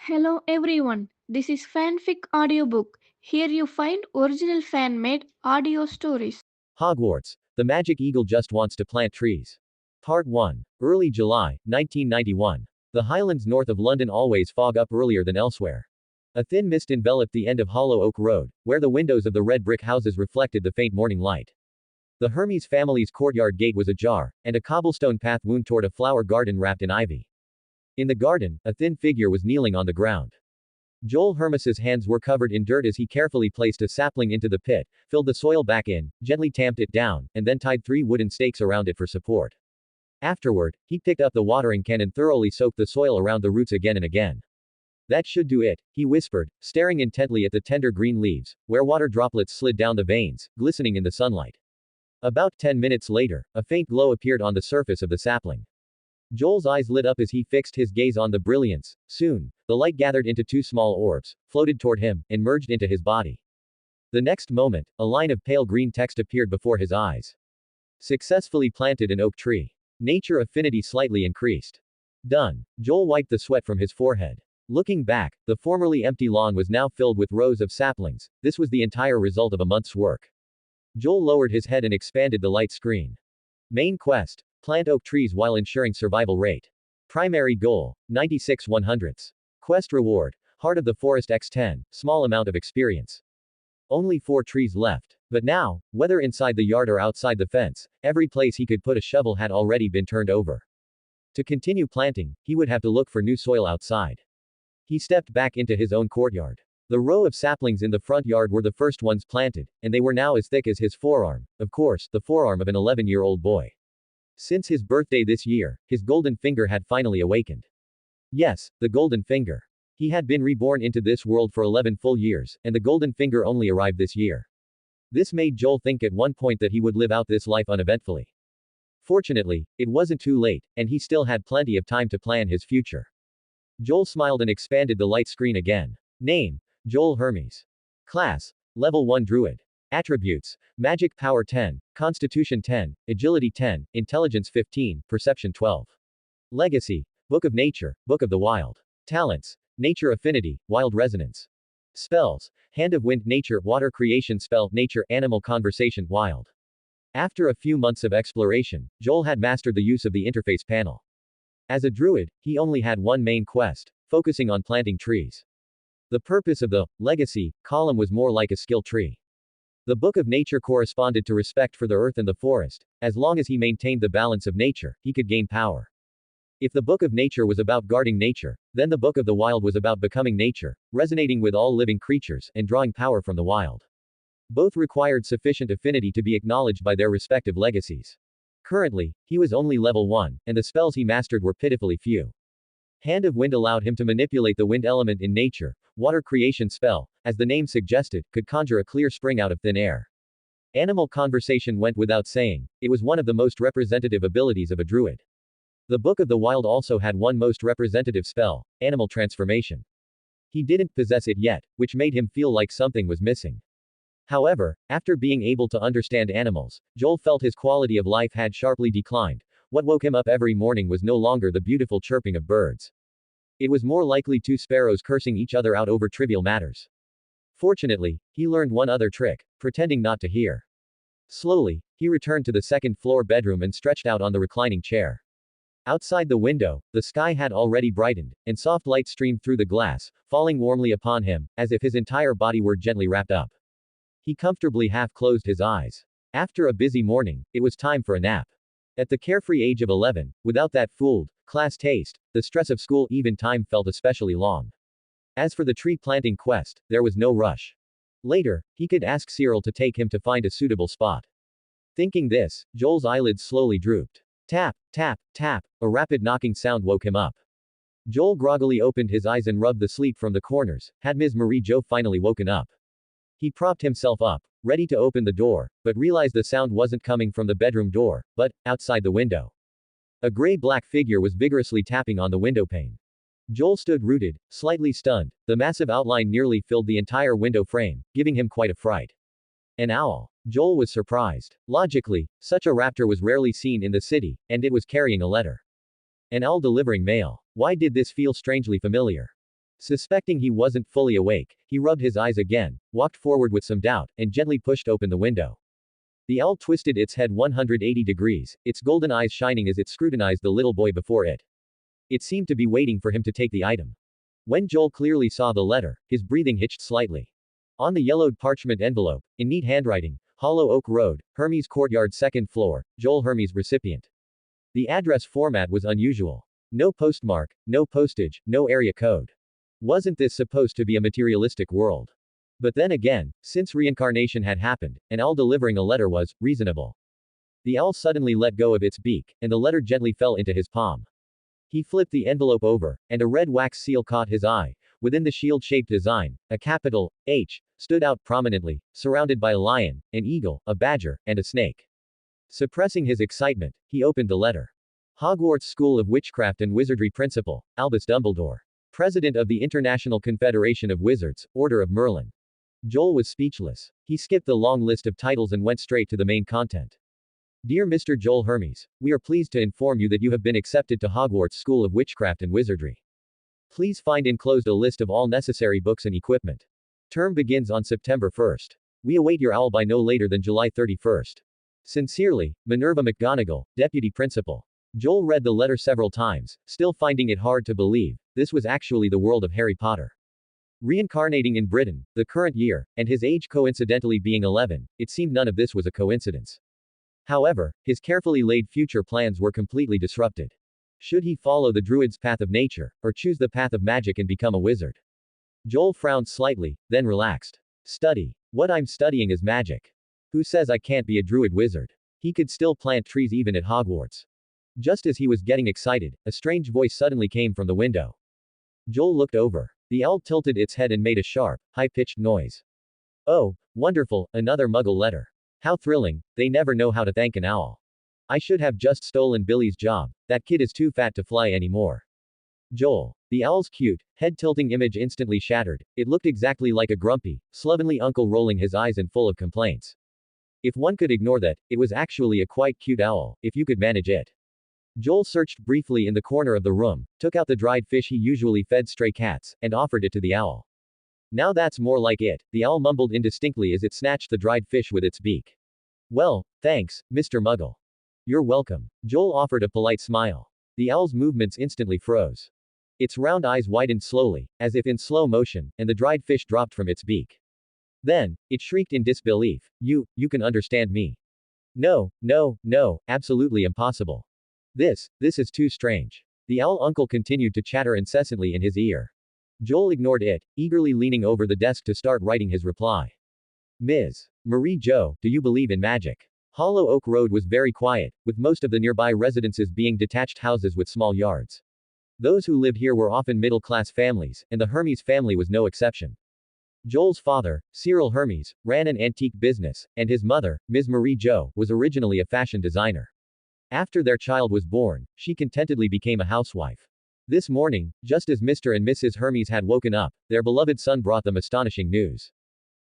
Hello everyone, this is Fanfic Audiobook. Here you find original fan made audio stories. Hogwarts. The Magic Eagle just wants to plant trees. Part 1. Early July, 1991. The Highlands north of London always fog up earlier than elsewhere. A thin mist enveloped the end of Hollow Oak Road, where the windows of the red brick houses reflected the faint morning light. The Hermes family's courtyard gate was ajar, and a cobblestone path wound toward a flower garden wrapped in ivy. In the garden, a thin figure was kneeling on the ground. Joel Hermes's hands were covered in dirt as he carefully placed a sapling into the pit, filled the soil back in, gently tamped it down, and then tied 3 wooden stakes around it for support. Afterward, he picked up the watering can and thoroughly soaked the soil around the roots again and again. That should do it, he whispered, staring intently at the tender green leaves, where water droplets slid down the veins, glistening in the sunlight. About 10 minutes later, a faint glow appeared on the surface of the sapling. Joel's eyes lit up as he fixed his gaze on the brilliance. Soon, the light gathered into 2 small orbs, floated toward him, and merged into his body. The next moment, a line of pale green text appeared before his eyes. Successfully planted an oak tree. Nature affinity slightly increased. Done. Joel wiped the sweat from his forehead. Looking back, the formerly empty lawn was now filled with rows of saplings. This was the entire result of a month's work. Joel lowered his head and expanded the light screen. Main quest. Plant oak trees while ensuring survival rate. Primary goal, 96 100ths. Quest reward, Heart of the Forest x10, small amount of experience. Only 4 trees left. But now, whether inside the yard or outside the fence, every place he could put a shovel had already been turned over. To continue planting, he would have to look for new soil outside. He stepped back into his own courtyard. The row of saplings in the front yard were the first ones planted, and they were now as thick as his forearm, of course, the forearm of an 11-year-old boy. Since his birthday this year, his golden finger had finally awakened. Yes, the golden finger. He had been reborn into this world for 11 full years, and the golden finger only arrived this year. This made Joel think at one point that he would live out this life uneventfully. Fortunately, it wasn't too late, and he still had plenty of time to plan his future. Joel smiled and expanded the light screen again. Name: Joel Hermes. Class: Level 1 Druid. Attributes: Magic Power 10, Constitution 10, Agility 10, Intelligence 15, Perception 12. Legacy: Book of Nature, Book of the Wild. Talents: Nature Affinity, Wild Resonance. Spells: Hand of Wind, Nature, Water Creation Spell, Nature, Animal Conversation, Wild. After a few months of exploration, Joel had mastered the use of the interface panel. As a druid, he only had one main quest, focusing on planting trees. The purpose of the legacy column was more like a skill tree. The Book of Nature corresponded to respect for the earth and the forest. As long as he maintained the balance of nature, he could gain power. If the Book of Nature was about guarding nature, then the Book of the Wild was about becoming nature, resonating with all living creatures, and drawing power from the wild. Both required sufficient affinity to be acknowledged by their respective legacies. Currently, he was only level 1, and the spells he mastered were pitifully few. Hand of Wind allowed him to manipulate the wind element in nature. Water Creation Spell, as the name suggested, could conjure a clear spring out of thin air. Animal Conversation went without saying, it was one of the most representative abilities of a druid. The Book of the Wild also had one most representative spell, Animal Transformation. He didn't possess it yet, which made him feel like something was missing. However, after being able to understand animals, Joel felt his quality of life had sharply declined. What woke him up every morning was no longer the beautiful chirping of birds. It was more likely 2 sparrows cursing each other out over trivial matters. Fortunately, he learned one other trick: pretending not to hear. Slowly, he returned to the second-floor bedroom and stretched out on the reclining chair. Outside the window, the sky had already brightened, and soft light streamed through the glass, falling warmly upon him, as if his entire body were gently wrapped up. He comfortably half-closed his eyes. After a busy morning, it was time for a nap. At the carefree age of 11, without that fooled, class taste, the stress of school even time felt especially long. As for the tree planting quest, there was no rush. Later, he could ask Cyril to take him to find a suitable spot. Thinking this, Joel's eyelids slowly drooped. Tap, tap, tap, a rapid knocking sound woke him up. Joel groggily opened his eyes and rubbed the sleep from the corners. Had Ms. Marie Jo finally woken up? He propped himself up, ready to open the door, but realized the sound wasn't coming from the bedroom door, but outside the window. A gray-black figure was vigorously tapping on the windowpane. Joel stood rooted, slightly stunned. The massive outline nearly filled the entire window frame, giving him quite a fright. An owl. Joel was surprised. Logically, such a raptor was rarely seen in the city, and it was carrying a letter. An owl delivering mail. Why did this feel strangely familiar? Suspecting he wasn't fully awake, he rubbed his eyes again, walked forward with some doubt, and gently pushed open the window. The owl twisted its head 180 degrees, its golden eyes shining as it scrutinized the little boy before it. It seemed to be waiting for him to take the item. When Joel clearly saw the letter, his breathing hitched slightly. On the yellowed parchment envelope, in neat handwriting, Hollow Oak Road, Hermes Courtyard 2nd floor, Joel Hermes recipient. The address format was unusual. No postmark, no postage, no area code. Wasn't this supposed to be a materialistic world? But then again, since reincarnation had happened, an owl delivering a letter was reasonable. The owl suddenly let go of its beak, and the letter gently fell into his palm. He flipped the envelope over, and a red wax seal caught his eye. Within the shield-shaped design, a capital H stood out prominently, surrounded by a lion, an eagle, a badger, and a snake. Suppressing his excitement, he opened the letter. Hogwarts School of Witchcraft and Wizardry Principal, Albus Dumbledore. President of the International Confederation of Wizards, Order of Merlin. Joel was speechless. He skipped the long list of titles and went straight to the main content. Dear Mr. Joel Hermes, we are pleased to inform you that you have been accepted to Hogwarts School of Witchcraft and Wizardry. Please find enclosed a list of all necessary books and equipment. Term begins on September 1st. We await your owl by no later than July 31st. Sincerely, Minerva McGonagall, Deputy Principal. Joel read the letter several times, still finding it hard to believe. This was actually the world of Harry Potter. Reincarnating in Britain, the current year, and his age coincidentally being 11, it seemed none of this was a coincidence. However, his carefully laid future plans were completely disrupted. Should he follow the druid's path of nature, or choose the path of magic and become a wizard? Joel frowned slightly, then relaxed. Study. What I'm studying is magic. Who says I can't be a druid wizard? He could still plant trees even at Hogwarts. Just as he was getting excited, a strange voice suddenly came from the window. Joel looked over. The owl tilted its head and made a sharp, high-pitched noise. Oh, wonderful, another Muggle letter. How thrilling, they never know how to thank an owl. I should have just stolen Billy's job. That kid is too fat to fly anymore. Joel. The owl's cute, head-tilting image instantly shattered. It looked exactly like a grumpy, slovenly uncle rolling his eyes and full of complaints. If one could ignore that, it was actually a quite cute owl, if you could manage it. Joel searched briefly in the corner of the room, took out the dried fish he usually fed stray cats, and offered it to the owl. Now that's more like it, the owl mumbled indistinctly as it snatched the dried fish with its beak. Well, thanks, Mr. Muggle. You're welcome. Joel offered a polite smile. The owl's movements instantly froze. Its round eyes widened slowly, as if in slow motion, and the dried fish dropped from its beak. Then, it shrieked in disbelief. You can understand me. No, absolutely impossible. This is too strange. The owl uncle continued to chatter incessantly in his ear. Joel ignored it, eagerly leaning over the desk to start writing his reply. Ms. Marie Jo, do you believe in magic? Hollow Oak Road was very quiet, with most of the nearby residences being detached houses with small yards. Those who lived here were often middle-class families, and the Hermes family was no exception. Joel's father, Cyril Hermes, ran an antique business, and his mother, Ms. Marie Jo, was originally a fashion designer. After their child was born, she contentedly became a housewife. This morning, just as Mr. and Mrs. Hermes had woken up, their beloved son brought them astonishing news.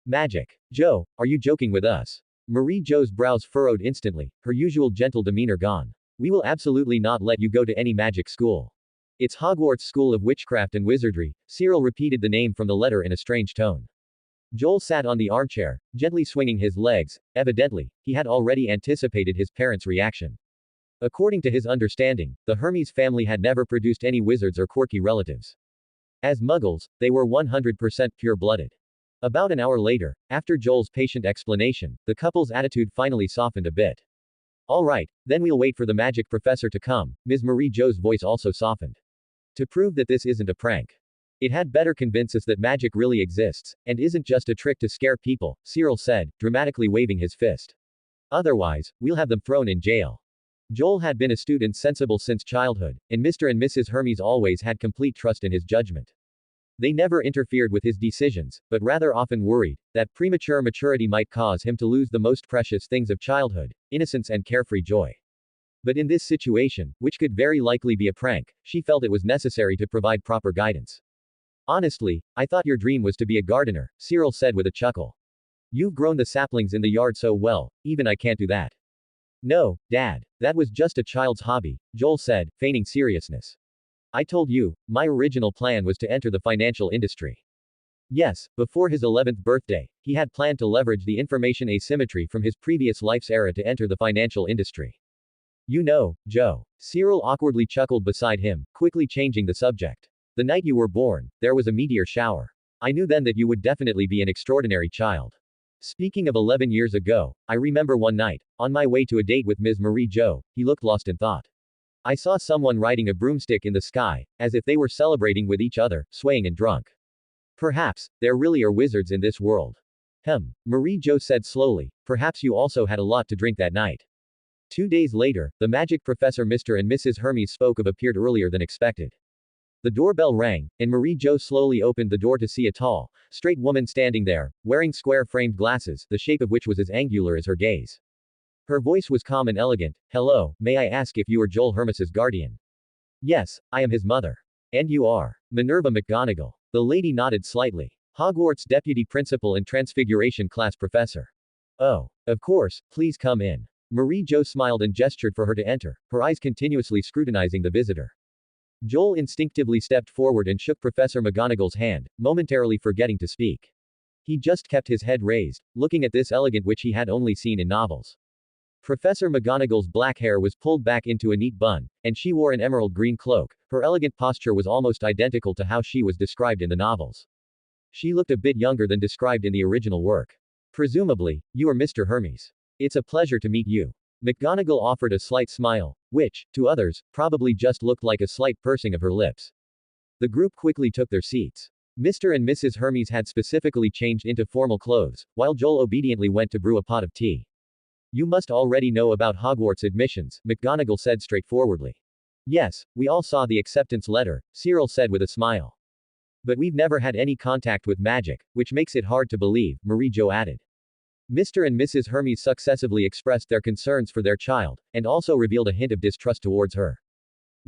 Magic. Joe, are you joking with us? Marie Jo's brows furrowed instantly, her usual gentle demeanor gone. We will absolutely not let you go to any magic school. It's Hogwarts School of Witchcraft and Wizardry. Cyril repeated the name from the letter in a strange tone. Joel sat on the armchair, gently swinging his legs. Evidently, he had already anticipated his parents' reaction. According to his understanding, the Hermes family had never produced any wizards or quirky relatives. As Muggles, they were 100% pure-blooded. About an hour later, after Joel's patient explanation, the couple's attitude finally softened a bit. All right, then we'll wait for the magic professor to come. Ms. Marie Jo's voice also softened. To prove that this isn't a prank. It had better convince us that magic really exists, and isn't just a trick to scare people, Cyril said, dramatically waving his fist. Otherwise, we'll have them thrown in jail. Joel had been astute and sensible since childhood, and Mr. and Mrs. Hermes always had complete trust in his judgment. They never interfered with his decisions, but rather often worried that premature maturity might cause him to lose the most precious things of childhood, innocence and carefree joy. But in this situation, which could very likely be a prank, she felt it was necessary to provide proper guidance. Honestly, I thought your dream was to be a gardener, Cyril said with a chuckle. You've grown the saplings in the yard so well, even I can't do that. No, Dad, that was just a child's hobby, Joel said, feigning seriousness. I told you, my original plan was to enter the financial industry. Yes, before his 11th birthday, he had planned to leverage the information asymmetry from his previous life's era to enter the financial industry. You know, Joe. Cyril awkwardly chuckled beside him, quickly changing the subject. The night you were born, there was a meteor shower. I knew then that you would definitely be an extraordinary child. Speaking of 11 years ago, I remember one night, on my way to a date with Ms. Marie Jo, he looked lost in thought. I saw someone riding a broomstick in the sky, as if they were celebrating with each other, swaying and drunk. Perhaps, there really are wizards in this world. Marie Jo said slowly, perhaps you also had a lot to drink that night. 2 days later, the magic professor Mr. and Mrs. Hermes spoke of appeared earlier than expected. The doorbell rang, and Marie Jo slowly opened the door to see a tall, straight woman standing there, wearing square-framed glasses, the shape of which was as angular as her gaze. Her voice was calm and elegant. Hello, may I ask if you are Joel Hermes's guardian? Yes, I am his mother. And you are Minerva McGonagall. The lady nodded slightly. Hogwarts deputy principal and transfiguration class professor. Oh, of course, please come in. Marie Jo smiled and gestured for her to enter, her eyes continuously scrutinizing the visitor. Joel instinctively stepped forward and shook Professor McGonagall's hand, momentarily forgetting to speak. He just kept his head raised, looking at this elegant which he had only seen in novels. Professor McGonagall's black hair was pulled back into a neat bun, and she wore an emerald green cloak. Her elegant posture was almost identical to how she was described in the novels. She looked a bit younger than described in the original work. Presumably, you are Mr. Hermes. It's a pleasure to meet you. McGonagall offered a slight smile, which, to others, probably just looked like a slight pursing of her lips. The group quickly took their seats. Mr. and Mrs. Hermes had specifically changed into formal clothes, while Joel obediently went to brew a pot of tea. You must already know about Hogwarts admissions, McGonagall said straightforwardly. Yes, we all saw the acceptance letter, Cyril said with a smile. But we've never had any contact with magic, which makes it hard to believe, Marie Jo added. Mr. and Mrs. Hermes successively expressed their concerns for their child, and also revealed a hint of distrust towards her.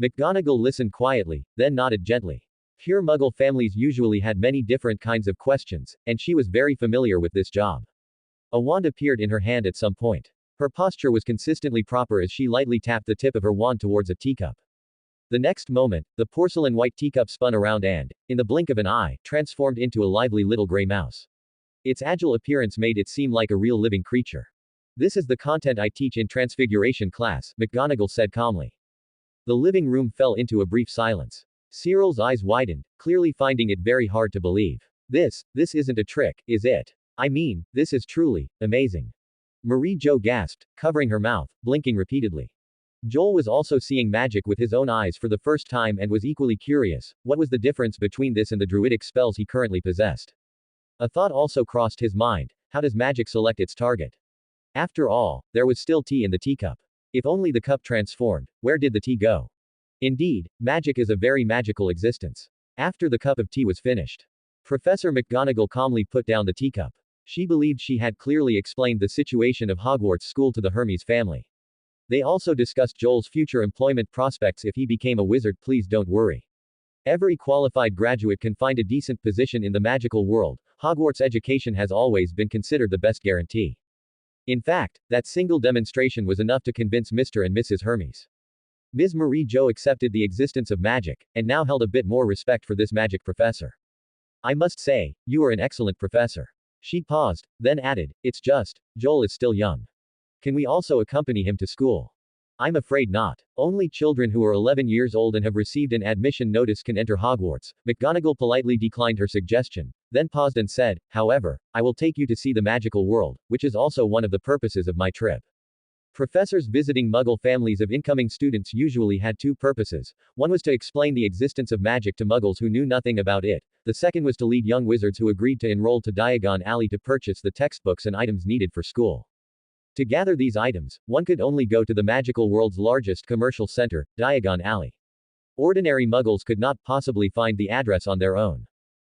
McGonagall listened quietly, then nodded gently. Pure Muggle families usually had many different kinds of questions, and she was very familiar with this job. A wand appeared in her hand at some point. Her posture was consistently proper as she lightly tapped the tip of her wand towards a teacup. The next moment, the porcelain white teacup spun around and, in the blink of an eye, transformed into a lively little gray mouse. Its agile appearance made it seem like a real living creature. This is the content I teach in transfiguration class, McGonagall said calmly. The living room fell into a brief silence. Cyril's eyes widened, clearly finding it very hard to believe. This isn't a trick, is it? I mean, this is truly amazing. Marie Jo gasped, covering her mouth, blinking repeatedly. Joel was also seeing magic with his own eyes for the first time and was equally curious. What was the difference between this and the druidic spells he currently possessed? A thought also crossed his mind. How does magic select its target? After all, there was still tea in the teacup. If only the cup transformed, where did the tea go? Indeed, magic is a very magical existence. After the cup of tea was finished, Professor McGonagall calmly put down the teacup. She believed she had clearly explained the situation of Hogwarts School to the Hermes family. They also discussed Joel's future employment prospects if he became a wizard. Please don't worry. Every qualified graduate can find a decent position in the magical world. Hogwarts education has always been considered the best guarantee. In fact, that single demonstration was enough to convince Mr. and Mrs. Hermes. Ms. Marie Jo accepted the existence of magic, and now held a bit more respect for this magic professor. I must say, you are an excellent professor. She paused, then added, it's just, Joel is still young. Can we also accompany him to school? I'm afraid not. Only children who are 11 years old and have received an admission notice can enter Hogwarts. McGonagall politely declined her suggestion, then paused and said, however, I will take you to see the magical world, which is also one of the purposes of my trip. Professors visiting Muggle families of incoming students usually had two purposes. One was to explain the existence of magic to Muggles who knew nothing about it. The second was to lead young wizards who agreed to enroll to Diagon Alley to purchase the textbooks and items needed for school. To gather these items, one could only go to the magical world's largest commercial center, Diagon Alley. Ordinary Muggles could not possibly find the address on their own.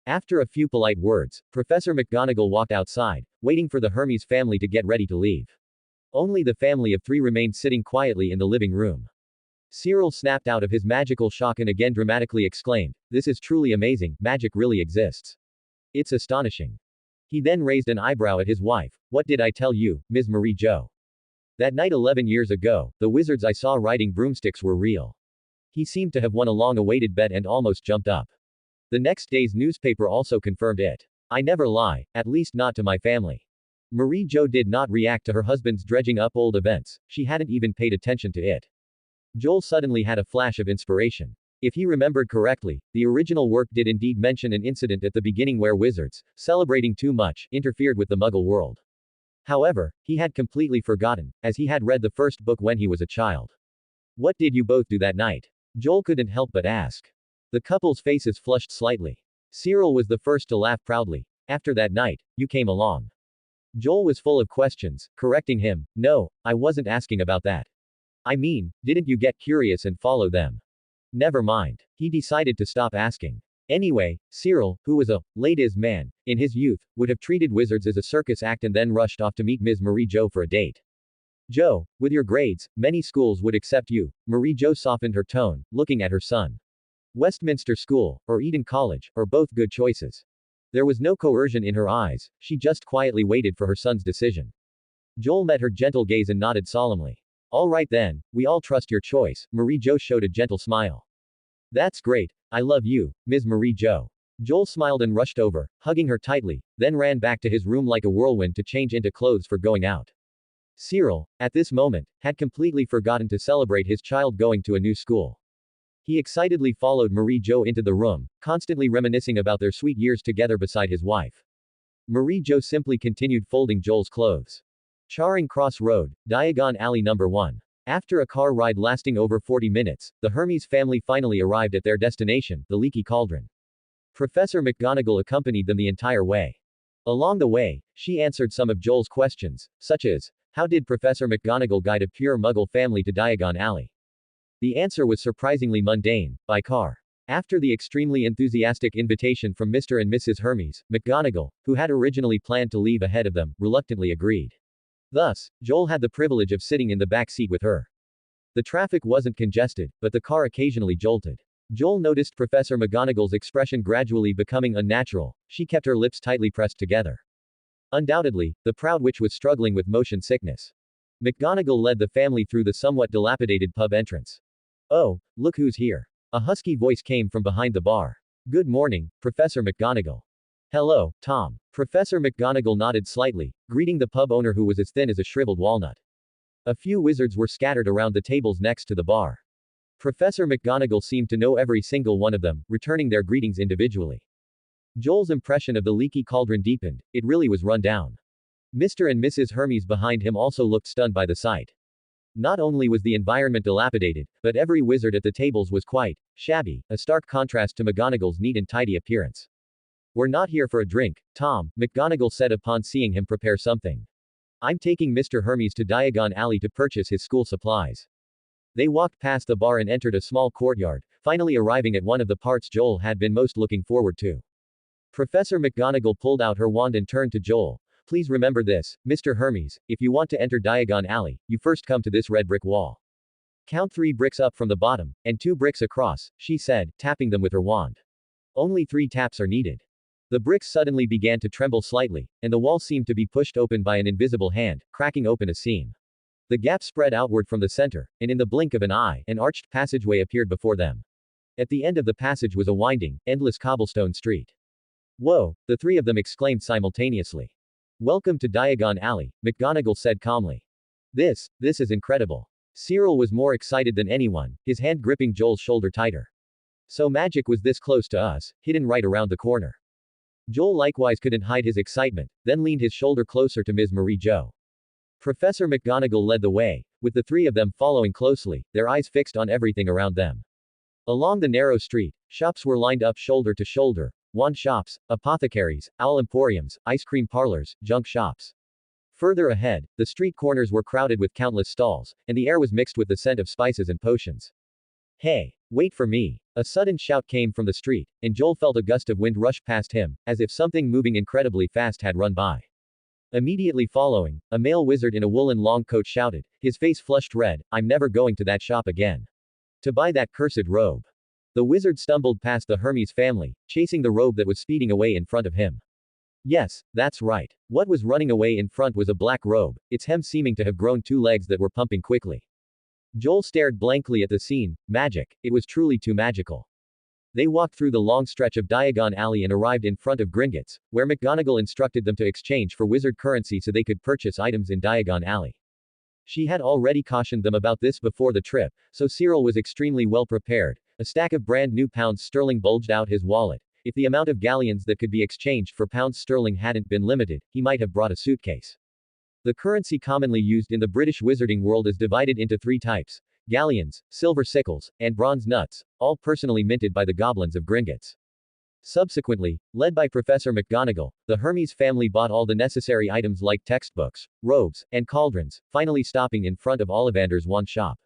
After a few polite words, Professor McGonagall walked outside, waiting for the Hermes family to get ready to leave. Only the family of three remained sitting quietly in the living room. Cyril snapped out of his magical shock and again dramatically exclaimed, this is truly amazing, magic really exists. It's astonishing. He then raised an eyebrow at his wife. What did I tell you, Ms. Marie Jo? That night 11 years ago, the wizards I saw riding broomsticks were real. He seemed to have won a long-awaited bet and almost jumped up. The next day's newspaper also confirmed it. I never lie, at least not to my family. Marie Jo did not react to her husband's dredging up old events, she hadn't even paid attention to it. Joel suddenly had a flash of inspiration. If he remembered correctly, the original work did indeed mention an incident at the beginning where wizards, celebrating too much, interfered with the Muggle world. However, he had completely forgotten, as he had read the first book when he was a child. What did you both do that night? Joel couldn't help but ask. The couple's faces flushed slightly. Cyril was the first to laugh proudly. After that night, you came along. Joel was full of questions, correcting him. No, I wasn't asking about that. I mean, didn't you get curious and follow them? Never mind. He decided to stop asking. Anyway, Cyril, who was a ladies' man in his youth, would have treated wizards as a circus act and then rushed off to meet Ms. Marie Jo for a date. Joe, with your grades, many schools would accept you. Marie Jo softened her tone, looking at her son. Westminster School, or Eton College, or both good choices. There was no coercion in her eyes, she just quietly waited for her son's decision. Joel met her gentle gaze and nodded solemnly. All right then, we all trust your choice. Marie Jo showed a gentle smile. That's great, I love you, Ms. Marie Jo. Joel smiled and rushed over, hugging her tightly, then ran back to his room like a whirlwind to change into clothes for going out. Cyril, at this moment, had completely forgotten to celebrate his child going to a new school. He excitedly followed Marie Jo into the room, constantly reminiscing about their sweet years together beside his wife. Marie Jo simply continued folding Joel's clothes. Charing Cross Road, Diagon Alley number 1. After a car ride lasting over 40 minutes, the Hermes family finally arrived at their destination, the Leaky Cauldron. Professor McGonagall accompanied them the entire way. Along the way, she answered some of Joel's questions, such as, how did Professor McGonagall guide a pure Muggle family to Diagon Alley? The answer was surprisingly mundane, by car. After the extremely enthusiastic invitation from Mr. and Mrs. Hermes, McGonagall, who had originally planned to leave ahead of them, reluctantly agreed. Thus, Joel had the privilege of sitting in the back seat with her. The traffic wasn't congested, but the car occasionally jolted. Joel noticed Professor McGonagall's expression gradually becoming unnatural, she kept her lips tightly pressed together. Undoubtedly, the proud witch was struggling with motion sickness. McGonagall led the family through the somewhat dilapidated pub entrance. Oh, look who's here. A husky voice came from behind the bar. Good morning, Professor McGonagall. Hello, Tom. Professor McGonagall nodded slightly, greeting the pub owner who was as thin as a shriveled walnut. A few wizards were scattered around the tables next to the bar. Professor McGonagall seemed to know every single one of them, returning their greetings individually. Joel's impression of the Leaky Cauldron deepened, it really was run down. Mr. and Mrs. Hermes behind him also looked stunned by the sight. Not only was the environment dilapidated, but every wizard at the tables was quite shabby, a stark contrast to McGonagall's neat and tidy appearance. We're not here for a drink, Tom, McGonagall said upon seeing him prepare something. I'm taking Mr. Hermes to Diagon Alley to purchase his school supplies. They walked past the bar and entered a small courtyard, finally arriving at one of the parts Joel had been most looking forward to. Professor McGonagall pulled out her wand and turned to Joel. Please remember this, Mr. Hermes, if you want to enter Diagon Alley, you first come to this red brick wall. Count 3 bricks up from the bottom, and 2 bricks across, she said, tapping them with her wand. Only 3 taps are needed. The bricks suddenly began to tremble slightly, and the wall seemed to be pushed open by an invisible hand, cracking open a seam. The gap spread outward from the center, and in the blink of an eye, an arched passageway appeared before them. At the end of the passage was a winding, endless cobblestone street. Whoa, the 3 of them exclaimed simultaneously. Welcome to Diagon Alley, McGonagall said calmly. This is incredible. Cyril was more excited than anyone, his hand gripping Joel's shoulder tighter. So magic was this close to us, hidden right around the corner. Joel likewise couldn't hide his excitement, then leaned his shoulder closer to Ms. Marie Jo. Professor McGonagall led the way, with the 3 of them following closely, their eyes fixed on everything around them. Along the narrow street, shops were lined up shoulder to shoulder, wand shops, apothecaries, owl emporiums, ice cream parlors, junk shops. Further ahead, the street corners were crowded with countless stalls, and the air was mixed with the scent of spices and potions. Hey, wait for me. A sudden shout came from the street, and Joel felt a gust of wind rush past him, as if something moving incredibly fast had run by. Immediately following, a male wizard in a woolen long coat shouted, his face flushed red, I'm never going to that shop again. To buy that cursed robe. The wizard stumbled past the Hermes family, chasing the robe that was speeding away in front of him. Yes, that's right. What was running away in front was a black robe, its hem seeming to have grown 2 legs that were pumping quickly. Joel stared blankly at the scene. Magic. It was truly too magical. They walked through the long stretch of Diagon Alley and arrived in front of Gringotts, where McGonagall instructed them to exchange for wizard currency so they could purchase items in Diagon Alley. She had already cautioned them about this before the trip, so Cyril was extremely well prepared. A stack of brand new pounds sterling bulged out his wallet. If the amount of galleons that could be exchanged for pounds sterling hadn't been limited, he might have brought a suitcase. The currency commonly used in the British wizarding world is divided into three types: galleons, silver sickles, and bronze nuts, all personally minted by the goblins of Gringotts. Subsequently, led by Professor McGonagall, the Hermes family bought all the necessary items like textbooks, robes, and cauldrons, finally stopping in front of Ollivander's wand shop.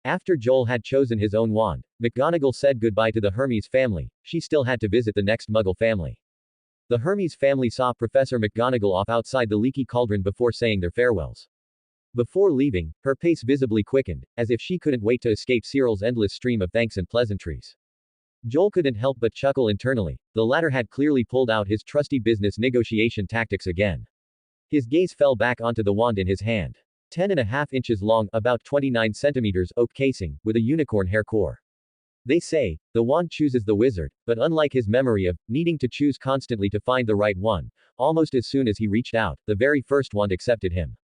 After Joel had chosen his own wand, McGonagall said goodbye to the Hermes family. She still had to visit the next Muggle family. The Hermes family saw Professor McGonagall off outside the leaky cauldron before saying their farewells. Before leaving, her pace visibly quickened, as if she couldn't wait to escape Cyril's endless stream of thanks and pleasantries. Joel couldn't help but chuckle internally. The latter had clearly pulled out his trusty business negotiation tactics again. His gaze fell back onto the wand in his hand. 10.5 inches long, about 29 centimeters, oak casing, with a unicorn hair core. They say, the wand chooses the wizard, but unlike his memory of needing to choose constantly to find the right one, almost as soon as he reached out, the very first wand accepted him.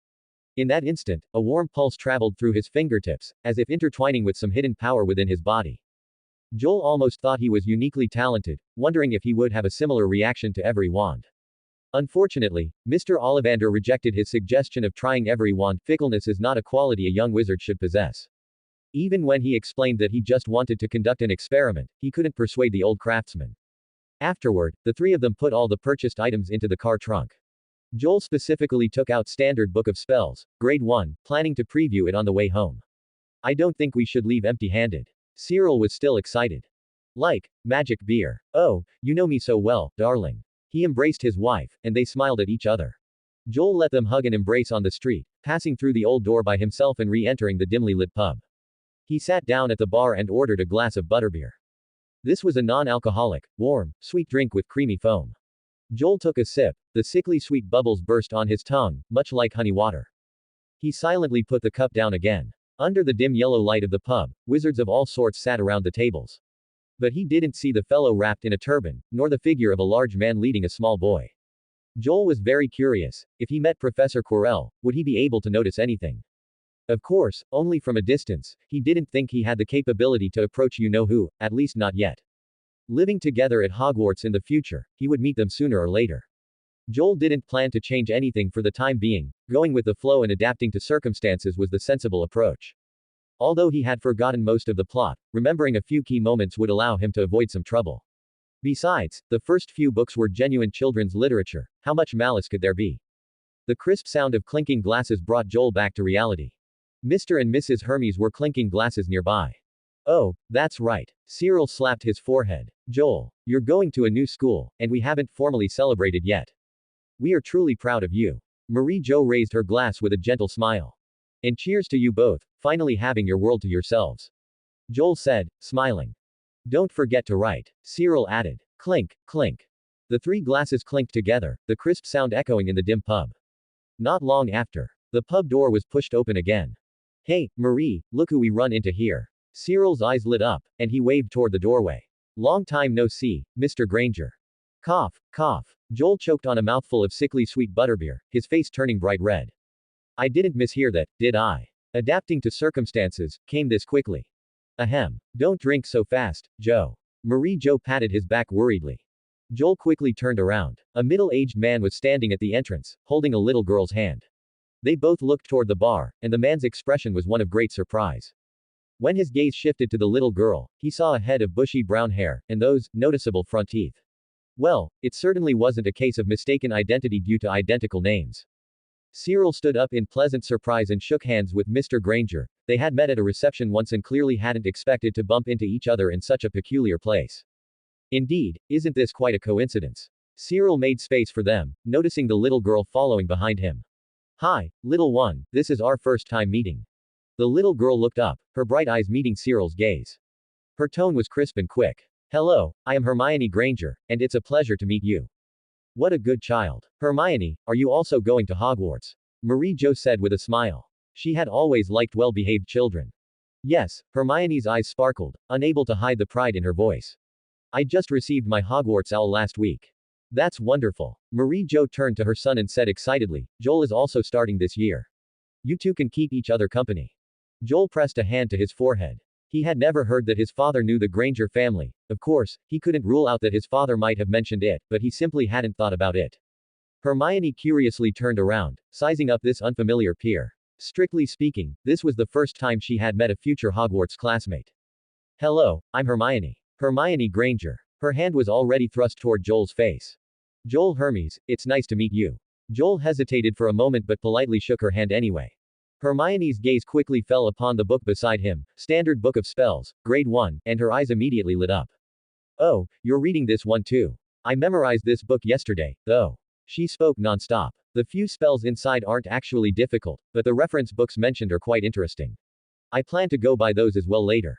In that instant, a warm pulse traveled through his fingertips, as if intertwining with some hidden power within his body. Joel almost thought he was uniquely talented, wondering if he would have a similar reaction to every wand. Unfortunately, Mr. Ollivander rejected his suggestion of trying every wand. Fickleness is not a quality a young wizard should possess. Even when he explained that he just wanted to conduct an experiment, he couldn't persuade the old craftsman. Afterward, the three of them put all the purchased items into the car trunk. Joel specifically took out Standard Book of Spells, Grade 1, planning to preview it on the way home. I don't think we should leave empty-handed. Cyril was still excited. Like magic beer. Oh, you know me so well, darling. He embraced his wife, and they smiled at each other. Joel let them hug and embrace on the street, passing through the old door by himself and re-entering the dimly lit pub. He sat down at the bar and ordered a glass of butterbeer. This was a non-alcoholic, warm, sweet drink with creamy foam. Joel took a sip. The sickly sweet bubbles burst on his tongue, much like honey water. He silently put the cup down again. Under the dim yellow light of the pub, wizards of all sorts sat around the tables. But he didn't see the fellow wrapped in a turban, nor the figure of a large man leading a small boy. Joel was very curious. If he met Professor Quirrell, would he be able to notice anything? Of course, only from a distance. He didn't think he had the capability to approach you-know-who, at least not yet. Living together at Hogwarts in the future, he would meet them sooner or later. Joel didn't plan to change anything for the time being. Going with the flow and adapting to circumstances was the sensible approach. Although he had forgotten most of the plot, remembering a few key moments would allow him to avoid some trouble. Besides, the first few books were genuine children's literature. How much malice could there be? The crisp sound of clinking glasses brought Joel back to reality. Mr. and Mrs. Hermes were clinking glasses nearby. Oh, that's right. Cyril slapped his forehead. Joel, you're going to a new school, and we haven't formally celebrated yet. We are truly proud of you. Marie-Jo raised her glass with a gentle smile. And cheers to you both, finally having your world to yourselves. Joel said, smiling. Don't forget to write. Cyril added. Clink, clink. The three glasses clinked together, the crisp sound echoing in the dim pub. Not long after, the pub door was pushed open again. Hey, Marie, look who we run into here. Cyril's eyes lit up, and he waved toward the doorway. Long time no see, Mr. Granger. Cough, cough. Joel choked on a mouthful of sickly sweet butterbeer, his face turning bright red. I didn't mishear that, did I? Adapting to circumstances, came this quickly. Ahem. Don't drink so fast, Joe. Marie-Jo patted his back worriedly. Joel quickly turned around. A middle-aged man was standing at the entrance, holding a little girl's hand. They both looked toward the bar, and the man's expression was one of great surprise. When his gaze shifted to the little girl, he saw a head of bushy brown hair, and those noticeable front teeth. Well, it certainly wasn't a case of mistaken identity due to identical names. Cyril stood up in pleasant surprise and shook hands with Mr. Granger. They had met at a reception once and clearly hadn't expected to bump into each other in such a peculiar place. Indeed, isn't this quite a coincidence? Cyril made space for them, noticing the little girl following behind him. Hi, little one, this is our first time meeting. The little girl looked up, her bright eyes meeting Cyril's gaze. Her tone was crisp and quick. Hello, I am Hermione Granger, and it's a pleasure to meet you. What a good child. Hermione, are you also going to Hogwarts? Marie-Jo said with a smile. She had always liked well-behaved children. Yes, Hermione's eyes sparkled, unable to hide the pride in her voice. I just received my Hogwarts owl last week. That's wonderful. Marie-Jo turned to her son and said excitedly, Joel is also starting this year. You two can keep each other company. Joel pressed a hand to his forehead. He had never heard that his father knew the Granger family. Of course, he couldn't rule out that his father might have mentioned it, but he simply hadn't thought about it. Hermione curiously turned around, sizing up this unfamiliar peer. Strictly speaking, this was the first time she had met a future Hogwarts classmate. Hello, I'm Hermione. Hermione Granger. Her hand was already thrust toward Joel's face. Joel Hermes, it's nice to meet you. Joel hesitated for a moment but politely shook her hand anyway. Hermione's gaze quickly fell upon the book beside him, Standard Book of Spells, Grade 1, and her eyes immediately lit up. Oh, you're reading this one too. I memorized this book yesterday, though. She spoke nonstop. The few spells inside aren't actually difficult, but the reference books mentioned are quite interesting. I plan to go by those as well later.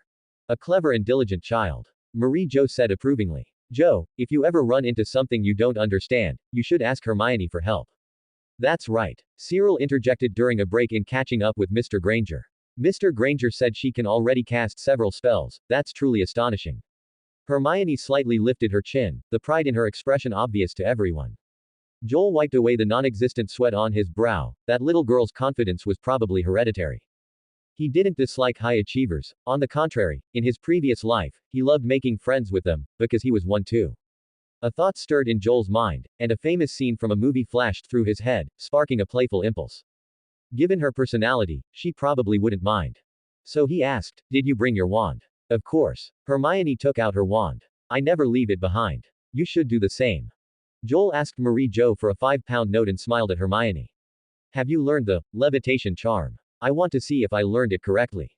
A clever and diligent child. Marie-Jo said approvingly. Jo, if you ever run into something you don't understand, you should ask Hermione for help. That's right. Cyril interjected during a break in catching up with Mr. Granger. Mr. Granger said she can already cast several spells, that's truly astonishing. Hermione slightly lifted her chin, the pride in her expression obvious to everyone. Joel wiped away the non-existent sweat on his brow. That little girl's confidence was probably hereditary. He didn't dislike high achievers. On the contrary, in his previous life, he loved making friends with them, because he was one too. A thought stirred in Joel's mind, and a famous scene from a movie flashed through his head, sparking a playful impulse. Given her personality, she probably wouldn't mind. So he asked, Did you bring your wand? Of course. Hermione took out her wand. I never leave it behind. You should do the same. Joel asked Marie-Jo for a £5 note and smiled at Hermione. Have you learned the levitation charm? I want to see if I learned it correctly.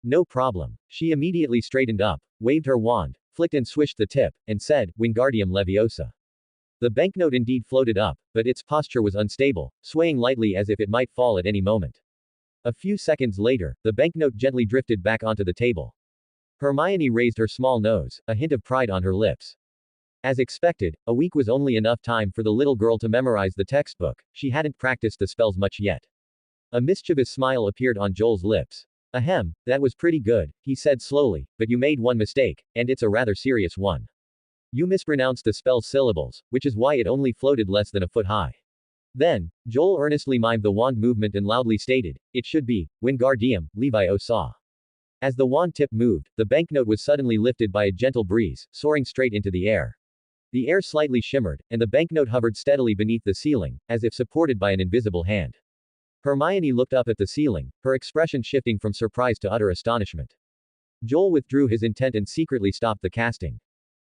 No problem. She immediately straightened up, waved her wand, flicked and swished the tip, and said, Wingardium Leviosa. The banknote indeed floated up, but its posture was unstable, swaying lightly as if it might fall at any moment. A few seconds later, the banknote gently drifted back onto the table. Hermione raised her small nose, a hint of pride on her lips. As expected, a week was only enough time for the little girl to memorize the textbook. She hadn't practiced the spells much yet. A mischievous smile appeared on Joel's lips. Ahem, that was pretty good, he said slowly, but you made one mistake, and it's a rather serious one. You mispronounced the spell's syllables, which is why it only floated less than a foot high. Then, Joel earnestly mimed the wand movement and loudly stated, it should be, Wingardium, Leviosa. As the wand tip moved, the banknote was suddenly lifted by a gentle breeze, soaring straight into the air. The air slightly shimmered, and the banknote hovered steadily beneath the ceiling, as if supported by an invisible hand. Hermione looked up at the ceiling, her expression shifting from surprise to utter astonishment. Joel withdrew his intent and secretly stopped the casting.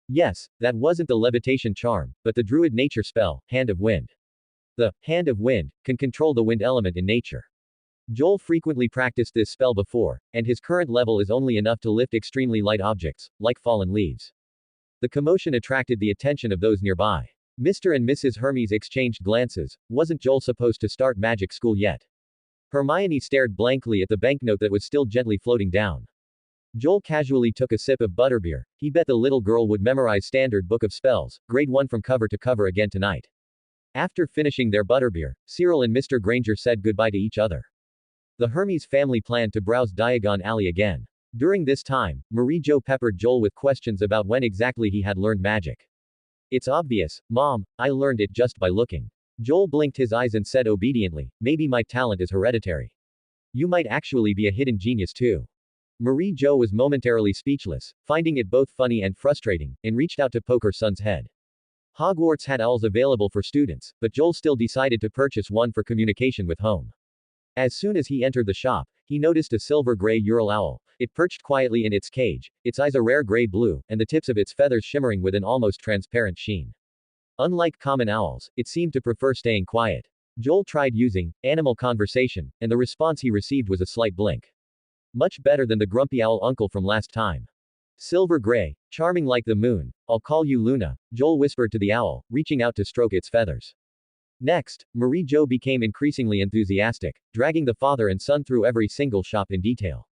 Yes, that wasn't the levitation charm, but the druid nature spell, Hand of Wind. The Hand of Wind can control the wind element in nature. Joel frequently practiced this spell before, and his current level is only enough to lift extremely light objects, like fallen leaves. The commotion attracted the attention of those nearby. Mr. and Mrs. Hermes exchanged glances. Wasn't Joel supposed to start magic school yet? Hermione stared blankly at the banknote that was still gently floating down. Joel casually took a sip of butterbeer. He bet the little girl would memorize Standard Book of Spells, Grade 1 from cover to cover again tonight. After finishing their butterbeer, Cyril and Mr. Granger said goodbye to each other. The Hermes family planned to browse Diagon Alley again. During this time, Marie-Jo peppered Joel with questions about when exactly he had learned magic. It's obvious, Mom, I learned it just by looking. Joel blinked his eyes and said obediently, maybe my talent is hereditary. You might actually be a hidden genius too. Marie-Jo was momentarily speechless, finding it both funny and frustrating, and reached out to poke her son's head. Hogwarts had owls available for students, but Joel still decided to purchase one for communication with home. As soon as he entered the shop, he noticed a silver-gray Ural owl. It perched quietly in its cage, its eyes a rare gray-blue, and the tips of its feathers shimmering with an almost transparent sheen. Unlike common owls, it seemed to prefer staying quiet. Joel tried using animal conversation, and the response he received was a slight blink. Much better than the grumpy owl uncle from last time. Silver gray, charming like the moon, I'll call you Luna, Joel whispered to the owl, reaching out to stroke its feathers. Next, Marie-Jo became increasingly enthusiastic, dragging the father and son through every single shop in detail.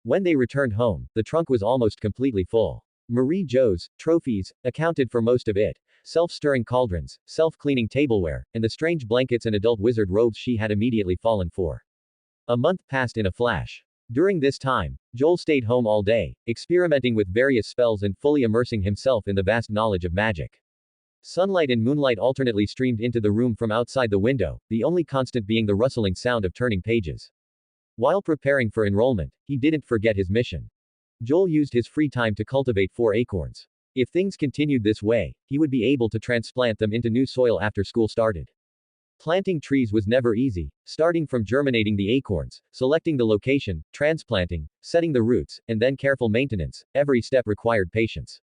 When they returned home, the trunk was almost completely full. Marie-Jo's trophies accounted for most of it. Self-stirring cauldrons, self-cleaning tableware, and the strange blankets and adult wizard robes she had immediately fallen for. A month passed in a flash. During this time, Joel stayed home all day, experimenting with various spells and fully immersing himself in the vast knowledge of magic. Sunlight and moonlight alternately streamed into the room from outside the window, the only constant being the rustling sound of turning pages. While preparing for enrollment, he didn't forget his mission. Joel used his free time to cultivate 4 acorns. If things continued this way, he would be able to transplant them into new soil after school started. Planting trees was never easy, starting from germinating the acorns, selecting the location, transplanting, setting the roots, and then careful maintenance. Every step required patience.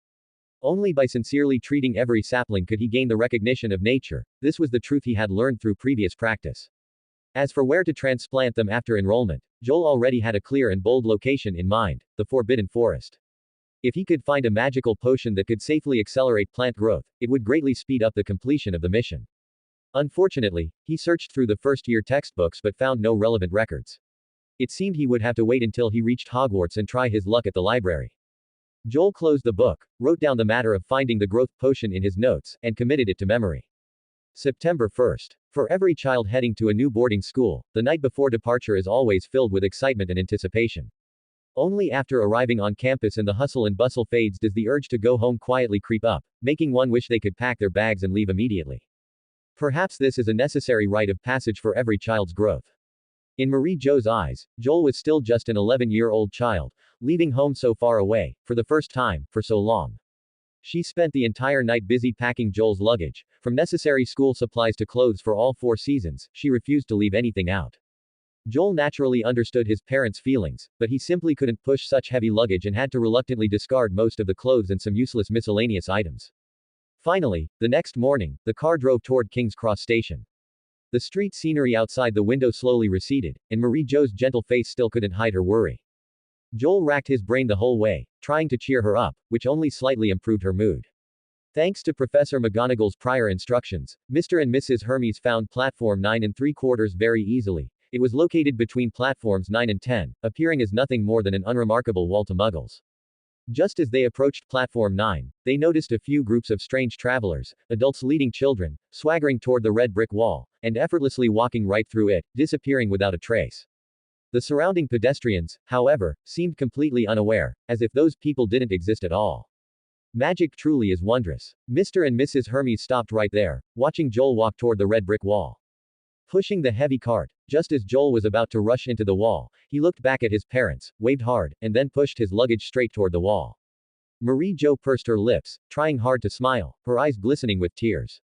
Only by sincerely treating every sapling could he gain the recognition of nature. This was the truth he had learned through previous practice. As for where to transplant them after enrollment, Joel already had a clear and bold location in mind: the Forbidden Forest. If he could find a magical potion that could safely accelerate plant growth, it would greatly speed up the completion of the mission. Unfortunately, he searched through the first-year textbooks but found no relevant records. It seemed he would have to wait until he reached Hogwarts and try his luck at the library. Joel closed the book, wrote down the matter of finding the growth potion in his notes, and committed it to memory. September 1st. For every child heading to a new boarding school, the night before departure is always filled with excitement and anticipation. Only after arriving on campus and the hustle and bustle fades does the urge to go home quietly creep up, making one wish they could pack their bags and leave immediately. Perhaps this is a necessary rite of passage for every child's growth. In Marie Jo's eyes, Joel was still just an 11-year-old child, leaving home so far away, for the first time, for so long. She spent the entire night busy packing Joel's luggage, from necessary school supplies to clothes for all 4 seasons. She refused to leave anything out. Joel naturally understood his parents' feelings, but he simply couldn't push such heavy luggage and had to reluctantly discard most of the clothes and some useless miscellaneous items. Finally, the next morning, the car drove toward King's Cross Station. The street scenery outside the window slowly receded, and Marie Jo's gentle face still couldn't hide her worry. Joel racked his brain the whole way, trying to cheer her up, which only slightly improved her mood. Thanks to Professor McGonagall's prior instructions, Mr. and Mrs. Hermes found platform 9 3/4 very easily. It was located between platforms 9 and 10, appearing as nothing more than an unremarkable wall to muggles. Just as they approached platform 9, they noticed a few groups of strange travelers, adults leading children, swaggering toward the red brick wall, and effortlessly walking right through it, disappearing without a trace. The surrounding pedestrians, however, seemed completely unaware, as if those people didn't exist at all. Magic truly is wondrous. Mr. and Mrs. Hermes stopped right there, watching Joel walk toward the red brick wall. Pushing the heavy cart, just as Joel was about to rush into the wall, he looked back at his parents, waved hard, and then pushed his luggage straight toward the wall. Marie Jo pursed her lips, trying hard to smile, her eyes glistening with tears.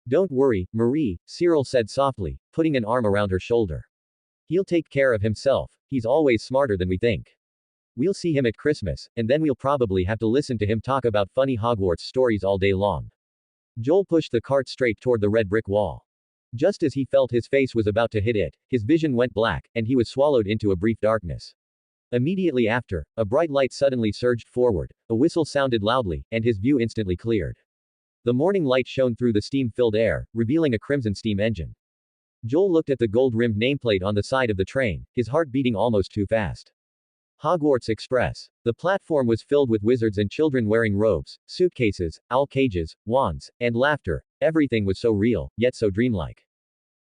"Don't worry, Marie," Cyril said softly, putting an arm around her shoulder. "He'll take care of himself. He's always smarter than we think. We'll see him at Christmas, and then we'll probably have to listen to him talk about funny Hogwarts stories all day long." Joel pushed the cart straight toward the red brick wall. Just as he felt his face was about to hit it, his vision went black, and he was swallowed into a brief darkness. Immediately after, a bright light suddenly surged forward, a whistle sounded loudly, and his view instantly cleared. The morning light shone through the steam-filled air, revealing a crimson steam engine. Joel looked at the gold-rimmed nameplate on the side of the train, his heart beating almost too fast. Hogwarts Express. The platform was filled with wizards and children wearing robes, suitcases, owl cages, wands, and laughter. Everything was so real, yet so dreamlike.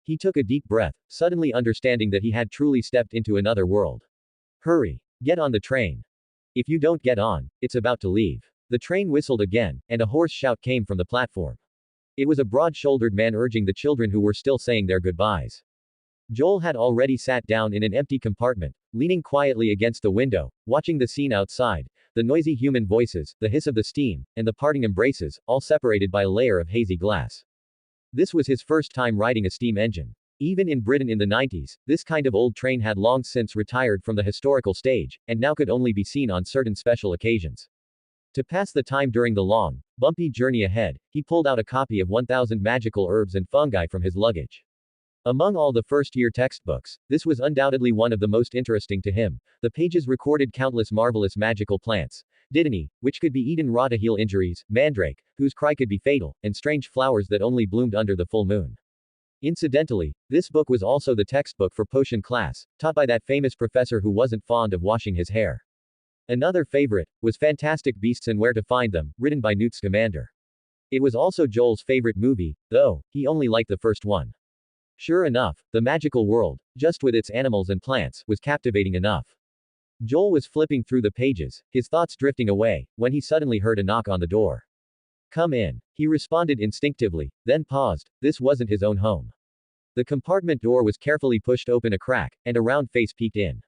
He took a deep breath, suddenly understanding that he had truly stepped into another world. "Hurry. Get on the train. If you don't get on, it's about to leave." The train whistled again, and a hoarse shout came from the platform. It was a broad-shouldered man urging the children who were still saying their goodbyes. Joel had already sat down in an empty compartment, leaning quietly against the window, watching the scene outside, the noisy human voices, the hiss of the steam, and the parting embraces, all separated by a layer of hazy glass. This was his first time riding a steam engine. Even in Britain in the 90s, this kind of old train had long since retired from the historical stage, and now could only be seen on certain special occasions. To pass the time during the long, bumpy journey ahead, he pulled out a copy of 1000 Magical Herbs and Fungi from his luggage. Among all the first-year textbooks, this was undoubtedly one of the most interesting to him. The pages recorded countless marvelous magical plants. Dittany, which could be eaten raw to heal injuries, mandrake, whose cry could be fatal, and strange flowers that only bloomed under the full moon. Incidentally, this book was also the textbook for potion class, taught by that famous professor who wasn't fond of washing his hair. Another favorite was Fantastic Beasts and Where to Find Them, written by Newt Scamander. It was also Joel's favorite movie, though he only liked the first one. Sure enough, the magical world, just with its animals and plants, was captivating enough. Joel was flipping through the pages, his thoughts drifting away, when he suddenly heard a knock on the door. Come in. He responded instinctively, then paused. This wasn't his own home. The compartment door was carefully pushed open a crack, and a round face peeked in.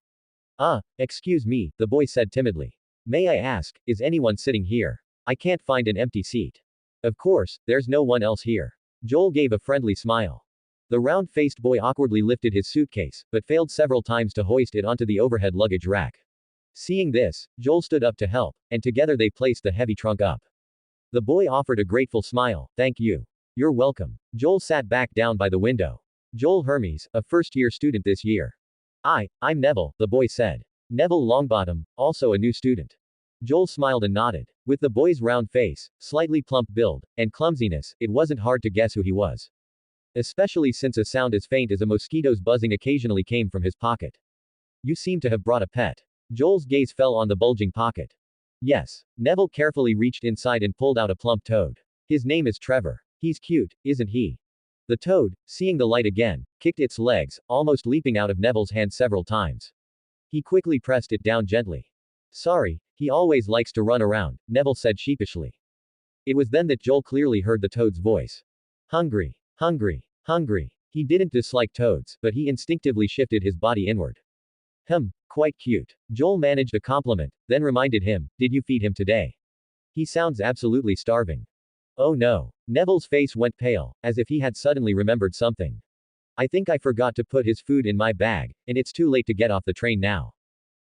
Excuse me, the boy said timidly. May I ask, is anyone sitting here? I can't find an empty seat. Of course, there's no one else here. Joel gave a friendly smile. The round-faced boy awkwardly lifted his suitcase, but failed several times to hoist it onto the overhead luggage rack. Seeing this, Joel stood up to help, and together they placed the heavy trunk up. The boy offered a grateful smile. Thank you. You're welcome. Joel sat back down by the window. Joel Hermes, a first-year student this year. I'm Neville, the boy said. Neville Longbottom, also a new student. Joel smiled and nodded. With the boy's round face, slightly plump build, and clumsiness, it wasn't hard to guess who he was. Especially since a sound as faint as a mosquito's buzzing occasionally came from his pocket. You seem to have brought a pet. Joel's gaze fell on the bulging pocket. Yes. Neville carefully reached inside and pulled out a plump toad. His name is Trevor. He's cute, isn't he? The toad, seeing the light again, kicked its legs, almost leaping out of Neville's hand several times. He quickly pressed it down gently. Sorry, he always likes to run around, Neville said sheepishly. It was then that Joel clearly heard the toad's voice. Hungry, hungry, hungry. He didn't dislike toads, but he instinctively shifted his body inward. Quite cute. Joel managed a compliment, then reminded him, did you feed him today? He sounds absolutely starving. Oh no. Neville's face went pale, as if he had suddenly remembered something. I think I forgot to put his food in my bag, and it's too late to get off the train now.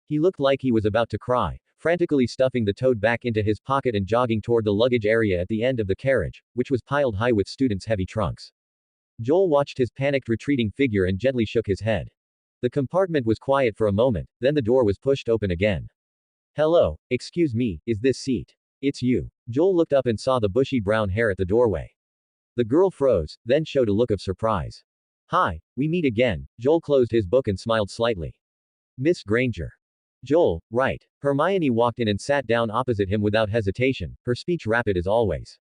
He looked like he was about to cry, frantically stuffing the toad back into his pocket and jogging toward the luggage area at the end of the carriage, which was piled high with students' heavy trunks. Joel watched his panicked retreating figure and gently shook his head. The compartment was quiet for a moment, then the door was pushed open again. Hello, excuse me, is this seat? It's you. Joel looked up and saw the bushy brown hair at the doorway. The girl froze, then showed a look of surprise. Hi, we meet again. Joel closed his book and smiled slightly. Miss Granger. Joel, right. Hermione walked in and sat down opposite him without hesitation, her speech rapid as always.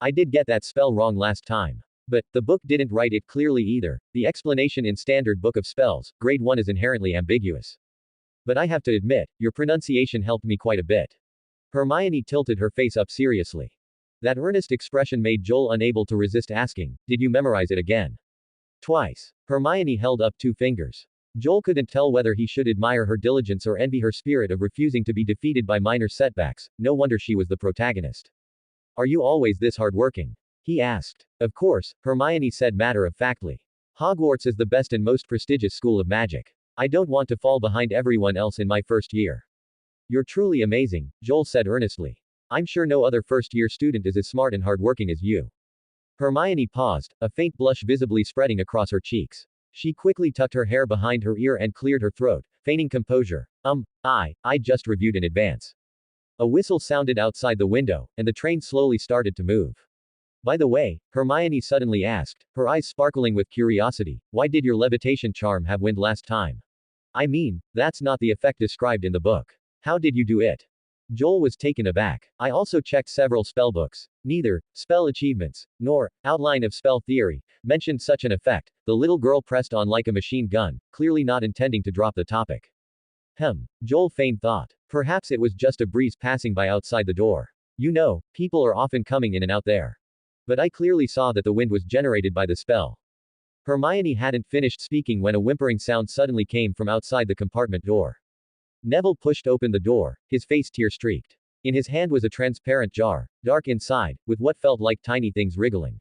I did get that spell wrong last time. But, the book didn't write it clearly either. The explanation in Standard Book of Spells, Grade 1 is inherently ambiguous. But I have to admit, your pronunciation helped me quite a bit. Hermione tilted her face up seriously. That earnest expression made Joel unable to resist asking, did you memorize it again? Twice. Hermione held up 2 fingers. Joel couldn't tell whether he should admire her diligence or envy her spirit of refusing to be defeated by minor setbacks. No wonder she was the protagonist. Are you always this hardworking? He asked. Of course, Hermione said matter-of-factly. Hogwarts is the best and most prestigious school of magic. I don't want to fall behind everyone else in my first year. You're truly amazing, Joel said earnestly. I'm sure no other first-year student is as smart and hardworking as you. Hermione paused, a faint blush visibly spreading across her cheeks. She quickly tucked her hair behind her ear and cleared her throat, feigning composure. I just reviewed in advance. A whistle sounded outside the window, and the train slowly started to move. By the way, Hermione suddenly asked, her eyes sparkling with curiosity, why did your levitation charm have wind last time? I mean, that's not the effect described in the book. How did you do it? Joel was taken aback. I also checked several spellbooks. Neither Spell Achievements, nor Outline of Spell Theory mentioned such an effect. The little girl pressed on like a machine gun, clearly not intending to drop the topic. Joel feigned thought. Perhaps it was just a breeze passing by outside the door. You know, people are often coming in and out there. But I clearly saw that the wind was generated by the spell. Hermione hadn't finished speaking when a whimpering sound suddenly came from outside the compartment door. Neville pushed open the door, his face tear-streaked. In his hand was a transparent jar, dark inside, with what felt like tiny things wriggling.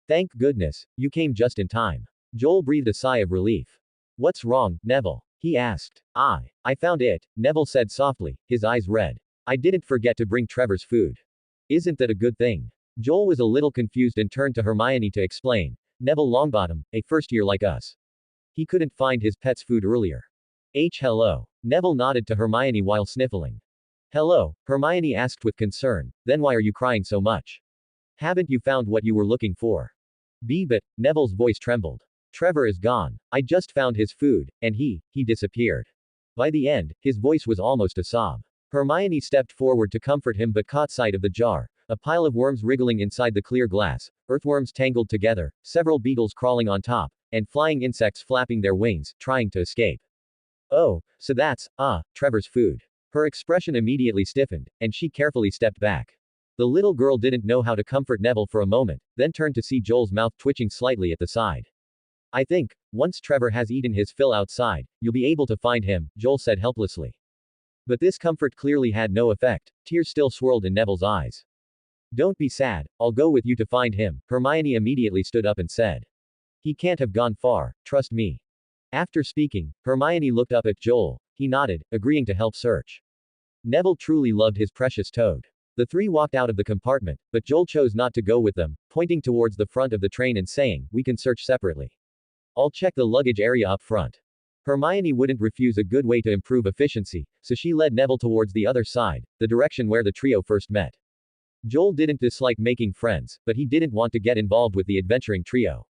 Thank goodness, you came just in time. Joel breathed a sigh of relief. What's wrong, Neville? He asked. I found it, Neville said softly, his eyes red. I didn't forget to bring Trevor's food. Isn't that a good thing? Joel was a little confused and turned to Hermione to explain. Neville Longbottom, a first year like us. He couldn't find his pet's food earlier. Hello. Neville nodded to Hermione while sniffling. Hello, Hermione asked with concern, then why are you crying so much? Haven't you found what you were looking for? But, Neville's voice trembled. Trevor is gone. I just found his food, and he disappeared. By the end, his voice was almost a sob. Hermione stepped forward to comfort him but caught sight of the jar, a pile of worms wriggling inside the clear glass, earthworms tangled together, several beetles crawling on top, and flying insects flapping their wings, trying to escape. Oh, so that's, Trevor's food. Her expression immediately stiffened, and she carefully stepped back. The little girl didn't know how to comfort Neville for a moment, then turned to see Joel's mouth twitching slightly at the side. I think, once Trevor has eaten his fill outside, you'll be able to find him, Joel said helplessly. But this comfort clearly had no effect, tears still swirled in Neville's eyes. Don't be sad, I'll go with you to find him, Hermione immediately stood up and said. He can't have gone far, trust me. After speaking, Hermione looked up at Joel. He nodded, agreeing to help search. Neville truly loved his precious toad. The three walked out of the compartment, but Joel chose not to go with them, pointing towards the front of the train and saying, we can search separately. I'll check the luggage area up front. Hermione wouldn't refuse a good way to improve efficiency, so she led Neville towards the other side, the direction where the trio first met. Joel didn't dislike making friends, but he didn't want to get involved with the adventuring trio.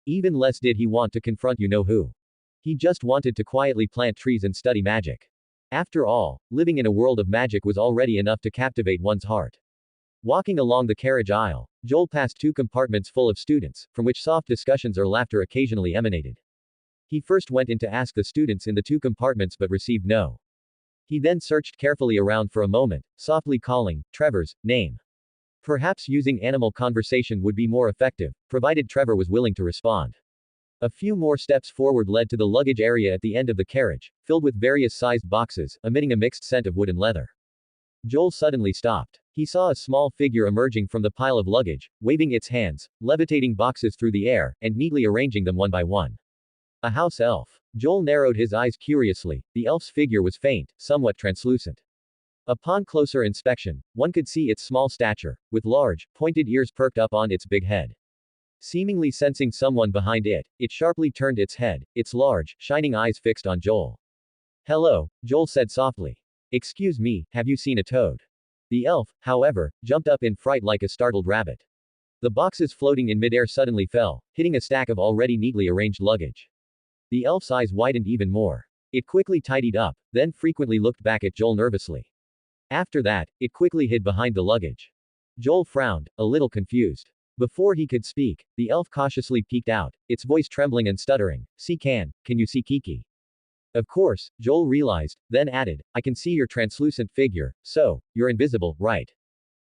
Even less did he want to confront you-know-who. He just wanted to quietly plant trees and study magic. After all, living in a world of magic was already enough to captivate one's heart. Walking along the carriage aisle, Joel passed two compartments full of students, from which soft discussions or laughter occasionally emanated. He first went in to ask the students in the two compartments but received no. He then searched carefully around for a moment, softly calling Trevor's name. Perhaps using animal conversation would be more effective, provided Trevor was willing to respond. A few more steps forward led to the luggage area at the end of the carriage, filled with various sized boxes, emitting a mixed scent of wood and leather. Joel suddenly stopped. He saw a small figure emerging from the pile of luggage, waving its hands, levitating boxes through the air, and neatly arranging them one by one. A house elf. Joel narrowed his eyes curiously. The elf's figure was faint, somewhat translucent. Upon closer inspection, one could see its small stature, with large, pointed ears perked up on its big head. Seemingly sensing someone behind it, it sharply turned its head, its large, shining eyes fixed on Joel. Hello, Joel said softly. Excuse me, have you seen a toad? The elf, however, jumped up in fright like a startled rabbit. The boxes floating in midair suddenly fell, hitting a stack of already neatly arranged luggage. The elf's eyes widened even more. It quickly tidied up, then frequently looked back at Joel nervously. After that, it quickly hid behind the luggage. Joel frowned, a little confused. Before he could speak, the elf cautiously peeked out, its voice trembling and stuttering. Can you see Kiki? Of course, Joel realized, then added, I can see your translucent figure, so, you're invisible, right?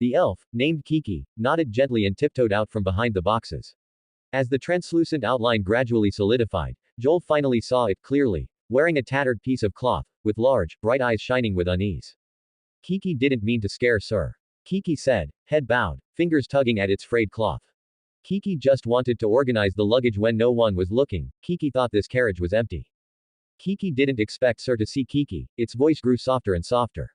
The elf, named Kiki, nodded gently and tiptoed out from behind the boxes. As the translucent outline gradually solidified, Joel finally saw it clearly, wearing a tattered piece of cloth, with large, bright eyes shining with unease. Kiki didn't mean to scare Sir. Kiki said, head bowed, fingers tugging at its frayed cloth. Kiki just wanted to organize the luggage when no one was looking. Kiki thought this carriage was empty. Kiki didn't expect Sir to see Kiki. Its voice grew softer and softer.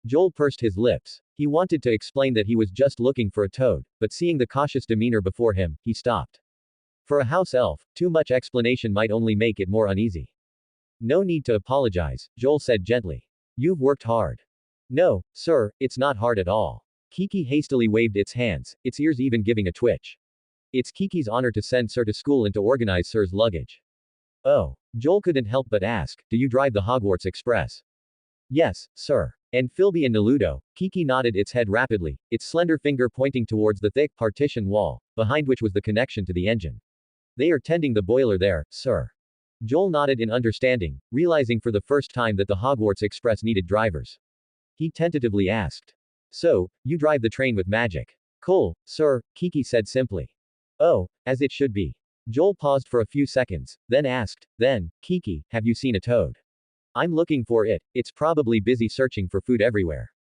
Joel pursed his lips. He wanted to explain that he was just looking for a toad, but seeing the cautious demeanor before him, he stopped. For a house elf, too much explanation might only make it more uneasy. No need to apologize, Joel said gently. You've worked hard. No, sir, it's not hard at all. Kiki hastily waved its hands, its ears even giving a twitch. It's Kiki's honor to send Sir to school and to organize Sir's luggage. Oh. Joel couldn't help but ask, do you drive the Hogwarts Express? Yes, sir. And Philby and Naludo? Kiki nodded its head rapidly, its slender finger pointing towards the thick partition wall, behind which was the connection to the engine. They are tending the boiler there, sir. Joel nodded in understanding, realizing for the first time that the Hogwarts Express needed drivers. He tentatively asked. So, you drive the train with magic? Cool, sir, Kiki said simply. Oh, as it should be. Joel paused for a few seconds, then asked, then, Kiki, have you seen a toad? I'm looking for it, it's probably busy searching for food everywhere.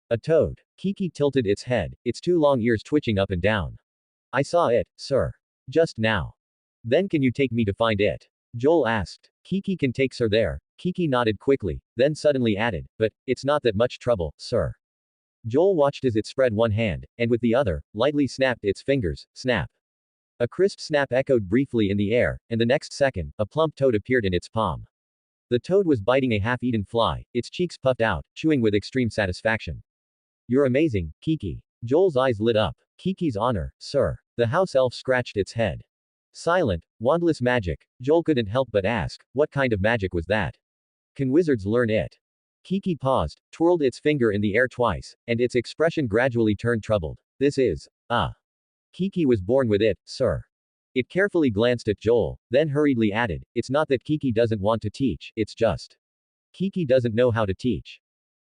A toad. Kiki tilted its head, its two long ears twitching up and down. I saw it, sir. Just now. Then can you take me to find it? Joel asked. Kiki can take Sir there. Kiki nodded quickly, then suddenly added, but, it's not that much trouble, sir. Joel watched as it spread one hand, and with the other, lightly snapped its fingers, snap. A crisp snap echoed briefly in the air, and the next second, a plump toad appeared in its palm. The toad was biting a half-eaten fly, its cheeks puffed out, chewing with extreme satisfaction. You're amazing, Kiki. Joel's eyes lit up. Kiki's honor, sir. The house elf scratched its head. Silent, wandless magic. Joel couldn't help but ask, what kind of magic was that? Can wizards learn it? Kiki paused, twirled its finger in the air twice, and its expression gradually turned troubled. This is, Kiki was born with it, sir. It carefully glanced at Joel, then hurriedly added, it's not that Kiki doesn't want to teach, it's just. Kiki doesn't know how to teach.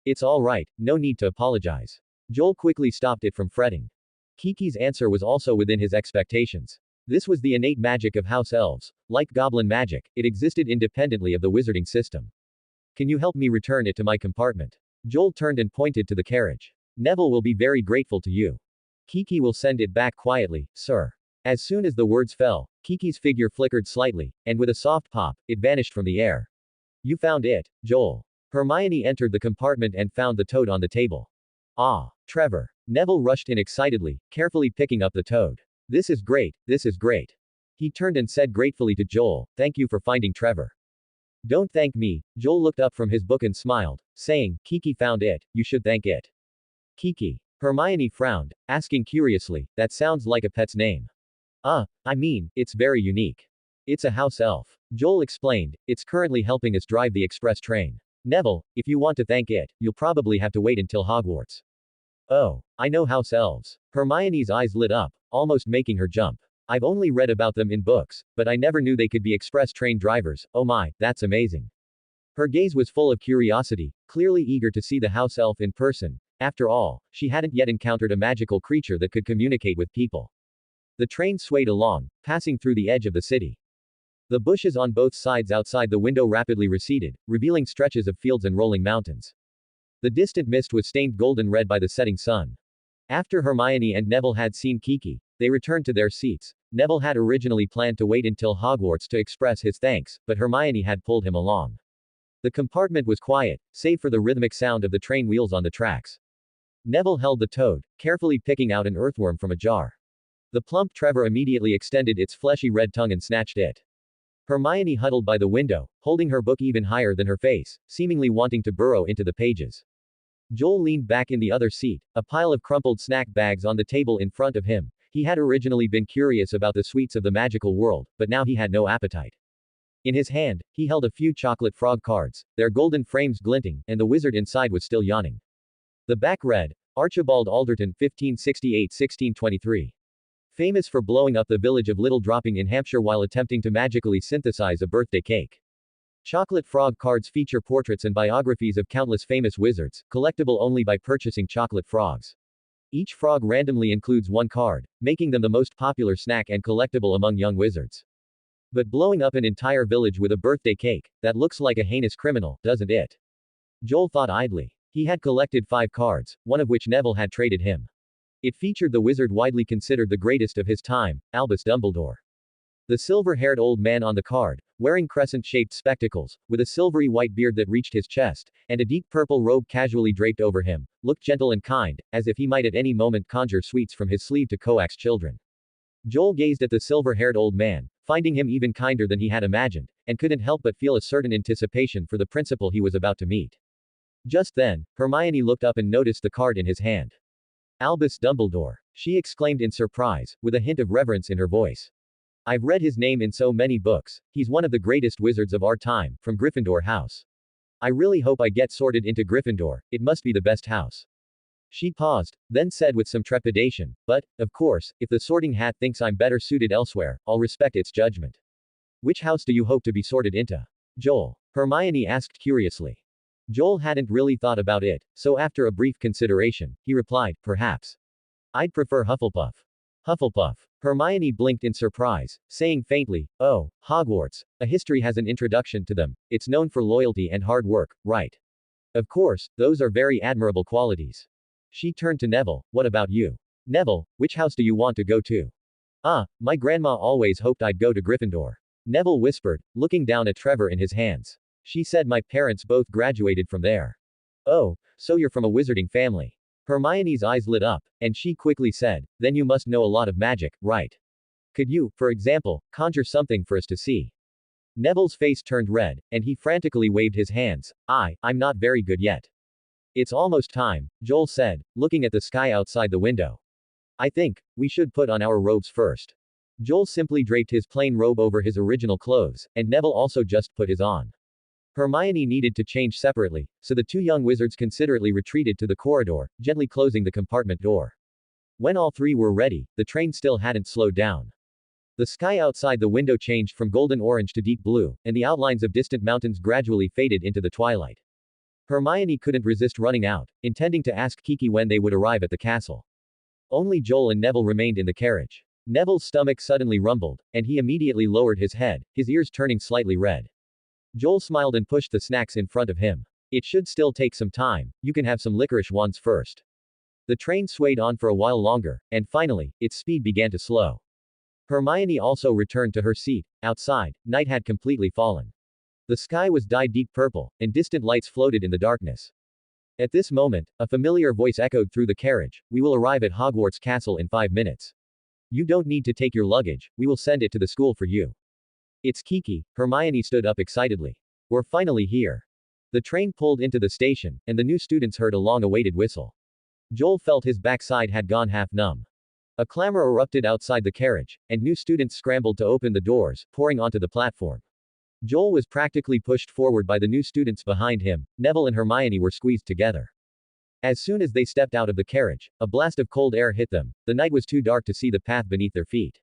It's all right, no need to apologize. Joel quickly stopped it from fretting. Kiki's answer was also within his expectations. This was the innate magic of house elves. Like goblin magic, it existed independently of the wizarding system. Can you help me return it to my compartment? Joel turned and pointed to the carriage. Neville will be very grateful to you. Kiki will send it back quietly, sir. As soon as the words fell, Kiki's figure flickered slightly, and with a soft pop, it vanished from the air. You found it, Joel. Hermione entered the compartment and found the toad on the table. Ah, Trevor. Neville rushed in excitedly, carefully picking up the toad. This is great, this is great. He turned and said gratefully to Joel, thank you for finding Trevor. Don't thank me, Joel looked up from his book and smiled, saying, Kiki found it, you should thank it. Kiki. Hermione frowned, asking curiously, that sounds like a pet's name. I mean, it's very unique. It's a house elf. Joel explained, it's currently helping us drive the express train. Neville, if you want to thank it, you'll probably have to wait until Hogwarts. Oh, I know house elves. Hermione's eyes lit up, almost making her jump. I've only read about them in books, but I never knew they could be express train drivers. Oh my, that's amazing. Her gaze was full of curiosity, clearly eager to see the house elf in person. After all, she hadn't yet encountered a magical creature that could communicate with people. The train swayed along, passing through the edge of the city. The bushes on both sides outside the window rapidly receded, revealing stretches of fields and rolling mountains. The distant mist was stained golden red by the setting sun. After Hermione and Neville had seen Kiki, they returned to their seats. Neville had originally planned to wait until Hogwarts to express his thanks, but Hermione had pulled him along. The compartment was quiet, save for the rhythmic sound of the train wheels on the tracks. Neville held the toad, carefully picking out an earthworm from a jar. The plump Trevor immediately extended its fleshy red tongue and snatched it. Hermione huddled by the window, holding her book even higher than her face, seemingly wanting to burrow into the pages. Joel leaned back in the other seat, a pile of crumpled snack bags on the table in front of him. He had originally been curious about the sweets of the magical world, but now he had no appetite. In his hand, he held a few chocolate frog cards, their golden frames glinting, and the wizard inside was still yawning. The back read, Archibald Alderton, 1568-1623. Famous for blowing up the village of Little Dropping in Hampshire while attempting to magically synthesize a birthday cake. Chocolate frog cards feature portraits and biographies of countless famous wizards, collectible only by purchasing chocolate frogs. Each frog randomly includes one card, making them the most popular snack and collectible among young wizards. But blowing up an entire village with a birthday cake, that looks like a heinous criminal, doesn't it? Joel thought idly. He had collected 5 cards, one of which Neville had traded him. It featured the wizard widely considered the greatest of his time, Albus Dumbledore. The silver-haired old man on the card, wearing crescent-shaped spectacles, with a silvery white beard that reached his chest, and a deep purple robe casually draped over him, looked gentle and kind, as if he might at any moment conjure sweets from his sleeve to coax children. Joel gazed at the silver-haired old man, finding him even kinder than he had imagined, and couldn't help but feel a certain anticipation for the principal he was about to meet. Just then, Hermione looked up and noticed the card in his hand. Albus Dumbledore, she exclaimed in surprise, with a hint of reverence in her voice. I've read his name in so many books. He's one of the greatest wizards of our time, from Gryffindor House. I really hope I get sorted into Gryffindor, it must be the best house. She paused, then said with some trepidation, but, of course, if the sorting hat thinks I'm better suited elsewhere, I'll respect its judgment. Which house do you hope to be sorted into? Joel. Hermione asked curiously. Joel hadn't really thought about it, so after a brief consideration, he replied, perhaps. I'd prefer Hufflepuff. Hufflepuff. Hermione blinked in surprise, saying faintly, oh, Hogwarts. A history has an introduction to them. It's known for loyalty and hard work, right? Of course, those are very admirable qualities. She turned to Neville, what about you? Neville, which house do you want to go to? My grandma always hoped I'd go to Gryffindor. Neville whispered, looking down at Trevor in his hands. She said my parents both graduated from there. Oh, so you're from a wizarding family. Hermione's eyes lit up, and she quickly said, then you must know a lot of magic, right? Could you, for example, conjure something for us to see? Neville's face turned red, and he frantically waved his hands. I'm not very good yet. It's almost time, Joel said, looking at the sky outside the window. I think, we should put on our robes first. Joel simply draped his plain robe over his original clothes, and Neville also just put his on. Hermione needed to change separately, so the 2 young wizards considerately retreated to the corridor, gently closing the compartment door. When all 3 were ready, the train still hadn't slowed down. The sky outside the window changed from golden orange to deep blue, and the outlines of distant mountains gradually faded into the twilight. Hermione couldn't resist running out, intending to ask Kiki when they would arrive at the castle. Only Joel and Neville remained in the carriage. Neville's stomach suddenly rumbled, and he immediately lowered his head, his ears turning slightly red. Joel smiled and pushed the snacks in front of him. It should still take some time, you can have some licorice ones first. The train swayed on for a while longer, and finally, its speed began to slow. Hermione also returned to her seat. Outside, night had completely fallen. The sky was dyed deep purple, and distant lights floated in the darkness. At this moment, a familiar voice echoed through the carriage, "We will arrive at Hogwarts Castle in 5 minutes. You don't need to take your luggage, we will send it to the school for you." "It's Kiki," Hermione stood up excitedly. "We're finally here." The train pulled into the station, and the new students heard a long-awaited whistle. Joel felt his backside had gone half numb. A clamor erupted outside the carriage, and new students scrambled to open the doors, pouring onto the platform. Joel was practically pushed forward by the new students behind him. Neville and Hermione were squeezed together. As soon as they stepped out of the carriage, a blast of cold air hit them. The night was too dark to see the path beneath their feet.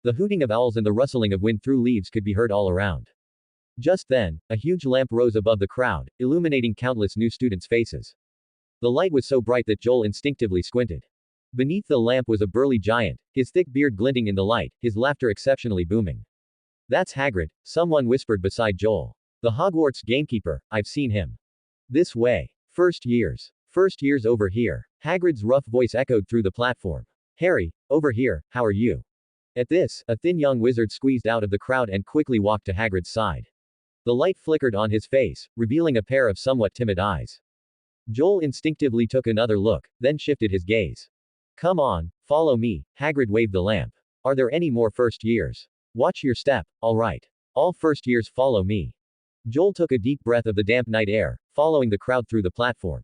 The hooting of owls and the rustling of wind through leaves could be heard all around. Just then, a huge lamp rose above the crowd, illuminating countless new students' faces. The light was so bright that Joel instinctively squinted. Beneath the lamp was a burly giant, his thick beard glinting in the light, his laughter exceptionally booming. "That's Hagrid," someone whispered beside Joel. "The Hogwarts gamekeeper, I've seen him. This way. First years. First years over here." Hagrid's rough voice echoed through the platform. "Harry, over here, how are you?" At this, a thin young wizard squeezed out of the crowd and quickly walked to Hagrid's side. The light flickered on his face, revealing a pair of somewhat timid eyes. Joel instinctively took another look, then shifted his gaze. "Come on, follow me," Hagrid waved the lamp. "Are there any more first years? Watch your step, alright. All first years follow me." Joel took a deep breath of the damp night air, following the crowd through the platform.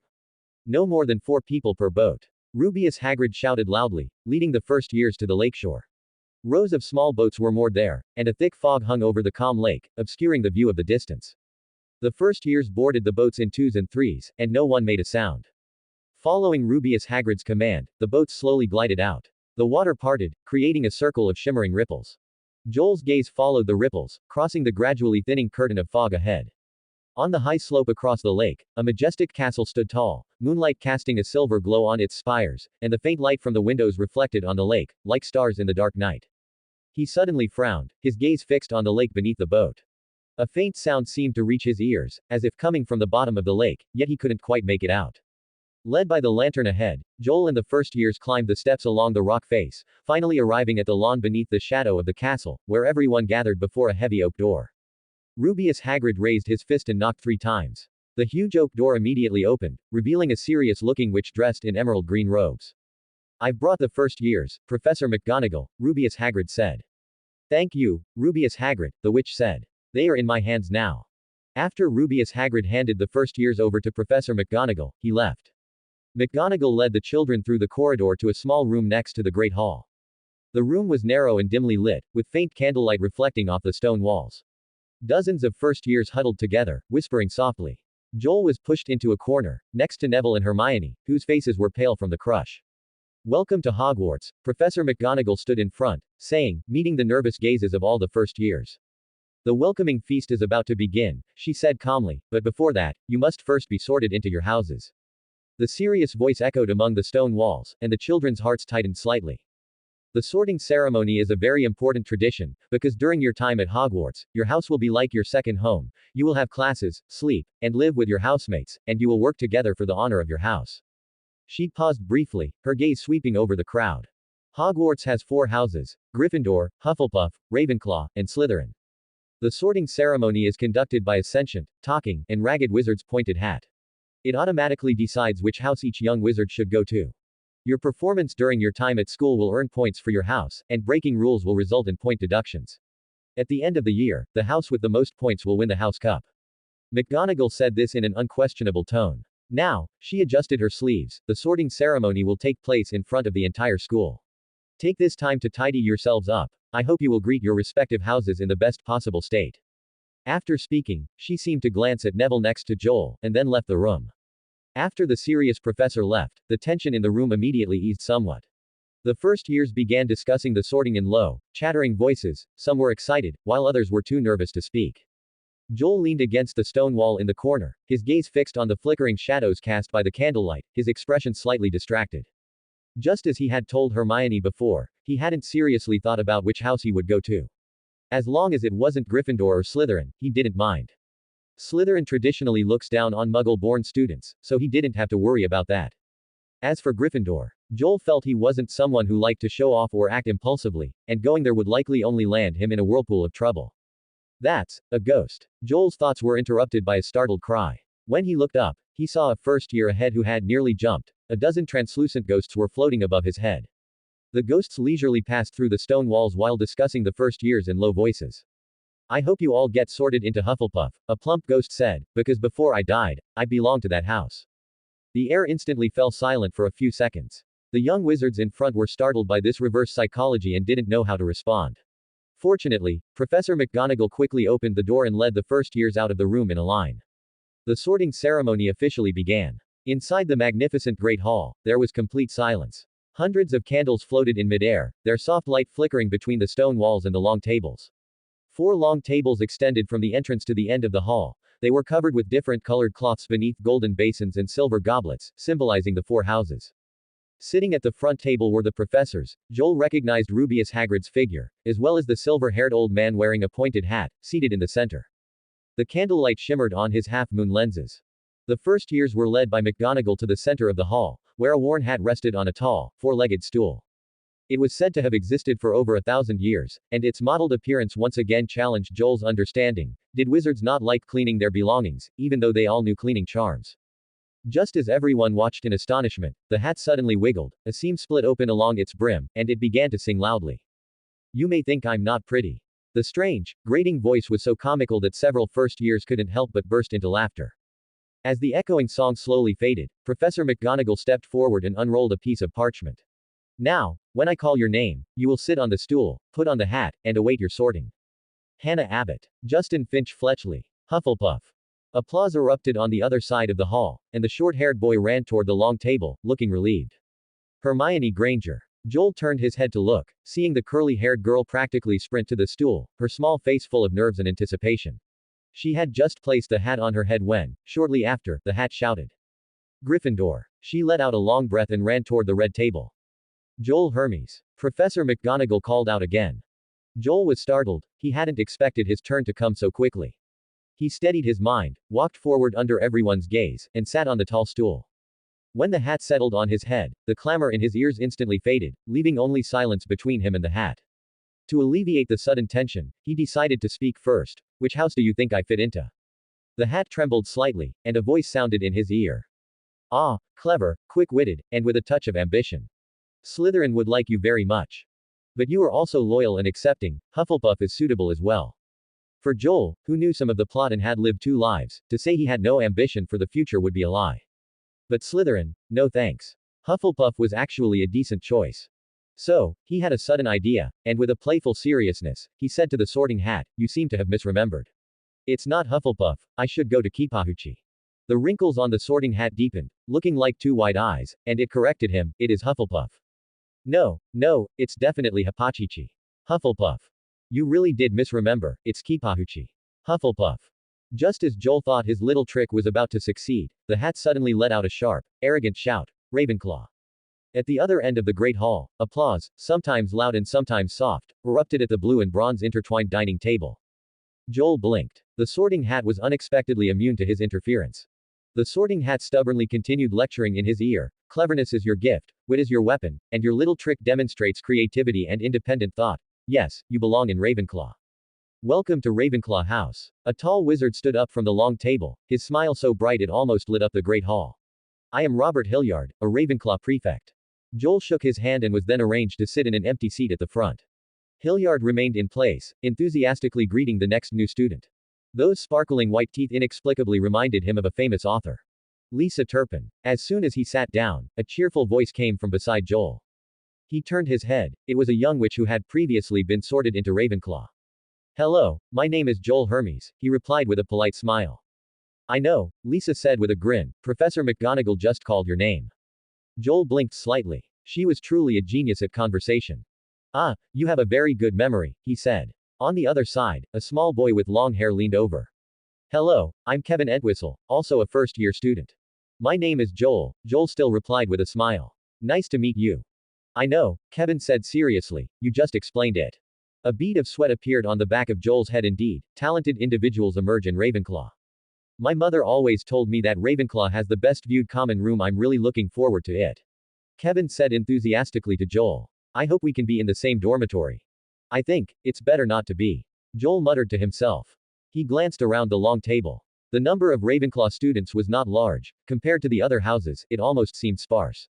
"No more than 4 people per boat." Rubeus Hagrid shouted loudly, leading the first years to the lakeshore. Rows of small boats were moored there, and a thick fog hung over the calm lake, obscuring the view of the distance. The first years boarded the boats in 2s and 3s, and no one made a sound. Following Rubeus Hagrid's command, the boats slowly glided out. The water parted, creating a circle of shimmering ripples. Joel's gaze followed the ripples, crossing the gradually thinning curtain of fog ahead. On the high slope across the lake, a majestic castle stood tall, moonlight casting a silver glow on its spires, and the faint light from the windows reflected on the lake, like stars in the dark night. He suddenly frowned, his gaze fixed on the lake beneath the boat. A faint sound seemed to reach his ears, as if coming from the bottom of the lake, yet he couldn't quite make it out. Led by the lantern ahead, Joel and the first years climbed the steps along the rock face, finally arriving at the lawn beneath the shadow of the castle, where everyone gathered before a heavy oak door. Rubeus Hagrid raised his fist and knocked 3 times. The huge oak door immediately opened, revealing a serious-looking witch dressed in emerald green robes. "I've brought the first years, Professor McGonagall," Rubeus Hagrid said. "Thank you, Rubeus Hagrid," the witch said. "They are in my hands now." After Rubeus Hagrid handed the first years over to Professor McGonagall, he left. McGonagall led the children through the corridor to a small room next to the Great Hall. The room was narrow and dimly lit, with faint candlelight reflecting off the stone walls. Dozens of first years huddled together, whispering softly. Joel was pushed into a corner, next to Neville and Hermione, whose faces were pale from the crush. "Welcome to Hogwarts," Professor McGonagall stood in front, saying, meeting the nervous gazes of all the first years. "The welcoming feast is about to begin," she said calmly, "but before that, you must first be sorted into your houses." The serious voice echoed among the stone walls, and the children's hearts tightened slightly. The sorting ceremony is a very important tradition, because during your time at Hogwarts, your house will be like your second home. You will have classes, sleep, and live with your housemates, and you will work together for the honor of your house. She paused briefly, her gaze sweeping over the crowd. Hogwarts has 4 houses: Gryffindor, Hufflepuff, Ravenclaw, and Slytherin. The sorting ceremony is conducted by a sentient, talking, and ragged wizard's pointed hat. It automatically decides which house each young wizard should go to. Your performance during your time at school will earn points for your house, and breaking rules will result in point deductions. At the end of the year, the house with the most points will win the House Cup. McGonagall said this in an unquestionable tone. Now, she adjusted her sleeves. The sorting ceremony will take place in front of the entire school. Take this time to tidy yourselves up. I hope you will greet your respective houses in the best possible state. After speaking, she seemed to glance at Neville next to Joel, and then left the room. After the serious professor left, the tension in the room immediately eased somewhat. The first years began discussing the sorting in low, chattering voices. Some were excited, while others were too nervous to speak. Joel leaned against the stone wall in the corner, his gaze fixed on the flickering shadows cast by the candlelight, his expression slightly distracted. Just as he had told Hermione before, he hadn't seriously thought about which house he would go to. As long as it wasn't Gryffindor or Slytherin, he didn't mind. Slytherin traditionally looks down on Muggle-born students, so he didn't have to worry about that. As for Gryffindor, Joel felt he wasn't someone who liked to show off or act impulsively, and going there would likely only land him in a whirlpool of trouble. That's a ghost. Joel's thoughts were interrupted by a startled cry. When he looked up, he saw a first year ahead who had nearly jumped. A dozen translucent ghosts were floating above his head. The ghosts leisurely passed through the stone walls while discussing the first years in low voices. I hope you all get sorted into Hufflepuff, a plump ghost said, because before I died, I belonged to that house. The air instantly fell silent for a few seconds. The young wizards in front were startled by this reverse psychology and didn't know how to respond. Fortunately, Professor McGonagall quickly opened the door and led the first years out of the room in a line. The sorting ceremony officially began. Inside the magnificent Great Hall, there was complete silence. Hundreds of candles floated in midair, their soft light flickering between the stone walls and the long tables. 4 long tables extended from the entrance to the end of the hall. They were covered with different colored cloths beneath golden basins and silver goblets, symbolizing the 4 houses. Sitting at the front table were the professors. Joel recognized Rubeus Hagrid's figure, as well as the silver-haired old man wearing a pointed hat, seated in the center. The candlelight shimmered on his half-moon lenses. The first years were led by McGonagall to the center of the hall, where a worn hat rested on a tall, 4-legged stool. It was said to have existed for over 1,000 years, and its mottled appearance once again challenged Joel's understanding. Did wizards not like cleaning their belongings, even though they all knew cleaning charms? Just as everyone watched in astonishment, the hat suddenly wiggled, a seam split open along its brim, and it began to sing loudly. You may think I'm not pretty. The strange, grating voice was so comical that several first years couldn't help but burst into laughter. As the echoing song slowly faded, Professor McGonagall stepped forward and unrolled a piece of parchment. Now, when I call your name, you will sit on the stool, put on the hat, and await your sorting. Hannah Abbott. Justin Finch Fletchley. Hufflepuff. Applause erupted on the other side of the hall, and the short-haired boy ran toward the long table, looking relieved. Hermione Granger. Joel turned his head to look, seeing the curly-haired girl practically sprint to the stool, her small face full of nerves and anticipation. She had just placed the hat on her head when, shortly after, the hat shouted. Gryffindor. She let out a long breath and ran toward the red table. Joel Hermes. Professor McGonagall called out again. Joel was startled, he hadn't expected his turn to come so quickly. He steadied his mind, walked forward under everyone's gaze, and sat on the tall stool. When the hat settled on his head, the clamor in his ears instantly faded, leaving only silence between him and the hat. To alleviate the sudden tension, he decided to speak first. Which house do you think I fit into? The hat trembled slightly, and a voice sounded in his ear. Ah, clever, quick-witted, and with a touch of ambition. Slytherin would like you very much. But you are also loyal and accepting. Hufflepuff is suitable as well. For Joel, who knew some of the plot and had lived 2 lives, to say he had no ambition for the future would be a lie. But Slytherin, no thanks. Hufflepuff was actually a decent choice. So, he had a sudden idea, and with a playful seriousness, he said to the sorting hat, you seem to have misremembered. It's not Hufflepuff, I should go to Kipahuchi. The wrinkles on the sorting hat deepened, looking like 2 wide eyes, and it corrected him, it is Hufflepuff. No, it's definitely Hapachichi. Hufflepuff. You really did misremember, it's Kipahuchi. Hufflepuff. Just as Joel thought his little trick was about to succeed, the hat suddenly let out a sharp, arrogant shout, Ravenclaw. At the other end of the Great Hall, applause, sometimes loud and sometimes soft, erupted at the blue and bronze intertwined dining table. Joel blinked. The sorting hat was unexpectedly immune to his interference. The sorting hat stubbornly continued lecturing in his ear, cleverness is your gift, wit is your weapon, and your little trick demonstrates creativity and independent thought. Yes, you belong in Ravenclaw. Welcome to Ravenclaw House. A tall wizard stood up from the long table, his smile so bright it almost lit up the Great Hall. I am Robert Hilliard, a Ravenclaw prefect. Joel shook his hand and was then arranged to sit in an empty seat at the front. Hilliard remained in place, enthusiastically greeting the next new student. Those sparkling white teeth inexplicably reminded him of a famous author. Lisa Turpin. As soon as he sat down, a cheerful voice came from beside Joel. He turned his head. It was a young witch who had previously been sorted into Ravenclaw. Hello, my name is Joel Hermes, he replied with a polite smile. I know, Lisa said with a grin, Professor McGonagall just called your name. Joel blinked slightly. She was truly a genius at conversation. Ah, you have a very good memory, he said. On the other side, a small boy with long hair leaned over. Hello, I'm Kevin Entwistle, also a first-year student. My name is Joel, Joel still replied with a smile. Nice to meet you. I know, Kevin said seriously, you just explained it. A bead of sweat appeared on the back of Joel's head. Indeed, talented individuals emerge in Ravenclaw. My mother always told me that Ravenclaw has the best viewed common room. I'm really looking forward to it. Kevin said enthusiastically to Joel. I hope we can be in the same dormitory. I think, it's better not to be. Joel muttered to himself. He glanced around the long table. The number of Ravenclaw students was not large. Compared to the other houses, it almost seemed sparse.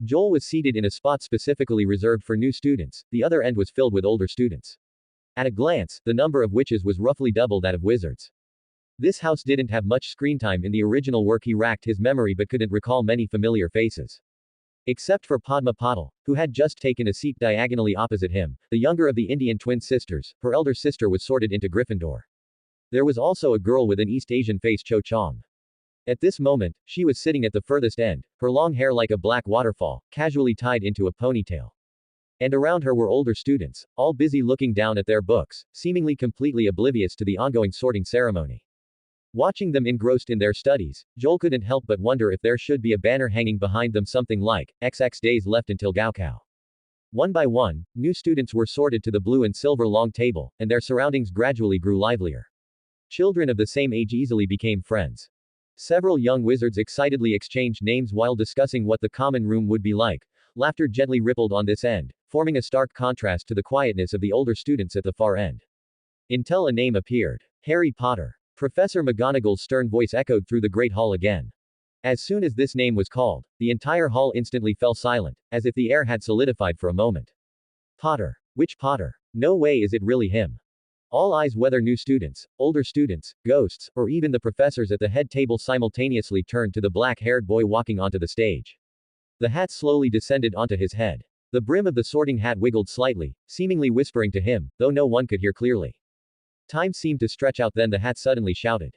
Joel was seated in a spot specifically reserved for new students, the other end was filled with older students. At a glance, the number of witches was roughly double that of wizards. This house didn't have much screen time in the original work. He racked his memory but couldn't recall many familiar faces. Except for Padma Patil, who had just taken a seat diagonally opposite him, the younger of the Indian twin sisters, her elder sister was sorted into Gryffindor. There was also a girl with an East Asian face, Cho Chong. At this moment, she was sitting at the furthest end, her long hair like a black waterfall, casually tied into a ponytail. And around her were older students, all busy looking down at their books, seemingly completely oblivious to the ongoing sorting ceremony. Watching them engrossed in their studies, Joel couldn't help but wonder if there should be a banner hanging behind them, something like, XX days left until Gaokao. One by one, new students were sorted to the blue and silver long table, and their surroundings gradually grew livelier. Children of the same age easily became friends. Several young wizards excitedly exchanged names while discussing what the common room would be like. Laughter gently rippled on this end, forming a stark contrast to the quietness of the older students at the far end. Until a name appeared. Harry Potter. Professor McGonagall's stern voice echoed through the great hall again. As soon as this name was called, the entire hall instantly fell silent, as if the air had solidified for a moment. Potter. Which Potter? No way is it really him. All eyes, whether new students, older students, ghosts, or even the professors at the head table, simultaneously turned to the black-haired boy walking onto the stage. The hat slowly descended onto his head. The brim of the sorting hat wiggled slightly, seemingly whispering to him, though no one could hear clearly. Time seemed to stretch out, then the hat suddenly shouted.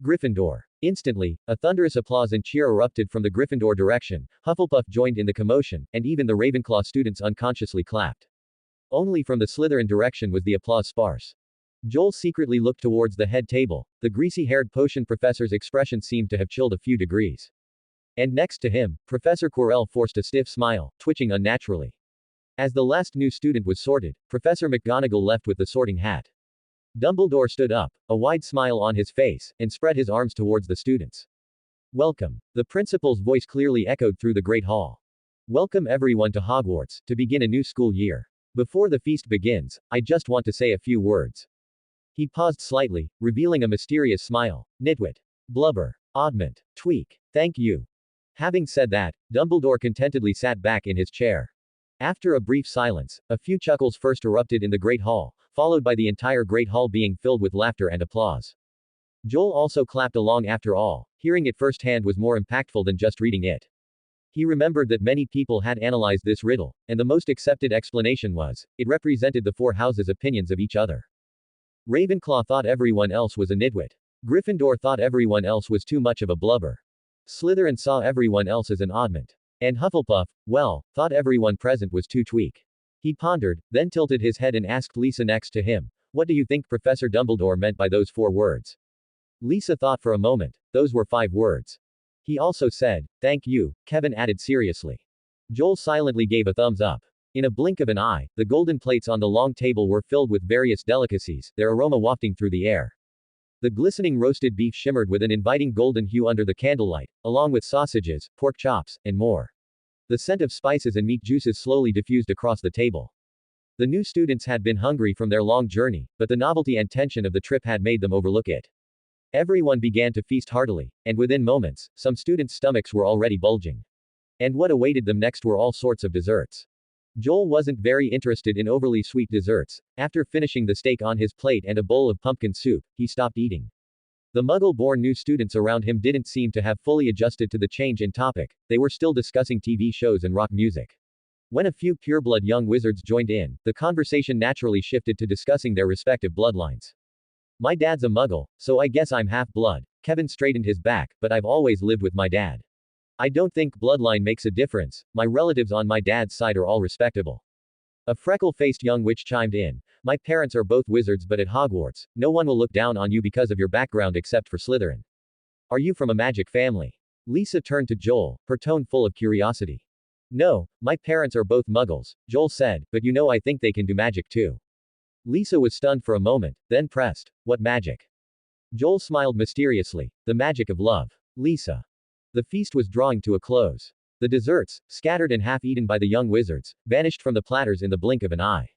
Gryffindor. Instantly, a thunderous applause and cheer erupted from the Gryffindor direction. Hufflepuff joined in the commotion, and even the Ravenclaw students unconsciously clapped. Only from the Slytherin direction was the applause sparse. Joel secretly looked towards the head table. The greasy-haired potion professor's expression seemed to have chilled a few degrees. And next to him, Professor Quirrell forced a stiff smile, twitching unnaturally. As the last new student was sorted, Professor McGonagall left with the sorting hat. Dumbledore stood up, a wide smile on his face, and spread his arms towards the students. Welcome. The principal's voice clearly echoed through the great hall. Welcome everyone to Hogwarts, to begin a new school year. Before the feast begins, I just want to say a few words. He paused slightly, revealing a mysterious smile. Nitwit. Blubber. Oddment. Tweak. Thank you. Having said that, Dumbledore contentedly sat back in his chair. After a brief silence, a few chuckles first erupted in the Great Hall, followed by the entire Great Hall being filled with laughter and applause. Joel also clapped along. After all, hearing it firsthand was more impactful than just reading it. He remembered that many people had analyzed this riddle, and the most accepted explanation was, it represented the four houses' opinions of each other. Ravenclaw thought everyone else was a nitwit. Gryffindor thought everyone else was too much of a blubber. Slytherin saw everyone else as an oddment. And Hufflepuff, well, thought everyone present was too tweak. He pondered, then tilted his head and asked Lisa next to him, what do you think Professor Dumbledore meant by those 4 words? Lisa thought for a moment. Those were 5 words. He also said, thank you, Kevin added seriously. Joel silently gave a thumbs up. In a blink of an eye, the golden plates on the long table were filled with various delicacies, their aroma wafting through the air. The glistening roasted beef shimmered with an inviting golden hue under the candlelight, along with sausages, pork chops, and more. The scent of spices and meat juices slowly diffused across the table. The new students had been hungry from their long journey, but the novelty and tension of the trip had made them overlook it. Everyone began to feast heartily, and within moments, some students' stomachs were already bulging. And what awaited them next were all sorts of desserts. Joel wasn't very interested in overly sweet desserts. After finishing the steak on his plate and a bowl of pumpkin soup, he stopped eating. The Muggle-born new students around him didn't seem to have fully adjusted to the change in topic. They were still discussing TV shows and rock music. When a few pureblood young wizards joined in, the conversation naturally shifted to discussing their respective bloodlines. My dad's a Muggle, so I guess I'm half-blood. Kevin straightened his back, but I've always lived with my dad. I don't think bloodline makes a difference. My relatives on my dad's side are all respectable. A freckle-faced young witch chimed in. My parents are both wizards, but at Hogwarts, no one will look down on you because of your background except for Slytherin. Are you from a magic family? Lisa turned to Joel, her tone full of curiosity. No, my parents are both muggles, Joel said, but you know I think they can do magic too. Lisa was stunned for a moment, then pressed. What magic? Joel smiled mysteriously. The magic of love. Lisa. The feast was drawing to a close. The desserts, scattered and half-eaten by the young wizards, vanished from the platters in the blink of an eye.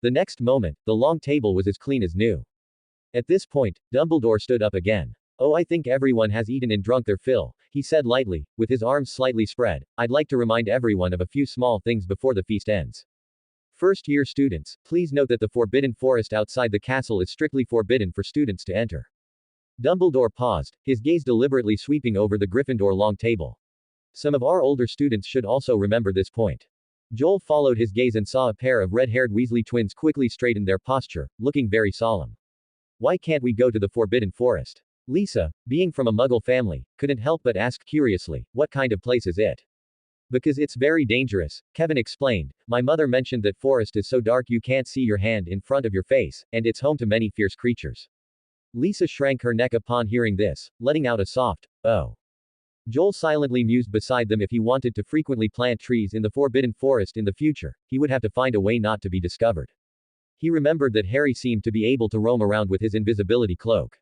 The next moment, the long table was as clean as new. At this point, Dumbledore stood up again. Oh, I think everyone has eaten and drunk their fill, he said lightly, with his arms slightly spread. I'd like to remind everyone of a few small things before the feast ends. First-year students, please note that the Forbidden Forest outside the castle is strictly forbidden for students to enter. Dumbledore paused, his gaze deliberately sweeping over the Gryffindor long table. Some of our older students should also remember this point. Joel followed his gaze and saw a pair of red-haired Weasley twins quickly straighten their posture, looking very solemn. Why can't we go to the Forbidden Forest? Lisa, being from a Muggle family, couldn't help but ask curiously, what kind of place is it? Because it's very dangerous, Kevin explained. My mother mentioned that forest is so dark you can't see your hand in front of your face, and it's home to many fierce creatures. Lisa shrank her neck upon hearing this, letting out a soft, oh. Joel silently mused beside them. If he wanted to frequently plant trees in the Forbidden Forest in the future, he would have to find a way not to be discovered. He remembered that Harry seemed to be able to roam around with his invisibility cloak.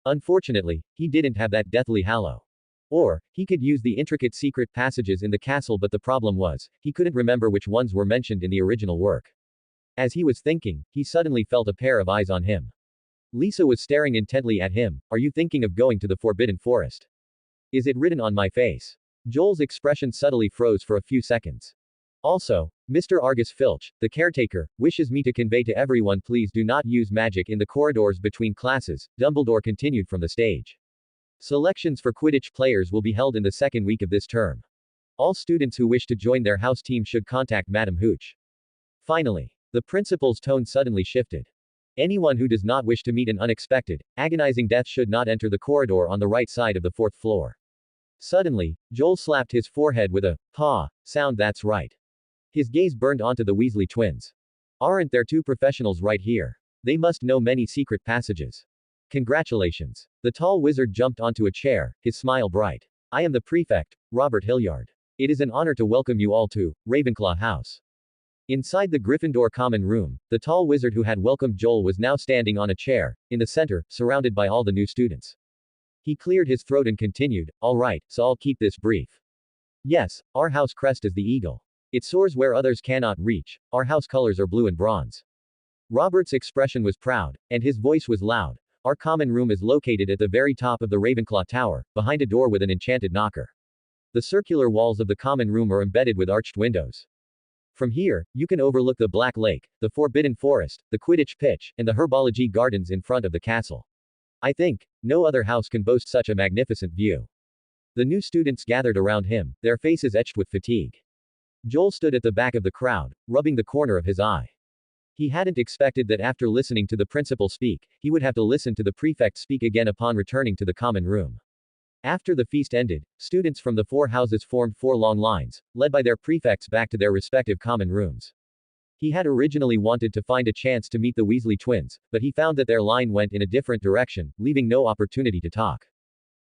Unfortunately, he didn't have that deathly hallow. Or, he could use the intricate secret passages in the castle, but the problem was, he couldn't remember which ones were mentioned in the original work. As he was thinking, he suddenly felt a pair of eyes on him. Lisa was staring intently at him. Are you thinking of going to the Forbidden Forest? Is it written on my face? Joel's expression subtly froze for a few seconds. Also, Mr. Argus Filch, the caretaker, wishes me to convey to everyone, please do not use magic in the corridors between classes, Dumbledore continued from the stage. Selections for Quidditch players will be held in the second week of this term. All students who wish to join their house team should contact Madam Hooch. Finally, the principal's tone suddenly shifted. Anyone who does not wish to meet an unexpected, agonizing death should not enter the corridor on the right side of the fourth floor. Suddenly, Joel slapped his forehead with a paw sound. That's right. His gaze burned onto the Weasley twins. Aren't there two professionals right here? They must know many secret passages. Congratulations. The tall wizard jumped onto a chair, his smile bright. I am the prefect, Robert Hilliard. It is an honor to welcome you all to Ravenclaw House. Inside the Gryffindor common room, the tall wizard who had welcomed Joel was now standing on a chair, in the center, surrounded by all the new students. He cleared his throat and continued, all right, so I'll keep this brief. Yes, our house crest is the eagle. It soars where others cannot reach. Our house colors are blue and bronze. Robert's expression was proud, and his voice was loud. Our common room is located at the very top of the Ravenclaw Tower, behind a door with an enchanted knocker. The circular walls of the common room are embedded with arched windows. From here, you can overlook the Black Lake, the Forbidden Forest, the Quidditch pitch, and the herbology gardens in front of the castle. I think, no other house can boast such a magnificent view. The new students gathered around him, their faces etched with fatigue. Joel stood at the back of the crowd, rubbing the corner of his eye. He hadn't expected that after listening to the principal speak, he would have to listen to the prefect speak again upon returning to the common room. After the feast ended, students from the four houses formed four long lines, led by their prefects back to their respective common rooms. He had originally wanted to find a chance to meet the Weasley twins, but he found that their line went in a different direction, leaving no opportunity to talk.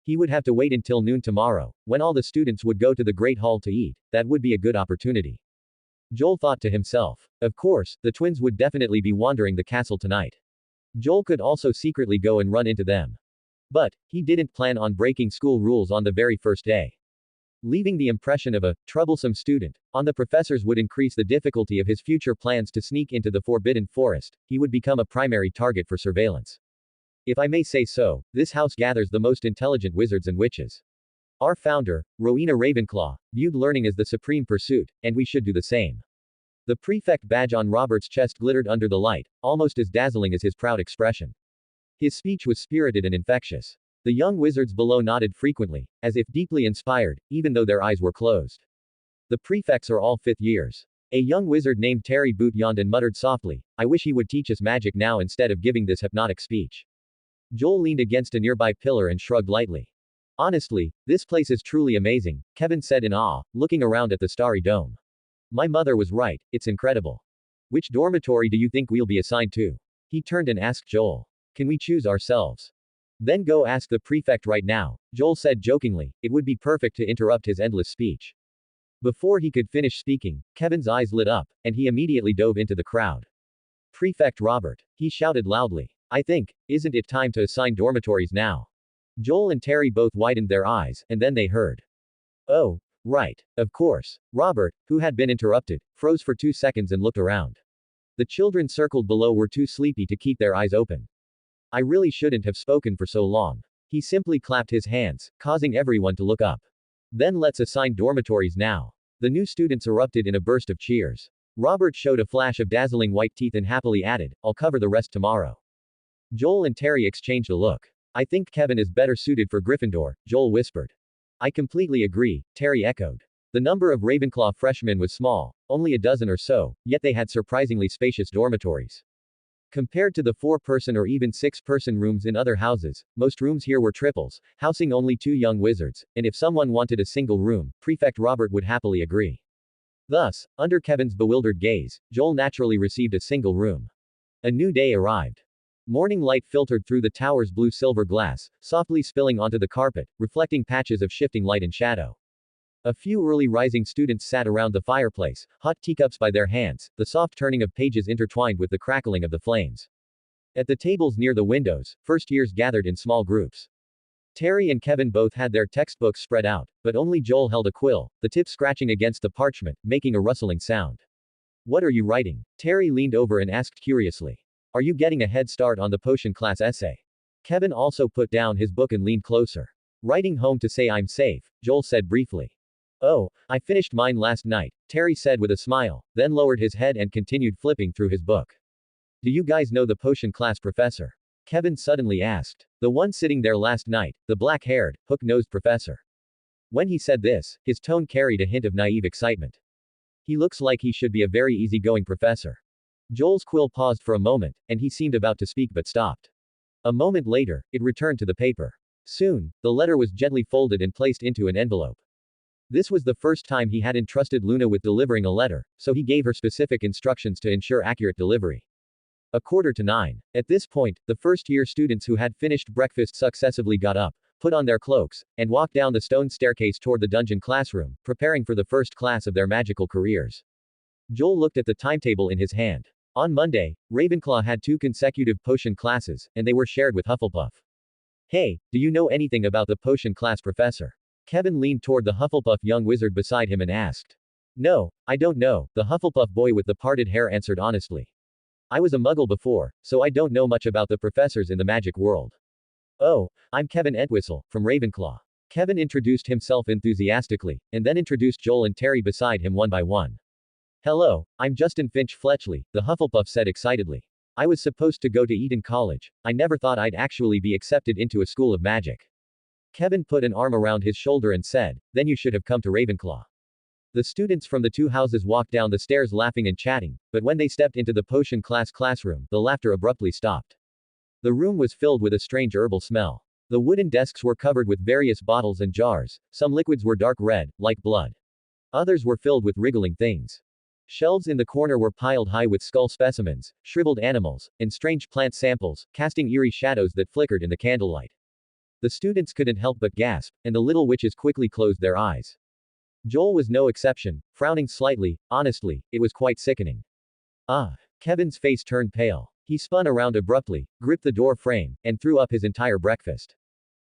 He would have to wait until noon tomorrow, when all the students would go to the Great Hall to eat. That would be a good opportunity. Joel thought to himself. Of course, the twins would definitely be wandering the castle tonight. Joel could also secretly go and run into them. But, he didn't plan on breaking school rules on the very first day. Leaving the impression of a troublesome student on the professors would increase the difficulty of his future plans to sneak into the Forbidden Forest. He would become a primary target for surveillance. If I may say so, this house gathers the most intelligent wizards and witches. Our founder, Rowena Ravenclaw, viewed learning as the supreme pursuit, and we should do the same. The prefect badge on Robert's chest glittered under the light, almost as dazzling as his proud expression. His speech was spirited and infectious. The young wizards below nodded frequently, as if deeply inspired, even though their eyes were closed. The prefects are all fifth years. A young wizard named Terry Boot yawned and muttered softly, I wish he would teach us magic now instead of giving this hypnotic speech. Joel leaned against a nearby pillar and shrugged lightly. Honestly, this place is truly amazing, Kevin said in awe, looking around at the starry dome. My mother was right, it's incredible. Which dormitory do you think we'll be assigned to? He turned and asked Joel. Can we choose ourselves? Then go ask the prefect right now, Joel said jokingly. It would be perfect to interrupt his endless speech. Before he could finish speaking, Kevin's eyes lit up, and he immediately dove into the crowd. Prefect Robert, he shouted loudly. I think, isn't it time to assign dormitories now? Joel and Terry both widened their eyes, and then they heard. Oh, right. Of course. Robert, who had been interrupted, froze for 2 seconds and looked around. The children circled below were too sleepy to keep their eyes open. I really shouldn't have spoken for so long. He simply clapped his hands, causing everyone to look up. Then let's assign dormitories now. The new students erupted in a burst of cheers. Robert showed a flash of dazzling white teeth and happily added, I'll cover the rest tomorrow. Joel and Terry exchanged a look. I think Kevin is better suited for Gryffindor, Joel whispered. I completely agree, Terry echoed. The number of Ravenclaw freshmen was small, only a dozen or so, yet they had surprisingly spacious dormitories. Compared to the 4-person or even 6-person rooms in other houses, most rooms here were triples, housing only 2 young wizards, and if someone wanted a single room, Prefect Robert would happily agree. Thus, under Kevin's bewildered gaze, Joel naturally received a single room. A new day arrived. Morning light filtered through the tower's blue-silver glass, softly spilling onto the carpet, reflecting patches of shifting light and shadow. A few early rising students sat around the fireplace, hot teacups by their hands, the soft turning of pages intertwined with the crackling of the flames. At the tables near the windows, first years gathered in small groups. Terry and Kevin both had their textbooks spread out, but only Joel held a quill, the tip scratching against the parchment, making a rustling sound. What are you writing? Terry leaned over and asked curiously. Are you getting a head start on the potion class essay? Kevin also put down his book and leaned closer. Writing home to say I'm safe, Joel said briefly. Oh, I finished mine last night, Terry said with a smile, then lowered his head and continued flipping through his book. Do you guys know the potion class professor? Kevin suddenly asked. The one sitting there last night, the black-haired, hook-nosed professor. When he said this, his tone carried a hint of naive excitement. He looks like he should be a very easygoing professor. Joel's quill paused for a moment, and he seemed about to speak but stopped. A moment later, it returned to the paper. Soon, the letter was gently folded and placed into an envelope. This was the first time he had entrusted Luna with delivering a letter, so he gave her specific instructions to ensure accurate delivery. 9:15. At this point, the first-year students who had finished breakfast successively got up, put on their cloaks, and walked down the stone staircase toward the dungeon classroom, preparing for the first class of their magical careers. Joel looked at the timetable in his hand. On Monday, Ravenclaw had 2 consecutive potion classes, and they were shared with Hufflepuff. Hey, do you know anything about the potion class professor? Kevin leaned toward the Hufflepuff young wizard beside him and asked. No, I don't know, the Hufflepuff boy with the parted hair answered honestly. I was a muggle before, so I don't know much about the professors in the magic world. Oh, I'm Kevin Entwistle, from Ravenclaw. Kevin introduced himself enthusiastically, and then introduced Joel and Terry beside him one by one. Hello, I'm Justin Finch Fletchley, the Hufflepuff said excitedly. I was supposed to go to Eton College. I never thought I'd actually be accepted into a school of magic. Kevin put an arm around his shoulder and said, then you should have come to Ravenclaw. The students from the 2 houses walked down the stairs laughing and chatting, but when they stepped into the potion class classroom, the laughter abruptly stopped. The room was filled with a strange herbal smell. The wooden desks were covered with various bottles and jars. Some liquids were dark red, like blood. Others were filled with wriggling things. Shelves in the corner were piled high with skull specimens, shriveled animals, and strange plant samples, casting eerie shadows that flickered in the candlelight. The students couldn't help but gasp, and the little witches quickly closed their eyes. Joel was no exception, frowning slightly. Honestly, it was quite sickening. Ah. Kevin's face turned pale. He spun around abruptly, gripped the door frame, and threw up his entire breakfast.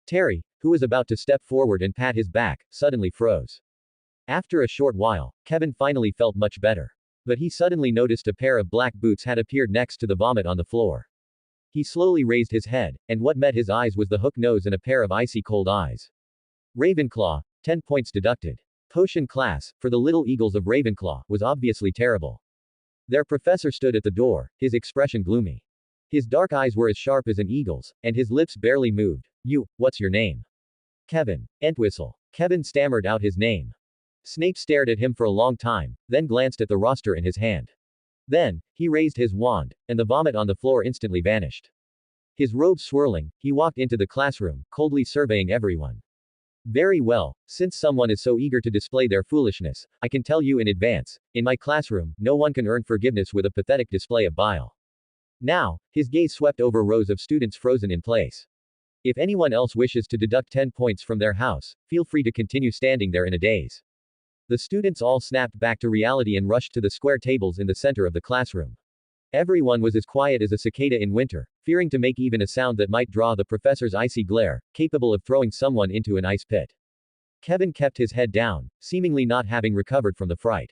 Terry, who was about to step forward and pat his back, suddenly froze. After a short while, Kevin finally felt much better. But he suddenly noticed a pair of black boots had appeared next to the vomit on the floor. He slowly raised his head, and what met his eyes was the hook nose and a pair of icy cold eyes. Ravenclaw, 10 points deducted. Potion class, for the little eagles of Ravenclaw, was obviously terrible. Their professor stood at the door, his expression gloomy. His dark eyes were as sharp as an eagle's, and his lips barely moved. What's your name? Kevin. Entwistle. Kevin stammered out his name. Snape stared at him for a long time, then glanced at the roster in his hand. Then, he raised his wand, and the vomit on the floor instantly vanished. His robe swirling, he walked into the classroom, coldly surveying everyone. Very well, since someone is so eager to display their foolishness, I can tell you in advance, in my classroom, no one can earn forgiveness with a pathetic display of bile. Now, his gaze swept over rows of students frozen in place. If anyone else wishes to deduct 10 points from their house, feel free to continue standing there in a daze. The students all snapped back to reality and rushed to the square tables in the center of the classroom. Everyone was as quiet as a cicada in winter, fearing to make even a sound that might draw the professor's icy glare, capable of throwing someone into an ice pit. Kevin kept his head down, seemingly not having recovered from the fright.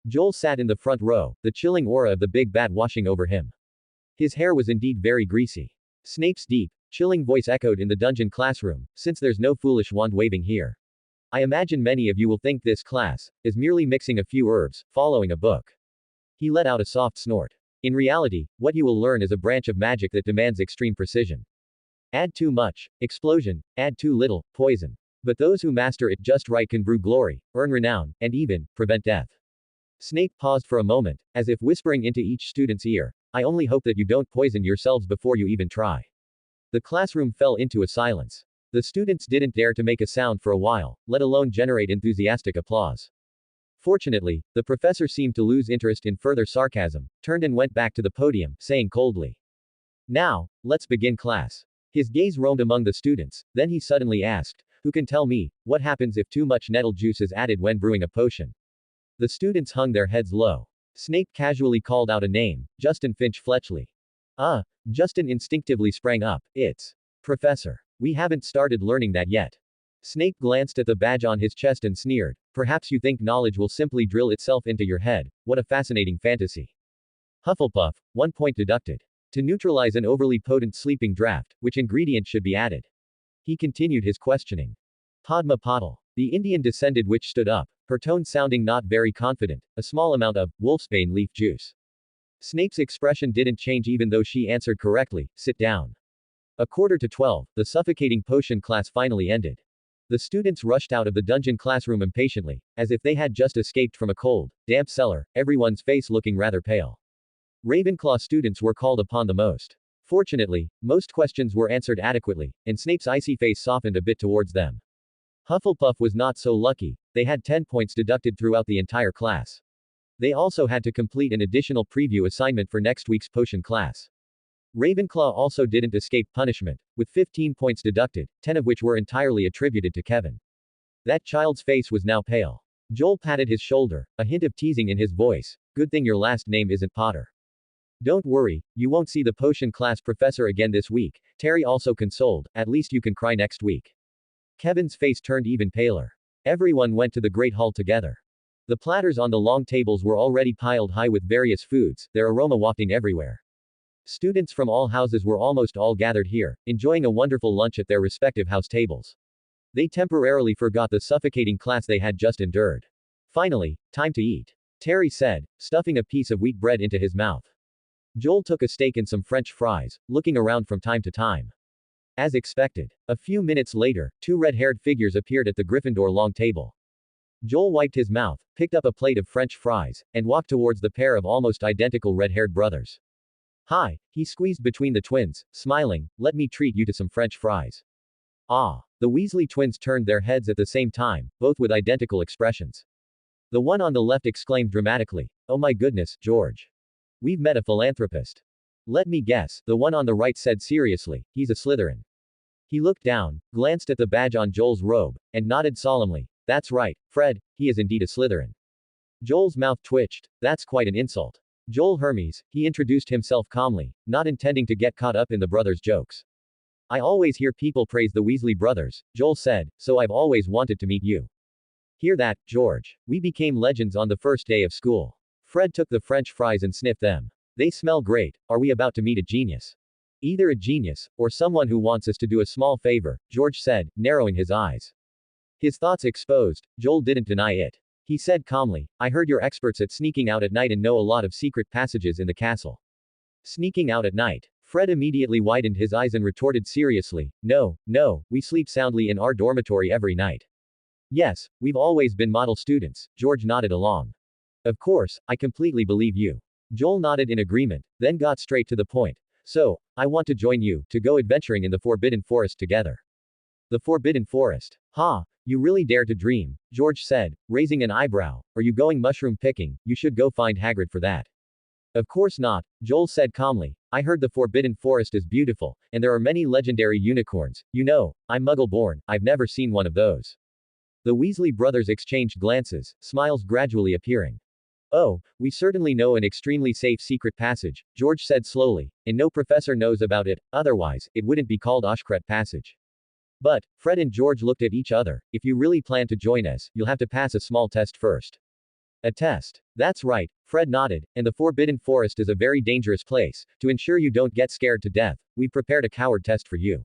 Joel sat in the front row, the chilling aura of the big bat washing over him. His hair was indeed very greasy. Snape's deep, chilling voice echoed in the dungeon classroom, since there's no foolish wand waving here. I imagine many of you will think this class is merely mixing a few herbs, following a book. He let out a soft snort. In reality, what you will learn is a branch of magic that demands extreme precision. Add too much, explosion, add too little, poison. But those who master it just right can brew glory, earn renown, and even prevent death. Snape paused for a moment, as if whispering into each student's ear, I only hope that you don't poison yourselves before you even try. The classroom fell into a silence. The students didn't dare to make a sound for a while, let alone generate enthusiastic applause. Fortunately, the professor seemed to lose interest in further sarcasm, turned and went back to the podium, saying coldly, Now, let's begin class. His gaze roamed among the students, then he suddenly asked, Who can tell me, what happens if too much nettle juice is added when brewing a potion? The students hung their heads low. Snape casually called out a name, Justin Finch Fletchley. Justin instinctively sprang up, It's Professor. We haven't started learning that yet. Snape glanced at the badge on his chest and sneered, Perhaps you think knowledge will simply drill itself into your head, what a fascinating fantasy. Hufflepuff, 1 point deducted. To neutralize an overly potent sleeping draft, which ingredient should be added? He continued his questioning. Padma Patil. The Indian descended witch stood up, her tone sounding not very confident, a small amount of wolfsbane leaf juice. Snape's expression didn't change even though she answered correctly, Sit down. 11:45, the suffocating potion class finally ended. The students rushed out of the dungeon classroom impatiently, as if they had just escaped from a cold, damp cellar, everyone's face looking rather pale. Ravenclaw students were called upon the most. Fortunately, most questions were answered adequately, and Snape's icy face softened a bit towards them. Hufflepuff was not so lucky, they had 10 points deducted throughout the entire class. They also had to complete an additional preview assignment for next week's potion class. Ravenclaw also didn't escape punishment, with 15 points deducted, 10 of which were entirely attributed to Kevin. That child's face was now pale. Joel patted his shoulder, a hint of teasing in his voice, Good thing your last name isn't Potter. Don't worry, you won't see the potion class professor again this week, Terry also consoled, at least you can cry next week. Kevin's face turned even paler. Everyone went to the Great Hall together. The platters on the long tables were already piled high with various foods, their aroma wafting everywhere. Students from all houses were almost all gathered here, enjoying a wonderful lunch at their respective house tables. They temporarily forgot the suffocating class they had just endured. Finally, time to eat. Terry said, stuffing a piece of wheat bread into his mouth. Joel took a steak and some French fries, looking around from time to time. As expected, a few minutes later, 2 red-haired figures appeared at the Gryffindor long table. Joel wiped his mouth, picked up a plate of French fries, and walked towards the pair of almost identical red-haired brothers. Hi, he squeezed between the twins, smiling, let me treat you to some French fries. Ah. The Weasley twins turned their heads at the same time, both with identical expressions. The one on the left exclaimed dramatically, Oh my goodness, George. We've met a philanthropist. Let me guess, the one on the right said seriously, he's a Slytherin. He looked down, glanced at the badge on Joel's robe, and nodded solemnly, That's right, Fred, he is indeed a Slytherin. Joel's mouth twitched, that's quite an insult. Joel Hermes, he introduced himself calmly, not intending to get caught up in the brothers' jokes. I always hear people praise the Weasley brothers, Joel said, so I've always wanted to meet you. Hear that, George. We became legends on the first day of school. Fred took the French fries and sniffed them. They smell great, are we about to meet a genius? Either a genius, or someone who wants us to do a small favor, George said, narrowing his eyes. His thoughts exposed, Joel didn't deny it. He said calmly, I heard you're experts at sneaking out at night and know a lot of secret passages in the castle. Sneaking out at night. Fred immediately widened his eyes and retorted seriously, No, we sleep soundly in our dormitory every night. Yes, we've always been model students, George nodded along. Of course, I completely believe you. Joel nodded in agreement, then got straight to the point. So, I want to join you, to go adventuring in the Forbidden Forest together. The Forbidden Forest. Ha, you really dare to dream, George said, raising an eyebrow. Are you going mushroom picking? You should go find Hagrid for that. Of course not, Joel said calmly. I heard the Forbidden Forest is beautiful, and there are many legendary unicorns. You know, I'm Muggle born, I've never seen one of those. The Weasley brothers exchanged glances, smiles gradually appearing. Oh, we certainly know an extremely safe secret passage, George said slowly, and no professor knows about it, otherwise, it wouldn't be called Oshkret Passage. But, Fred and George looked at each other. If you really plan to join us, you'll have to pass a small test first. A test. That's right, Fred nodded, and the Forbidden Forest is a very dangerous place. To ensure you don't get scared to death, we've prepared a coward test for you.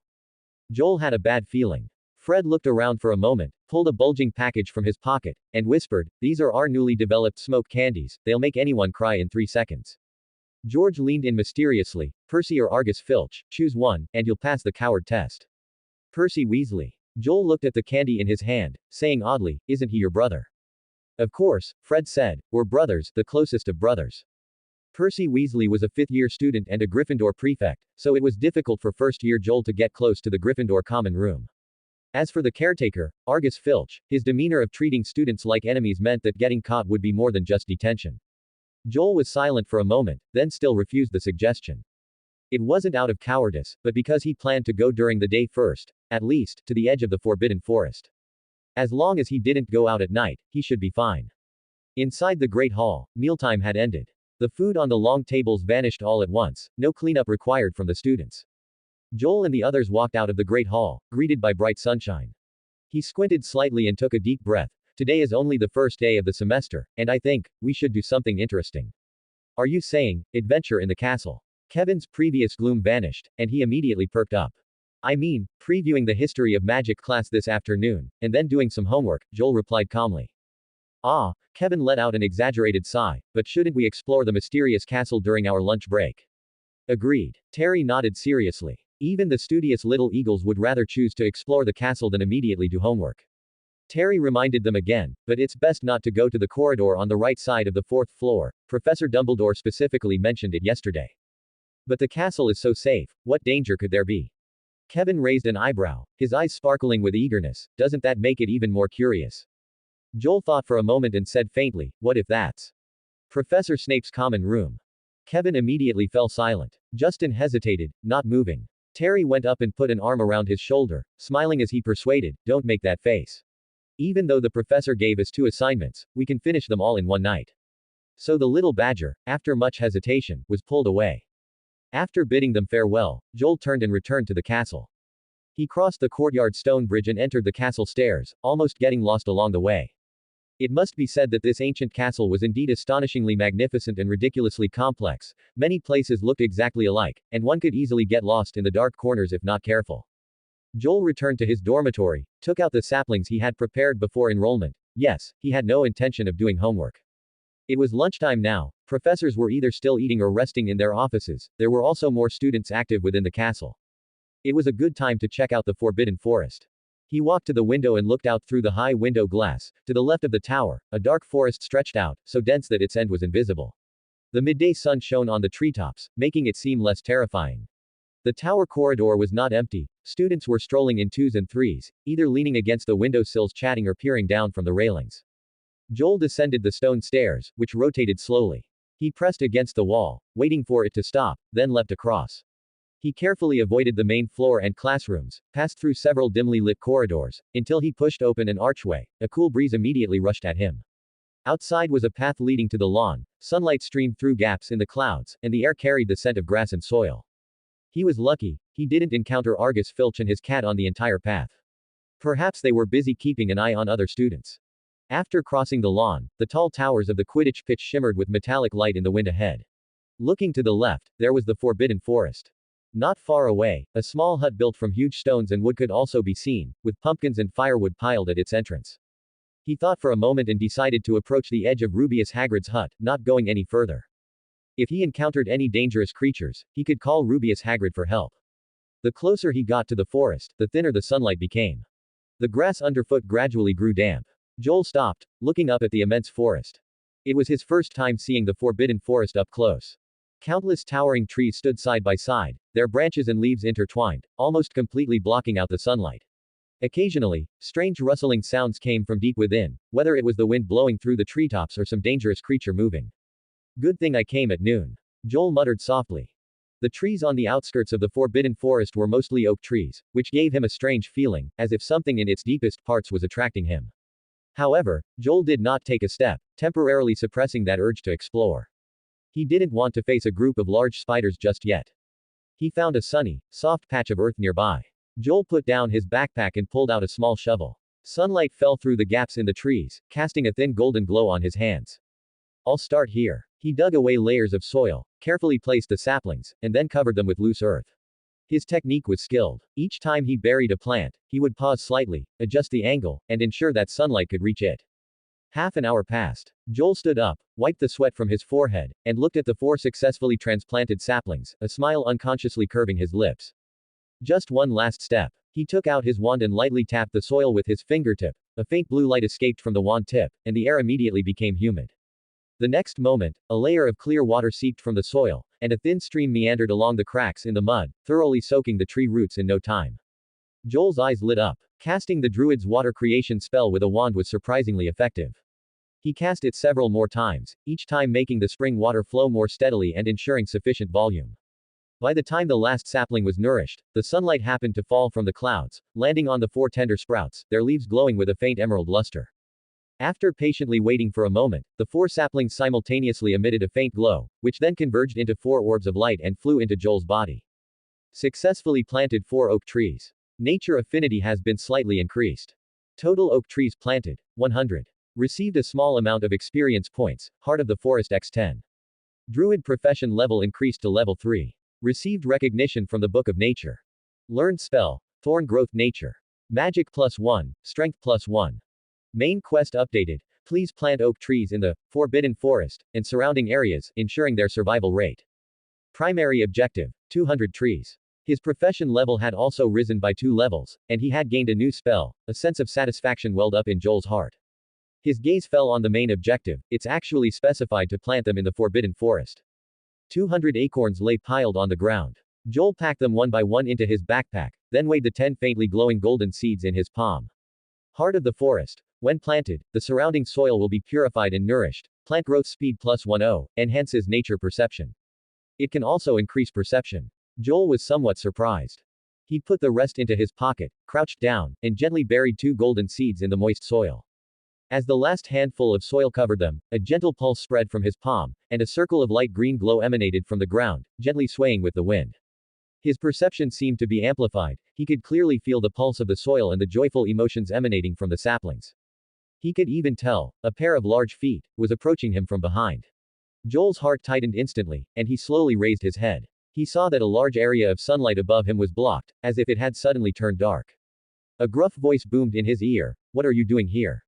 Joel had a bad feeling. Fred looked around for a moment, pulled a bulging package from his pocket, and whispered, These are our newly developed smoke candies, they'll make anyone cry in 3 seconds. George leaned in mysteriously, Percy or Argus Filch, choose one, and you'll pass the coward test. Percy Weasley. Joel looked at the candy in his hand, saying oddly, Isn't he your brother? Of course, Fred said, we're brothers, the closest of brothers. Percy Weasley was a fifth-year student and a Gryffindor prefect, so it was difficult for first-year Joel to get close to the Gryffindor common room. As for the caretaker, Argus Filch, his demeanor of treating students like enemies meant that getting caught would be more than just detention. Joel was silent for a moment, then still refused the suggestion. It wasn't out of cowardice, but because he planned to go during the day first, at least, to the edge of the Forbidden Forest. As long as he didn't go out at night, he should be fine. Inside the Great Hall, mealtime had ended. The food on the long tables vanished all at once, no cleanup required from the students. Joel and the others walked out of the Great Hall, greeted by bright sunshine. He squinted slightly and took a deep breath. Today is only the first day of the semester, and I think, we should do something interesting. Are you saying, adventure in the castle? Kevin's previous gloom vanished, and he immediately perked up. I mean, previewing the history of magic class this afternoon, and then doing some homework, Joel replied calmly. Ah, Kevin let out an exaggerated sigh, but shouldn't we explore the mysterious castle during our lunch break? Agreed. Terry nodded seriously. Even the studious little eagles would rather choose to explore the castle than immediately do homework. Terry reminded them again, but it's best not to go to the corridor on the right side of the 4th floor. Professor Dumbledore specifically mentioned it yesterday. But the castle is so safe, what danger could there be? Kevin raised an eyebrow, his eyes sparkling with eagerness. Doesn't that make it even more curious? Joel thought for a moment and said faintly, what if that's Professor Snape's common room? Kevin immediately fell silent. Justin hesitated, not moving. Terry went up and put an arm around his shoulder, smiling as he persuaded, don't make that face. Even though the professor gave us 2 assignments, we can finish them all in one night. So the little badger, after much hesitation, was pulled away. After bidding them farewell, Joel turned and returned to the castle. He crossed the courtyard stone bridge and entered the castle stairs, almost getting lost along the way. It must be said that this ancient castle was indeed astonishingly magnificent and ridiculously complex. Many places looked exactly alike, and one could easily get lost in the dark corners if not careful. Joel returned to his dormitory, took out the saplings he had prepared before enrollment. Yes, he had no intention of doing homework. It was lunchtime now. Professors were either still eating or resting in their offices. There were also more students active within the castle. It was a good time to check out the Forbidden Forest. He walked to the window and looked out through the high window glass. To the left of the tower, a dark forest stretched out, so dense that its end was invisible. The midday sun shone on the treetops, making it seem less terrifying. The tower corridor was not empty. Students were strolling in 2s and 3s, either leaning against the windowsills chatting or peering down from the railings. Joel descended the stone stairs, which rotated slowly. He pressed against the wall, waiting for it to stop, then leapt across. He carefully avoided the main floor and classrooms, passed through several dimly lit corridors, until he pushed open an archway. A cool breeze immediately rushed at him. Outside was a path leading to the lawn. Sunlight streamed through gaps in the clouds, and the air carried the scent of grass and soil. He was lucky, he didn't encounter Argus Filch and his cat on the entire path. Perhaps they were busy keeping an eye on other students. After crossing the lawn, the tall towers of the Quidditch pitch shimmered with metallic light in the wind ahead. Looking to the left, there was the Forbidden Forest. Not far away, a small hut built from huge stones and wood could also be seen, with pumpkins and firewood piled at its entrance. He thought for a moment and decided to approach the edge of Rubeus Hagrid's hut, not going any further. If he encountered any dangerous creatures, he could call Rubeus Hagrid for help. The closer he got to the forest, the thinner the sunlight became. The grass underfoot gradually grew damp. Joel stopped, looking up at the immense forest. It was his first time seeing the Forbidden Forest up close. Countless towering trees stood side by side, their branches and leaves intertwined, almost completely blocking out the sunlight. Occasionally, strange rustling sounds came from deep within, whether it was the wind blowing through the treetops or some dangerous creature moving. Good thing I came at noon. Joel muttered softly. The trees on the outskirts of the forbidden forest were mostly oak trees, which gave him a strange feeling, as if something in its deepest parts was attracting him. However, Joel did not take a step, temporarily suppressing that urge to explore. He didn't want to face a group of large spiders just yet. He found a sunny, soft patch of earth nearby. Joel put down his backpack and pulled out a small shovel. Sunlight fell through the gaps in the trees, casting a thin golden glow on his hands. I'll start here. He dug away layers of soil, carefully placed the saplings, and then covered them with loose earth. His technique was skilled. Each time he buried a plant, he would pause slightly, adjust the angle, and ensure that sunlight could reach it. Half an hour passed. Joel stood up, wiped the sweat from his forehead, and looked at the 4 successfully transplanted saplings, a smile unconsciously curving his lips. Just one last step. He took out his wand and lightly tapped the soil with his fingertip. A faint blue light escaped from the wand tip, and the air immediately became humid. The next moment, a layer of clear water seeped from the soil, and a thin stream meandered along the cracks in the mud, thoroughly soaking the tree roots in no time. Joel's eyes lit up. Casting the druid's water creation spell with a wand was surprisingly effective. He cast it several more times, each time making the spring water flow more steadily and ensuring sufficient volume. By the time the last sapling was nourished, the sunlight happened to fall from the clouds, landing on the 4 tender sprouts, their leaves glowing with a faint emerald luster. After patiently waiting for a moment, the 4 saplings simultaneously emitted a faint glow, which then converged into 4 orbs of light and flew into Joel's body. Successfully planted 4 oak trees. Nature affinity has been slightly increased. Total oak trees planted, 100. Received a small amount of experience points, Heart of the Forest x10. Druid profession level increased to level 3. Received recognition from the Book of Nature. Learned spell, Thorn Growth Nature. Magic +1, Strength +1. Main quest updated. Please plant oak trees in the Forbidden Forest and surrounding areas, ensuring their survival rate. Primary objective, 200 trees. His profession level had also risen by 2 levels, and he had gained a new spell. A sense of satisfaction welled up in Joel's heart. His gaze fell on the main objective. It's actually specified to plant them in the Forbidden Forest. 200 acorns lay piled on the ground. Joel packed them one by one into his backpack, then weighed the 10 faintly glowing golden seeds in his palm. Heart of the Forest. When planted, the surrounding soil will be purified and nourished. Plant growth speed +10, enhances nature perception. It can also increase perception. Joel was somewhat surprised. He put the rest into his pocket, crouched down, and gently buried 2 golden seeds in the moist soil. As the last handful of soil covered them, a gentle pulse spread from his palm, and a circle of light green glow emanated from the ground, gently swaying with the wind. His perception seemed to be amplified. He could clearly feel the pulse of the soil and the joyful emotions emanating from the saplings. He could even tell, a pair of large feet was approaching him from behind. Joel's heart tightened instantly, and he slowly raised his head. He saw that a large area of sunlight above him was blocked, as if it had suddenly turned dark. A gruff voice boomed in his ear. What are you doing here?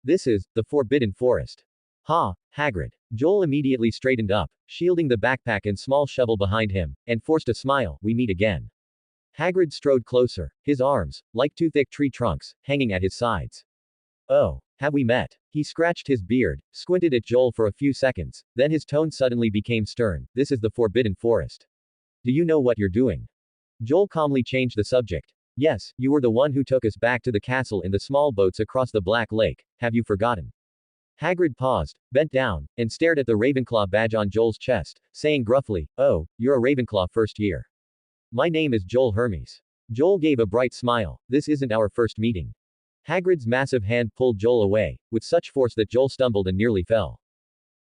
This is the Forbidden Forest. Ha, Hagrid. Joel immediately straightened up, shielding the backpack and small shovel behind him, and forced a smile. We meet again. Hagrid strode closer, his arms, like 2 thick tree trunks, hanging at his sides. Oh, have we met? He scratched his beard, squinted at Joel for a few seconds, then his tone suddenly became stern. This is the Forbidden Forest. Do you know what you're doing? Joel calmly changed the subject. Yes, you were the one who took us back to the castle in the small boats across the Black Lake. Have you forgotten? Hagrid paused, bent down, and stared at the Ravenclaw badge on Joel's chest, saying gruffly, Oh, you're a Ravenclaw first year. My name is Joel Hermes. Joel gave a bright smile. This isn't our first meeting. Hagrid's massive hand pulled Joel away, with such force that Joel stumbled and nearly fell.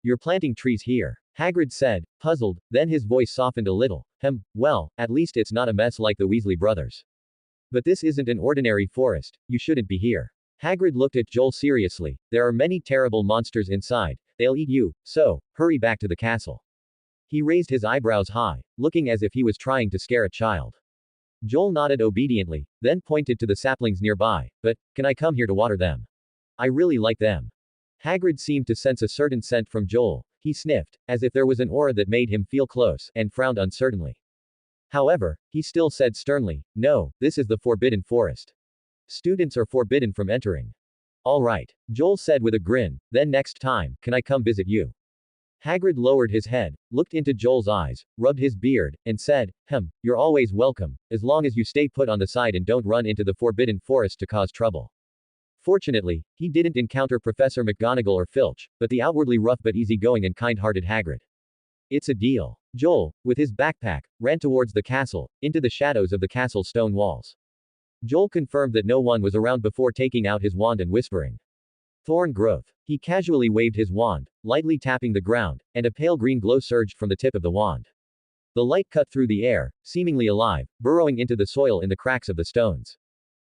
You're planting trees here. Hagrid said, puzzled, then his voice softened a little. Well, at least it's not a mess like the Weasley brothers. But this isn't an ordinary forest. You shouldn't be here. Hagrid looked at Joel seriously. There are many terrible monsters inside. They'll eat you, so, hurry back to the castle. He raised his eyebrows high, looking as if he was trying to scare a child. Joel nodded obediently, then pointed to the saplings nearby. But, can I come here to water them? I really like them. Hagrid seemed to sense a certain scent from Joel. He sniffed, as if there was an aura that made him feel close, and frowned uncertainly. However, he still said sternly, No, this is the Forbidden Forest. Students are forbidden from entering. All right, Joel said with a grin, then next time, can I come visit you? Hagrid lowered his head, looked into Joel's eyes, rubbed his beard, and said, you're always welcome, as long as you stay put on the side and don't run into the forbidden forest to cause trouble. Fortunately, he didn't encounter Professor McGonagall or Filch, but the outwardly rough but easygoing and kind-hearted Hagrid. It's a deal. Joel, with his backpack, ran towards the castle, into the shadows of the castle's stone walls. Joel confirmed that no one was around before taking out his wand and whispering, "Thorn growth." He casually waved his wand, lightly tapping the ground, and a pale green glow surged from the tip of the wand. The light cut through the air, seemingly alive, burrowing into the soil in the cracks of the stones.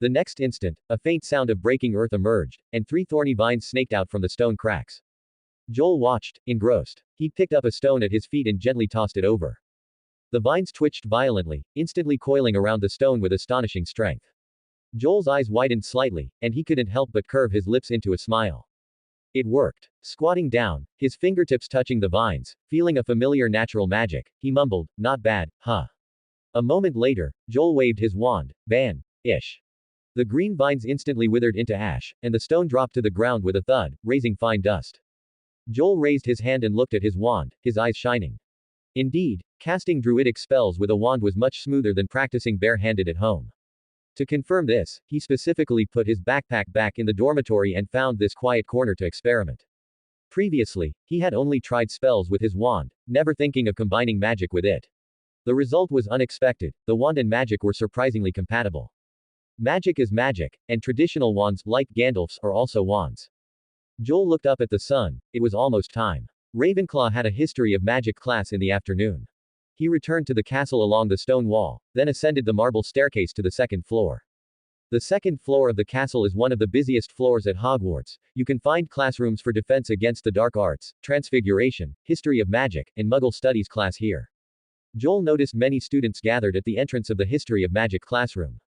The next instant, a faint sound of breaking earth emerged, and 3 thorny vines snaked out from the stone cracks. Joel watched, engrossed. He picked up a stone at his feet and gently tossed it over. The vines twitched violently, instantly coiling around the stone with astonishing strength. Joel's eyes widened slightly, and he couldn't help but curve his lips into a smile. It worked. Squatting down, his fingertips touching the vines, feeling a familiar natural magic, he mumbled, "Not bad, huh?" A moment later, Joel waved his wand, "Ban-ish." The green vines instantly withered into ash, and the stone dropped to the ground with a thud, raising fine dust. Joel raised his hand and looked at his wand, his eyes shining. Indeed, casting druidic spells with a wand was much smoother than practicing bare-handed at home. To confirm this, he specifically put his backpack back in the dormitory and found this quiet corner to experiment. Previously, he had only tried spells with his wand, never thinking of combining magic with it. The result was unexpected. The wand and magic were surprisingly compatible. Magic is magic, and traditional wands, like Gandalf's, are also wands. Joel looked up at the sun. It was almost time. Ravenclaw had a history of magic class in the afternoon. He returned to the castle along the stone wall, then ascended the marble staircase to the second floor. The second floor of the castle is one of the busiest floors at Hogwarts. You can find classrooms for defense against the dark arts, transfiguration, history of magic, and Muggle studies class here. Joel noticed many students gathered at the entrance of the history of magic classroom.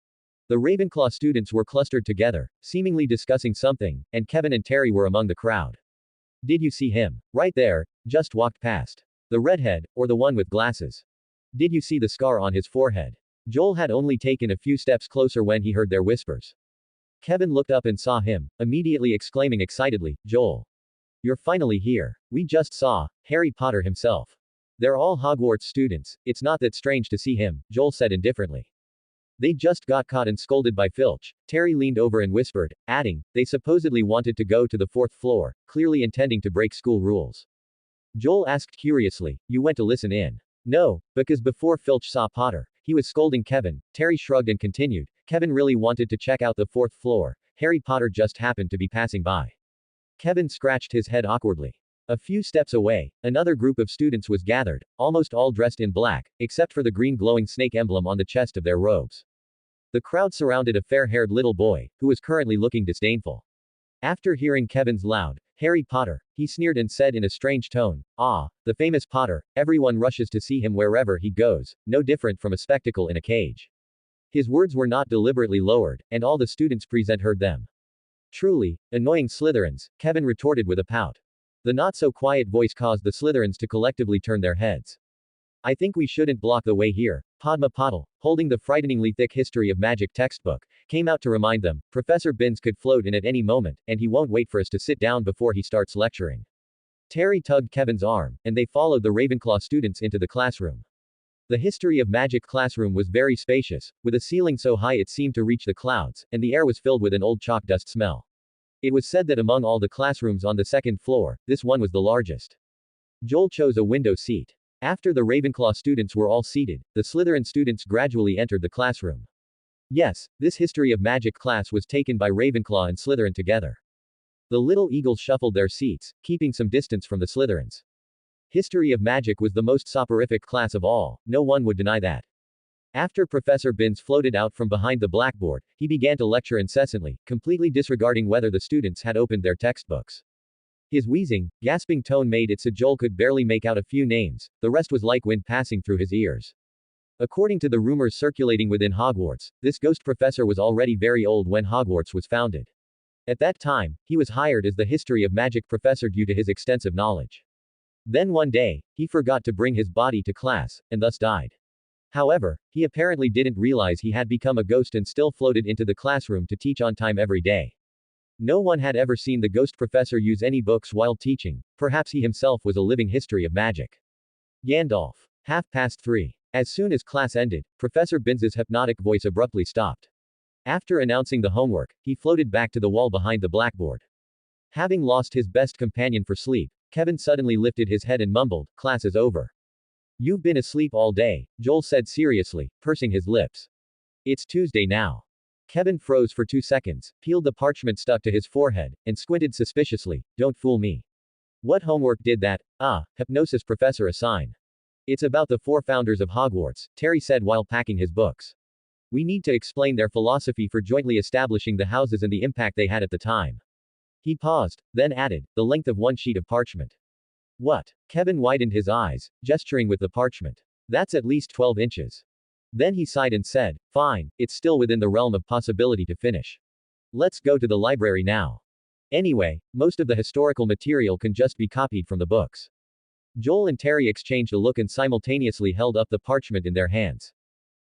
The Ravenclaw students were clustered together, seemingly discussing something, and Kevin and Terry were among the crowd. "Did you see him? Right there, just walked past. The redhead, or the one with glasses? Did you see the scar on his forehead?" Joel had only taken a few steps closer when he heard their whispers. Kevin looked up and saw him, immediately exclaiming excitedly, "Joel! You're finally here. We just saw Harry Potter himself." "They're all Hogwarts students, it's not that strange to see him," Joel said indifferently. "They just got caught and scolded by Filch." Terry leaned over and whispered, adding, "They supposedly wanted to go to the 4th floor, clearly intending to break school rules." Joel asked curiously, "You went to listen in?" "No, because before Filch saw Potter, he was scolding Kevin." Terry shrugged and continued, "Kevin really wanted to check out the 4th floor. Harry Potter just happened to be passing by." Kevin scratched his head awkwardly. A few steps away, another group of students was gathered, almost all dressed in black, except for the green glowing snake emblem on the chest of their robes. The crowd surrounded a fair-haired little boy, who was currently looking disdainful. After hearing Kevin's loud, "Harry Potter," he sneered and said in a strange tone, "Ah, the famous Potter, everyone rushes to see him wherever he goes, no different from a spectacle in a cage." His words were not deliberately lowered, and all the students present heard them. "Truly, annoying Slytherins," Kevin retorted with a pout. The not-so-quiet voice caused the Slytherins to collectively turn their heads. "I think we shouldn't block the way here." Padma Patil, holding the frighteningly thick History of Magic textbook, came out to remind them, "Professor Binns could float in at any moment, and he won't wait for us to sit down before he starts lecturing." Terry tugged Kevin's arm, and they followed the Ravenclaw students into the classroom. The History of Magic classroom was very spacious, with a ceiling so high it seemed to reach the clouds, and the air was filled with an old chalk dust smell. It was said that among all the classrooms on the second floor, this one was the largest. Joel chose a window seat. After the Ravenclaw students were all seated, the Slytherin students gradually entered the classroom. Yes, this History of Magic class was taken by Ravenclaw and Slytherin together. The little eagles shuffled their seats, keeping some distance from the Slytherins. History of Magic was the most soporific class of all, no one would deny that. After Professor Binns floated out from behind the blackboard, he began to lecture incessantly, completely disregarding whether the students had opened their textbooks. His wheezing, gasping tone made it so Joel could barely make out a few names, the rest was like wind passing through his ears. According to the rumors circulating within Hogwarts, this ghost professor was already very old when Hogwarts was founded. At that time, he was hired as the History of Magic professor due to his extensive knowledge. Then one day, he forgot to bring his body to class, and thus died. However, he apparently didn't realize he had become a ghost and still floated into the classroom to teach on time every day. No one had ever seen the ghost professor use any books while teaching, perhaps he himself was a living history of magic. Gandalf. 3:30. As soon as class ended, Professor Binz's hypnotic voice abruptly stopped. After announcing the homework, he floated back to the wall behind the blackboard. Having lost his best companion for sleep, Kevin suddenly lifted his head and mumbled, "Class is over." "You've been asleep all day," Joel said seriously, pursing his lips. "It's Tuesday now." Kevin froze for 2 seconds, peeled the parchment stuck to his forehead, and squinted suspiciously. "Don't fool me. What homework did that, hypnosis professor assign?" "It's about the 4 founders of Hogwarts," Terry said while packing his books. "We need to explain their philosophy for jointly establishing the houses and the impact they had at the time." He paused, then added, "The length of one sheet of parchment." "What?" Kevin widened his eyes, gesturing with the parchment. "That's at least 12 inches. Then he sighed and said, "Fine, it's still within the realm of possibility to finish. Let's go to the library now. Anyway, most of the historical material can just be copied from the books." Joel and Terry exchanged a look and simultaneously held up the parchment in their hands.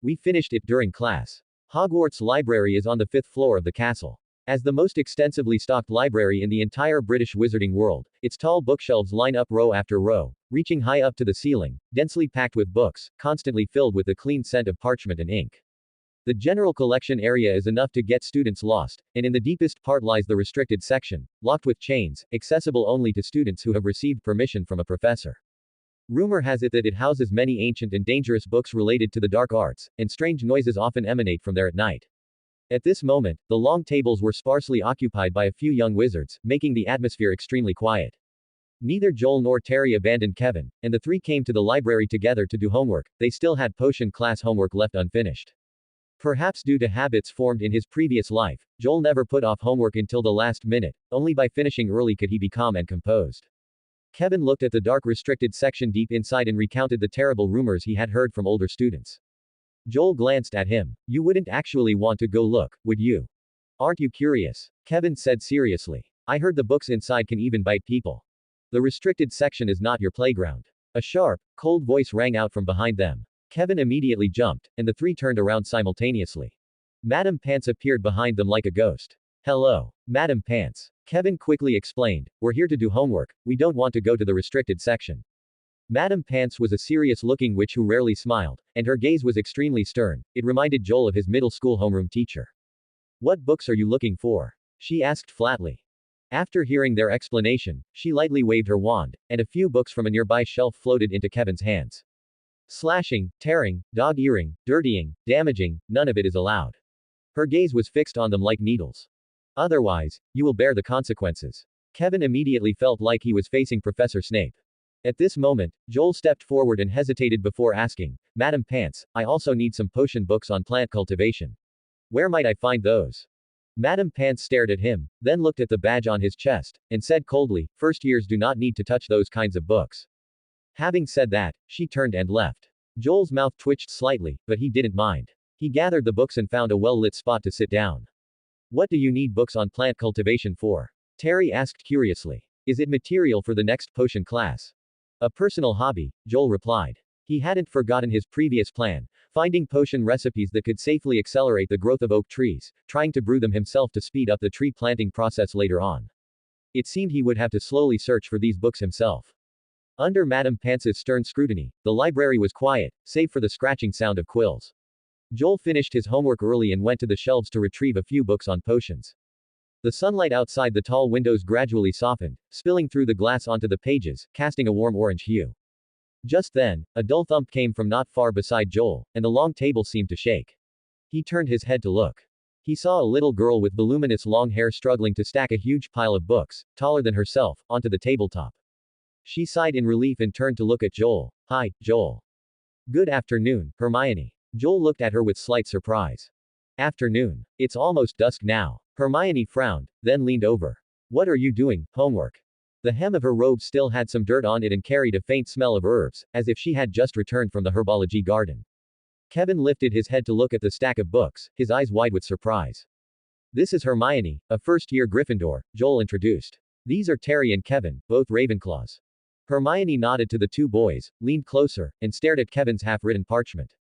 "We finished it during class. Hogwarts Library is on the 5th floor of the castle. As the most extensively stocked library in the entire British wizarding world, its tall bookshelves line up row after row, reaching high up to the ceiling, densely packed with books, constantly filled with the clean scent of parchment and ink. The general collection area is enough to get students lost, and in the deepest part lies the restricted section, locked with chains, accessible only to students who have received permission from a professor. Rumor has it that it houses many ancient and dangerous books related to the dark arts, and strange noises often emanate from there at night." At this moment, the long tables were sparsely occupied by a few young wizards, making the atmosphere extremely quiet. Neither Joel nor Terry abandoned Kevin, and the three came to the library together to do homework. They still had potion class homework left unfinished. Perhaps due to habits formed in his previous life, Joel never put off homework until the last minute. Only by finishing early could he be calm and composed. Kevin looked at the dark restricted section deep inside and recounted the terrible rumors he had heard from older students. Joel glanced at him. "You wouldn't actually want to go look, would you? Aren't you curious?" Kevin said seriously. "I heard the books inside can even bite people. The restricted section is not your playground." A sharp, cold voice rang out from behind them. Kevin immediately jumped, and the three turned around simultaneously. Madame Pants appeared behind them like a ghost. "Hello, Madame Pants." Kevin quickly explained, "We're here to do homework, we don't want to go to the restricted section." Madame Pants was a serious-looking witch who rarely smiled, and her gaze was extremely stern. It reminded Joel of his middle school homeroom teacher. "What books are you looking for?" she asked flatly. After hearing their explanation, she lightly waved her wand, and a few books from a nearby shelf floated into Kevin's hands. "Slashing, tearing, dog-earing, dirtying, damaging, none of it is allowed." Her gaze was fixed on them like needles. "Otherwise, you will bear the consequences." Kevin immediately felt like he was facing Professor Snape. At this moment, Joel stepped forward and hesitated before asking, "Madame Pants, I also need some potion books on plant cultivation. Where might I find those?" Madame Pants stared at him, then looked at the badge on his chest, and said coldly, "First years do not need to touch those kinds of books." Having said that, she turned and left. Joel's mouth twitched slightly, but he didn't mind. He gathered the books and found a well-lit spot to sit down. "What do you need books on plant cultivation for?" Terry asked curiously. "Is it material for the next potion class?" "A personal hobby," Joel replied. He hadn't forgotten his previous plan, finding potion recipes that could safely accelerate the growth of oak trees, trying to brew them himself to speed up the tree planting process later on. It seemed he would have to slowly search for these books himself. Under Madame Pants's stern scrutiny, the library was quiet, save for the scratching sound of quills. Joel finished his homework early and went to the shelves to retrieve a few books on potions. The sunlight outside the tall windows gradually softened, spilling through the glass onto the pages, casting a warm orange hue. Just then, a dull thump came from not far beside Joel, and the long table seemed to shake. He turned his head to look. He saw a little girl with voluminous long hair struggling to stack a huge pile of books, taller than herself, onto the tabletop. She sighed in relief and turned to look at Joel. "Hi, Joel." "Good afternoon, Hermione." Joel looked at her with slight surprise. "Afternoon. It's almost dusk now." Hermione frowned, then leaned over. "What are you doing, homework?" The hem of her robe still had some dirt on it and carried a faint smell of herbs, as if she had just returned from the herbology garden. Kevin lifted his head to look at the stack of books, his eyes wide with surprise. "This is Hermione, a first-year Gryffindor," Joel introduced. "These are Terry and Kevin, both Ravenclaws." Hermione nodded to the two boys, leaned closer, and stared at Kevin's half-written parchment.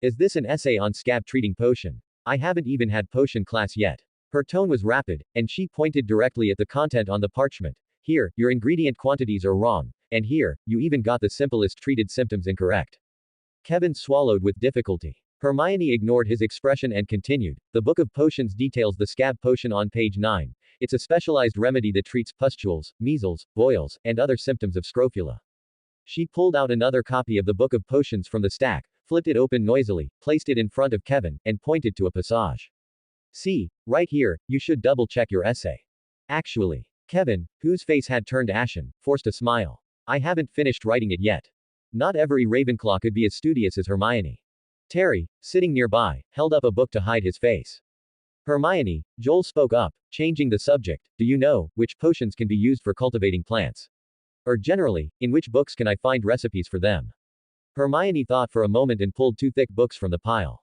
"Is this an essay on scab treating potion? I haven't even had potion class yet." Her tone was rapid, and she pointed directly at the content on the parchment. Here, your ingredient quantities are wrong, and here, you even got the simplest treated symptoms incorrect. Kevin swallowed with difficulty. Hermione ignored his expression and continued. The Book of Potions details the scab potion on page 9. It's a specialized remedy that treats pustules, measles, boils, and other symptoms of scrofula. She pulled out another copy of the Book of Potions from the stack, flipped it open noisily, placed it in front of Kevin, and pointed to a passage. See, right here, you should double check your essay. Actually, Kevin, whose face had turned ashen, forced a smile. I haven't finished writing it yet. Not every Ravenclaw could be as studious as Hermione. Terry, sitting nearby, held up a book to hide his face. Hermione, Joel spoke up, changing the subject. Do you know which potions can be used for cultivating plants? Or generally, in which books can I find recipes for them? Hermione thought for a moment and pulled two thick books from the pile.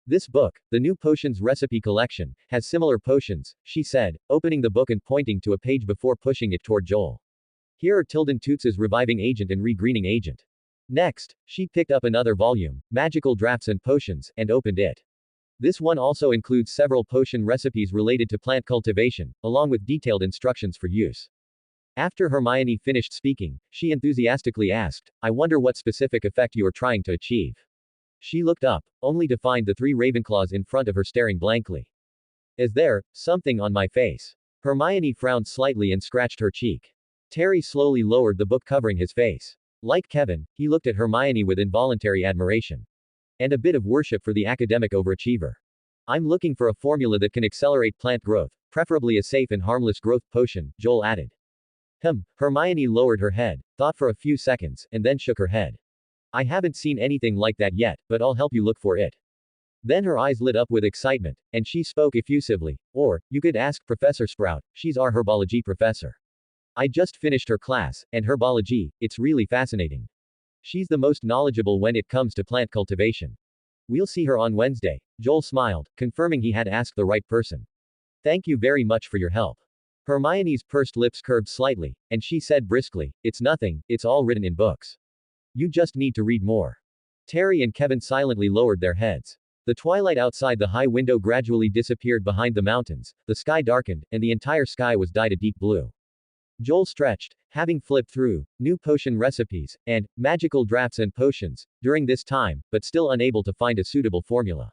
This book, the New Potions Recipe Collection, has similar potions, she said, opening the book and pointing to a page before pushing it toward Joel. Here are Tilden Toots's Reviving Agent and Regreening Agent. Next, she picked up another volume, Magical Drafts and Potions, and opened it. This one also includes several potion recipes related to plant cultivation, along with detailed instructions for use. After Hermione finished speaking, she enthusiastically asked, I wonder what specific effect you are trying to achieve. She looked up, only to find the three Ravenclaws in front of her staring blankly. Is there something on my face? Hermione frowned slightly and scratched her cheek. Terry slowly lowered the book covering his face. Like Kevin, he looked at Hermione with involuntary admiration. And a bit of worship for the academic overachiever. I'm looking for a formula that can accelerate plant growth, preferably a safe and harmless growth potion, Joel added. Hermione lowered her head, thought for a few seconds, and then shook her head. I haven't seen anything like that yet, but I'll help you look for it. Then her eyes lit up with excitement, and she spoke effusively. Or, you could ask Professor Sprout, she's our herbology professor. I just finished her class, and herbology, it's really fascinating. She's the most knowledgeable when it comes to plant cultivation. We'll see her on Wednesday. Joel smiled, confirming he had asked the right person. Thank you very much for your help. Hermione's pursed lips curved slightly, and she said briskly, it's nothing, it's all written in books. You just need to read more. Terry and Kevin silently lowered their heads. The twilight outside the high window gradually disappeared behind the mountains, the sky darkened, and the entire sky was dyed a deep blue. Joel stretched, having flipped through New Potion Recipes and Magical Drafts and Potions during this time, but still unable to find a suitable formula.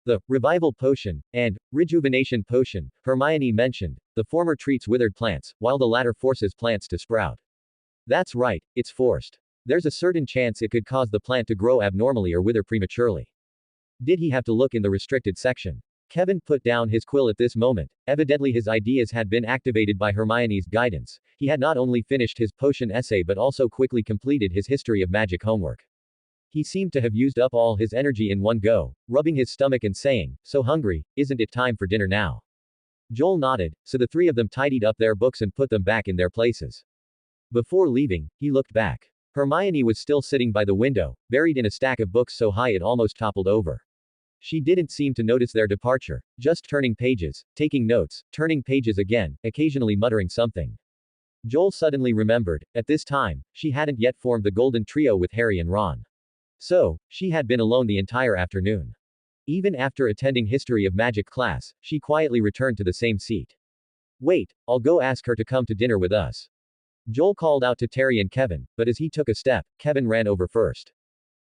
The Revival Potion and Rejuvenation Potion, Hermione mentioned, the former treats withered plants, while the latter forces plants to sprout. That's right, it's forced. There's a certain chance it could cause the plant to grow abnormally or wither prematurely. Did he have to look in the restricted section? Kevin put down his quill at this moment. Evidently his ideas had been activated by Hermione's guidance. He had not only finished his potion essay but also quickly completed his history of magic homework. He seemed to have used up all his energy in one go, rubbing his stomach and saying, so hungry, isn't it time for dinner now? Joel nodded, so the three of them tidied up their books and put them back in their places. Before leaving, he looked back. Hermione was still sitting by the window, buried in a stack of books so high it almost toppled over. She didn't seem to notice their departure, just turning pages, taking notes, turning pages again, occasionally muttering something. Joel suddenly remembered, at this time, she hadn't yet formed the golden trio with Harry and Ron. So, she had been alone the entire afternoon. Even after attending History of Magic class, she quietly returned to the same seat. Wait, I'll go ask her to come to dinner with us. Joel called out to Terry and Kevin, but as he took a step, Kevin ran over first.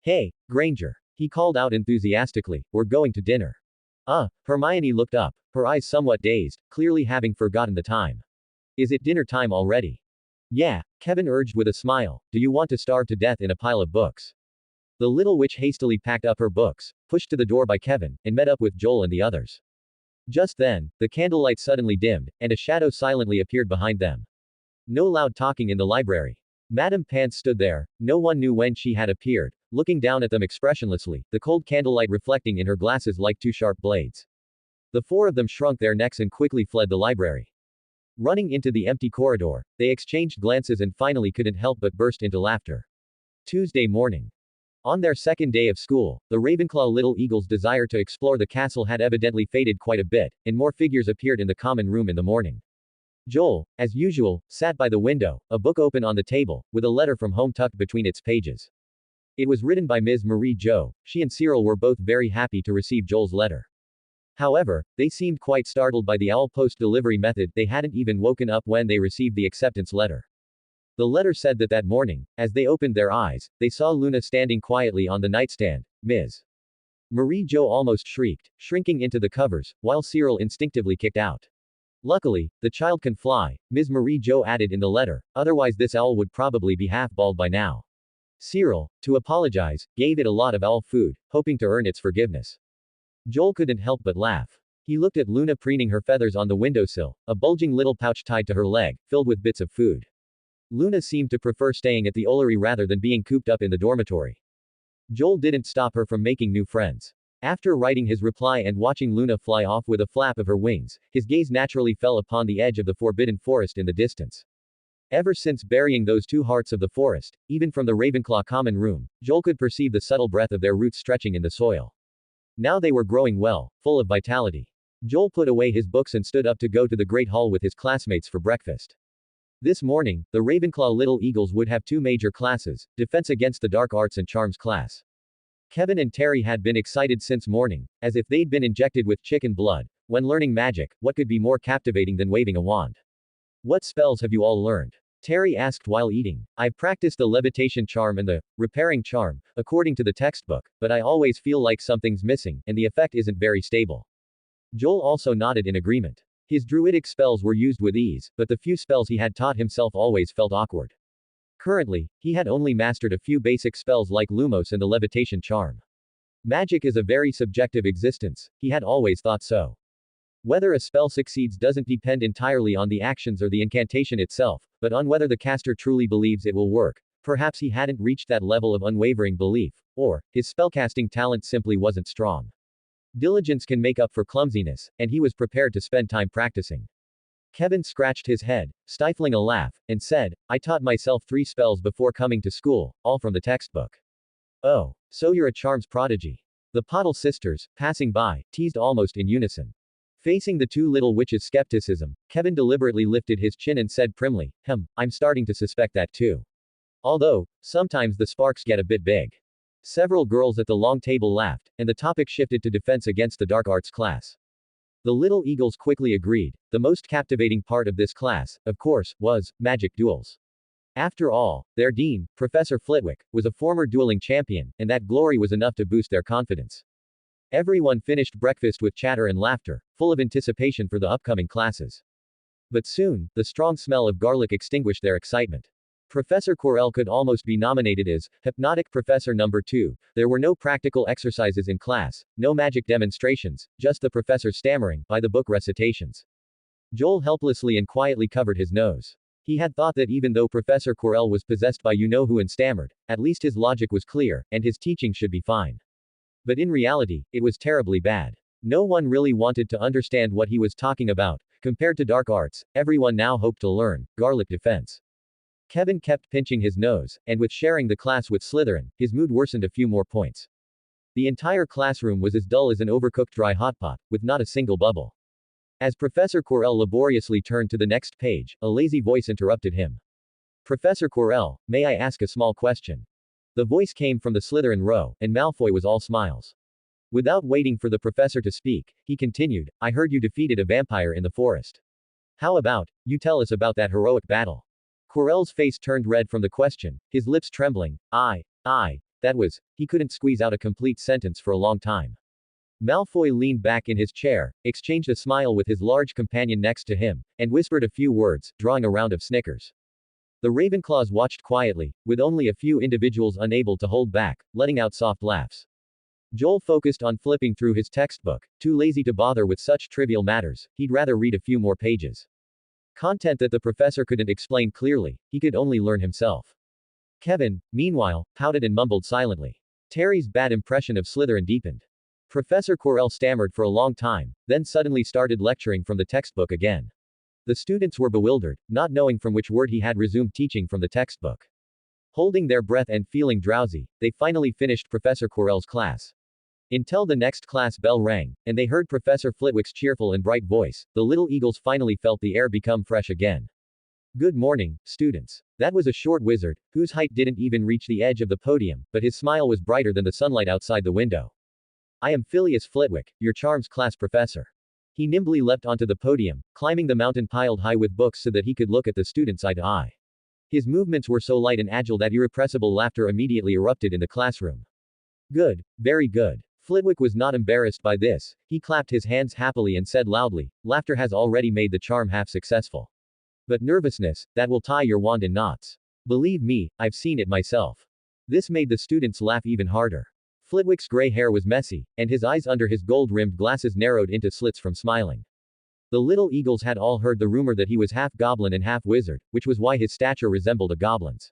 Hey, Granger. He called out enthusiastically, we're going to dinner. Hermione looked up, her eyes somewhat dazed, clearly having forgotten the time. Is it dinner time already? Yeah, Kevin urged with a smile, do you want to starve to death in a pile of books? The little witch hastily packed up her books, pushed to the door by Kevin, and met up with Joel and the others. Just then, the candlelight suddenly dimmed, and a shadow silently appeared behind them. No loud talking in the library. Madame Pants stood there, no one knew when she had appeared, looking down at them expressionlessly, the cold candlelight reflecting in her glasses like two sharp blades. The four of them shrunk their necks and quickly fled the library. Running into the empty corridor, they exchanged glances and finally couldn't help but burst into laughter. Tuesday morning. On their second day of school, the Ravenclaw Little Eagle's desire to explore the castle had evidently faded quite a bit, and more figures appeared in the common room in the morning. Joel, as usual, sat by the window, a book open on the table, with a letter from home tucked between its pages. It was written by Ms. Marie Jo. She and Cyril were both very happy to receive Joel's letter. However, they seemed quite startled by the owl post delivery method. They hadn't even woken up when they received the acceptance letter. The letter said that morning, as they opened their eyes, they saw Luna standing quietly on the nightstand. Ms. Marie Jo almost shrieked, shrinking into the covers, while Cyril instinctively kicked out. Luckily, the child can fly, Ms. Marie Jo added in the letter, otherwise this owl would probably be half bald by now. Cyril, to apologize, gave it a lot of owl food, hoping to earn its forgiveness. Joel couldn't help but laugh. He looked at Luna preening her feathers on the windowsill, a bulging little pouch tied to her leg, filled with bits of food. Luna seemed to prefer staying at the Ollery rather than being cooped up in the dormitory. Joel didn't stop her from making new friends. After writing his reply and watching Luna fly off with a flap of her wings, his gaze naturally fell upon the edge of the forbidden forest in the distance. Ever since burying those two hearts of the forest, even from the Ravenclaw common room, Joel could perceive the subtle breath of their roots stretching in the soil. Now they were growing well, full of vitality. Joel put away his books and stood up to go to the Great Hall with his classmates for breakfast. This morning, the Ravenclaw Little Eagles would have two major classes, Defense Against the Dark Arts and Charms class. Kevin and Terry had been excited since morning, as if they'd been injected with chicken blood. When learning magic, what could be more captivating than waving a wand? What spells have you all learned? Terry asked while eating. I've practiced the levitation charm and the repairing charm, according to the textbook, but I always feel like something's missing, and the effect isn't very stable. Joel also nodded in agreement. His druidic spells were used with ease, but the few spells he had taught himself always felt awkward. Currently, he had only mastered a few basic spells like Lumos and the levitation charm. Magic is a very subjective existence, he had always thought so. Whether a spell succeeds doesn't depend entirely on the actions or the incantation itself, but on whether the caster truly believes it will work. Perhaps he hadn't reached that level of unwavering belief, or his spellcasting talent simply wasn't strong. Diligence can make up for clumsiness, and he was prepared to spend time practicing. Kevin scratched his head, stifling a laugh, and said, I taught myself 3 spells before coming to school, all from the textbook. Oh, so you're a charms prodigy. The Pottle sisters, passing by, teased almost in unison. Facing the two little witches' skepticism, Kevin deliberately lifted his chin and said primly, I'm starting to suspect that too. Although, sometimes the sparks get a bit big. Several girls at the long table laughed, and the topic shifted to Defense Against the Dark Arts class. The Little Eagles quickly agreed. The most captivating part of this class, of course, was magic duels. After all, their dean, Professor Flitwick, was a former dueling champion, and that glory was enough to boost their confidence. Everyone finished breakfast with chatter and laughter, full of anticipation for the upcoming classes. But soon, the strong smell of garlic extinguished their excitement. Professor Quirrell could almost be nominated as Hypnotic Professor Number 2. There were no practical exercises in class, no magic demonstrations, just the professor stammering, by-the-book recitations. Joel helplessly and quietly covered his nose. He had thought that even though Professor Quirrell was possessed by you-know-who and stammered, at least his logic was clear, and his teaching should be fine. But in reality, it was terribly bad. No one really wanted to understand what he was talking about. Compared to dark arts, everyone now hoped to learn garlic defense. Kevin kept pinching his nose, and with sharing the class with Slytherin, his mood worsened a few more points. The entire classroom was as dull as an overcooked dry hotpot, with not a single bubble. As Professor Quirrell laboriously turned to the next page, a lazy voice interrupted him. Professor Quirrell, may I ask a small question? The voice came from the Slytherin row, and Malfoy was all smiles. Without waiting for the professor to speak, he continued, I heard you defeated a vampire in the forest. How about, you tell us about that heroic battle? Quirrell's face turned red from the question, his lips trembling. That was, he couldn't squeeze out a complete sentence for a long time. Malfoy leaned back in his chair, exchanged a smile with his large companion next to him, and whispered a few words, drawing a round of snickers. The Ravenclaws watched quietly, with only a few individuals unable to hold back, letting out soft laughs. Joel focused on flipping through his textbook, too lazy to bother with such trivial matters, he'd rather read a few more pages. Content that the professor couldn't explain clearly, he could only learn himself. Kevin, meanwhile, pouted and mumbled silently. Terry's bad impression of Slytherin deepened. Professor Quirrell stammered for a long time, then suddenly started lecturing from the textbook again. The students were bewildered, not knowing from which word he had resumed teaching from the textbook. Holding their breath and feeling drowsy, they finally finished Professor Quirrell's class. Until the next class bell rang, and they heard Professor Flitwick's cheerful and bright voice, the Little Eagles finally felt the air become fresh again. Good morning, students. That was a short wizard, whose height didn't even reach the edge of the podium, but his smile was brighter than the sunlight outside the window. I am Phileas Flitwick, your charms class professor. He nimbly leapt onto the podium, climbing the mountain piled high with books so that he could look at the students eye to eye. His movements were so light and agile that irrepressible laughter immediately erupted in the classroom. Good, very good. Flitwick was not embarrassed by this. He clapped his hands happily and said loudly, laughter has already made the charm half successful. But nervousness, that will tie your wand in knots. Believe me, I've seen it myself. This made the students laugh even harder. Flitwick's gray hair was messy, and his eyes under his gold-rimmed glasses narrowed into slits from smiling. The little eagles had all heard the rumor that he was half goblin and half wizard, which was why his stature resembled a goblin's.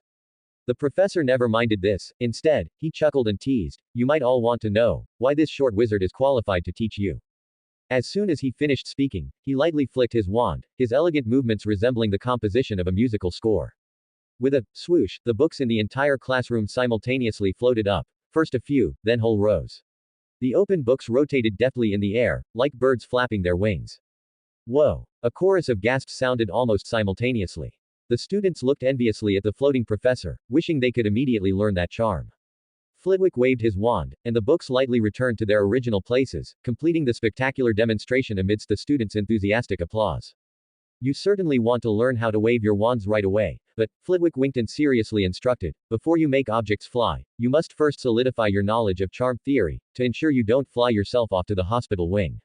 The professor never minded this. Instead, he chuckled and teased, you might all want to know why this short wizard is qualified to teach you. As soon as he finished speaking, he lightly flicked his wand, his elegant movements resembling the composition of a musical score. With a swoosh, the books in the entire classroom simultaneously floated up, first a few, then whole rows. The open books rotated deftly in the air, like birds flapping their wings. Whoa! A chorus of gasps sounded almost simultaneously. The students looked enviously at the floating professor, wishing they could immediately learn that charm. Flitwick waved his wand, and the books lightly returned to their original places, completing the spectacular demonstration amidst the students' enthusiastic applause. You certainly want to learn how to wave your wands right away, but, Flitwick winked and seriously instructed, before you make objects fly, you must first solidify your knowledge of charm theory, to ensure you don't fly yourself off to the hospital wing.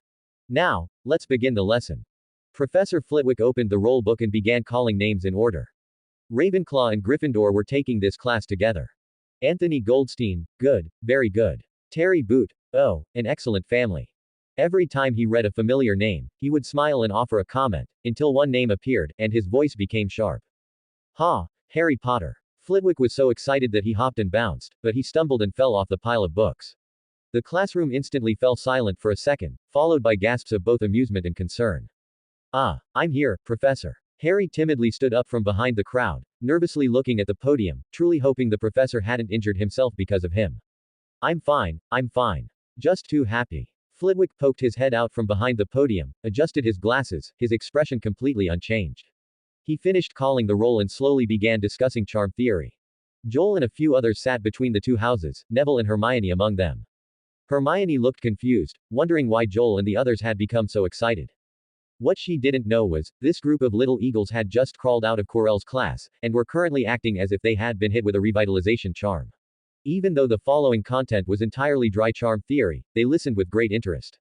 Now, let's begin the lesson. Professor Flitwick opened the roll book and began calling names in order. Ravenclaw and Gryffindor were taking this class together. Anthony Goldstein, good, very good. Terry Boot, oh, an excellent family. Every time he read a familiar name, he would smile and offer a comment, until one name appeared, and his voice became sharp. Ha! Harry Potter. Flitwick was so excited that he hopped and bounced, but he stumbled and fell off the pile of books. The classroom instantly fell silent for a second, followed by gasps of both amusement and concern. Ah, I'm here, Professor. Harry timidly stood up from behind the crowd, nervously looking at the podium, truly hoping the professor hadn't injured himself because of him. I'm fine, I'm fine. Just too happy. Flitwick poked his head out from behind the podium, adjusted his glasses, his expression completely unchanged. He finished calling the roll and slowly began discussing charm theory. Joel and a few others sat between the two houses, Neville and Hermione among them. Hermione looked confused, wondering why Joel and the others had become so excited. What she didn't know was, this group of little eagles had just crawled out of Quirrell's class, and were currently acting as if they had been hit with a revitalization charm. Even though the following content was entirely dry charm theory, they listened with great interest.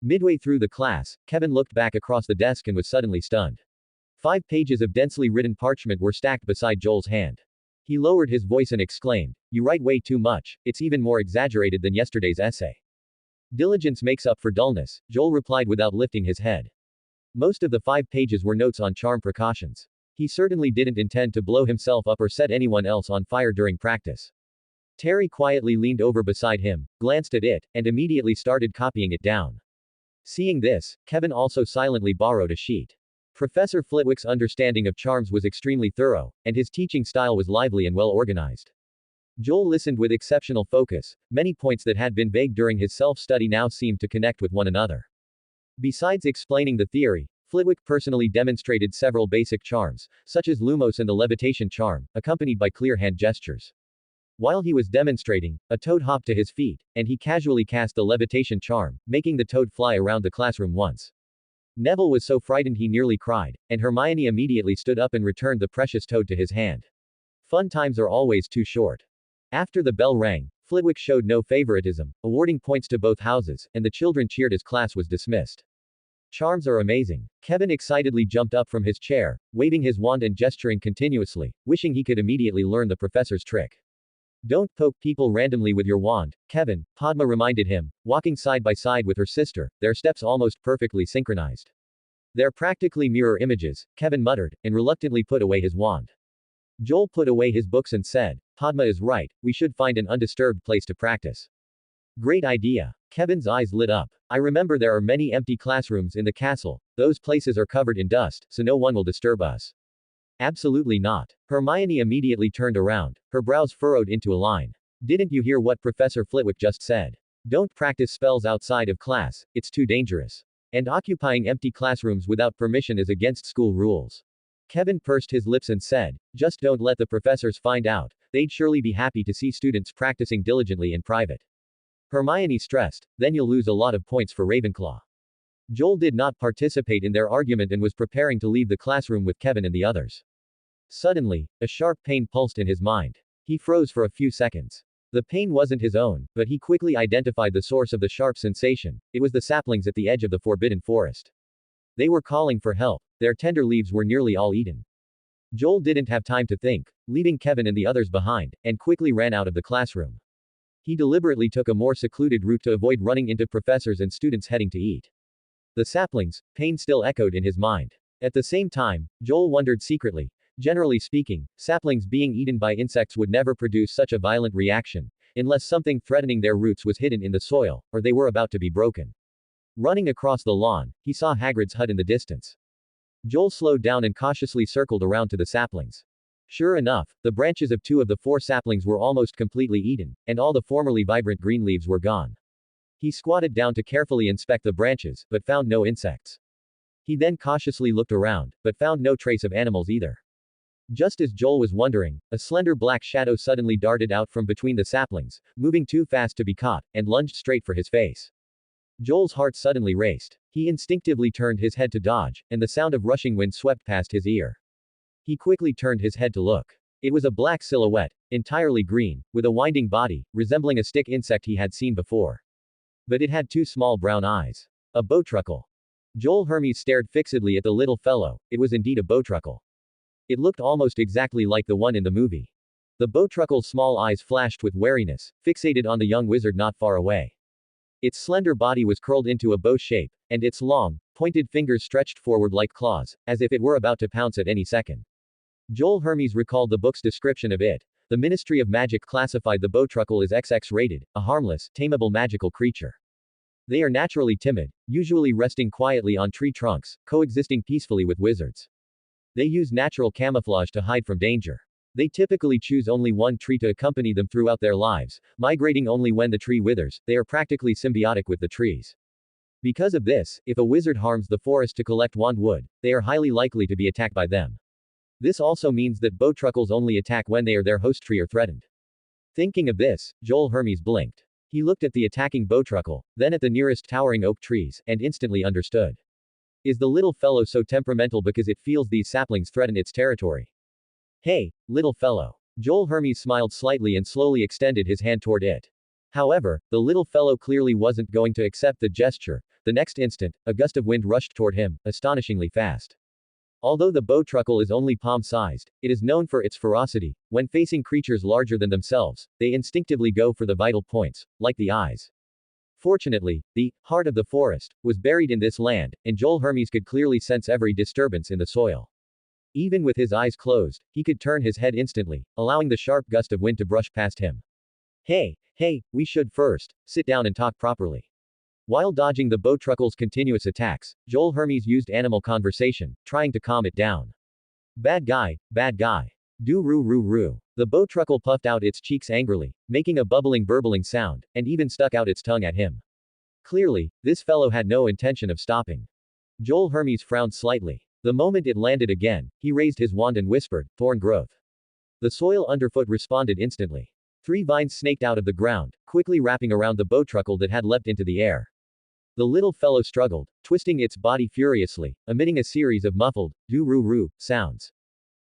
Midway through the class, Kevin looked back across the desk and was suddenly stunned. 5 pages of densely written parchment were stacked beside Joel's hand. He lowered his voice and exclaimed, you write way too much, it's even more exaggerated than yesterday's essay. Diligence makes up for dullness, Joel replied without lifting his head. Most of the 5 pages were notes on charm precautions. He certainly didn't intend to blow himself up or set anyone else on fire during practice. Terry quietly leaned over beside him, glanced at it, and immediately started copying it down. Seeing this, Kevin also silently borrowed a sheet. Professor Flitwick's understanding of charms was extremely thorough, and his teaching style was lively and well organized. Joel listened with exceptional focus. Many points that had been vague during his self-study now seemed to connect with one another. Besides explaining the theory, Flitwick personally demonstrated several basic charms, such as Lumos and the levitation charm, accompanied by clear hand gestures. While he was demonstrating, a toad hopped to his feet, and he casually cast the levitation charm, making the toad fly around the classroom once. Neville was so frightened he nearly cried, and Hermione immediately stood up and returned the precious toad to his hand. Fun times are always too short. After the bell rang, Flitwick showed no favoritism, awarding points to both houses, and the children cheered as class was dismissed. Charms are amazing. Kevin excitedly jumped up from his chair, waving his wand and gesturing continuously, wishing he could immediately learn the professor's trick. Don't poke people randomly with your wand, Kevin, Padma reminded him, walking side by side with her sister, their steps almost perfectly synchronized. They're practically mirror images, Kevin muttered, and reluctantly put away his wand. Joel put away his books and said, Padma is right, we should find an undisturbed place to practice. Great idea. Kevin's eyes lit up. I remember there are many empty classrooms in the castle, those places are covered in dust, so no one will disturb us. Absolutely not. Hermione immediately turned around, her brows furrowed into a line. Didn't you hear what Professor Flitwick just said? Don't practice spells outside of class, it's too dangerous. And occupying empty classrooms without permission is against school rules. Kevin pursed his lips and said, just don't let the professors find out, they'd surely be happy to see students practicing diligently in private. Hermione stressed, then you'll lose a lot of points for Ravenclaw. Joel did not participate in their argument and was preparing to leave the classroom with Kevin and the others. Suddenly, a sharp pain pulsed in his mind. He froze for a few seconds. The pain wasn't his own, but he quickly identified the source of the sharp sensation. It was the saplings at the edge of the forbidden forest. They were calling for help. Their tender leaves were nearly all eaten. Joel didn't have time to think, leaving Kevin and the others behind, and quickly ran out of the classroom. He deliberately took a more secluded route to avoid running into professors and students heading to eat. The saplings, pain still echoed in his mind. At the same time, Joel wondered secretly. Generally speaking, saplings being eaten by insects would never produce such a violent reaction, unless something threatening their roots was hidden in the soil, or they were about to be broken. Running across the lawn, he saw Hagrid's hut in the distance. Joel slowed down and cautiously circled around to the saplings. Sure enough, the branches of 2 of the 4 saplings were almost completely eaten, and all the formerly vibrant green leaves were gone. He squatted down to carefully inspect the branches, but found no insects. He then cautiously looked around, but found no trace of animals either. Just as Joel was wondering, a slender black shadow suddenly darted out from between the saplings, moving too fast to be caught, and lunged straight for his face. Joel's heart suddenly raced. He instinctively turned his head to dodge, and the sound of rushing wind swept past his ear. He quickly turned his head to look. It was a black silhouette, entirely green, with a winding body, resembling a stick insect he had seen before. But it had 2 small brown eyes. A bowtruckle. Joel Hermes stared fixedly at the little fellow. It was indeed a bowtruckle. It looked almost exactly like the one in the movie. The bowtruckle's small eyes flashed with wariness, fixated on the young wizard not far away. Its slender body was curled into a bow shape, and its long, pointed fingers stretched forward like claws, as if it were about to pounce at any second. Joel Hermes recalled the book's description of it. The Ministry of Magic classified the bowtruckle as XX rated, a harmless, tameable magical creature. They are naturally timid, usually resting quietly on tree trunks, coexisting peacefully with wizards. They use natural camouflage to hide from danger. They typically choose only one tree to accompany them throughout their lives, migrating only when the tree withers. They are practically symbiotic with the trees. Because of this, if a wizard harms the forest to collect wand wood, they are highly likely to be attacked by them. This also means that bowtruckles only attack when they or their host tree are threatened. Thinking of this, Joel Hermes blinked. He looked at the attacking bowtruckle, then at the nearest towering oak trees, and instantly understood. Is the little fellow so temperamental because it feels these saplings threaten its territory? Hey, little fellow. Joel Hermes smiled slightly and slowly extended his hand toward it. However, the little fellow clearly wasn't going to accept the gesture. The next instant, a gust of wind rushed toward him, astonishingly fast. Although the bowtruckle is only palm-sized, it is known for its ferocity. When facing creatures larger than themselves, they instinctively go for the vital points, like the eyes. Fortunately, the heart of the forest was buried in this land, and Joel Hermes could clearly sense every disturbance in the soil. Even with his eyes closed, he could turn his head instantly, allowing the sharp gust of wind to brush past him. Hey, we should first sit down and talk properly. While dodging the bowtruckle's continuous attacks, Joel Hermes used animal conversation, trying to calm it down. Bad guy. Do-roo-roo-roo. The bowtruckle puffed out its cheeks angrily, making a burbling sound, and even stuck out its tongue at him. Clearly, this fellow had no intention of stopping. Joel Hermes frowned slightly. The moment it landed again, he raised his wand and whispered, "Thorn growth." The soil underfoot responded instantly. 3 vines snaked out of the ground, quickly wrapping around the bowtruckle that had leapt into the air. The little fellow struggled, twisting its body furiously, emitting a series of muffled, do-roo-roo, sounds.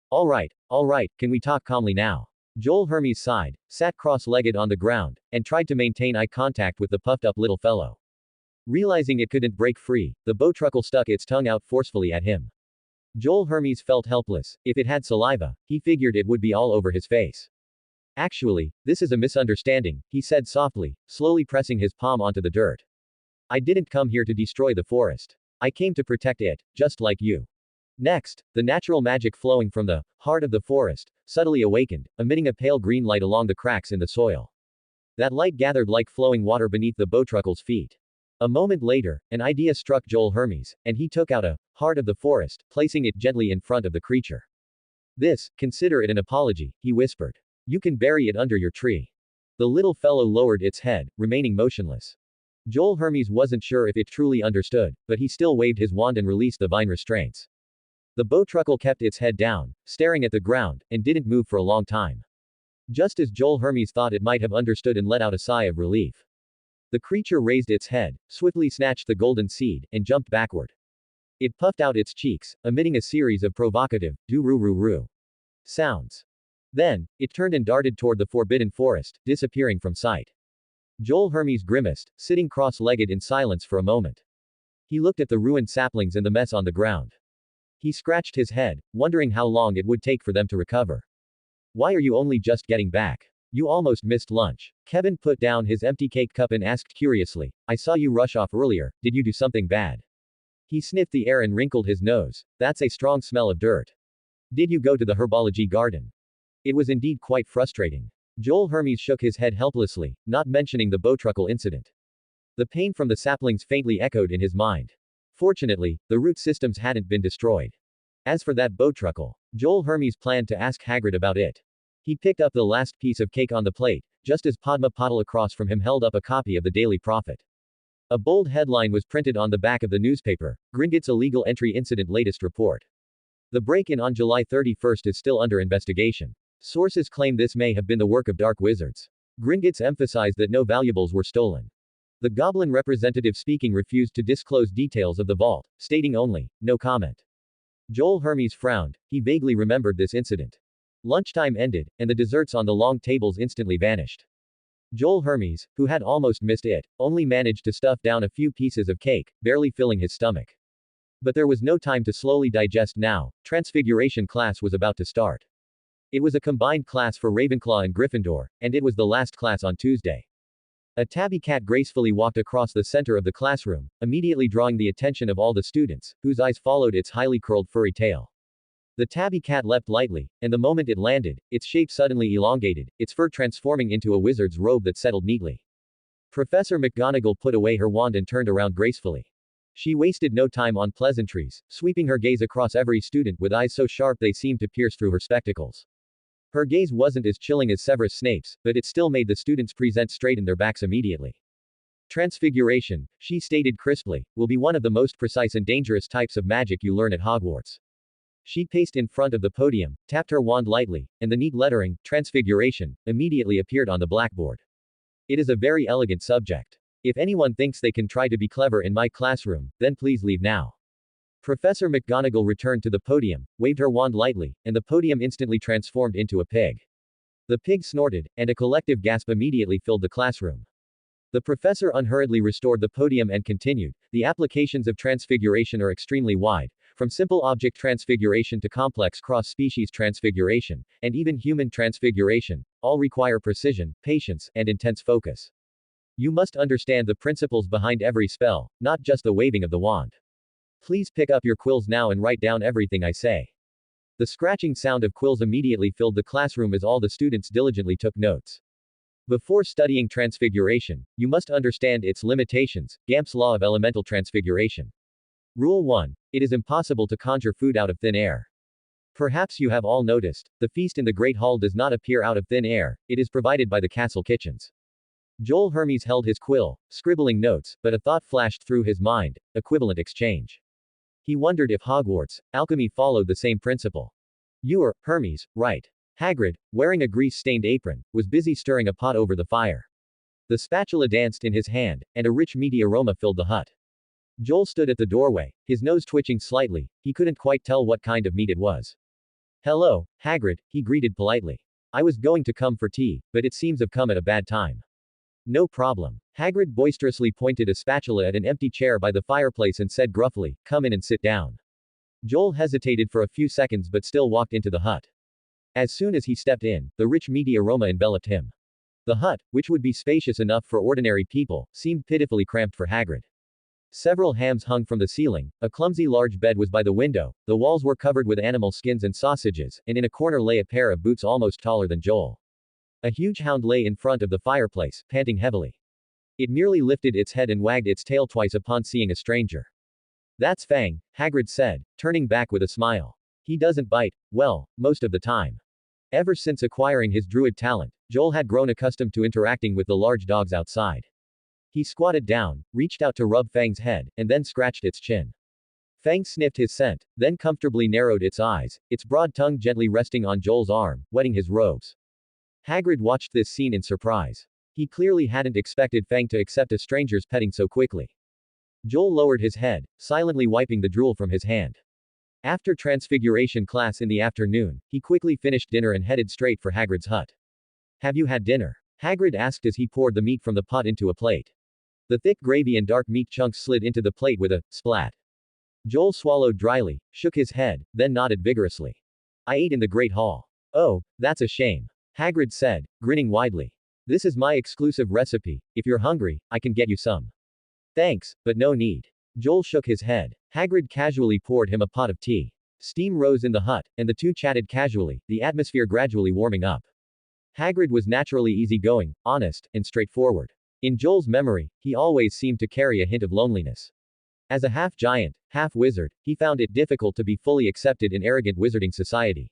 All right, can we talk calmly now? Joel Hermes sighed, sat cross-legged on the ground, and tried to maintain eye contact with the puffed-up little fellow. Realizing it couldn't break free, the bowtruckle stuck its tongue out forcefully at him. Joel Hermes felt helpless. If it had saliva, he figured it would be all over his face. Actually, this is a misunderstanding, he said softly, slowly pressing his palm onto the dirt. I didn't come here to destroy the forest. I came to protect it, just like you. Next, the natural magic flowing from the heart of the forest subtly awakened, emitting a pale green light along the cracks in the soil. That light gathered like flowing water beneath the bowtruckle's feet. A moment later, an idea struck Joel Hermes, and he took out a heart of the forest, placing it gently in front of the creature. Consider it an apology, he whispered. You can bury it under your tree. The little fellow lowered its head, remaining motionless. Joel Hermes wasn't sure if it truly understood, but he still waved his wand and released the vine restraints. The bowtruckle kept its head down, staring at the ground, and didn't move for a long time. Just as Joel Hermes thought it might have understood and let out a sigh of relief. The creature raised its head, swiftly snatched the golden seed, and jumped backward. It puffed out its cheeks, emitting a series of provocative, do-roo-roo-roo sounds. Then, it turned and darted toward the forbidden forest, disappearing from sight. Joel Hermes grimaced, sitting cross-legged in silence for a moment. He looked at the ruined saplings and the mess on the ground. He scratched his head, wondering how long it would take for them to recover. Why are you only just getting back? You almost missed lunch. Kevin put down his empty cake cup and asked curiously, I saw you rush off earlier, did you do something bad? He sniffed the air and wrinkled his nose. That's a strong smell of dirt. Did you go to the herbology garden? It was indeed quite frustrating. Joel Hermes shook his head helplessly, not mentioning the bowtruckle incident. The pain from the saplings faintly echoed in his mind. Fortunately, the root systems hadn't been destroyed. As for that bowtruckle, Joel Hermes planned to ask Hagrid about it. He picked up the last piece of cake on the plate, just as Padma Patil across from him held up a copy of the Daily Prophet. A bold headline was printed on the back of the newspaper, Gringotts Illegal Entry Incident Latest Report. The break-in on July 31st is still under investigation. Sources claim this may have been the work of dark wizards. Gringotts emphasized that no valuables were stolen. The Goblin representative speaking refused to disclose details of the vault, stating only, no comment. Joel Hermes frowned. He vaguely remembered this incident. Lunchtime ended, and the desserts on the long tables instantly vanished. Joel Hermes, who had almost missed it, only managed to stuff down a few pieces of cake, barely filling his stomach. But there was no time to slowly digest now. Transfiguration class was about to start. It was a combined class for Ravenclaw and Gryffindor, and it was the last class on Tuesday. A tabby cat gracefully walked across the center of the classroom, immediately drawing the attention of all the students, whose eyes followed its highly curled furry tail. The tabby cat leapt lightly, and the moment it landed, its shape suddenly elongated, its fur transforming into a wizard's robe that settled neatly. Professor McGonagall put away her wand and turned around gracefully. She wasted no time on pleasantries, sweeping her gaze across every student with eyes so sharp they seemed to pierce through her spectacles. Her gaze wasn't as chilling as Severus Snape's, but it still made the students present straighten their backs immediately. Transfiguration, she stated crisply, will be one of the most precise and dangerous types of magic you learn at Hogwarts. She paced in front of the podium, tapped her wand lightly, and the neat lettering, Transfiguration, immediately appeared on the blackboard. It is a very elegant subject. If anyone thinks they can try to be clever in my classroom, then please leave now. Professor McGonagall returned to the podium, waved her wand lightly, and the podium instantly transformed into a pig. The pig snorted, and a collective gasp immediately filled the classroom. The professor unhurriedly restored the podium and continued, the applications of transfiguration are extremely wide, from simple object transfiguration to complex cross-species transfiguration, and even human transfiguration, all require precision, patience, and intense focus. You must understand the principles behind every spell, not just the waving of the wand. Please pick up your quills now and write down everything I say. The scratching sound of quills immediately filled the classroom as all the students diligently took notes. Before studying transfiguration, you must understand its limitations, Gamp's law of elemental transfiguration. Rule 1. It is impossible to conjure food out of thin air. Perhaps you have all noticed, the feast in the Great Hall does not appear out of thin air, it is provided by the castle kitchens. Joel Hermes held his quill, scribbling notes, but a thought flashed through his mind, equivalent exchange. He wondered if Hogwarts, alchemy followed the same principle. You're, Hermes, right. Hagrid, wearing a grease-stained apron, was busy stirring a pot over the fire. The spatula danced in his hand, and a rich meaty aroma filled the hut. Joel stood at the doorway, his nose twitching slightly, he couldn't quite tell what kind of meat it was. Hello, Hagrid, he greeted politely. I was going to come for tea, but it seems I've come at a bad time. No problem. Hagrid boisterously pointed a spatula at an empty chair by the fireplace and said gruffly, come in and sit down. Joel hesitated for a few seconds but still walked into the hut. As soon as he stepped in, the rich meaty aroma enveloped him. The hut, which would be spacious enough for ordinary people, seemed pitifully cramped for Hagrid. Several hams hung from the ceiling, a clumsy large bed was by the window, the walls were covered with animal skins and sausages, and in a corner lay a pair of boots almost taller than Joel. A huge hound lay in front of the fireplace, panting heavily. It merely lifted its head and wagged its tail twice upon seeing a stranger. That's Fang, Hagrid said, turning back with a smile. He doesn't bite, well, most of the time. Ever since acquiring his druid talent, Joel had grown accustomed to interacting with the large dogs outside. He squatted down, reached out to rub Fang's head, and then scratched its chin. Fang sniffed his scent, then comfortably narrowed its eyes, its broad tongue gently resting on Joel's arm, wetting his robes. Hagrid watched this scene in surprise. He clearly hadn't expected Fang to accept a stranger's petting so quickly. Joel lowered his head, silently wiping the drool from his hand. After transfiguration class in the afternoon, he quickly finished dinner and headed straight for Hagrid's hut. Have you had dinner? Hagrid asked as he poured the meat from the pot into a plate. The thick gravy and dark meat chunks slid into the plate with a splat. Joel swallowed dryly, shook his head, then nodded vigorously. I ate in the Great Hall. Oh, that's a shame. Hagrid said, grinning widely. This is my exclusive recipe. If you're hungry, I can get you some. Thanks, but no need. Joel shook his head. Hagrid casually poured him a pot of tea. Steam rose in the hut, and the two chatted casually, the atmosphere gradually warming up. Hagrid was naturally easygoing, honest, and straightforward. In Joel's memory, he always seemed to carry a hint of loneliness. As a half-giant, half-wizard, he found it difficult to be fully accepted in arrogant wizarding society.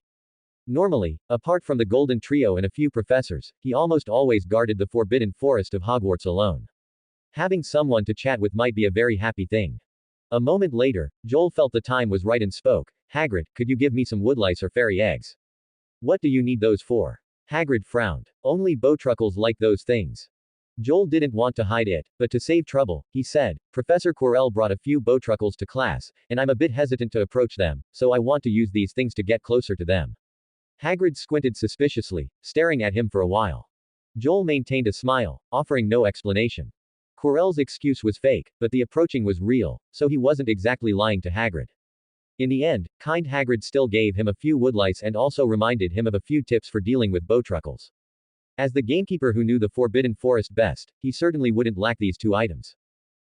Normally, apart from the Golden Trio and a few professors, he almost always guarded the forbidden forest of Hogwarts alone. Having someone to chat with might be a very happy thing. A moment later, Joel felt the time was right and spoke. Hagrid, could you give me some woodlice or fairy eggs? What do you need those for? Hagrid frowned. Only bowtruckles like those things. Joel didn't want to hide it, but to save trouble, he said, Professor Quirrell brought a few bowtruckles to class, and I'm a bit hesitant to approach them, so I want to use these things to get closer to them. Hagrid squinted suspiciously, staring at him for a while. Joel maintained a smile, offering no explanation. Quirrell's excuse was fake, but the approaching was real, so he wasn't exactly lying to Hagrid. In the end, kind Hagrid still gave him a few woodlice and also reminded him of a few tips for dealing with bowtruckles. As the gamekeeper who knew the Forbidden Forest best, he certainly wouldn't lack these two items.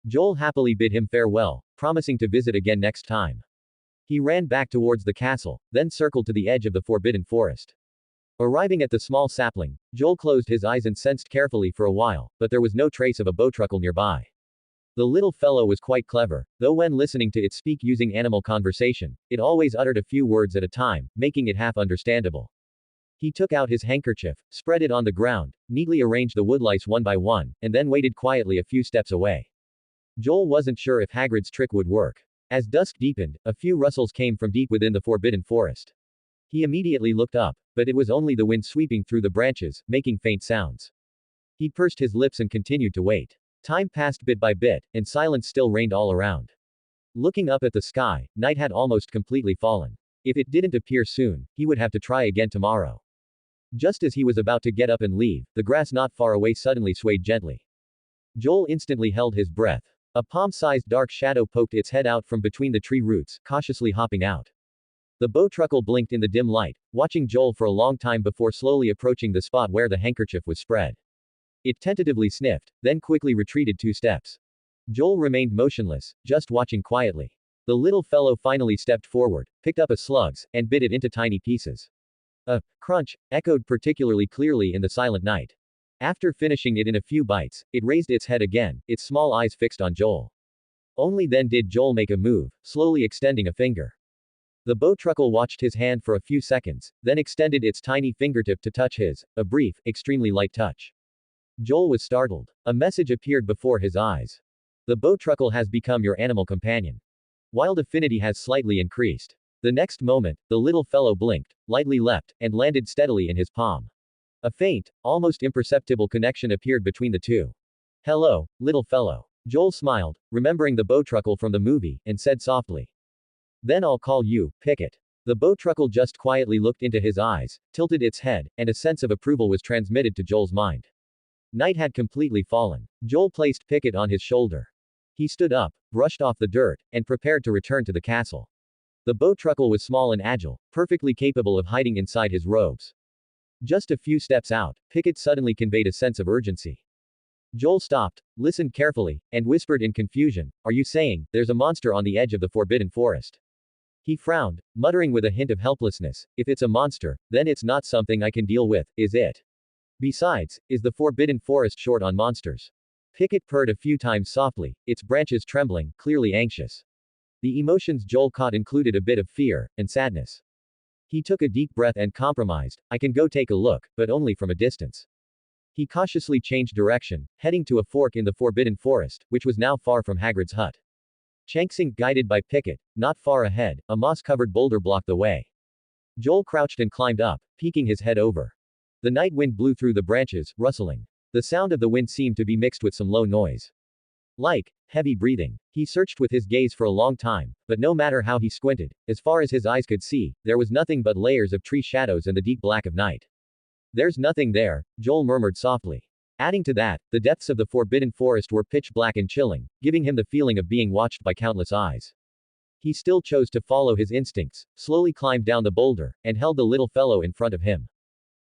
Joel happily bid him farewell, promising to visit again next time. He ran back towards the castle, then circled to the edge of the Forbidden Forest. Arriving at the small sapling, Joel closed his eyes and sensed carefully for a while, but there was no trace of a bowtruckle nearby. The little fellow was quite clever, though when listening to it speak using animal conversation, it always uttered a few words at a time, making it half understandable. He took out his handkerchief, spread it on the ground, neatly arranged the woodlice one by one, and then waited quietly a few steps away. Joel wasn't sure if Hagrid's trick would work. As dusk deepened, a few rustles came from deep within the Forbidden Forest. He immediately looked up, but it was only the wind sweeping through the branches, making faint sounds. He pursed his lips and continued to wait. Time passed bit by bit, and silence still reigned all around. Looking up at the sky, night had almost completely fallen. If it didn't appear soon, he would have to try again tomorrow. Just as he was about to get up and leave, the grass not far away suddenly swayed gently. Joel instantly held his breath. A palm-sized dark shadow poked its head out from between the tree roots, cautiously hopping out. The bowtruckle blinked in the dim light, watching Joel for a long time before slowly approaching the spot where the handkerchief was spread. It tentatively sniffed, then quickly retreated 2 steps. Joel remained motionless, just watching quietly. The little fellow finally stepped forward, picked up a slug's, and bit it into tiny pieces. A crunch echoed particularly clearly in the silent night. After finishing it in a few bites, it raised its head again, its small eyes fixed on Joel. Only then did Joel make a move, slowly extending a finger. The bowtruckle watched his hand for a few seconds, then extended its tiny fingertip to touch his, a brief, extremely light touch. Joel was startled. A message appeared before his eyes. The bowtruckle has become your animal companion. Wild affinity has slightly increased. The next moment, the little fellow blinked, lightly leapt, and landed steadily in his palm. A faint, almost imperceptible connection appeared between the two. Hello, little fellow. Joel smiled, remembering the bowtruckle from the movie, and said softly. Then I'll call you, Pickett. The bowtruckle just quietly looked into his eyes, tilted its head, and a sense of approval was transmitted to Joel's mind. Night had completely fallen. Joel placed Pickett on his shoulder. He stood up, brushed off the dirt, and prepared to return to the castle. The bowtruckle was small and agile, perfectly capable of hiding inside his robes. Just a few steps out, Pickett suddenly conveyed a sense of urgency. Joel stopped, listened carefully, and whispered in confusion, Are you saying, there's a monster on the edge of the Forbidden Forest? He frowned, muttering with a hint of helplessness, If it's a monster, then it's not something I can deal with, is it? Besides, is the Forbidden Forest short on monsters? Pickett purred a few times softly, its branches trembling, clearly anxious. The emotions Joel caught included a bit of fear, and sadness. He took a deep breath and compromised, I can go take a look, but only from a distance. He cautiously changed direction, heading to a fork in the Forbidden Forest, which was now far from Hagrid's hut. Chansing, guided by Pickett, not far ahead, a moss-covered boulder blocked the way. Joel crouched and climbed up, peeking his head over. The night wind blew through the branches, rustling. The sound of the wind seemed to be mixed with some low noise. Like heavy breathing. He searched with his gaze for a long time, but no matter how he squinted, as far as his eyes could see, there was nothing but layers of tree shadows and the deep black of night. There's nothing there, Joel murmured softly. Adding to that, the depths of the forbidden forest were pitch black and chilling, giving him the feeling of being watched by countless eyes. He still chose to follow his instincts, slowly climbed down the boulder, and held the little fellow in front of him.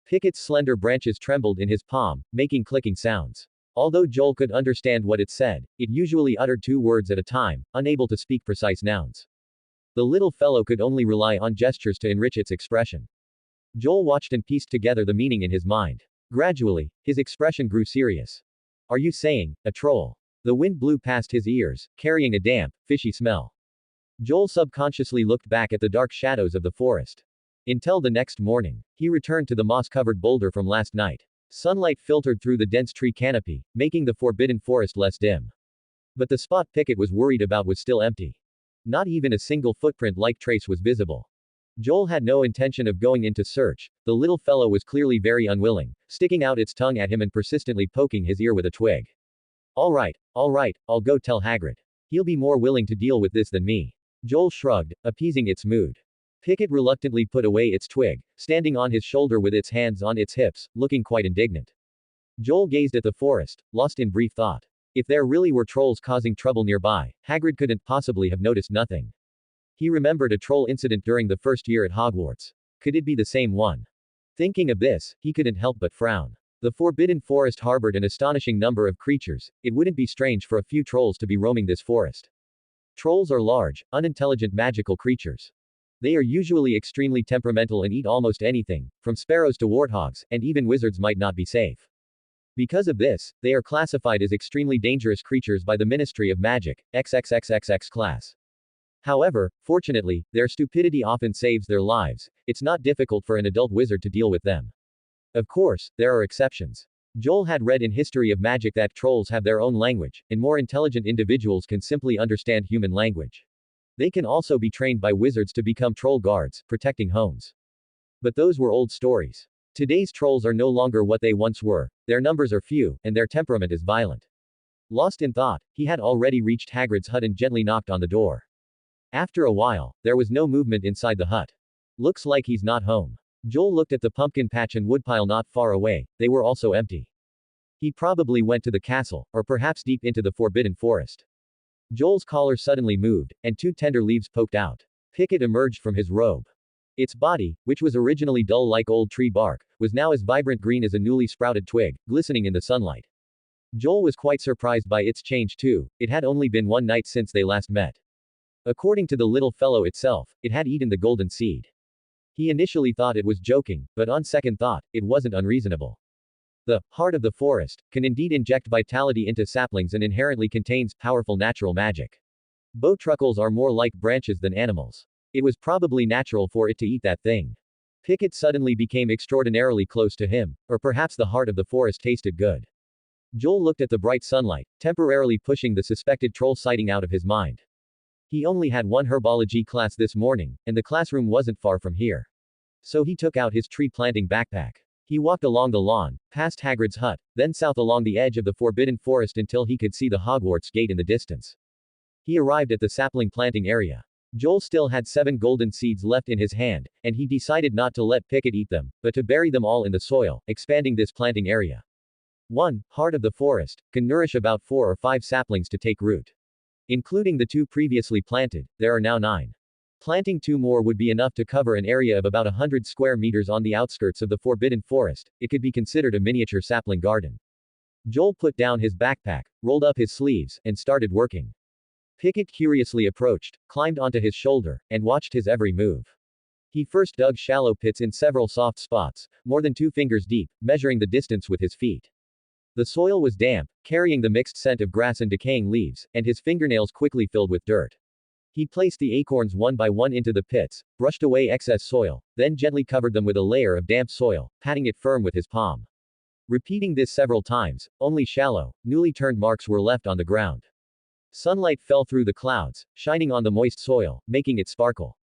Picket's slender branches trembled in his palm, making clicking sounds. Although Joel could understand what it said, it usually uttered 2 words at a time, unable to speak precise nouns. The little fellow could only rely on gestures to enrich its expression. Joel watched and pieced together the meaning in his mind. Gradually, his expression grew serious. Are you saying, a troll? The wind blew past his ears, carrying a damp, fishy smell. Joel subconsciously looked back at the dark shadows of the forest. Until the next morning, he returned to the moss-covered boulder from last night. Sunlight filtered through the dense tree canopy, making the forbidden forest less dim. But the spot Pickett was worried about was still empty. Not even a single footprint-like trace was visible. Joel had no intention of going into search. The little fellow was clearly very unwilling, sticking out its tongue at him and persistently poking his ear with a twig. All right, I'll go tell Hagrid. He'll be more willing to deal with this than me. Joel shrugged, appeasing its mood. Pickett reluctantly put away its twig, standing on his shoulder with its hands on its hips, looking quite indignant. Joel gazed at the forest, lost in brief thought. If there really were trolls causing trouble nearby, Hagrid couldn't possibly have noticed nothing. He remembered a troll incident during the first year at Hogwarts. Could it be the same one? Thinking of this, he couldn't help but frown. The Forbidden Forest harbored an astonishing number of creatures. It wouldn't be strange for a few trolls to be roaming this forest. Trolls are large, unintelligent magical creatures. They are usually extremely temperamental and eat almost anything, from sparrows to warthogs, and even wizards might not be safe. Because of this, they are classified as extremely dangerous creatures by the Ministry of Magic, XXXXX class. However, fortunately, their stupidity often saves their lives. It's not difficult for an adult wizard to deal with them. Of course, there are exceptions. Joel had read in History of Magic that trolls have their own language, and more intelligent individuals can simply understand human language. They can also be trained by wizards to become troll guards, protecting homes. But those were old stories. Today's trolls are no longer what they once were, their numbers are few, and their temperament is violent. Lost in thought, he had already reached Hagrid's hut and gently knocked on the door. After a while, there was no movement inside the hut. Looks like he's not home. Joel looked at the pumpkin patch and woodpile not far away, they were also empty. He probably went to the castle, or perhaps deep into the forbidden forest. Joel's collar suddenly moved, and 2 tender leaves poked out. Pickett emerged from his robe. Its body, which was originally dull like old tree bark, was now as vibrant green as a newly sprouted twig, glistening in the sunlight. Joel was quite surprised by its change too. It had only been 1 night since they last met. According to the little fellow itself, it had eaten the golden seed. He initially thought it was joking, but on second thought, it wasn't unreasonable. The heart of the forest can indeed inject vitality into saplings and inherently contains powerful natural magic. Bowtruckles are more like branches than animals. It was probably natural for it to eat that thing. Pickett suddenly became extraordinarily close to him, or perhaps the heart of the forest tasted good. Joel looked at the bright sunlight, temporarily pushing the suspected troll sighting out of his mind. He only had 1 herbology class this morning, and the classroom wasn't far from here. So he took out his tree planting backpack. He walked along the lawn, past Hagrid's hut, then south along the edge of the forbidden forest until he could see the Hogwarts gate in the distance. He arrived at the sapling planting area. Joel still had 7 golden seeds left in his hand, and he decided not to let Pickett eat them, but to bury them all in the soil, expanding this planting area. 1. Heart of the forest can nourish about 4 or 5 saplings to take root. Including the 2 previously planted, there are now 9. Planting 2 more would be enough to cover an area of about 100 square meters on the outskirts of the forbidden forest. It could be considered a miniature sapling garden. Joel put down his backpack, rolled up his sleeves, and started working. Pickett curiously approached, climbed onto his shoulder, and watched his every move. He first dug shallow pits in several soft spots, more than 2 fingers deep, measuring the distance with his feet. The soil was damp, carrying the mixed scent of grass and decaying leaves, and his fingernails quickly filled with dirt. He placed the acorns one by one into the pits, brushed away excess soil, then gently covered them with a layer of damp soil, patting it firm with his palm. Repeating this several times, only shallow, newly turned marks were left on the ground. Sunlight fell through the clouds, shining on the moist soil, making it sparkle.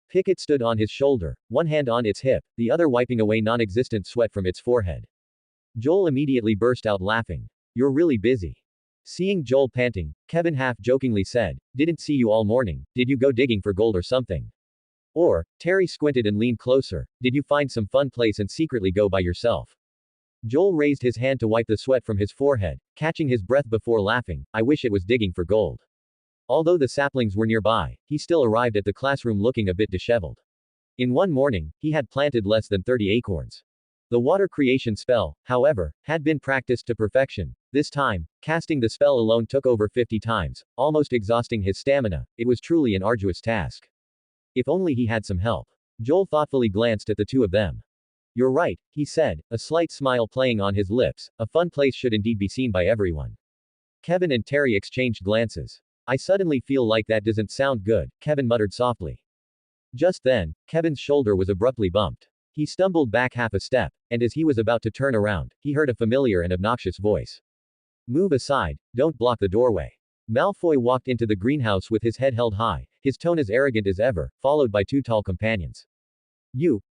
Pickett stood on his shoulder, one hand on its hip, the other wiping away non-existent sweat from its forehead. Joel immediately burst out laughing. You're really busy. Seeing Joel panting, Kevin half-jokingly said, Didn't see you all morning, did you go digging for gold or something? Or, Terry squinted and leaned closer, did you find some fun place and secretly go by yourself? Joel raised his hand to wipe the sweat from his forehead, catching his breath before laughing, I wish it was digging for gold. Although the saplings were nearby, he still arrived at the classroom looking a bit disheveled. In one morning, he had planted less than 30 acorns. The water creation spell, however, had been practiced to perfection. This time, casting the spell alone took over 50 times, almost exhausting his stamina. It was truly an arduous task. If only he had some help. Joel thoughtfully glanced at the two of them. You're right, he said, a slight smile playing on his lips. A fun place should indeed be seen by everyone. Kevin and Terry exchanged glances. I suddenly feel like that doesn't sound good, Kevin muttered softly. Just then, Kevin's shoulder was abruptly bumped. He stumbled back half a step, and as he was about to turn around, he heard a familiar and obnoxious voice. Move aside, don't block the doorway. Malfoy walked into the greenhouse with his head held high, his tone as arrogant as ever, followed by two tall companions.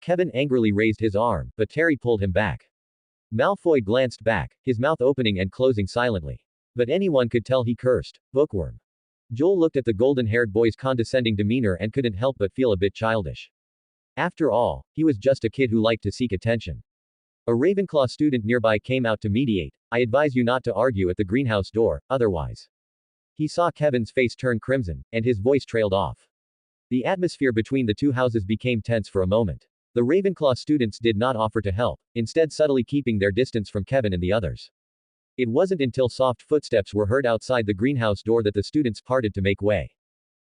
Kevin angrily raised his arm, but Terry pulled him back. Malfoy glanced back, his mouth opening and closing silently. But anyone could tell he cursed. Bookworm. Joel looked at the golden-haired boy's condescending demeanor and couldn't help but feel a bit childish. After all, he was just a kid who liked to seek attention. A Ravenclaw student nearby came out to mediate. I advise you not to argue at the greenhouse door, otherwise. He saw Kevin's face turn crimson, and his voice trailed off. The atmosphere between the two houses became tense for a moment. The Ravenclaw students did not offer to help, instead subtly keeping their distance from Kevin and the others. It wasn't until soft footsteps were heard outside the greenhouse door that the students parted to make way.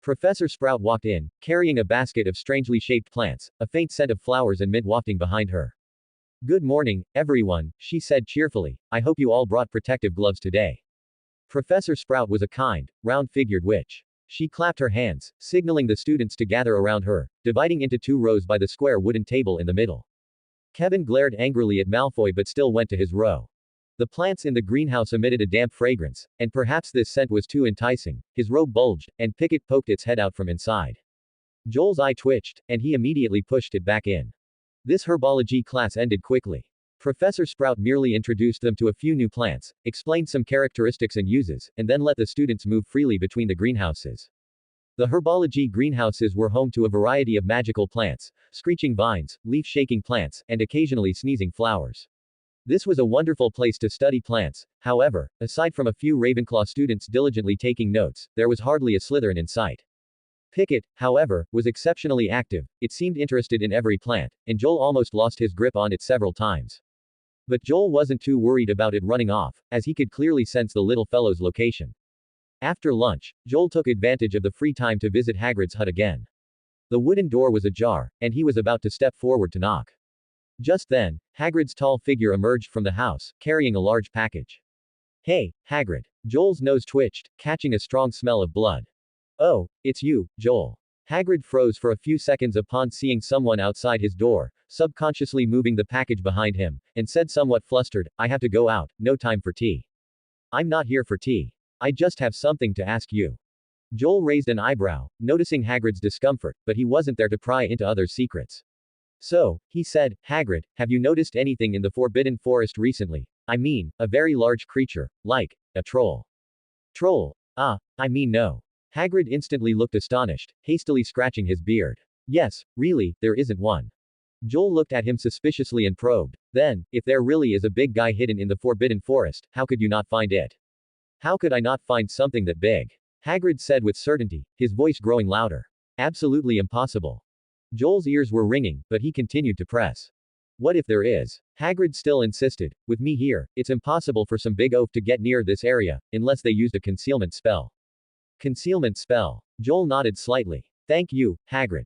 Professor Sprout walked in, carrying a basket of strangely shaped plants, a faint scent of flowers and mint wafting behind her. Good morning, everyone, she said cheerfully. I hope you all brought protective gloves today. Professor Sprout was a kind, round-figured witch. She clapped her hands, signaling the students to gather around her, dividing into two rows by the square wooden table in the middle. Kevin glared angrily at Malfoy but still went to his row. The plants in the greenhouse emitted a damp fragrance, and perhaps this scent was too enticing. His robe bulged, and Pickett poked its head out from inside. Joel's eye twitched, and he immediately pushed it back in. This herbology class ended quickly. Professor Sprout merely introduced them to a few new plants, explained some characteristics and uses, and then let the students move freely between the greenhouses. The herbology greenhouses were home to a variety of magical plants, screeching vines, leaf-shaking plants, and occasionally sneezing flowers. This was a wonderful place to study plants. However, aside from a few Ravenclaw students diligently taking notes, there was hardly a Slytherin in sight. Pickett, however, was exceptionally active. It seemed interested in every plant, and Joel almost lost his grip on it several times. But Joel wasn't too worried about it running off, as he could clearly sense the little fellow's location. After lunch, Joel took advantage of the free time to visit Hagrid's hut again. The wooden door was ajar, and he was about to step forward to knock. Just then, Hagrid's tall figure emerged from the house, carrying a large package. Hey, Hagrid. Joel's nose twitched, catching a strong smell of blood. Oh, it's you, Joel. Hagrid froze for a few seconds upon seeing someone outside his door, subconsciously moving the package behind him, and said somewhat flustered, I have to go out, no time for tea. I'm not here for tea. I just have something to ask you. Joel raised an eyebrow, noticing Hagrid's discomfort, but he wasn't there to pry into others' secrets. So, he said, Hagrid, have you noticed anything in the Forbidden Forest recently? I mean, a very large creature, like a troll. Troll? No. Hagrid instantly looked astonished, hastily scratching his beard. Yes, really, there isn't one. Joel looked at him suspiciously and probed. Then, if there really is a big guy hidden in the Forbidden Forest, how could you not find it? How could I not find something that big? Hagrid said with certainty, his voice growing louder. Absolutely impossible. Joel's ears were ringing, but he continued to press. What if there is? Hagrid still insisted. With me here, it's impossible for some big oaf to get near this area, unless they used a concealment spell. Concealment spell. Joel nodded slightly. Thank you, Hagrid.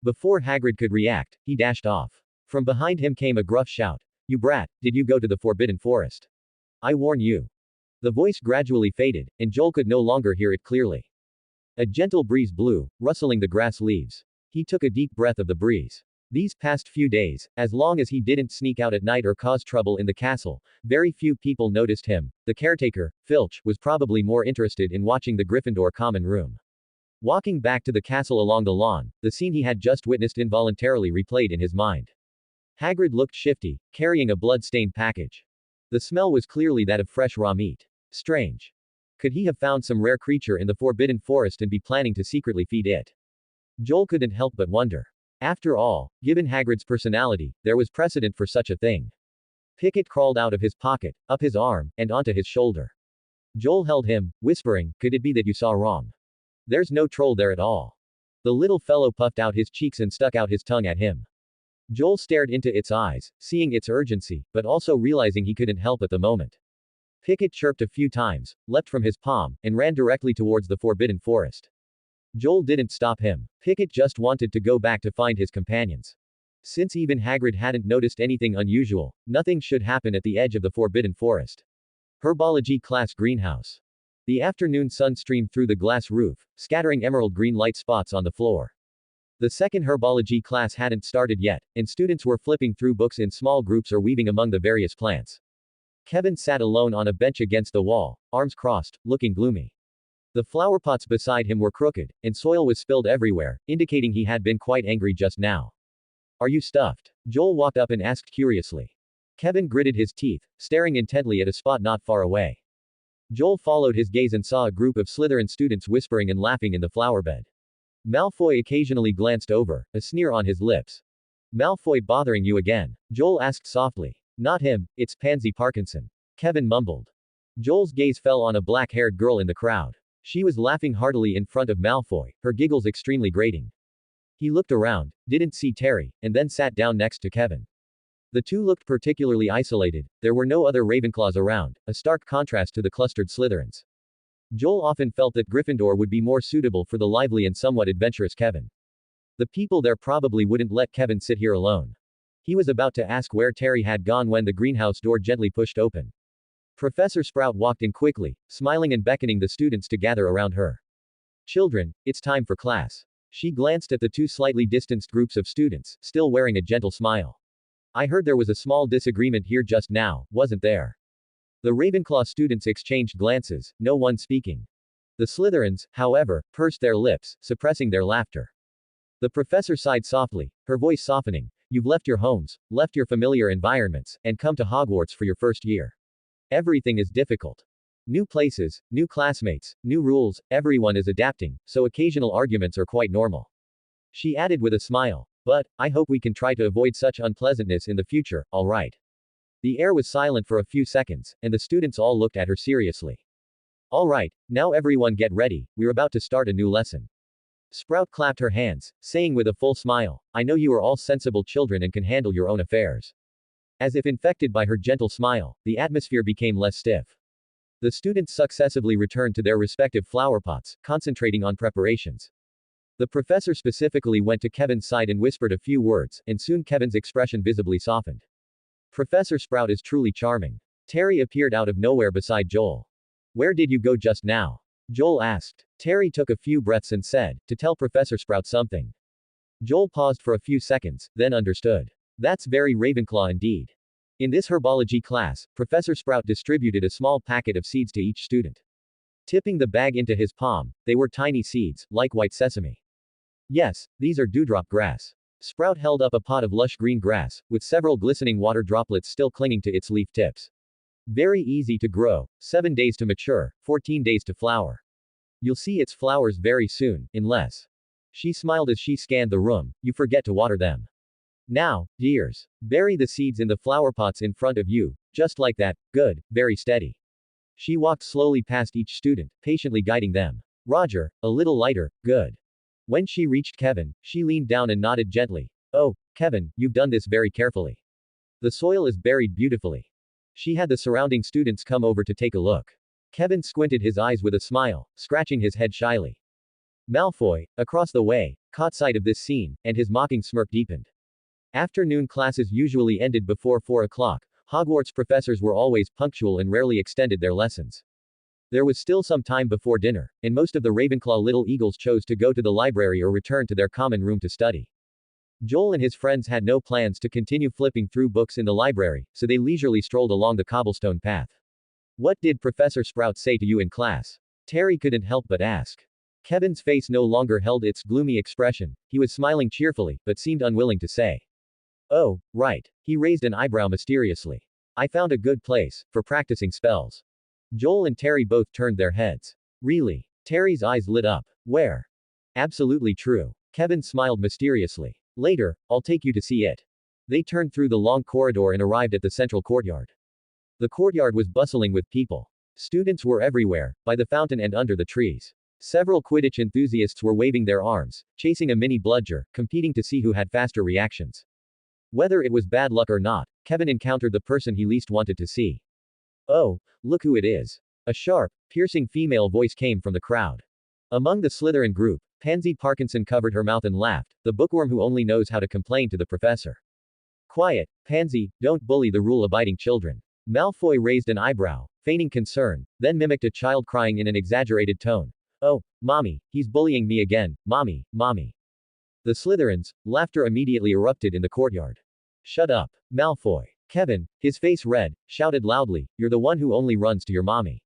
Before Hagrid could react, he dashed off. From behind him came a gruff shout. You brat, did you go to the Forbidden Forest? I warn you. The voice gradually faded, and Joel could no longer hear it clearly. A gentle breeze blew, rustling the grass leaves. He took a deep breath of the breeze. These past few days, as long as he didn't sneak out at night or cause trouble in the castle, very few people noticed him. The caretaker, Filch, was probably more interested in watching the Gryffindor common room. Walking back to the castle along the lawn, the scene he had just witnessed involuntarily replayed in his mind. Hagrid looked shifty, carrying a blood-stained package. The smell was clearly that of fresh raw meat. Strange. Could he have found some rare creature in the forbidden forest and be planning to secretly feed it? Joel couldn't help but wonder. After all, given Hagrid's personality, there was precedent for such a thing. Pickett crawled out of his pocket, up his arm, and onto his shoulder. Joel held him, whispering, "Could it be that you saw wrong? There's no troll there at all." The little fellow puffed out his cheeks and stuck out his tongue at him. Joel stared into its eyes, seeing its urgency, but also realizing he couldn't help at the moment. Pickett chirped a few times, leapt from his palm, and ran directly towards the forbidden forest. Joel didn't stop him. Pickett just wanted to go back to find his companions. Since even Hagrid hadn't noticed anything unusual, nothing should happen at the edge of the forbidden forest. Herbology class greenhouse. The afternoon sun streamed through the glass roof, scattering emerald green light spots on the floor. The second herbology class hadn't started yet, and students were flipping through books in small groups or weaving among the various plants. Kevin sat alone on a bench against the wall, arms crossed, looking gloomy. The flowerpots beside him were crooked, and soil was spilled everywhere, indicating he had been quite angry just now. "Are you stuffed?" Joel walked up and asked curiously. Kevin gritted his teeth, staring intently at a spot not far away. Joel followed his gaze and saw a group of Slytherin students whispering and laughing in the flowerbed. Malfoy occasionally glanced over, a sneer on his lips. "Malfoy bothering you again?" Joel asked softly. "Not him, it's Pansy Parkinson," Kevin mumbled. Joel's gaze fell on a black-haired girl in the crowd. She was laughing heartily in front of Malfoy, her giggles extremely grating. He looked around, didn't see Terry, and then sat down next to Kevin. The two looked particularly isolated. There were no other Ravenclaws around, a stark contrast to the clustered Slytherins. Joel often felt that Gryffindor would be more suitable for the lively and somewhat adventurous Kevin. The people there probably wouldn't let Kevin sit here alone. He was about to ask where Terry had gone when the greenhouse door gently pushed open. Professor Sprout walked in quickly, smiling and beckoning the students to gather around her. "Children, it's time for class." She glanced at the two slightly distanced groups of students, still wearing a gentle smile. "I heard there was a small disagreement here just now, wasn't there?" The Ravenclaw students exchanged glances, no one speaking. The Slytherins, however, pursed their lips, suppressing their laughter. The professor sighed softly, her voice softening. "You've left your homes, left your familiar environments, and come to Hogwarts for your first year. Everything is difficult. New places, new classmates, new rules, everyone is adapting, so occasional arguments are quite normal." She added with a smile. "But, I hope we can try to avoid such unpleasantness in the future, alright?" The air was silent for a few seconds, and the students all looked at her seriously. "Alright, now everyone get ready, we're about to start a new lesson." Sprout clapped her hands, saying with a full smile, "I know you are all sensible children and can handle your own affairs." As if infected by her gentle smile, the atmosphere became less stiff. The students successively returned to their respective flowerpots, concentrating on preparations. The professor specifically went to Kevin's side and whispered a few words, and soon Kevin's expression visibly softened. "Professor Sprout is truly charming." Terry appeared out of nowhere beside Joel. "Where did you go just now?" Joel asked. Terry took a few breaths and said, "To tell Professor Sprout something." Joel paused for a few seconds, then understood. That's very Ravenclaw indeed. In this herbology class, Professor Sprout distributed a small packet of seeds to each student. Tipping the bag into his palm, they were tiny seeds, like white sesame. "Yes, these are dewdrop grass." Sprout held up a pot of lush green grass, with several glistening water droplets still clinging to its leaf tips. "Very easy to grow, 7 days to mature, 14 days to flower. You'll see its flowers very soon, unless." She smiled as she scanned the room, "you forget to water them. Now, dears, bury the seeds in the flowerpots in front of you, just like that, good, very steady." She walked slowly past each student, patiently guiding them. "Roger, a little lighter, good." When she reached Kevin, she leaned down and nodded gently. "Oh, Kevin, you've done this very carefully. The soil is buried beautifully." She had the surrounding students come over to take a look. Kevin squinted his eyes with a smile, scratching his head shyly. Malfoy, across the way, caught sight of this scene, and his mocking smirk deepened. Afternoon classes usually ended before 4 o'clock. Hogwarts professors were always punctual and rarely extended their lessons. There was still some time before dinner, and most of the Ravenclaw Little Eagles chose to go to the library or return to their common room to study. Joel and his friends had no plans to continue flipping through books in the library, so they leisurely strolled along the cobblestone path. "What did Professor Sprout say to you in class?" Terry couldn't help but ask. Kevin's face no longer held its gloomy expression. He was smiling cheerfully, but seemed unwilling to say. "Oh, right." He raised an eyebrow mysteriously. I found a good place for practicing spells. Joel and Terry both turned their heads. Really? Terry's eyes lit up. Where? Absolutely true. Kevin smiled mysteriously. Later, I'll take you to see it. They turned through the long corridor and arrived at the central courtyard. The courtyard was bustling with people. Students were everywhere, by the fountain and under the trees. Several Quidditch enthusiasts were waving their arms, chasing a mini bludger, competing to see who had faster reactions. Whether it was bad luck or not, Kevin encountered the person he least wanted to see. Oh, look who it is. A sharp, piercing female voice came from the crowd. Among the Slytherin group, Pansy Parkinson covered her mouth and laughed, the bookworm who only knows how to complain to the professor. Quiet, Pansy, don't bully the rule-abiding children. Malfoy raised an eyebrow, feigning concern, then mimicked a child crying in an exaggerated tone. Oh, mommy, he's bullying me again, mommy, mommy. The Slytherins, laughter immediately erupted in the courtyard. Shut up, Malfoy. Kevin, his face red, shouted loudly, you're the one who only runs to your mommy.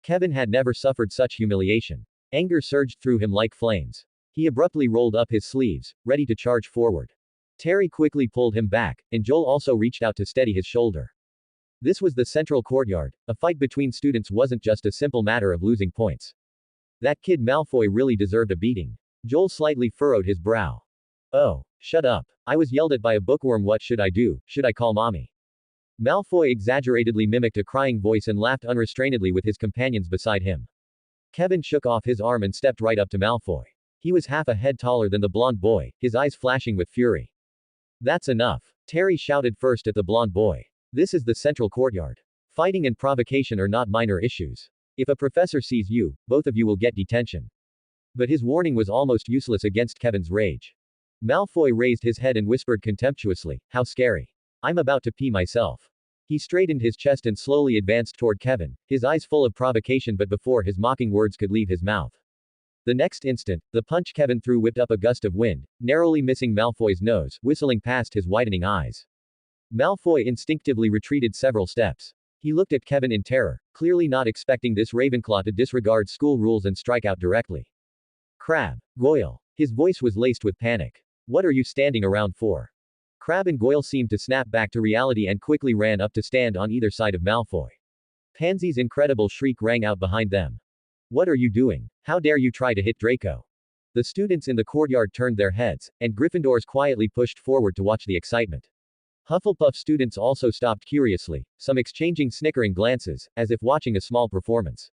Kevin had never suffered such humiliation. Anger surged through him like flames. He abruptly rolled up his sleeves, ready to charge forward. Terry quickly pulled him back, and Joel also reached out to steady his shoulder. This was the central courtyard. A fight between students wasn't just a simple matter of losing points. That kid Malfoy really deserved a beating. Joel slightly furrowed his brow. Oh, shut up. I was yelled at by a bookworm. What should I do? Should I call mommy? Malfoy exaggeratedly mimicked a crying voice and laughed unrestrainedly with his companions beside him. Kevin shook off his arm and stepped right up to Malfoy. He was half a head taller than the blonde boy, his eyes flashing with fury. That's enough. Terry shouted first at the blonde boy. This is the central courtyard. Fighting and provocation are not minor issues. If a professor sees you, both of you will get detention. But his warning was almost useless against Kevin's rage. Malfoy raised his head and whispered contemptuously, how scary. I'm about to pee myself. He straightened his chest and slowly advanced toward Kevin, his eyes full of provocation but before his mocking words could leave his mouth. The next instant, the punch Kevin threw whipped up a gust of wind, narrowly missing Malfoy's nose, whistling past his widening eyes. Malfoy instinctively retreated several steps. He looked at Kevin in terror, clearly not expecting this Ravenclaw to disregard school rules and strike out directly. Crabbe. Goyle. His voice was laced with panic. What are you standing around for? Crabbe and Goyle seemed to snap back to reality and quickly ran up to stand on either side of Malfoy. Pansy's incredible shriek rang out behind them. What are you doing? How dare you try to hit Draco? The students in the courtyard turned their heads, and Gryffindors quietly pushed forward to watch the excitement. Hufflepuff students also stopped curiously, some exchanging snickering glances, as if watching a small performance.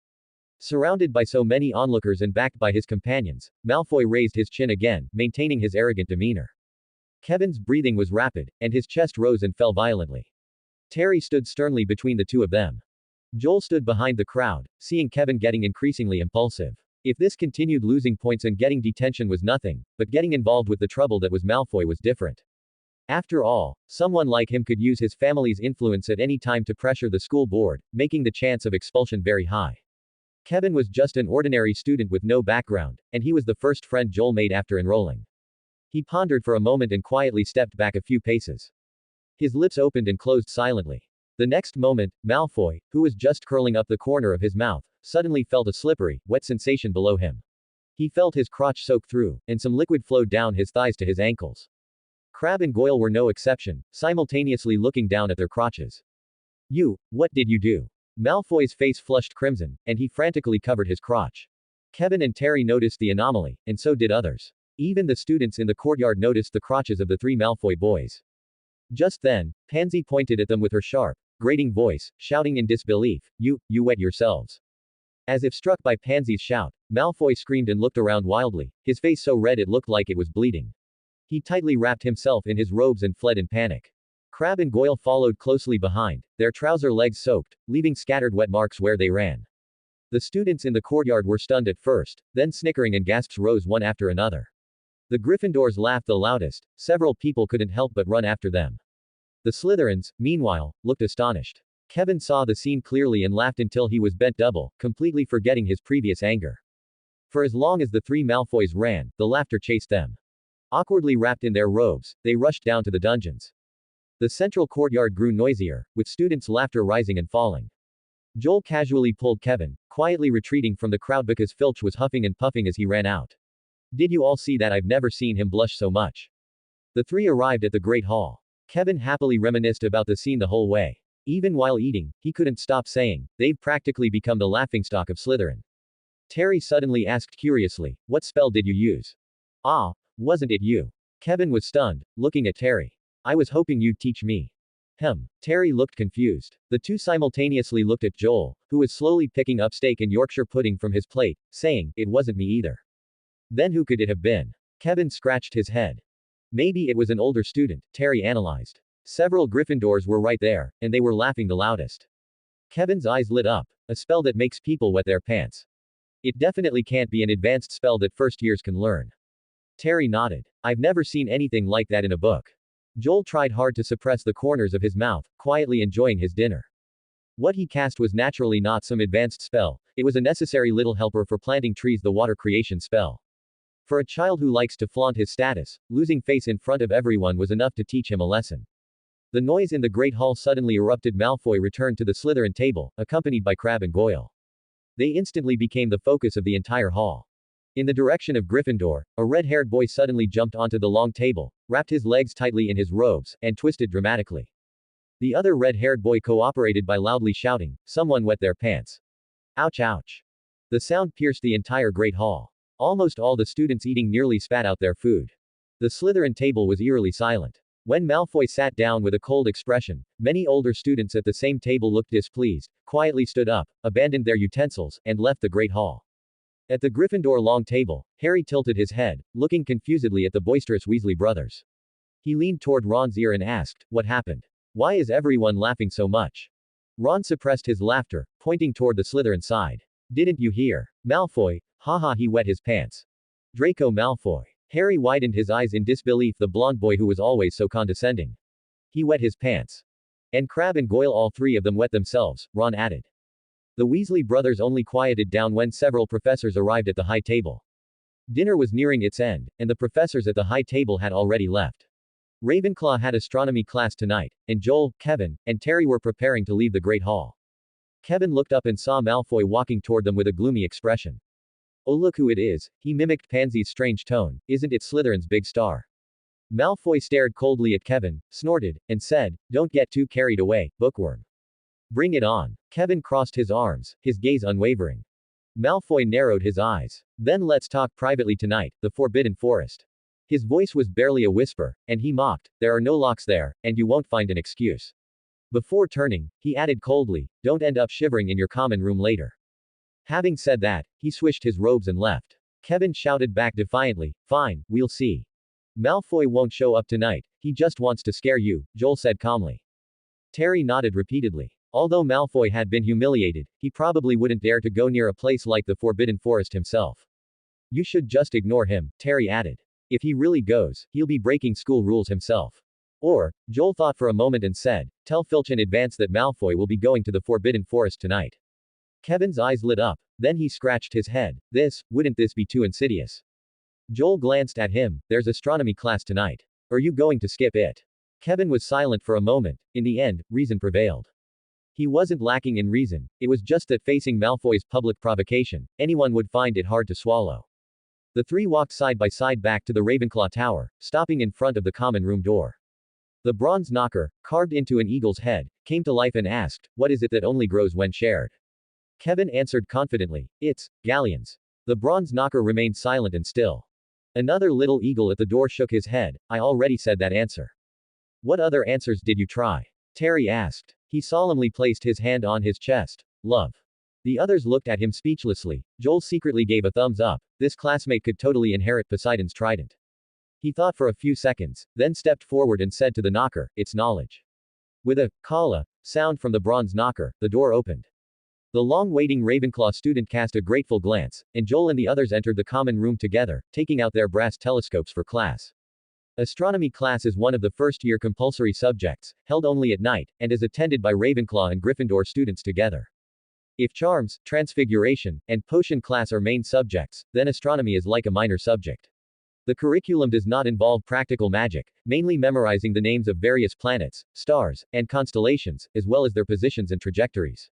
Surrounded by so many onlookers and backed by his companions, Malfoy raised his chin again, maintaining his arrogant demeanor. Kevin's breathing was rapid, and his chest rose and fell violently. Terry stood sternly between the two of them. Joel stood behind the crowd, seeing Kevin getting increasingly impulsive. If this continued, losing points and getting detention was nothing, but getting involved with the trouble that was Malfoy was different. After all, someone like him could use his family's influence at any time to pressure the school board, making the chance of expulsion very high. Kevin was just an ordinary student with no background, and he was the first friend Joel made after enrolling. He pondered for a moment and quietly stepped back a few paces. His lips opened and closed silently. The next moment, Malfoy, who was just curling up the corner of his mouth, suddenly felt a slippery, wet sensation below him. He felt his crotch soak through, and some liquid flowed down his thighs to his ankles. Crabbe and Goyle were no exception, simultaneously looking down at their crotches. What did you do? Malfoy's face flushed crimson, and he frantically covered his crotch. Kevin and Terry noticed the anomaly, and so did others. Even the students in the courtyard noticed the crotches of the three Malfoy boys. Just then, Pansy pointed at them with her sharp, grating voice, shouting in disbelief, You wet yourselves. As if struck by Pansy's shout, Malfoy screamed and looked around wildly, his face so red it looked like it was bleeding. He tightly wrapped himself in his robes and fled in panic. Crabbe and Goyle followed closely behind, their trouser legs soaked, leaving scattered wet marks where they ran. The students in the courtyard were stunned at first, then snickering and gasps rose one after another. The Gryffindors laughed the loudest, several people couldn't help but run after them. The Slytherins, meanwhile, looked astonished. Kevin saw the scene clearly and laughed until he was bent double, completely forgetting his previous anger. For as long as the three Malfoys ran, the laughter chased them. Awkwardly wrapped in their robes, they rushed down to the dungeons. The central courtyard grew noisier, with students' laughter rising and falling. Joel casually pulled Kevin, quietly retreating from the crowd because Filch was huffing and puffing as he ran out. Did you all see that? I've never seen him blush so much. The three arrived at the Great Hall. Kevin happily reminisced about the scene the whole way. Even while eating, he couldn't stop saying, they've practically become the laughingstock of Slytherin. Terry suddenly asked curiously, what spell did you use? Ah, wasn't it you? Kevin was stunned, looking at Terry. I was hoping you'd teach me. Terry looked confused. The two simultaneously looked at Joel, who was slowly picking up steak and Yorkshire pudding from his plate, saying, it wasn't me either. Then who could it have been? Kevin scratched his head. Maybe it was an older student, Terry analyzed. Several Gryffindors were right there, and they were laughing the loudest. Kevin's eyes lit up. A spell that makes people wet their pants. It definitely can't be an advanced spell that first years can learn. Terry nodded. I've never seen anything like that in a book. Joel tried hard to suppress the corners of his mouth, quietly enjoying his dinner. What he cast was naturally not some advanced spell, it was a necessary little helper for planting trees, the water creation spell. For a child who likes to flaunt his status, losing face in front of everyone was enough to teach him a lesson. The noise in the Great Hall suddenly erupted. Malfoy returned to the Slytherin table, accompanied by Crabbe and Goyle. They instantly became the focus of the entire hall. In the direction of Gryffindor, a red-haired boy suddenly jumped onto the long table, wrapped his legs tightly in his robes, and twisted dramatically. The other red-haired boy cooperated by loudly shouting, someone wet their pants. Ouch ouch. The sound pierced the entire Great Hall. Almost all the students eating nearly spat out their food. The Slytherin table was eerily silent. When Malfoy sat down with a cold expression, many older students at the same table looked displeased, quietly stood up, abandoned their utensils, and left the Great Hall. At the Gryffindor long table, Harry tilted his head, looking confusedly at the boisterous Weasley brothers. He leaned toward Ron's ear and asked, what happened? Why is everyone laughing so much? Ron suppressed his laughter, pointing toward the Slytherin side. Didn't you hear? Malfoy, haha, he wet his pants. Draco Malfoy. Harry widened his eyes in disbelief, the blonde boy who was always so condescending. He wet his pants. And Crabbe and Goyle, all three of them wet themselves, Ron added. The Weasley brothers only quieted down when several professors arrived at the high table. Dinner was nearing its end, and the professors at the high table had already left. Ravenclaw had astronomy class tonight, and Joel, Kevin, and Terry were preparing to leave the Great Hall. Kevin looked up and saw Malfoy walking toward them with a gloomy expression. Oh, look who it is, he mimicked Pansy's strange tone, isn't it Slytherin's big star? Malfoy stared coldly at Kevin, snorted, and said, don't get too carried away, bookworm. Bring it on. Kevin crossed his arms, his gaze unwavering. Malfoy narrowed his eyes. Then let's talk privately tonight, the Forbidden Forest. His voice was barely a whisper, and he mocked, there are no locks there, and you won't find an excuse. Before turning, he added coldly, don't end up shivering in your common room later. Having said that, he swished his robes and left. Kevin shouted back defiantly, fine, we'll see. Malfoy won't show up tonight, he just wants to scare you, Joel said calmly. Terry nodded repeatedly. Although Malfoy had been humiliated, he probably wouldn't dare to go near a place like the Forbidden Forest himself. You should just ignore him, Terry added. If he really goes, he'll be breaking school rules himself. Or, Joel thought for a moment and said, tell Filch in advance that Malfoy will be going to the Forbidden Forest tonight. Kevin's eyes lit up, then he scratched his head. Wouldn't this be too insidious? Joel glanced at him, there's astronomy class tonight. Are you going to skip it? Kevin was silent for a moment. In the end, reason prevailed. He wasn't lacking in reason, it was just that facing Malfoy's public provocation, anyone would find it hard to swallow. The three walked side by side back to the Ravenclaw Tower, stopping in front of the common room door. The bronze knocker, carved into an eagle's head, came to life and asked, what is it that only grows when shared? Kevin answered confidently, it's galleons. The bronze knocker remained silent and still. Another little eagle at the door shook his head, I already said that answer. What other answers did you try? Terry asked. He solemnly placed his hand on his chest. Love. The others looked at him speechlessly. Joel secretly gave a thumbs up. This classmate could totally inherit Poseidon's trident. He thought for a few seconds, then stepped forward and said to the knocker, it's knowledge. With a kala sound from the bronze knocker, the door opened. The long-waiting Ravenclaw student cast a grateful glance, and Joel and the others entered the common room together, taking out their brass telescopes for class. Astronomy class is one of the first-year compulsory subjects, held only at night, and is attended by Ravenclaw and Gryffindor students together. If charms, transfiguration, and potion class are main subjects, then astronomy is like a minor subject. The curriculum does not involve practical magic, mainly memorizing the names of various planets, stars, and constellations, as well as their positions and trajectories.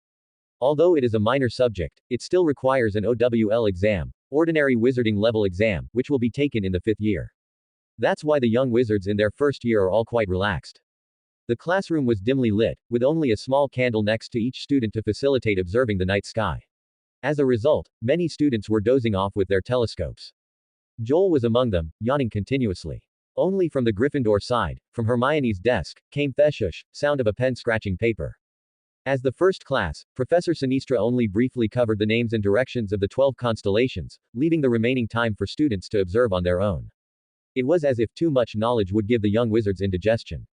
Although it is a minor subject, it still requires an OWL exam, ordinary wizarding level exam, which will be taken in the 5th year. That's why the young wizards in their first year are all quite relaxed. The classroom was dimly lit, with only a small candle next to each student to facilitate observing the night sky. As a result, many students were dozing off with their telescopes. Joel was among them, yawning continuously. Only from the Gryffindor side, from Hermione's desk, came the shush sound of a pen scratching paper. As the first class, Professor Sinistra only briefly covered the names and directions of the 12 constellations, leaving the remaining time for students to observe on their own. It was as if too much knowledge would give the young wizards indigestion.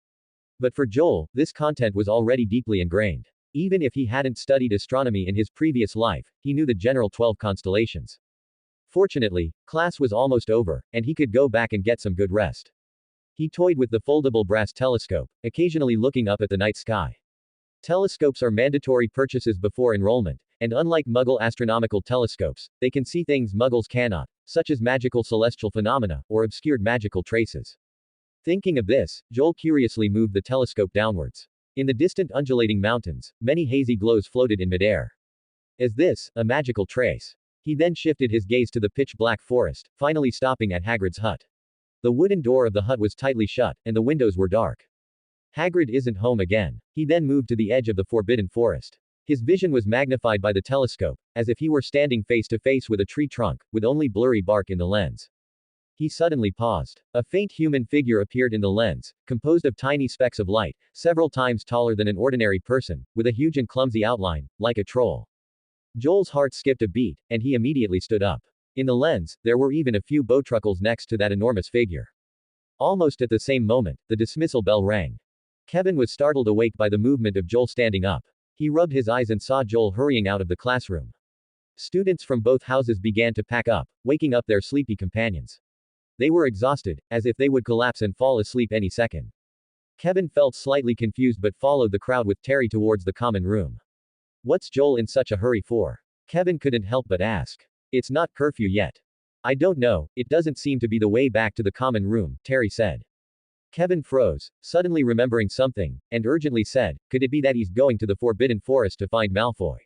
But for Joel, this content was already deeply ingrained. Even if he hadn't studied astronomy in his previous life, he knew the general 12 constellations. Fortunately, class was almost over, and he could go back and get some good rest. He toyed with the foldable brass telescope, occasionally looking up at the night sky. Telescopes are mandatory purchases before enrollment, and unlike Muggle astronomical telescopes, they can see things Muggles cannot, such as magical celestial phenomena, or obscured magical traces. Thinking of this, Joel curiously moved the telescope downwards. In the distant undulating mountains, many hazy glows floated in midair. Is this a magical trace? He then shifted his gaze to the pitch-black forest, finally stopping at Hagrid's hut. The wooden door of the hut was tightly shut, and the windows were dark. Hagrid isn't home again. He then moved to the edge of the forbidden forest. His vision was magnified by the telescope, as if he were standing face to face with a tree trunk, with only blurry bark in the lens. He suddenly paused. A faint human figure appeared in the lens, composed of tiny specks of light, several times taller than an ordinary person, with a huge and clumsy outline, like a troll. Joel's heart skipped a beat, and he immediately stood up. In the lens, there were even a few bowtruckles next to that enormous figure. Almost at the same moment, the dismissal bell rang. Kevin was startled awake by the movement of Joel standing up. He rubbed his eyes and saw Joel hurrying out of the classroom. Students from both houses began to pack up, waking up their sleepy companions. They were exhausted, as if they would collapse and fall asleep any second. Kevin felt slightly confused but followed the crowd with Terry towards the common room. What's Joel in such a hurry for? Kevin couldn't help but ask. It's not curfew yet. I don't know, it doesn't seem to be the way back to the common room, Terry said. Kevin froze, suddenly remembering something, and urgently said, could it be that he's going to the Forbidden Forest to find Malfoy?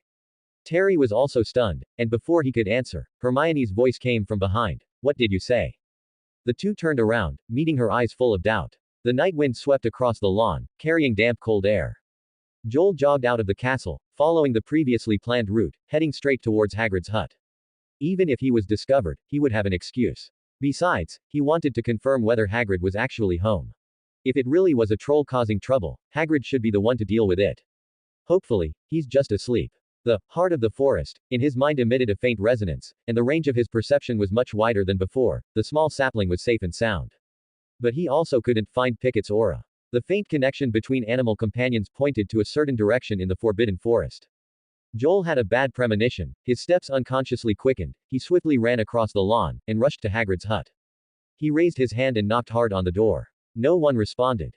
Terry was also stunned, and before he could answer, Hermione's voice came from behind. What did you say? The two turned around, meeting her eyes full of doubt. The night wind swept across the lawn, carrying damp cold air. Joel jogged out of the castle, following the previously planned route, heading straight towards Hagrid's hut. Even if he was discovered, he would have an excuse. Besides, he wanted to confirm whether Hagrid was actually home. If it really was a troll causing trouble, Hagrid should be the one to deal with it. Hopefully, he's just asleep. The heart of the forest, in his mind emitted a faint resonance, and the range of his perception was much wider than before. The small sapling was safe and sound. But he also couldn't find Pickett's aura. The faint connection between animal companions pointed to a certain direction in the forbidden forest. Joel had a bad premonition. His steps unconsciously quickened. He swiftly ran across the lawn, and rushed to Hagrid's hut. He raised his hand and knocked hard on the door. No one responded.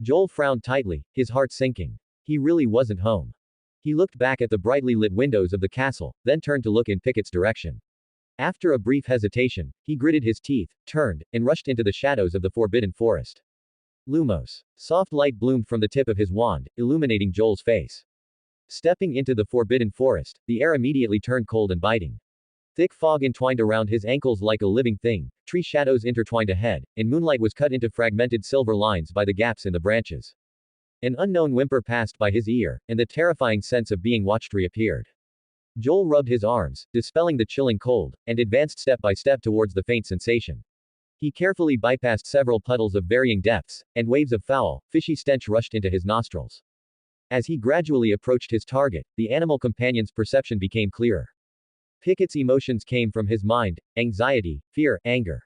Joel frowned tightly, his heart sinking. He really wasn't home. He looked back at the brightly lit windows of the castle, then turned to look in Pickett's direction. After a brief hesitation, he gritted his teeth, turned, and rushed into the shadows of the forbidden forest. Lumos. Soft light bloomed from the tip of his wand, illuminating Joel's face. Stepping into the forbidden forest, the air immediately turned cold and biting. Thick fog entwined around his ankles like a living thing, tree shadows intertwined ahead, and moonlight was cut into fragmented silver lines by the gaps in the branches. An unknown whimper passed by his ear, and the terrifying sense of being watched reappeared. Joel rubbed his arms, dispelling the chilling cold, and advanced step by step towards the faint sensation. He carefully bypassed several puddles of varying depths, and waves of foul, fishy stench rushed into his nostrils. As he gradually approached his target, the animal companion's perception became clearer. Pickett's emotions came from his mind: anxiety, fear, anger.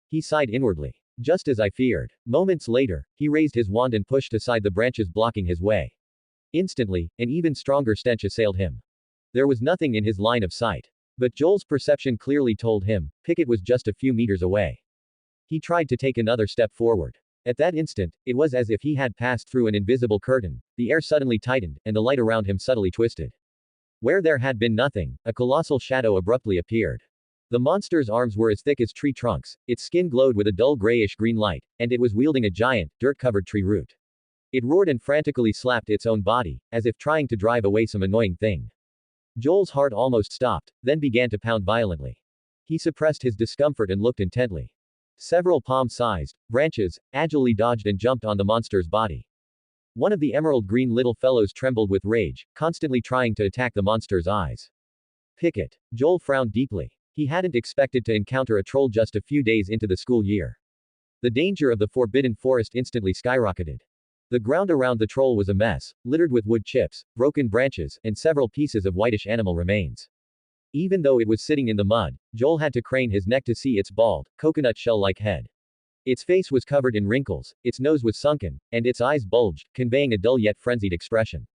He sighed inwardly. Just as I feared. Moments later, he raised his wand and pushed aside the branches blocking his way. Instantly, an even stronger stench assailed him. There was nothing in his line of sight. But Joel's perception clearly told him, Pickett was just a few meters away. He tried to take another step forward. At that instant, it was as if he had passed through an invisible curtain. The air suddenly tightened, and the light around him subtly twisted. Where there had been nothing, a colossal shadow abruptly appeared. The monster's arms were as thick as tree trunks, its skin glowed with a dull grayish-green light, and it was wielding a giant, dirt-covered tree root. It roared and frantically slapped its own body, as if trying to drive away some annoying thing. Joel's heart almost stopped, then began to pound violently. He suppressed his discomfort and looked intently. Several palm-sized branches agilely dodged and jumped on the monster's body. One of the emerald green little fellows trembled with rage, constantly trying to attack the monster's eyes. Pickett. Joel frowned deeply. He hadn't expected to encounter a troll just a few days into the school year. The danger of the forbidden forest instantly skyrocketed. The ground around the troll was a mess, littered with wood chips, broken branches, and several pieces of whitish animal remains. Even though it was sitting in the mud, Joel had to crane his neck to see its bald, coconut shell-like head. Its face was covered in wrinkles, its nose was sunken, and its eyes bulged, conveying a dull yet frenzied expression.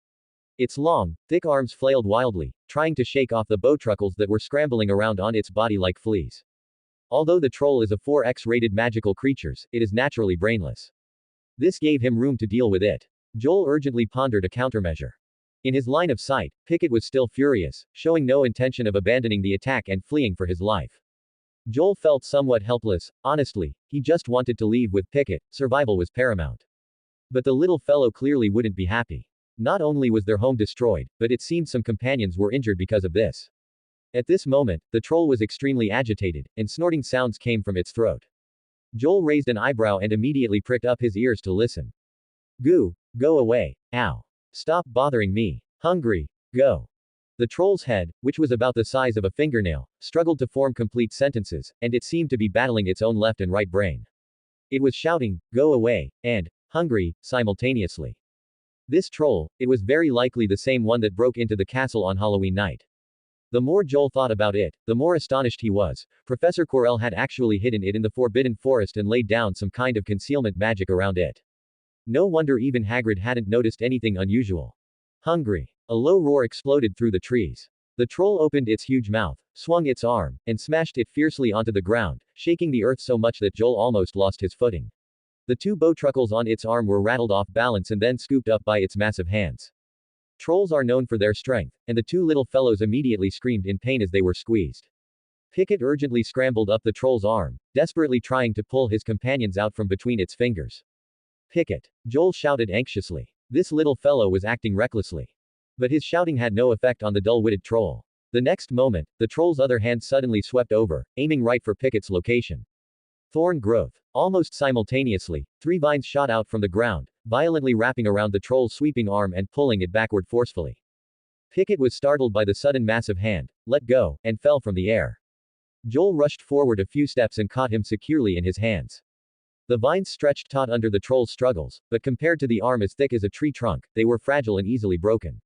Its long, thick arms flailed wildly, trying to shake off the bowtruckles that were scrambling around on its body like fleas. Although the troll is a 4X-rated magical creature, it is naturally brainless. This gave him room to deal with it. Joel urgently pondered a countermeasure. In his line of sight, Pickett was still furious, showing no intention of abandoning the attack and fleeing for his life. Joel felt somewhat helpless, honestly, he just wanted to leave with Pickett, survival was paramount. But the little fellow clearly wouldn't be happy. Not only was their home destroyed, but it seemed some companions were injured because of this. At this moment, the troll was extremely agitated, and snorting sounds came from its throat. Joel raised an eyebrow and immediately pricked up his ears to listen. Goo, go away, ow. Stop bothering me. Hungry, go. The troll's head, which was about the size of a fingernail, struggled to form complete sentences, and it seemed to be battling its own left and right brain. It was shouting, go away, and hungry, simultaneously. This troll, it was very likely the same one that broke into the castle on Halloween night. The more Joel thought about it, the more astonished he was. Professor Quirrell had actually hidden it in the Forbidden Forest and laid down some kind of concealment magic around it. No wonder even Hagrid hadn't noticed anything unusual. Hungry. A low roar exploded through the trees. The troll opened its huge mouth, swung its arm, and smashed it fiercely onto the ground, shaking the earth so much that Joel almost lost his footing. The two bowtruckles on its arm were rattled off balance and then scooped up by its massive hands. Trolls are known for their strength, and the two little fellows immediately screamed in pain as they were squeezed. Pickett urgently scrambled up the troll's arm, desperately trying to pull his companions out from between its fingers. Pickett. Joel shouted anxiously. This little fellow was acting recklessly. But his shouting had no effect on the dull-witted troll. The next moment, the troll's other hand suddenly swept over, aiming right for Pickett's location. Thorn growth. Almost simultaneously, 3 vines shot out from the ground, violently wrapping around the troll's sweeping arm and pulling it backward forcefully. Pickett was startled by the sudden massive hand, let go, and fell from the air. Joel rushed forward a few steps and caught him securely in his hands. The vines stretched taut under the troll's struggles, but compared to the arm as thick as a tree trunk, they were fragile and easily broken.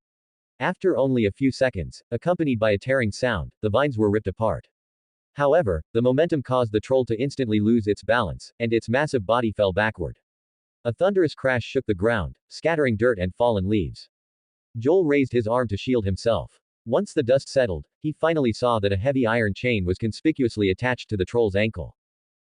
After only a few seconds, accompanied by a tearing sound, the vines were ripped apart. However, the momentum caused the troll to instantly lose its balance, and its massive body fell backward. A thunderous crash shook the ground, scattering dirt and fallen leaves. Joel raised his arm to shield himself. Once the dust settled, he finally saw that a heavy iron chain was conspicuously attached to the troll's ankle.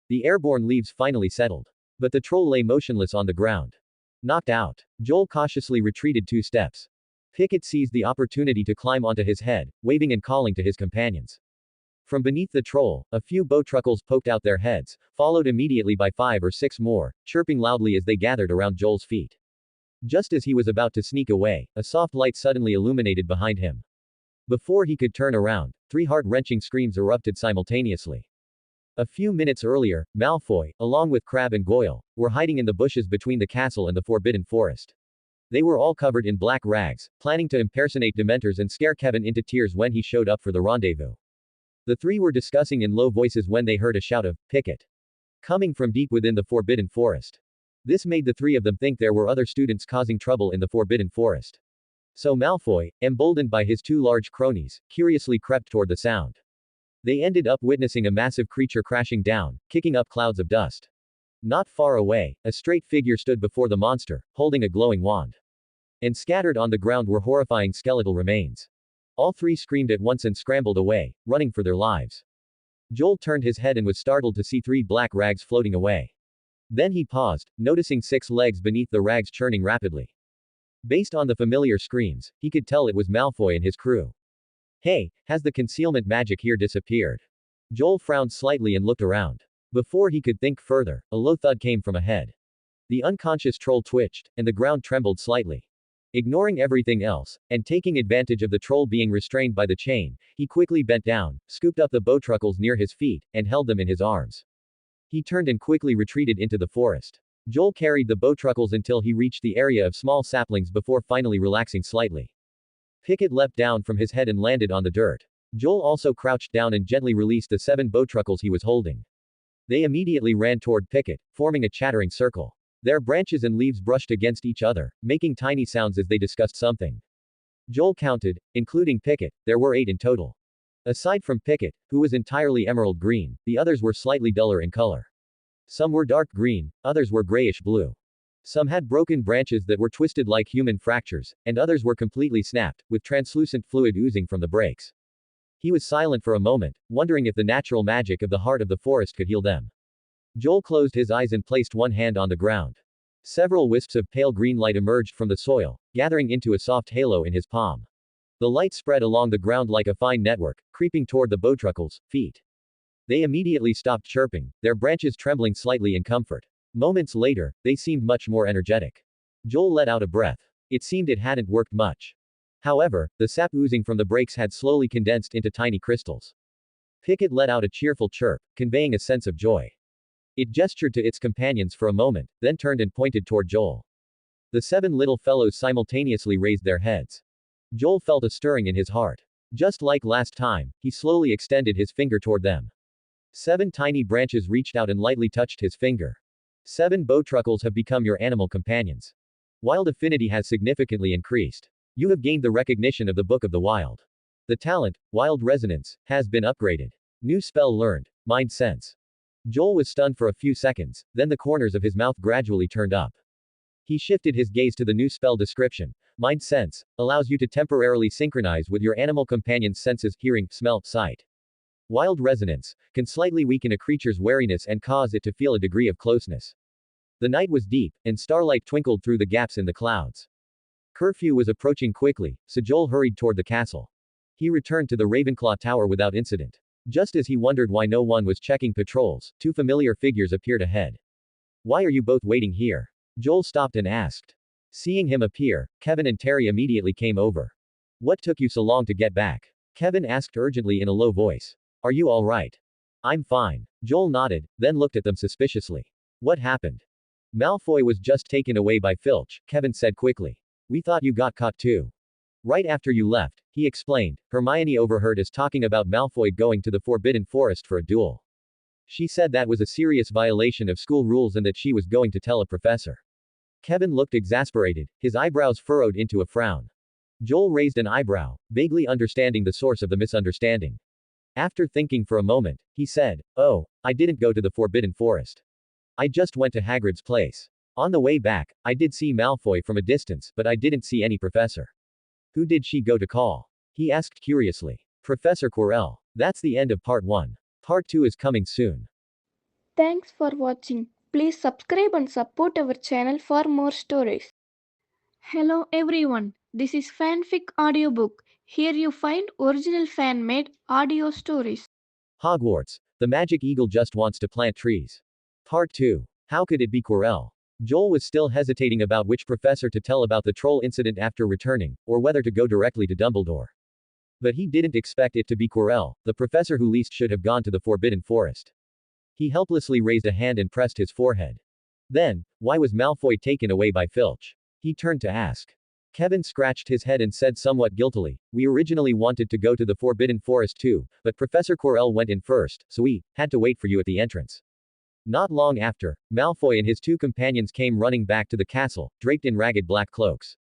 The airborne leaves finally settled. But the troll lay motionless on the ground. Knocked out. Joel cautiously retreated 2 steps. Pickett seized the opportunity to climb onto his head, waving and calling to his companions. From beneath the troll, a few bowtruckles poked out their heads, followed immediately by 5 or 6 more, chirping loudly as they gathered around Joel's feet. Just as he was about to sneak away, a soft light suddenly illuminated behind him. Before he could turn around, 3 heart-wrenching screams erupted simultaneously. A few minutes earlier, Malfoy, along with Crabbe and Goyle, were hiding in the bushes between the castle and the Forbidden Forest. They were all covered in black rags, planning to impersonate Dementors and scare Kevin into tears when he showed up for the rendezvous. The 3 were discussing in low voices when they heard a shout of, Pickett, coming from deep within the Forbidden Forest. This made the 3 of them think there were other students causing trouble in the Forbidden Forest. So Malfoy, emboldened by his 2 large cronies, curiously crept toward the sound. They ended up witnessing a massive creature crashing down, kicking up clouds of dust. Not far away, a straight figure stood before the monster, holding a glowing wand. And scattered on the ground were horrifying skeletal remains. All 3 screamed at once and scrambled away, running for their lives. Joel turned his head and was startled to see 3 black rags floating away. Then he paused, noticing 6 legs beneath the rags churning rapidly. Based on the familiar screams, he could tell it was Malfoy and his crew. Hey, has the concealment magic here disappeared? Joel frowned slightly and looked around. Before he could think further, a low thud came from ahead. The unconscious troll twitched, and the ground trembled slightly. Ignoring everything else, and taking advantage of the troll being restrained by the chain, he quickly bent down, scooped up the bowtruckles near his feet, and held them in his arms. He turned and quickly retreated into the forest. Joel carried the bowtruckles until he reached the area of small saplings before finally relaxing slightly. Pickett leapt down from his head and landed on the dirt. Joel also crouched down and gently released the 7 bowtruckles he was holding. They immediately ran toward Pickett, forming a chattering circle. Their branches and leaves brushed against each other, making tiny sounds as they discussed something. Joel counted, including Pickett, there were 8 in total. Aside from Pickett, who was entirely emerald green, the others were slightly duller in color. Some were dark green, others were grayish blue. Some had broken branches that were twisted like human fractures, and others were completely snapped, with translucent fluid oozing from the breaks. He was silent for a moment, wondering if the natural magic of the heart of the forest could heal them. Joel closed his eyes and placed one hand on the ground. Several wisps of pale green light emerged from the soil, gathering into a soft halo in his palm. The light spread along the ground like a fine network, creeping toward the bowtruckles' feet. They immediately stopped chirping, their branches trembling slightly in comfort. Moments later, they seemed much more energetic. Joel let out a breath. It seemed it hadn't worked much. However, the sap oozing from the breaks had slowly condensed into tiny crystals. Pickett let out a cheerful chirp, conveying a sense of joy. It gestured to its companions for a moment, then turned and pointed toward Joel. The 7 little fellows simultaneously raised their heads. Joel felt a stirring in his heart. Just like last time, he slowly extended his finger toward them. 7 tiny branches reached out and lightly touched his finger. 7 bowtruckles have become your animal companions. Wild affinity has significantly increased. You have gained the recognition of the Book of the Wild. The talent, Wild Resonance, has been upgraded. New spell learned, Mind Sense. Joel was stunned for a few seconds, then the corners of his mouth gradually turned up. He shifted his gaze to the new spell description. Mind Sense allows you to temporarily synchronize with your animal companion's senses, hearing, smell, sight. Wild Resonance can slightly weaken a creature's wariness and cause it to feel a degree of closeness. The night was deep, and starlight twinkled through the gaps in the clouds. Curfew was approaching quickly, so Joel hurried toward the castle. He returned to the Ravenclaw Tower without incident. Just as he wondered why no one was checking patrols, 2 familiar figures appeared ahead. Why are you both waiting here? Joel stopped and asked. Seeing him appear, Kevin and Terry immediately came over. What took you so long to get back? Kevin asked urgently in a low voice. Are you all right? I'm fine. Joel nodded, then looked at them suspiciously. What happened? Malfoy was just taken away by Filch, Kevin said quickly. We thought you got caught too. Right after you left, he explained, Hermione overheard us talking about Malfoy going to the Forbidden Forest for a duel. She said that was a serious violation of school rules and that she was going to tell a professor. Kevin looked exasperated, his eyebrows furrowed into a frown. Joel raised an eyebrow, vaguely understanding the source of the misunderstanding. After thinking for a moment, he said, Oh, I didn't go to the Forbidden Forest. I just went to Hagrid's place. On the way back, I did see Malfoy from a distance, but I didn't see any professor. Who did she go to call? He asked curiously. Professor Quirrell. That's the end of part 1. Part 2 is coming soon. Thanks for watching. Please subscribe and support our channel for more stories. Hello everyone, this is Fanfic Audiobook. Here you find original fan-made audio stories. Hogwarts. The magic eagle just wants to plant trees. Part 2. How could it be Quirrell? Joel was still hesitating about which professor to tell about the troll incident after returning, or whether to go directly to Dumbledore. But he didn't expect it to be Quirrell, the professor who least should have gone to the Forbidden Forest. He helplessly raised a hand and pressed his forehead. Then, why was Malfoy taken away by Filch? He turned to ask. Kevin scratched his head and said somewhat guiltily, We originally wanted to go to the Forbidden Forest too, but Professor Quirrell went in first, so we had to wait for you at the entrance. Not long after, Malfoy and his 2 companions came running back to the castle, draped in ragged black cloaks.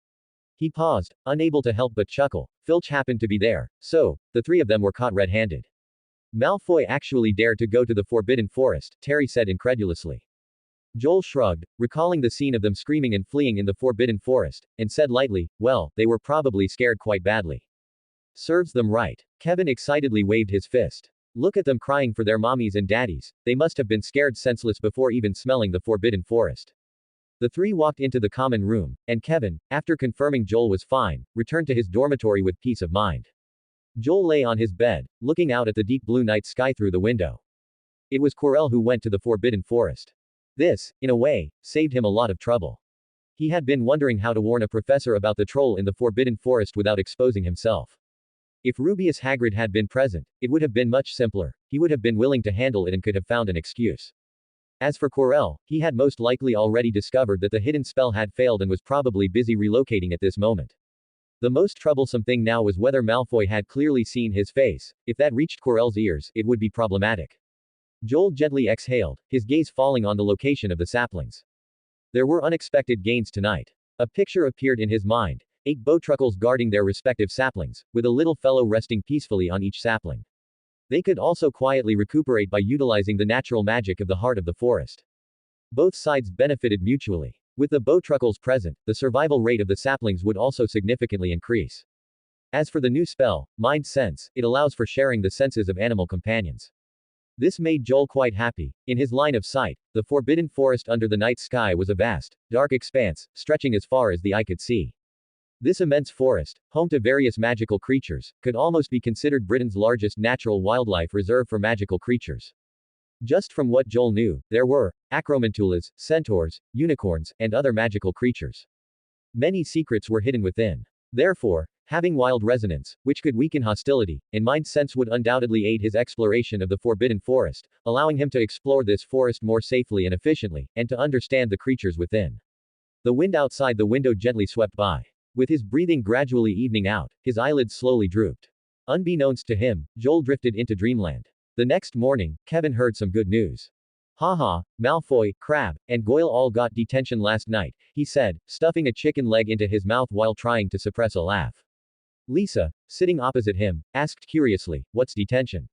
He paused, unable to help but chuckle. Filch happened to be there, so, the 3 of them were caught red-handed. Malfoy actually dared to go to the Forbidden Forest, Terry said incredulously. Joel shrugged, recalling the scene of them screaming and fleeing in the Forbidden Forest, and said lightly, well, they were probably scared quite badly. Serves them right. Kevin excitedly waved his fist. Look at them crying for their mommies and daddies, they must have been scared senseless before even smelling the Forbidden Forest. The 3 walked into the common room, and Kevin, after confirming Joel was fine, returned to his dormitory with peace of mind. Joel lay on his bed, looking out at the deep blue night sky through the window. It was Quirrell who went to the Forbidden Forest. This, in a way, saved him a lot of trouble. He had been wondering how to warn a professor about the troll in the Forbidden Forest without exposing himself. If Rubeus Hagrid had been present, it would have been much simpler, he would have been willing to handle it and could have found an excuse. As for Quirrell, he had most likely already discovered that the hidden spell had failed and was probably busy relocating at this moment. The most troublesome thing now was whether Malfoy had clearly seen his face. If that reached Quirrell's ears, it would be problematic. Joel gently exhaled, his gaze falling on the location of the saplings. There were unexpected gains tonight. A picture appeared in his mind, 8 bowtruckles guarding their respective saplings, with a little fellow resting peacefully on each sapling. They could also quietly recuperate by utilizing the natural magic of the heart of the forest. Both sides benefited mutually. With the bowtruckles present, the survival rate of the saplings would also significantly increase. As for the new spell, Mind Sense, it allows for sharing the senses of animal companions. This made Joel quite happy. In his line of sight, the forbidden forest under the night sky was a vast, dark expanse, stretching as far as the eye could see. This immense forest, home to various magical creatures, could almost be considered Britain's largest natural wildlife reserve for magical creatures. Just from what Joel knew, there were acromantulas, centaurs, unicorns, and other magical creatures. Many secrets were hidden within. Therefore, having wild resonance, which could weaken hostility, and Mind Sense would undoubtedly aid his exploration of the forbidden forest, allowing him to explore this forest more safely and efficiently, and to understand the creatures within. The wind outside the window gently swept by. With his breathing gradually evening out, his eyelids slowly drooped. Unbeknownst to him, Joel drifted into dreamland. The next morning, Kevin heard some good news. Haha, Malfoy, Crabbe, and Goyle all got detention last night, he said, stuffing a chicken leg into his mouth while trying to suppress a laugh. Lisa, sitting opposite him, asked curiously, what's detention?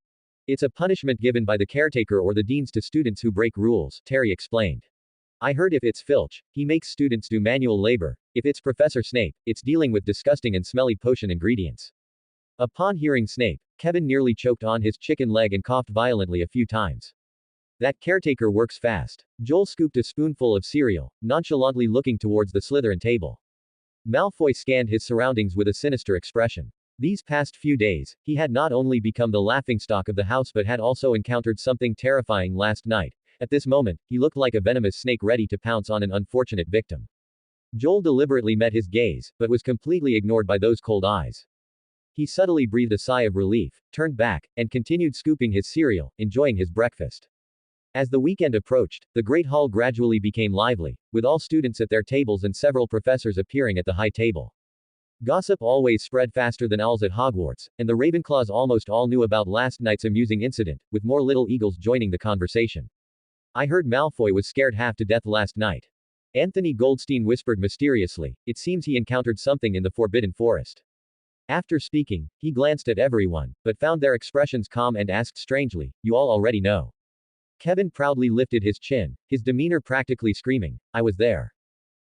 It's a punishment given by the caretaker or the deans to students who break rules, Terry explained. I heard if it's Filch, he makes students do manual labor. If it's Professor Snape, it's dealing with disgusting and smelly potion ingredients. Upon hearing Snape, Kevin nearly choked on his chicken leg and coughed violently a few times. That caretaker works fast. Joel scooped a spoonful of cereal, nonchalantly looking towards the Slytherin table. Malfoy scanned his surroundings with a sinister expression. These past few days, he had not only become the laughingstock of the house but had also encountered something terrifying last night. At this moment, he looked like a venomous snake ready to pounce on an unfortunate victim. Joel deliberately met his gaze, but was completely ignored by those cold eyes. He subtly breathed a sigh of relief, turned back, and continued scooping his cereal, enjoying his breakfast. As the weekend approached, the Great Hall gradually became lively, with all students at their tables and several professors appearing at the high table. Gossip always spread faster than owls at Hogwarts, and the Ravenclaws almost all knew about last night's amusing incident, with more little eagles joining the conversation. I heard Malfoy was scared half to death last night. Anthony Goldstein whispered mysteriously, it seems he encountered something in the Forbidden Forest. After speaking, he glanced at everyone, but found their expressions calm and asked strangely, you all already know. Kevin proudly lifted his chin, his demeanor practically screaming, I was there.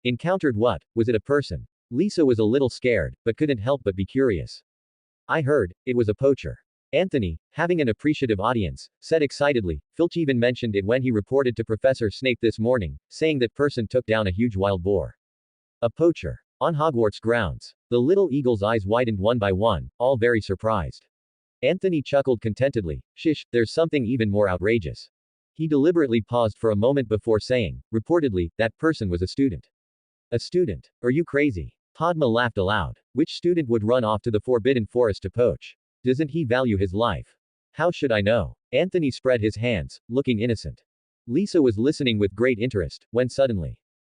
Encountered what? Was it a person? Lisa was a little scared, but couldn't help but be curious. I heard, it was a poacher. Anthony, having an appreciative audience, said excitedly, Filch even mentioned it when he reported to Professor Snape this morning, saying that person took down a huge wild boar. A poacher. On Hogwarts grounds. The little eagle's eyes widened one by one, all very surprised. Anthony chuckled contentedly, shish, there's something even more outrageous. He deliberately paused for a moment before saying, reportedly, that person was a student. A student? Are you crazy? Padma laughed aloud. Which student would run off to the Forbidden Forest to poach? Doesn't he value his life? How should I know? Anthony spread his hands, looking innocent. Lisa was listening with great interest, when suddenly,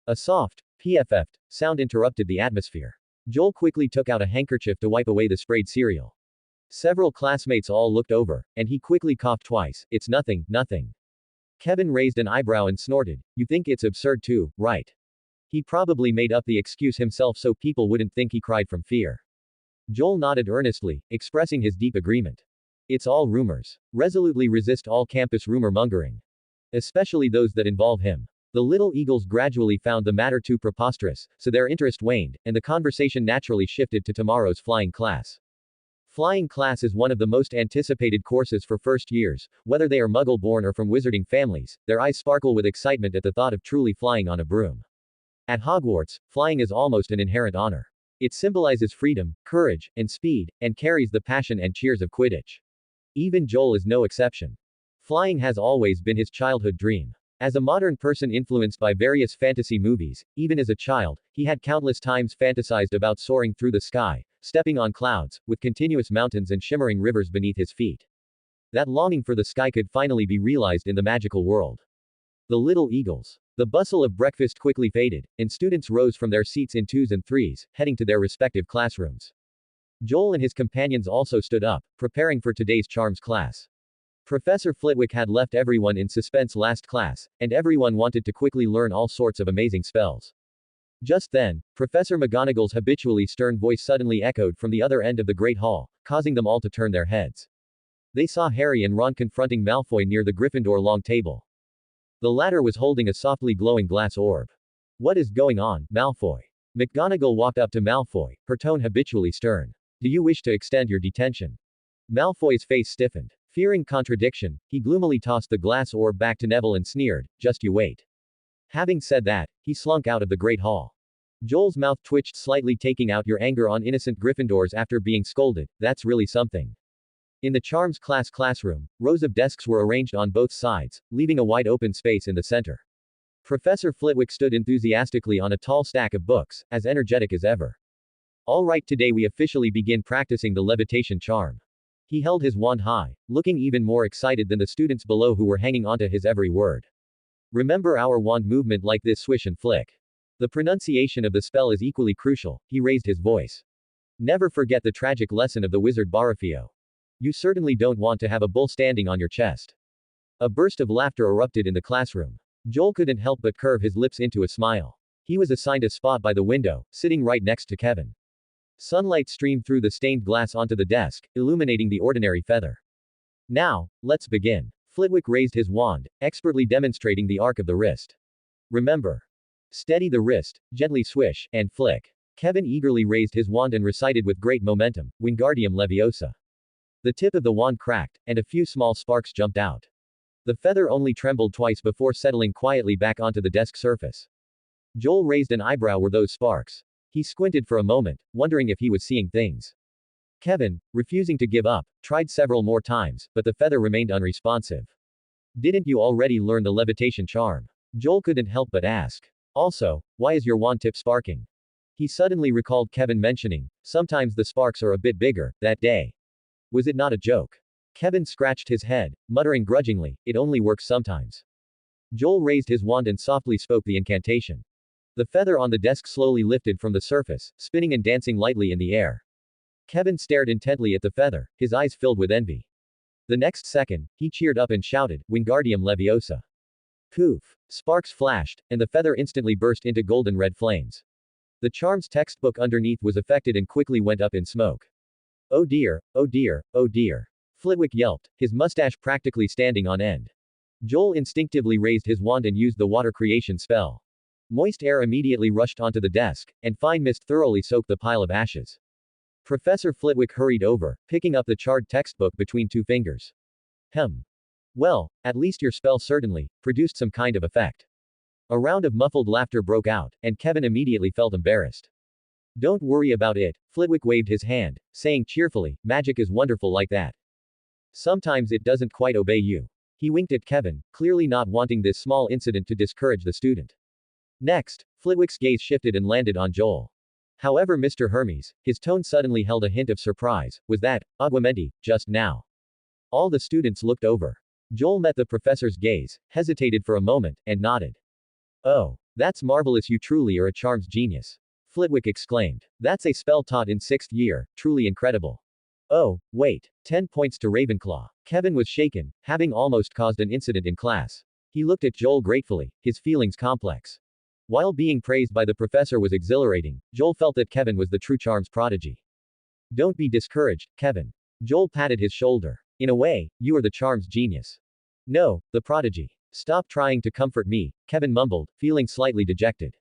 a soft, PFF sound interrupted the atmosphere. Joel quickly took out a handkerchief to wipe away the sprayed cereal. Several classmates all looked over, and he quickly coughed twice, it's nothing, nothing. Kevin raised an eyebrow and snorted, you think it's absurd too, right? He probably made up the excuse himself so people wouldn't think he cried from fear. Joel nodded earnestly, expressing his deep agreement. It's all rumors. Resolutely resist all campus rumor mongering. Especially those that involve him. The little eagles gradually found the matter too preposterous, so their interest waned, and the conversation naturally shifted to tomorrow's flying class. Flying class is one of the most anticipated courses for first years, whether they are muggle-born or from wizarding families, their eyes sparkle with excitement at the thought of truly flying on a broom. At Hogwarts, flying is almost an inherent honor. It symbolizes freedom, courage, and speed, and carries the passion and cheers of Quidditch. Even Joel is no exception. Flying has always been his childhood dream. As a modern person influenced by various fantasy movies, even as a child, he had countless times fantasized about soaring through the sky, stepping on clouds, with continuous mountains and shimmering rivers beneath his feet. That longing for the sky could finally be realized in the magical world. The little eagles. The bustle of breakfast quickly faded, and students rose from their seats in twos and threes, heading to their respective classrooms. Joel and his companions also stood up, preparing for today's charms class. Professor Flitwick had left everyone in suspense last class, and everyone wanted to quickly learn all sorts of amazing spells. Just then, Professor McGonagall's habitually stern voice suddenly echoed from the other end of the Great Hall, causing them all to turn their heads. They saw Harry and Ron confronting Malfoy near the Gryffindor long table. The latter was holding a softly glowing glass orb. What is going on, Malfoy? McGonagall walked up to Malfoy, her tone habitually stern. Do you wish to extend your detention? Malfoy's face stiffened. Fearing contradiction, he gloomily tossed the glass orb back to Neville and sneered, just you wait. Having said that, he slunk out of the Great Hall. Joel's mouth twitched slightly, taking out your anger on innocent Gryffindors after being scolded. That's really something. In the charms class classroom, rows of desks were arranged on both sides, leaving a wide open space in the center. Professor Flitwick stood enthusiastically on a tall stack of books, as energetic as ever. All right, today we officially begin practicing the levitation charm. He held his wand high, looking even more excited than the students below who were hanging onto his every word. Remember our wand movement like this: swish and flick. The pronunciation of the spell is equally crucial. He raised his voice. Never forget the tragic lesson of the wizard Barafio. You certainly don't want to have a bull standing on your chest. A burst of laughter erupted in the classroom. Joel couldn't help but curve his lips into a smile. He was assigned a spot by the window, sitting right next to Kevin. Sunlight streamed through the stained glass onto the desk, illuminating the ordinary feather. Now, let's begin. Flitwick raised his wand, expertly demonstrating the arc of the wrist. Remember. Steady the wrist, gently swish, and flick. Kevin eagerly raised his wand and recited with great momentum, Wingardium Leviosa. The tip of the wand cracked, and a few small sparks jumped out. The feather only trembled twice before settling quietly back onto the desk surface. Joel raised an eyebrow. Were those sparks? He squinted for a moment, wondering if he was seeing things. Kevin, refusing to give up, tried several more times, but the feather remained unresponsive. Didn't you already learn the levitation charm? Joel couldn't help but ask. Also, why is your wand tip sparking? He suddenly recalled Kevin mentioning, sometimes the sparks are a bit bigger, that day. Was it not a joke? Kevin scratched his head, muttering grudgingly, it only works sometimes. Joel raised his wand and softly spoke the incantation. The feather on the desk slowly lifted from the surface, spinning and dancing lightly in the air. Kevin stared intently at the feather, his eyes filled with envy. The next second, he cheered up and shouted, Wingardium Leviosa. Poof! Sparks flashed, and the feather instantly burst into golden red flames. The charms textbook underneath was affected and quickly went up in smoke. Oh dear, oh dear, oh dear. Flitwick yelped, his mustache practically standing on end. Joel instinctively raised his wand and used the water creation spell. Moist air immediately rushed onto the desk, and fine mist thoroughly soaked the pile of ashes. Professor Flitwick hurried over, picking up the charred textbook between two fingers. Well, at least your spell certainly produced some kind of effect. A round of muffled laughter broke out, and Kevin immediately felt embarrassed. Don't worry about it, Flitwick waved his hand, saying cheerfully, magic is wonderful like that. Sometimes it doesn't quite obey you. He winked at Kevin, clearly not wanting this small incident to discourage the student. Next, Flitwick's gaze shifted and landed on Joel. However, Mr. Hermes, his tone suddenly held a hint of surprise, was that, Aguamenti, just now? All the students looked over. Joel met the professor's gaze, hesitated for a moment, and nodded. Oh, that's marvelous, you truly are a charms genius. Flitwick exclaimed. That's a spell taught in 6th year, truly incredible. Oh, wait. 10 points to Ravenclaw. Kevin was shaken, having almost caused an incident in class. He looked at Joel gratefully, his feelings complex. While being praised by the professor was exhilarating, Joel felt that Kevin was the true charms prodigy. Don't be discouraged, Kevin. Joel patted his shoulder. In a way, you are the charms genius. No, the prodigy. Stop trying to comfort me, Kevin mumbled, feeling slightly dejected.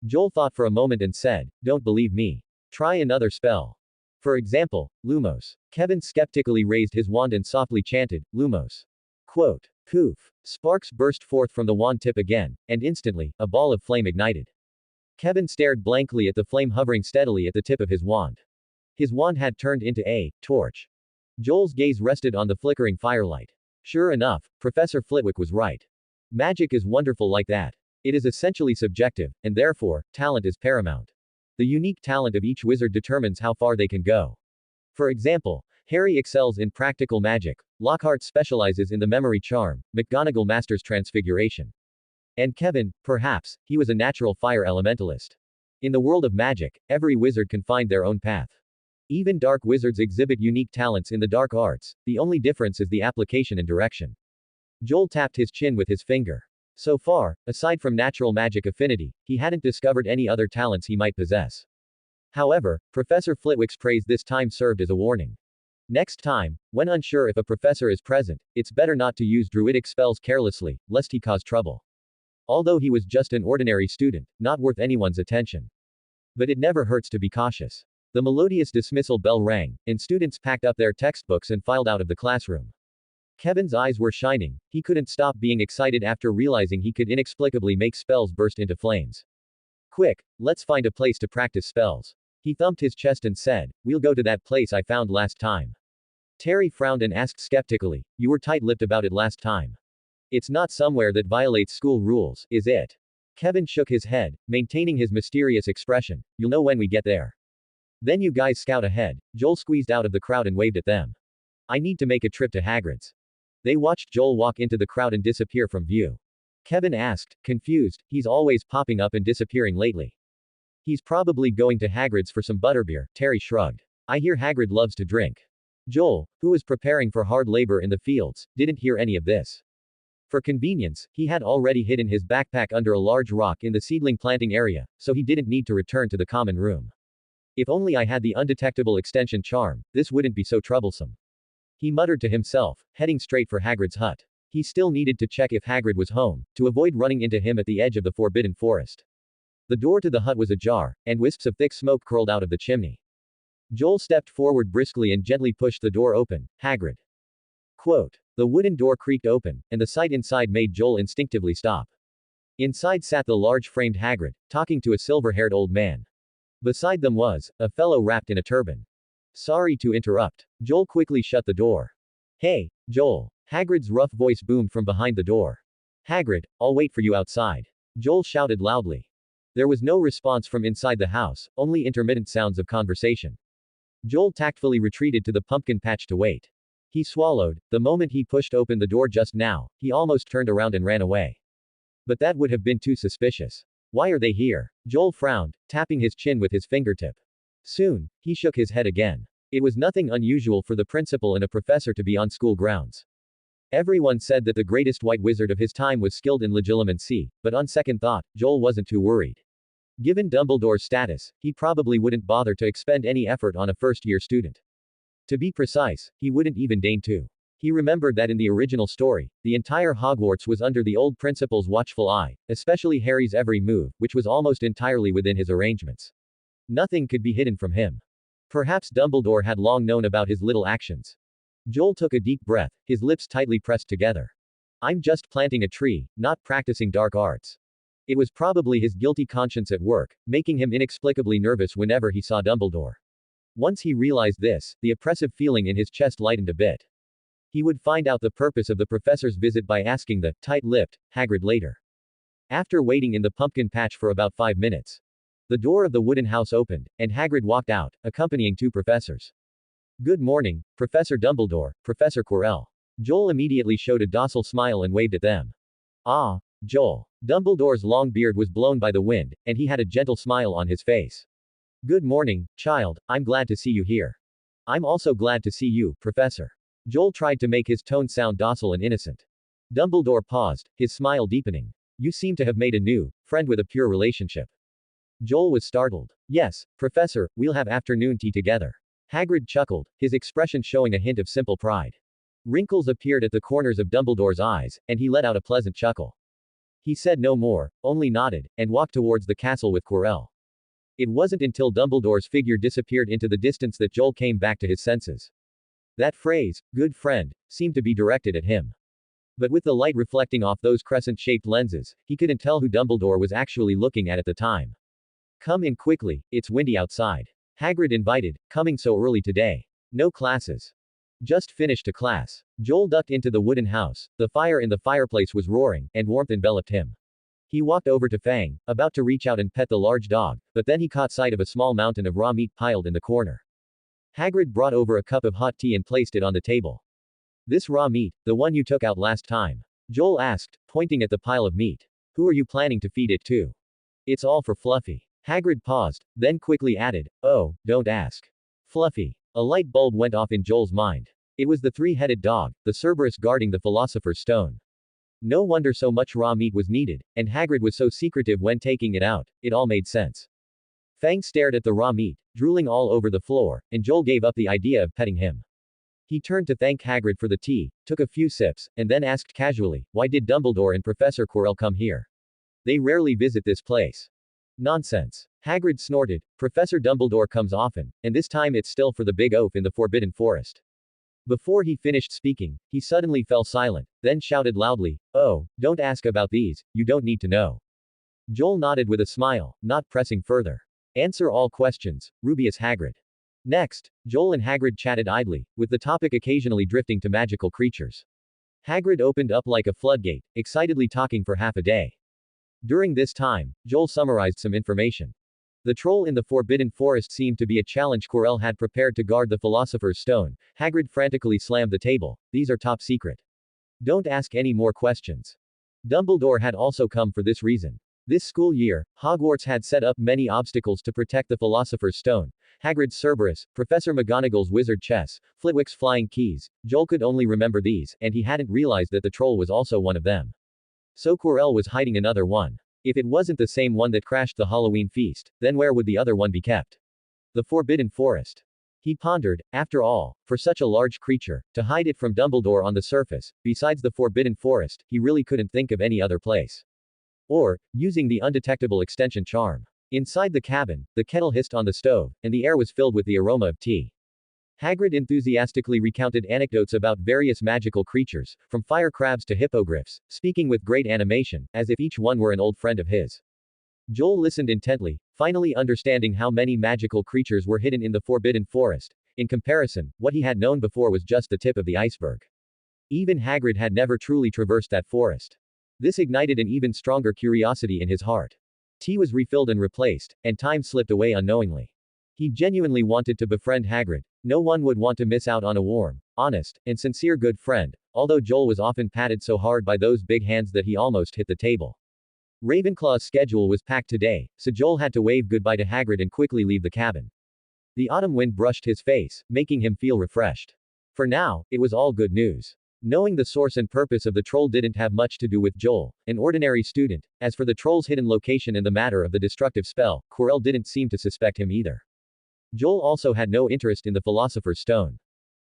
Joel thought for a moment and said, don't believe me. Try another spell. For example, Lumos. Kevin skeptically raised his wand and softly chanted, Lumos. Quote. Poof. Sparks burst forth from the wand tip again, and instantly, a ball of flame ignited. Kevin stared blankly at the flame hovering steadily at the tip of his wand. His wand had turned into a torch. Joel's gaze rested on the flickering firelight. Sure enough, Professor Flitwick was right. Magic is wonderful like that. It is essentially subjective, and therefore, talent is paramount. The unique talent of each wizard determines how far they can go. For example, Harry excels in practical magic, Lockhart specializes in the memory charm, McGonagall masters transfiguration. And Kevin, perhaps, he was a natural fire elementalist. In the world of magic, every wizard can find their own path. Even dark wizards exhibit unique talents in the dark arts, the only difference is the application and direction. Joel tapped his chin with his finger. So far, aside from natural magic affinity, he hadn't discovered any other talents he might possess. However, Professor Flitwick's praise this time served as a warning. Next time, when unsure if a professor is present, it's better not to use druidic spells carelessly, lest he cause trouble. Although he was just an ordinary student, not worth anyone's attention. But it never hurts to be cautious. The melodious dismissal bell rang, and students packed up their textbooks and filed out of the classroom. Kevin's eyes were shining, he couldn't stop being excited after realizing he could inexplicably make spells burst into flames. Quick, let's find a place to practice spells. He thumped his chest and said, "We'll go to that place I found last time." Terry frowned and asked skeptically, "You were tight-lipped about it last time. It's not somewhere that violates school rules, is it?" Kevin shook his head, maintaining his mysterious expression. "You'll know when we get there." "Then you guys scout ahead." Joel squeezed out of the crowd and waved at them. "I need to make a trip to Hagrid's." They watched Joel walk into the crowd and disappear from view. Kevin asked, confused, "He's always popping up and disappearing lately." "He's probably going to Hagrid's for some butterbeer," Terry shrugged. "I hear Hagrid loves to drink." Joel, who was preparing for hard labor in the fields, didn't hear any of this. For convenience, he had already hidden his backpack under a large rock in the seedling planting area, so he didn't need to return to the common room. "If only I had the undetectable extension charm, this wouldn't be so troublesome." He muttered to himself, heading straight for Hagrid's hut. He still needed to check if Hagrid was home, to avoid running into him at the edge of the forbidden forest. The door to the hut was ajar, and wisps of thick smoke curled out of the chimney. Joel stepped forward briskly and gently pushed the door open. "Hagrid." Quote. The wooden door creaked open, and the sight inside made Joel instinctively stop. Inside sat the large-framed Hagrid, talking to a silver-haired old man. Beside them was a fellow wrapped in a turban. "Sorry to interrupt." Joel quickly shut the door. "Hey, Joel." Hagrid's rough voice boomed from behind the door. "Hagrid, I'll wait for you outside." Joel shouted loudly. There was no response from inside the house, only intermittent sounds of conversation. Joel tactfully retreated to the pumpkin patch to wait. He swallowed. The moment he pushed open the door just now, he almost turned around and ran away. But that would have been too suspicious. "Why are they here?" Joel frowned, tapping his chin with his fingertip. Soon, he shook his head again. It was nothing unusual for the principal and a professor to be on school grounds. Everyone said that the greatest white wizard of his time was skilled in legilimency, but on second thought, Joel wasn't too worried. Given Dumbledore's status, he probably wouldn't bother to expend any effort on a first-year student. To be precise, he wouldn't even deign to. He remembered that in the original story, the entire Hogwarts was under the old principal's watchful eye, especially Harry's every move, which was almost entirely within his arrangements. Nothing could be hidden from him. Perhaps Dumbledore had long known about his little actions. Joel took a deep breath, his lips tightly pressed together. "I'm just planting a tree, not practicing dark arts." It was probably his guilty conscience at work, making him inexplicably nervous whenever he saw Dumbledore. Once he realized this, the oppressive feeling in his chest lightened a bit. He would find out the purpose of the professor's visit by asking the tight-lipped Hagrid later. After waiting in the pumpkin patch for about 5 minutes, the door of the wooden house opened, and Hagrid walked out, accompanying 2 professors. "Good morning, Professor Dumbledore, Professor Quirrell." Joel immediately showed a docile smile and waved at them. "Ah, Joel." Dumbledore's long beard was blown by the wind, and he had a gentle smile on his face. "Good morning, child, I'm glad to see you here." "I'm also glad to see you, Professor." Joel tried to make his tone sound docile and innocent. Dumbledore paused, his smile deepening. "You seem to have made a new friend with a pure relationship." Joel was startled. "Yes, Professor, we'll have afternoon tea together." Hagrid chuckled, his expression showing a hint of simple pride. Wrinkles appeared at the corners of Dumbledore's eyes, and he let out a pleasant chuckle. He said no more, only nodded, and walked towards the castle with Quirrell. It wasn't until Dumbledore's figure disappeared into the distance that Joel came back to his senses. That phrase, "good friend," seemed to be directed at him. But with the light reflecting off those crescent-shaped lenses, he couldn't tell who Dumbledore was actually looking at the time. "Come in quickly, it's windy outside." Hagrid invited, "Coming so early today?" "No classes. Just finished a class." Joel ducked into the wooden house. The fire in the fireplace was roaring, and warmth enveloped him. He walked over to Fang, about to reach out and pet the large dog, but then he caught sight of a small mountain of raw meat piled in the corner. Hagrid brought over a cup of hot tea and placed it on the table. "This raw meat, the one you took out last time?" Joel asked, pointing at the pile of meat. Who are you planning to feed it to? It's all for Fluffy. Hagrid paused, then quickly added, oh, don't ask. Fluffy. A light bulb went off in Joel's mind. It was the three-headed dog, the Cerberus guarding the Philosopher's Stone. No wonder so much raw meat was needed, and Hagrid was so secretive when taking it out, it all made sense. Fang stared at the raw meat, drooling all over the floor, and Joel gave up the idea of petting him. He turned to thank Hagrid for the tea, took a few sips, and then asked casually, why did Dumbledore and Professor Quirrell come here? They rarely visit this place. Nonsense. Hagrid snorted. Professor Dumbledore comes often, and this time it's still for the big oaf in the Forbidden Forest. Before he finished speaking, he suddenly fell silent, then shouted loudly, oh, don't ask about these, you don't need to know. Joel nodded with a smile, not pressing further. Answer all questions, Rubius Hagrid. Next, Joel and Hagrid chatted idly, with the topic occasionally drifting to magical creatures. Hagrid opened up like a floodgate, excitedly talking for half a day. During this time, Joel summarized some information. The troll in the Forbidden Forest seemed to be a challenge Quirrell had prepared to guard the Philosopher's Stone. Hagrid frantically slammed the table. These are top secret. Don't ask any more questions. Dumbledore had also come for this reason. This school year, Hogwarts had set up many obstacles to protect the Philosopher's Stone. Hagrid's Cerberus, Professor McGonagall's wizard chess, Flitwick's flying keys. Joel could only remember these, and he hadn't realized that the troll was also one of them. So Quirrell was hiding another one. If it wasn't the same one that crashed the Halloween feast, then where would the other one be kept? The Forbidden Forest. He pondered, after all, for such a large creature, to hide it from Dumbledore on the surface, besides the Forbidden Forest, he really couldn't think of any other place. Or, using the undetectable extension charm. Inside the cabin, the kettle hissed on the stove, and the air was filled with the aroma of tea. Hagrid enthusiastically recounted anecdotes about various magical creatures, from fire crabs to hippogriffs, speaking with great animation, as if each one were an old friend of his. Joel listened intently, finally understanding how many magical creatures were hidden in the Forbidden Forest. In comparison, what he had known before was just the tip of the iceberg. Even Hagrid had never truly traversed that forest. This ignited an even stronger curiosity in his heart. Tea was refilled and replaced, and time slipped away unknowingly. He genuinely wanted to befriend Hagrid. No one would want to miss out on a warm, honest, and sincere good friend, although Joel was often patted so hard by those big hands that he almost hit the table. Ravenclaw's schedule was packed today, so Joel had to wave goodbye to Hagrid and quickly leave the cabin. The autumn wind brushed his face, making him feel refreshed. For now, it was all good news. Knowing the source and purpose of the troll didn't have much to do with Joel, an ordinary student. As for the troll's hidden location and the matter of the destructive spell, Quirrell didn't seem to suspect him either. Joel also had no interest in the Philosopher's Stone.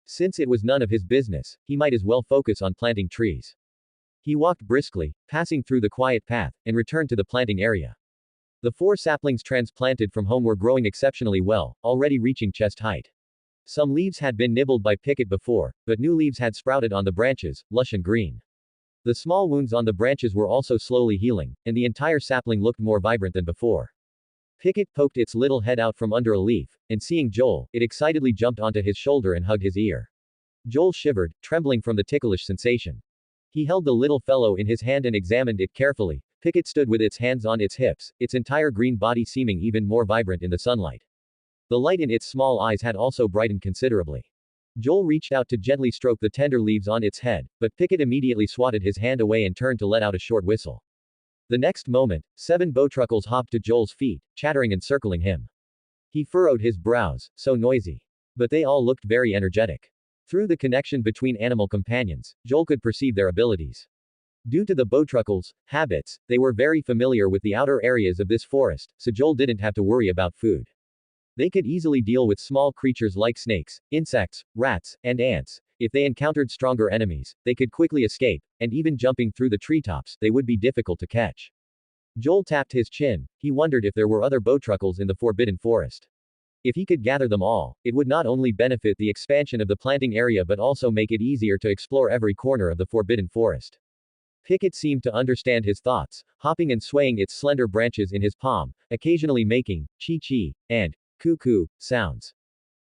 Since it was none of his business, he might as well focus on planting trees. He walked briskly, passing through the quiet path, and returned to the planting area. The 4 saplings transplanted from home were growing exceptionally well, already reaching chest height. Some leaves had been nibbled by Pickett before, but new leaves had sprouted on the branches, lush and green. The small wounds on the branches were also slowly healing, and the entire sapling looked more vibrant than before. Pickett poked its little head out from under a leaf, and seeing Joel, it excitedly jumped onto his shoulder and hugged his ear. Joel shivered, trembling from the ticklish sensation. He held the little fellow in his hand and examined it carefully. Pickett stood with its hands on its hips, its entire green body seeming even more vibrant in the sunlight. The light in its small eyes had also brightened considerably. Joel reached out to gently stroke the tender leaves on its head, but Pickett immediately swatted his hand away and turned to let out a short whistle. The next moment, 7 bowtruckles hopped to Joel's feet, chattering and circling him. He furrowed his brows, so noisy. But they all looked very energetic. Through the connection between animal companions, Joel could perceive their abilities. Due to the bowtruckles' habits, they were very familiar with the outer areas of this forest, so Joel didn't have to worry about food. They could easily deal with small creatures like snakes, insects, rats, and ants. If they encountered stronger enemies, they could quickly escape, and even jumping through the treetops, they would be difficult to catch. Joel tapped his chin. He wondered if there were other bowtruckles in the Forbidden Forest. If he could gather them all, it would not only benefit the expansion of the planting area but also make it easier to explore every corner of the Forbidden Forest. Pickett seemed to understand his thoughts, hopping and swaying its slender branches in his palm, occasionally making chee-chee and coo-coo sounds.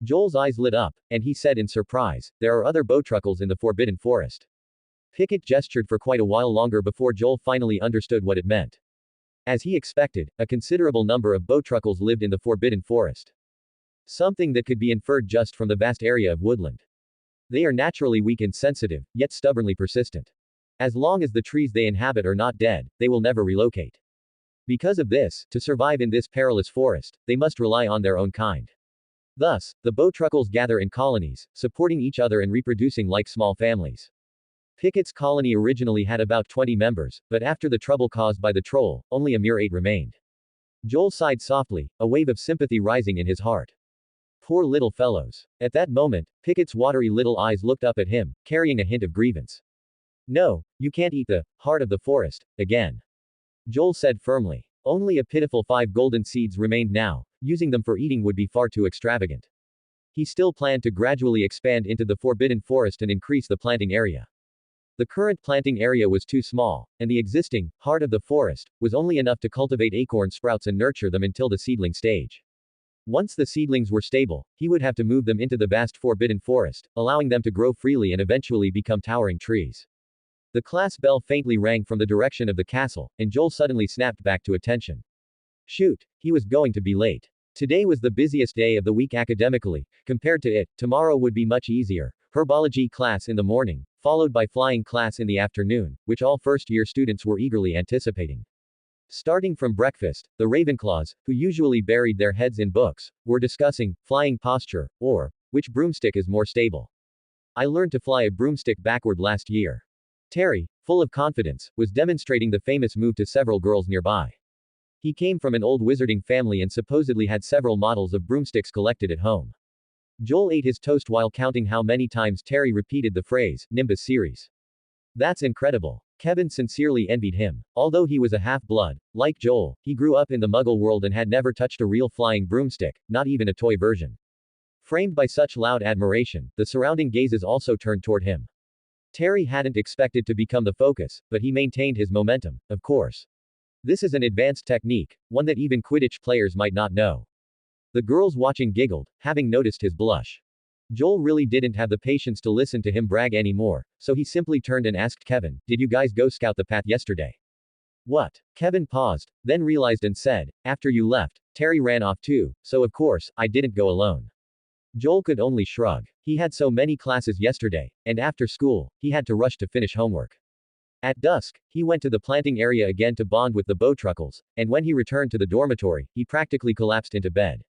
Joel's eyes lit up, and he said in surprise, there are other bowtruckles in the Forbidden Forest. Pickett gestured for quite a while longer before Joel finally understood what it meant. As he expected, a considerable number of bowtruckles lived in the Forbidden Forest. Something that could be inferred just from the vast area of woodland. They are naturally weak and sensitive, yet stubbornly persistent. As long as the trees they inhabit are not dead, they will never relocate. Because of this, to survive in this perilous forest, they must rely on their own kind. Thus, the bowtruckles gather in colonies, supporting each other and reproducing like small families. Pickett's colony originally had about 20 members, but after the trouble caused by the troll, only a mere 8 remained. Joel sighed softly, a wave of sympathy rising in his heart. Poor little fellows. At that moment, Pickett's watery little eyes looked up at him, carrying a hint of grievance. No, you can't eat the heart of the forest again. Joel said firmly. Only a pitiful 5 golden seeds remained now, using them for eating would be far too extravagant. He still planned to gradually expand into the forbidden forest and increase the planting area. The current planting area was too small, and the existing heart of the forest was only enough to cultivate acorn sprouts and nurture them until the seedling stage. Once the seedlings were stable, he would have to move them into the vast forbidden forest, allowing them to grow freely and eventually become towering trees. The class bell faintly rang from the direction of the castle, and Joel suddenly snapped back to attention. Shoot, he was going to be late. Today was the busiest day of the week academically. Compared to it, tomorrow would be much easier. Herbology class in the morning, followed by flying class in the afternoon, which all first-year students were eagerly anticipating. Starting from breakfast, the Ravenclaws, who usually buried their heads in books, were discussing flying posture, or which broomstick is more stable. I learned to fly a broomstick backward last year. Terry, full of confidence, was demonstrating the famous move to several girls nearby. He came from an old wizarding family and supposedly had several models of broomsticks collected at home. Joel ate his toast while counting how many times Terry repeated the phrase, Nimbus series. That's incredible. Kevin sincerely envied him. Although he was a half-blood, like Joel, he grew up in the Muggle world and had never touched a real flying broomstick, not even a toy version. Framed by such loud admiration, the surrounding gazes also turned toward him. Terry hadn't expected to become the focus, but he maintained his momentum, of course. This is an advanced technique, one that even Quidditch players might not know. The girls watching giggled, having noticed his blush. Joel really didn't have the patience to listen to him brag anymore, so he simply turned and asked Kevin, "Did you guys go scout the path yesterday?" "What?" Kevin paused, then realized and said, "After you left, Terry ran off too, so of course, I didn't go alone." Joel could only shrug. He had so many classes yesterday, and after school, he had to rush to finish homework. At dusk, he went to the planting area again to bond with the bowtruckles, and when he returned to the dormitory, he practically collapsed into bed.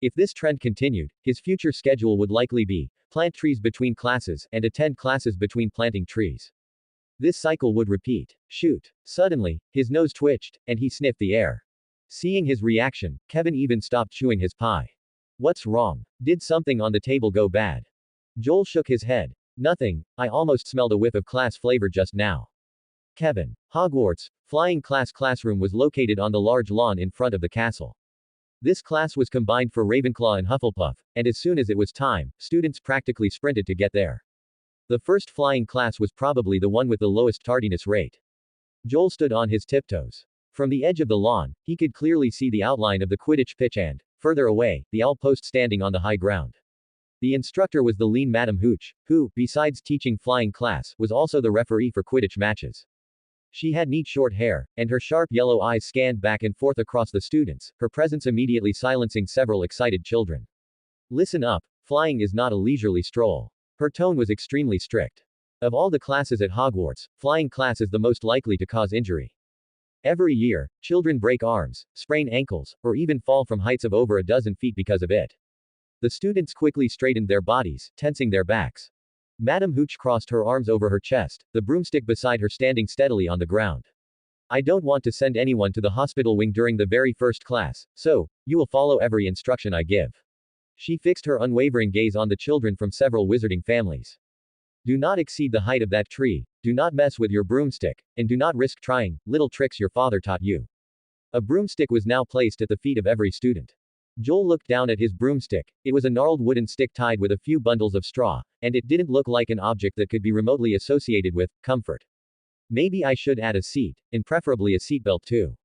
If this trend continued, his future schedule would likely be plant trees between classes and attend classes between planting trees. This cycle would repeat. Shoot. Suddenly, his nose twitched, and he sniffed the air. Seeing his reaction, Kevin even stopped chewing his pie. What's wrong? Did something on the table go bad? Joel shook his head. Nothing, I almost smelled a whiff of class flavor just now. Kevin. Hogwarts' flying classroom was located on the large lawn in front of the castle. This class was combined for Ravenclaw and Hufflepuff, and as soon as it was time, students practically sprinted to get there. The first flying class was probably the one with the lowest tardiness rate. Joel stood on his tiptoes. From the edge of the lawn, he could clearly see the outline of the Quidditch pitch and, further away, the owl post standing on the high ground. The instructor was the lean Madame Hooch, who, besides teaching flying class, was also the referee for Quidditch matches. She had neat short hair, and her sharp yellow eyes scanned back and forth across the students, her presence immediately silencing several excited children. Listen up, flying is not a leisurely stroll. Her tone was extremely strict. Of all the classes at Hogwarts, flying class is the most likely to cause injury. Every year, children break arms, sprain ankles, or even fall from heights of over a dozen feet because of it. The students quickly straightened their bodies, tensing their backs. Madame Hooch crossed her arms over her chest, the broomstick beside her standing steadily on the ground. I don't want to send anyone to the hospital wing during the very first class, so, you will follow every instruction I give. She fixed her unwavering gaze on the children from several wizarding families. Do not exceed the height of that tree, do not mess with your broomstick, and do not risk trying little tricks your father taught you. A broomstick was now placed at the feet of every student. Joel looked down at his broomstick. It was a gnarled wooden stick tied with a few bundles of straw, and it didn't look like an object that could be remotely associated with comfort. Maybe I should add a seat, and preferably a seatbelt too.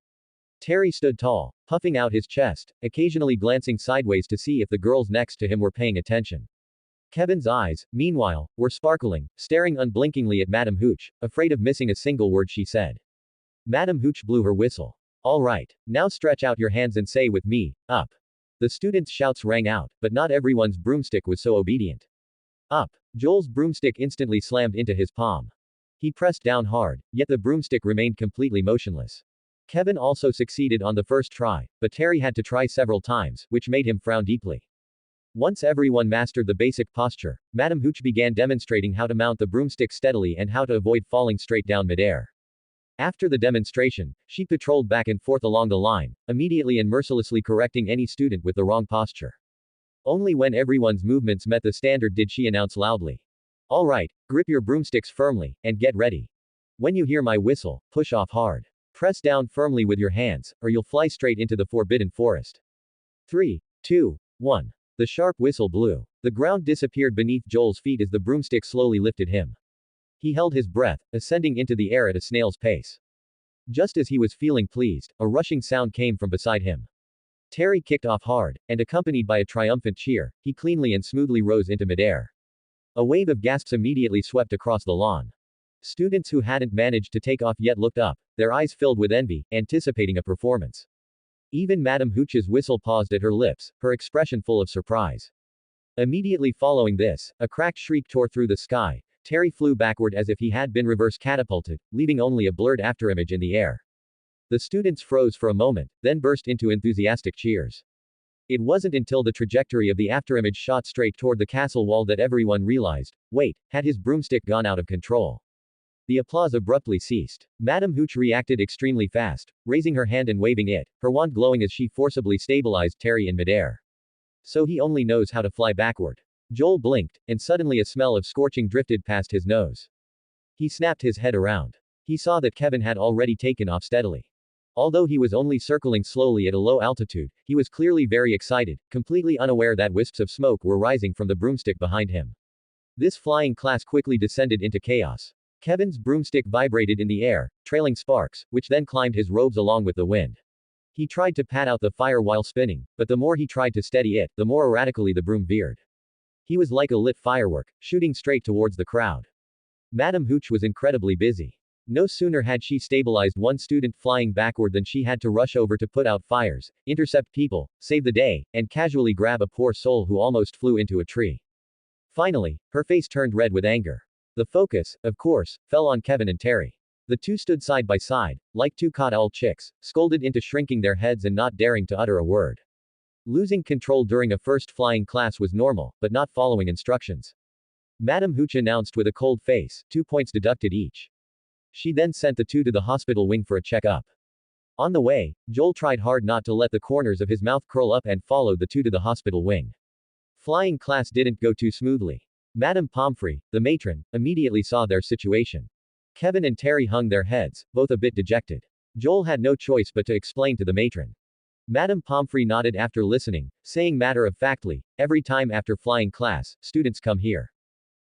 Terry stood tall, puffing out his chest, occasionally glancing sideways to see if the girls next to him were paying attention. Kevin's eyes, meanwhile, were sparkling, staring unblinkingly at Madame Hooch, afraid of missing a single word she said. Madame Hooch blew her whistle. All right, now stretch out your hands and say with me, up. The students' shouts rang out, but not everyone's broomstick was so obedient. Up. Joel's broomstick instantly slammed into his palm. He pressed down hard, yet the broomstick remained completely motionless. Kevin also succeeded on the first try, but Terry had to try several times, which made him frown deeply. Once everyone mastered the basic posture, Madame Hooch began demonstrating how to mount the broomstick steadily and how to avoid falling straight down midair. After the demonstration, she patrolled back and forth along the line, immediately and mercilessly correcting any student with the wrong posture. Only when everyone's movements met the standard did she announce loudly. All right, grip your broomsticks firmly, and get ready. When you hear my whistle, push off hard. Press down firmly with your hands, or you'll fly straight into the forbidden forest. 3, 2, 1. The sharp whistle blew. The ground disappeared beneath Joel's feet as the broomstick slowly lifted him. He held his breath, ascending into the air at a snail's pace. Just as he was feeling pleased, a rushing sound came from beside him. Terry kicked off hard, and accompanied by a triumphant cheer, he cleanly and smoothly rose into midair. A wave of gasps immediately swept across the lawn. Students who hadn't managed to take off yet looked up, their eyes filled with envy, anticipating a performance. Even Madame Hooch's whistle paused at her lips, her expression full of surprise. Immediately following this, a cracked shriek tore through the sky. Terry flew backward as if he had been reverse catapulted, leaving only a blurred afterimage in the air. The students froze for a moment, then burst into enthusiastic cheers. It wasn't until the trajectory of the afterimage shot straight toward the castle wall that everyone realized, wait, had his broomstick gone out of control? The applause abruptly ceased. Madame Hooch reacted extremely fast, raising her hand and waving it, her wand glowing as she forcibly stabilized Terry in midair. So he only knows how to fly backward. Joel blinked, and suddenly a smell of scorching drifted past his nose. He snapped his head around. He saw that Kevin had already taken off steadily. Although he was only circling slowly at a low altitude, he was clearly very excited, completely unaware that wisps of smoke were rising from the broomstick behind him. This flying class quickly descended into chaos. Kevin's broomstick vibrated in the air, trailing sparks, which then climbed his robes along with the wind. He tried to pat out the fire while spinning, but the more he tried to steady it, the more erratically the broom veered. He was like a lit firework, shooting straight towards the crowd. Madame Hooch was incredibly busy. No sooner had she stabilized one student flying backward than she had to rush over to put out fires, intercept people, save the day, and casually grab a poor soul who almost flew into a tree. Finally, her face turned red with anger. The focus, of course, fell on Kevin and Terry. The two stood side by side, like two caught owl chicks, scolded into shrinking their heads and not daring to utter a word. Losing control during a first flying class was normal, but not following instructions. Madame Hooch announced with a cold face, 2 points deducted each. She then sent the two to the hospital wing for a checkup. On the way, Joel tried hard not to let the corners of his mouth curl up and followed the two to the hospital wing. Flying class didn't go too smoothly. Madame Pomfrey, the matron, immediately saw their situation. Kevin and Terry hung their heads, both a bit dejected. Joel had no choice but to explain to the matron. Madame Pomfrey nodded after listening, saying matter-of-factly, every time after flying class, students come here.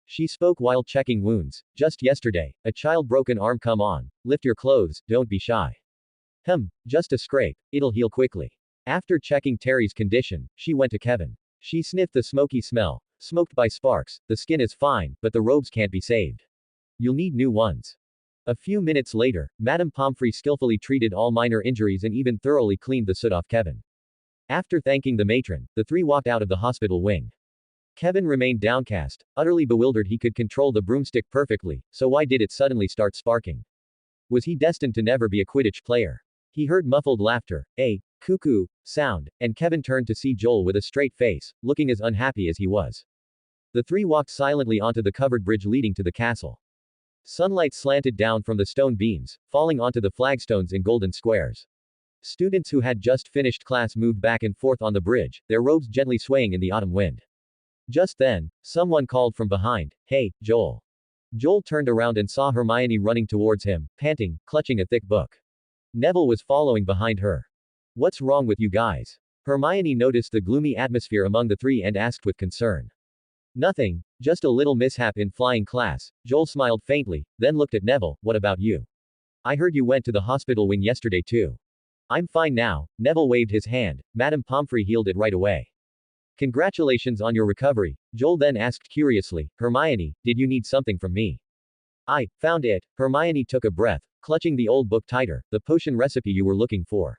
She spoke while checking wounds. Just yesterday, a child broke an arm. Come on, lift your clothes, don't be shy. Just a scrape, it'll heal quickly. After checking Terry's condition, she went to Kevin. She sniffed the smoky smell, smoked by sparks, the skin is fine, but the robes can't be saved. You'll need new ones. A few minutes later, Madame Pomfrey skillfully treated all minor injuries and even thoroughly cleaned the soot off Kevin. After thanking the matron, the three walked out of the hospital wing. Kevin remained downcast, utterly bewildered. He could control the broomstick perfectly, so why did it suddenly start sparking? Was he destined to never be a Quidditch player? He heard muffled laughter, a cuckoo sound, and Kevin turned to see Joel with a straight face, looking as unhappy as he was. The three walked silently onto the covered bridge leading to the castle. Sunlight slanted down from the stone beams, falling onto the flagstones in golden squares. Students who had just finished class moved back and forth on the bridge, their robes gently swaying in the autumn wind. Just then, someone called from behind, "Hey, Joel." Joel turned around and saw Hermione running towards him, panting, clutching a thick book. Neville was following behind her. "What's wrong with you guys?" Hermione noticed the gloomy atmosphere among the three and asked with concern. "Nothing, just a little mishap in flying class." Joel smiled faintly, then looked at Neville. "What about you? I heard you went to the hospital wing yesterday too." "I'm fine now." Neville waved his hand. Madame Pomfrey healed it right away. "Congratulations on your recovery." Joel then asked curiously, "Hermione, did you need something from me?" "I found it." Hermione took a breath, clutching the old book tighter, "the potion recipe you were looking for."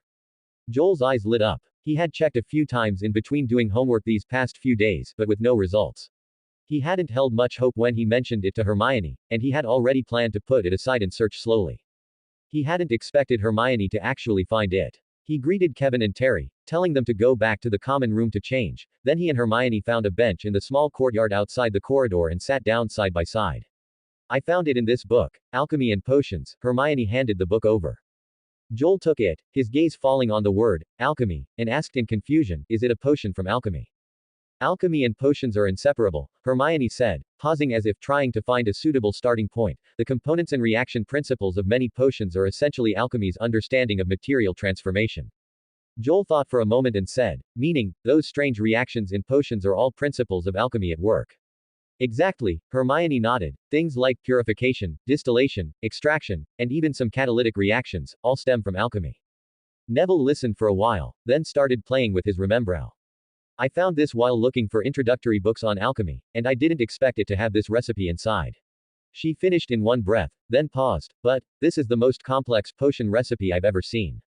Joel's eyes lit up. He had checked a few times in between doing homework these past few days, but with no results. He hadn't held much hope when he mentioned it to Hermione, and he had already planned to put it aside and search slowly. He hadn't expected Hermione to actually find it. He greeted Kevin and Terry, telling them to go back to the common room to change, then he and Hermione found a bench in the small courtyard outside the corridor and sat down side by side. I found it in this book, Alchemy and Potions. Hermione handed the book over. Joel took it, his gaze falling on the word, alchemy, and asked in confusion, is it a potion from alchemy? Alchemy and potions are inseparable, Hermione said, pausing as if trying to find a suitable starting point. The components and reaction principles of many potions are essentially alchemy's understanding of material transformation. Joel thought for a moment and said, meaning, those strange reactions in potions are all principles of alchemy at work. Exactly, Hermione nodded. Things like purification, distillation, extraction, and even some catalytic reactions, all stem from alchemy. Neville listened for a while, then started playing with his remembrow. I found this while looking for introductory books on alchemy, and I didn't expect it to have this recipe inside. She finished in one breath, then paused, but, this is the most complex potion recipe I've ever seen.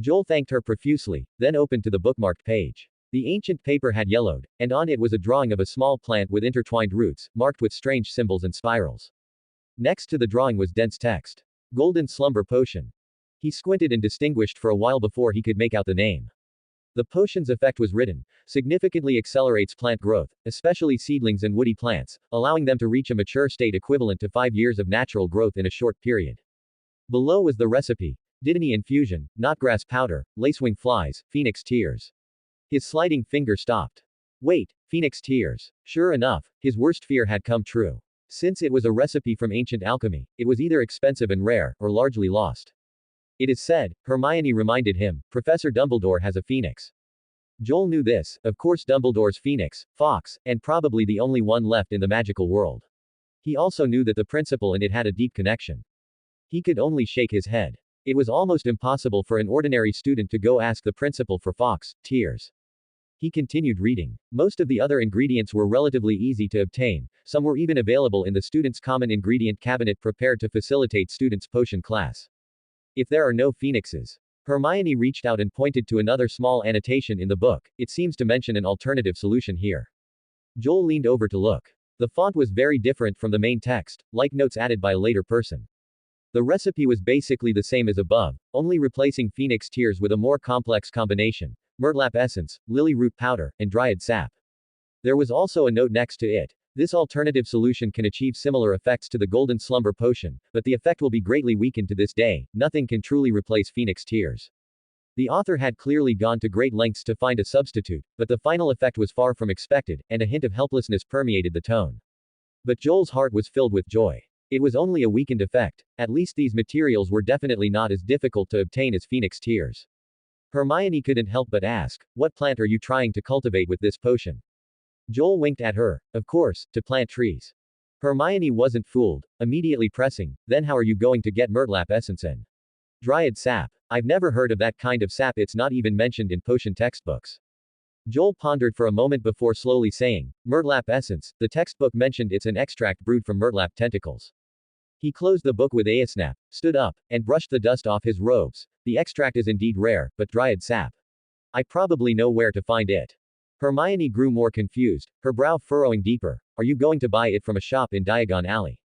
Joel thanked her profusely, then opened to the bookmarked page. The ancient paper had yellowed, and on it was a drawing of a small plant with intertwined roots, marked with strange symbols and spirals. Next to the drawing was dense text. Golden Slumber Potion. He squinted and distinguished for a while before he could make out the name. The potion's effect was written, significantly accelerates plant growth, especially seedlings and woody plants, allowing them to reach a mature state equivalent to 5 years of natural growth in a short period. Below was the recipe. Dittany infusion, knotgrass powder, lacewing flies, phoenix tears. His sliding finger stopped. Wait, phoenix tears. Sure enough, his worst fear had come true. Since it was a recipe from ancient alchemy, it was either expensive and rare, or largely lost. It is said, Hermione reminded him, Professor Dumbledore has a phoenix. Joel knew this, of course Dumbledore's phoenix, fox, and probably the only one left in the magical world. He also knew that the principal and it had a deep connection. He could only shake his head. It was almost impossible for an ordinary student to go ask the principal for fox, tears. He continued reading. Most of the other ingredients were relatively easy to obtain, some were even available in the student's common ingredient cabinet prepared to facilitate students' potion class. If there are no phoenixes. Hermione reached out and pointed to another small annotation in the book, it seems to mention an alternative solution here. Joel leaned over to look. The font was very different from the main text, like notes added by a later person. The recipe was basically the same as above, only replacing phoenix tears with a more complex combination. Myrtlap essence, lily root powder, and dryad sap. There was also a note next to it. This alternative solution can achieve similar effects to the golden slumber potion, but the effect will be greatly weakened to this day. Nothing can truly replace phoenix tears. The author had clearly gone to great lengths to find a substitute, but the final effect was far from expected, and a hint of helplessness permeated the tone. But Joel's heart was filled with joy. It was only a weakened effect. At least these materials were definitely not as difficult to obtain as phoenix tears. Hermione couldn't help but ask, what plant are you trying to cultivate with this potion? Joel winked at her. Of course, to plant trees. Hermione wasn't fooled, immediately pressing, then how are you going to get myrtlap essence and dryad sap? I've never heard of that kind of sap, it's not even mentioned in potion textbooks. Joel pondered for a moment before slowly saying, myrtlap essence, the textbook mentioned it's an extract brewed from myrtlap tentacles. He closed the book with a snap, stood up, and brushed the dust off his robes. The extract is indeed rare, but dryad sap. I probably know where to find it. Hermione grew more confused, her brow furrowing deeper. Are you going to buy it from a shop in Diagon Alley?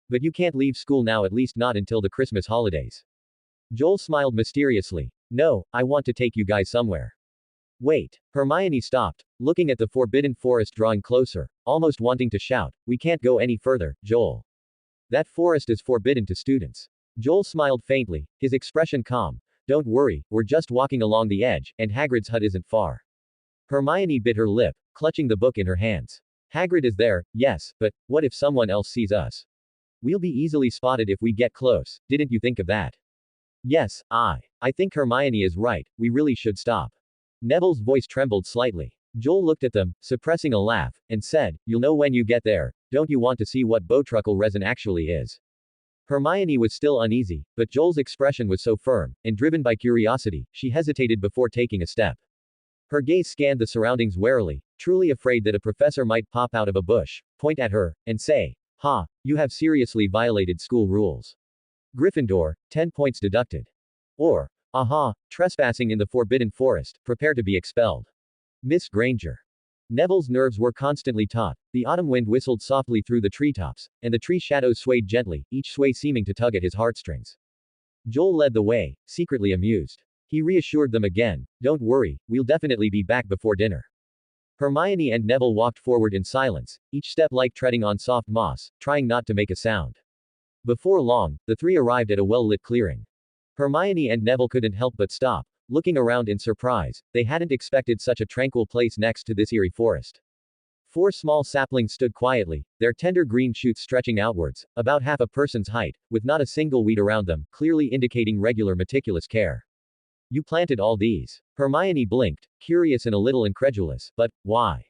But you can't leave school now, at least not until the Christmas holidays. Joel smiled mysteriously. No, I want to take you guys somewhere. Wait. Hermione stopped, looking at the forbidden forest drawing closer, almost wanting to shout, we can't go any further, Joel. That forest is forbidden to students. Joel smiled faintly, his expression calm. Don't worry, we're just walking along the edge, and Hagrid's hut isn't far. Hermione bit her lip, clutching the book in her hands. Hagrid is there, yes, but what if someone else sees us? We'll be easily spotted if we get close, didn't you think of that? Yes, I think Hermione is right, we really should stop. Neville's voice trembled slightly. Joel looked at them, suppressing a laugh, and said, you'll know when you get there, don't you want to see what botruckle resin actually is? Hermione was still uneasy, but Joel's expression was so firm, and driven by curiosity, she hesitated before taking a step. Her gaze scanned the surroundings warily, truly afraid that a professor might pop out of a bush, point at her, and say, ha, you have seriously violated school rules. Gryffindor, 10 points deducted. Or, aha, trespassing in the Forbidden Forest, prepare to be expelled. Miss Granger. Neville's nerves were constantly taut. The autumn wind whistled softly through the treetops, and the tree shadows swayed gently, each sway seeming to tug at his heartstrings. Joel led the way, secretly amused. He reassured them again, "Don't worry, we'll definitely be back before dinner." Hermione and Neville walked forward in silence, each step like treading on soft moss, trying not to make a sound. Before long, the three arrived at a well-lit clearing. Hermione and Neville couldn't help but stop, looking around in surprise. They hadn't expected such a tranquil place next to this eerie forest. Four small saplings stood quietly, their tender green shoots stretching outwards, about half a person's height, with not a single weed around them, clearly indicating regular meticulous care. "You planted all these?" Hermione blinked, curious and a little incredulous, "But, why?"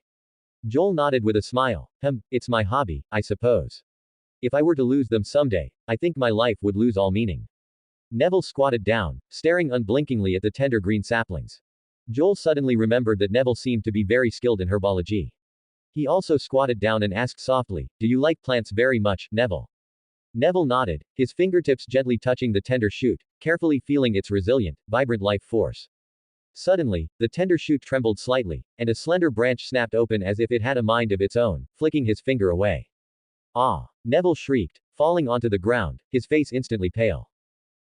Joel nodded with a smile. It's my hobby, I suppose. If I were to lose them someday, I think my life would lose all meaning." Neville squatted down, staring unblinkingly at the tender green saplings. Joel suddenly remembered that Neville seemed to be very skilled in herbology. He also squatted down and asked softly, "Do you like plants very much, Neville?" Neville nodded, his fingertips gently touching the tender shoot, carefully feeling its resilient, vibrant life force. Suddenly, the tender shoot trembled slightly, and a slender branch snapped open as if it had a mind of its own, flicking his finger away. "Ah!" Neville shrieked, falling onto the ground, his face instantly pale.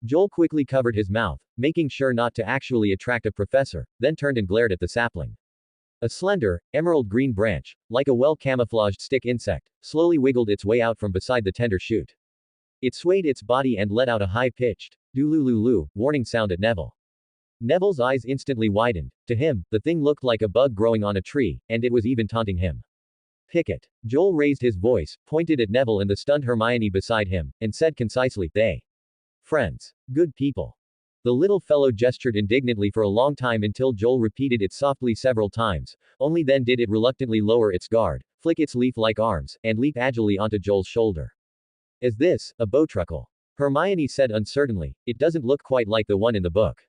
Joel quickly covered his mouth, making sure not to actually attract a professor, then turned and glared at the sapling. A slender, emerald green branch, like a well-camouflaged stick insect, slowly wiggled its way out from beside the tender shoot. It swayed its body and let out a high-pitched, "doo-loo-loo-loo" warning sound at Neville. Neville's eyes instantly widened. To him, the thing looked like a bug growing on a tree, and it was even taunting him. "Picket." Joel raised his voice, pointed at Neville and the stunned Hermione beside him, and said concisely, "They. Friends. Good people." The little fellow gestured indignantly for a long time until Joel repeated it softly several times, only then did it reluctantly lower its guard, flick its leaf-like arms, and leap agilely onto Joel's shoulder. "Is this a bowtruckle?" Hermione said uncertainly. "It doesn't look quite like the one in the book."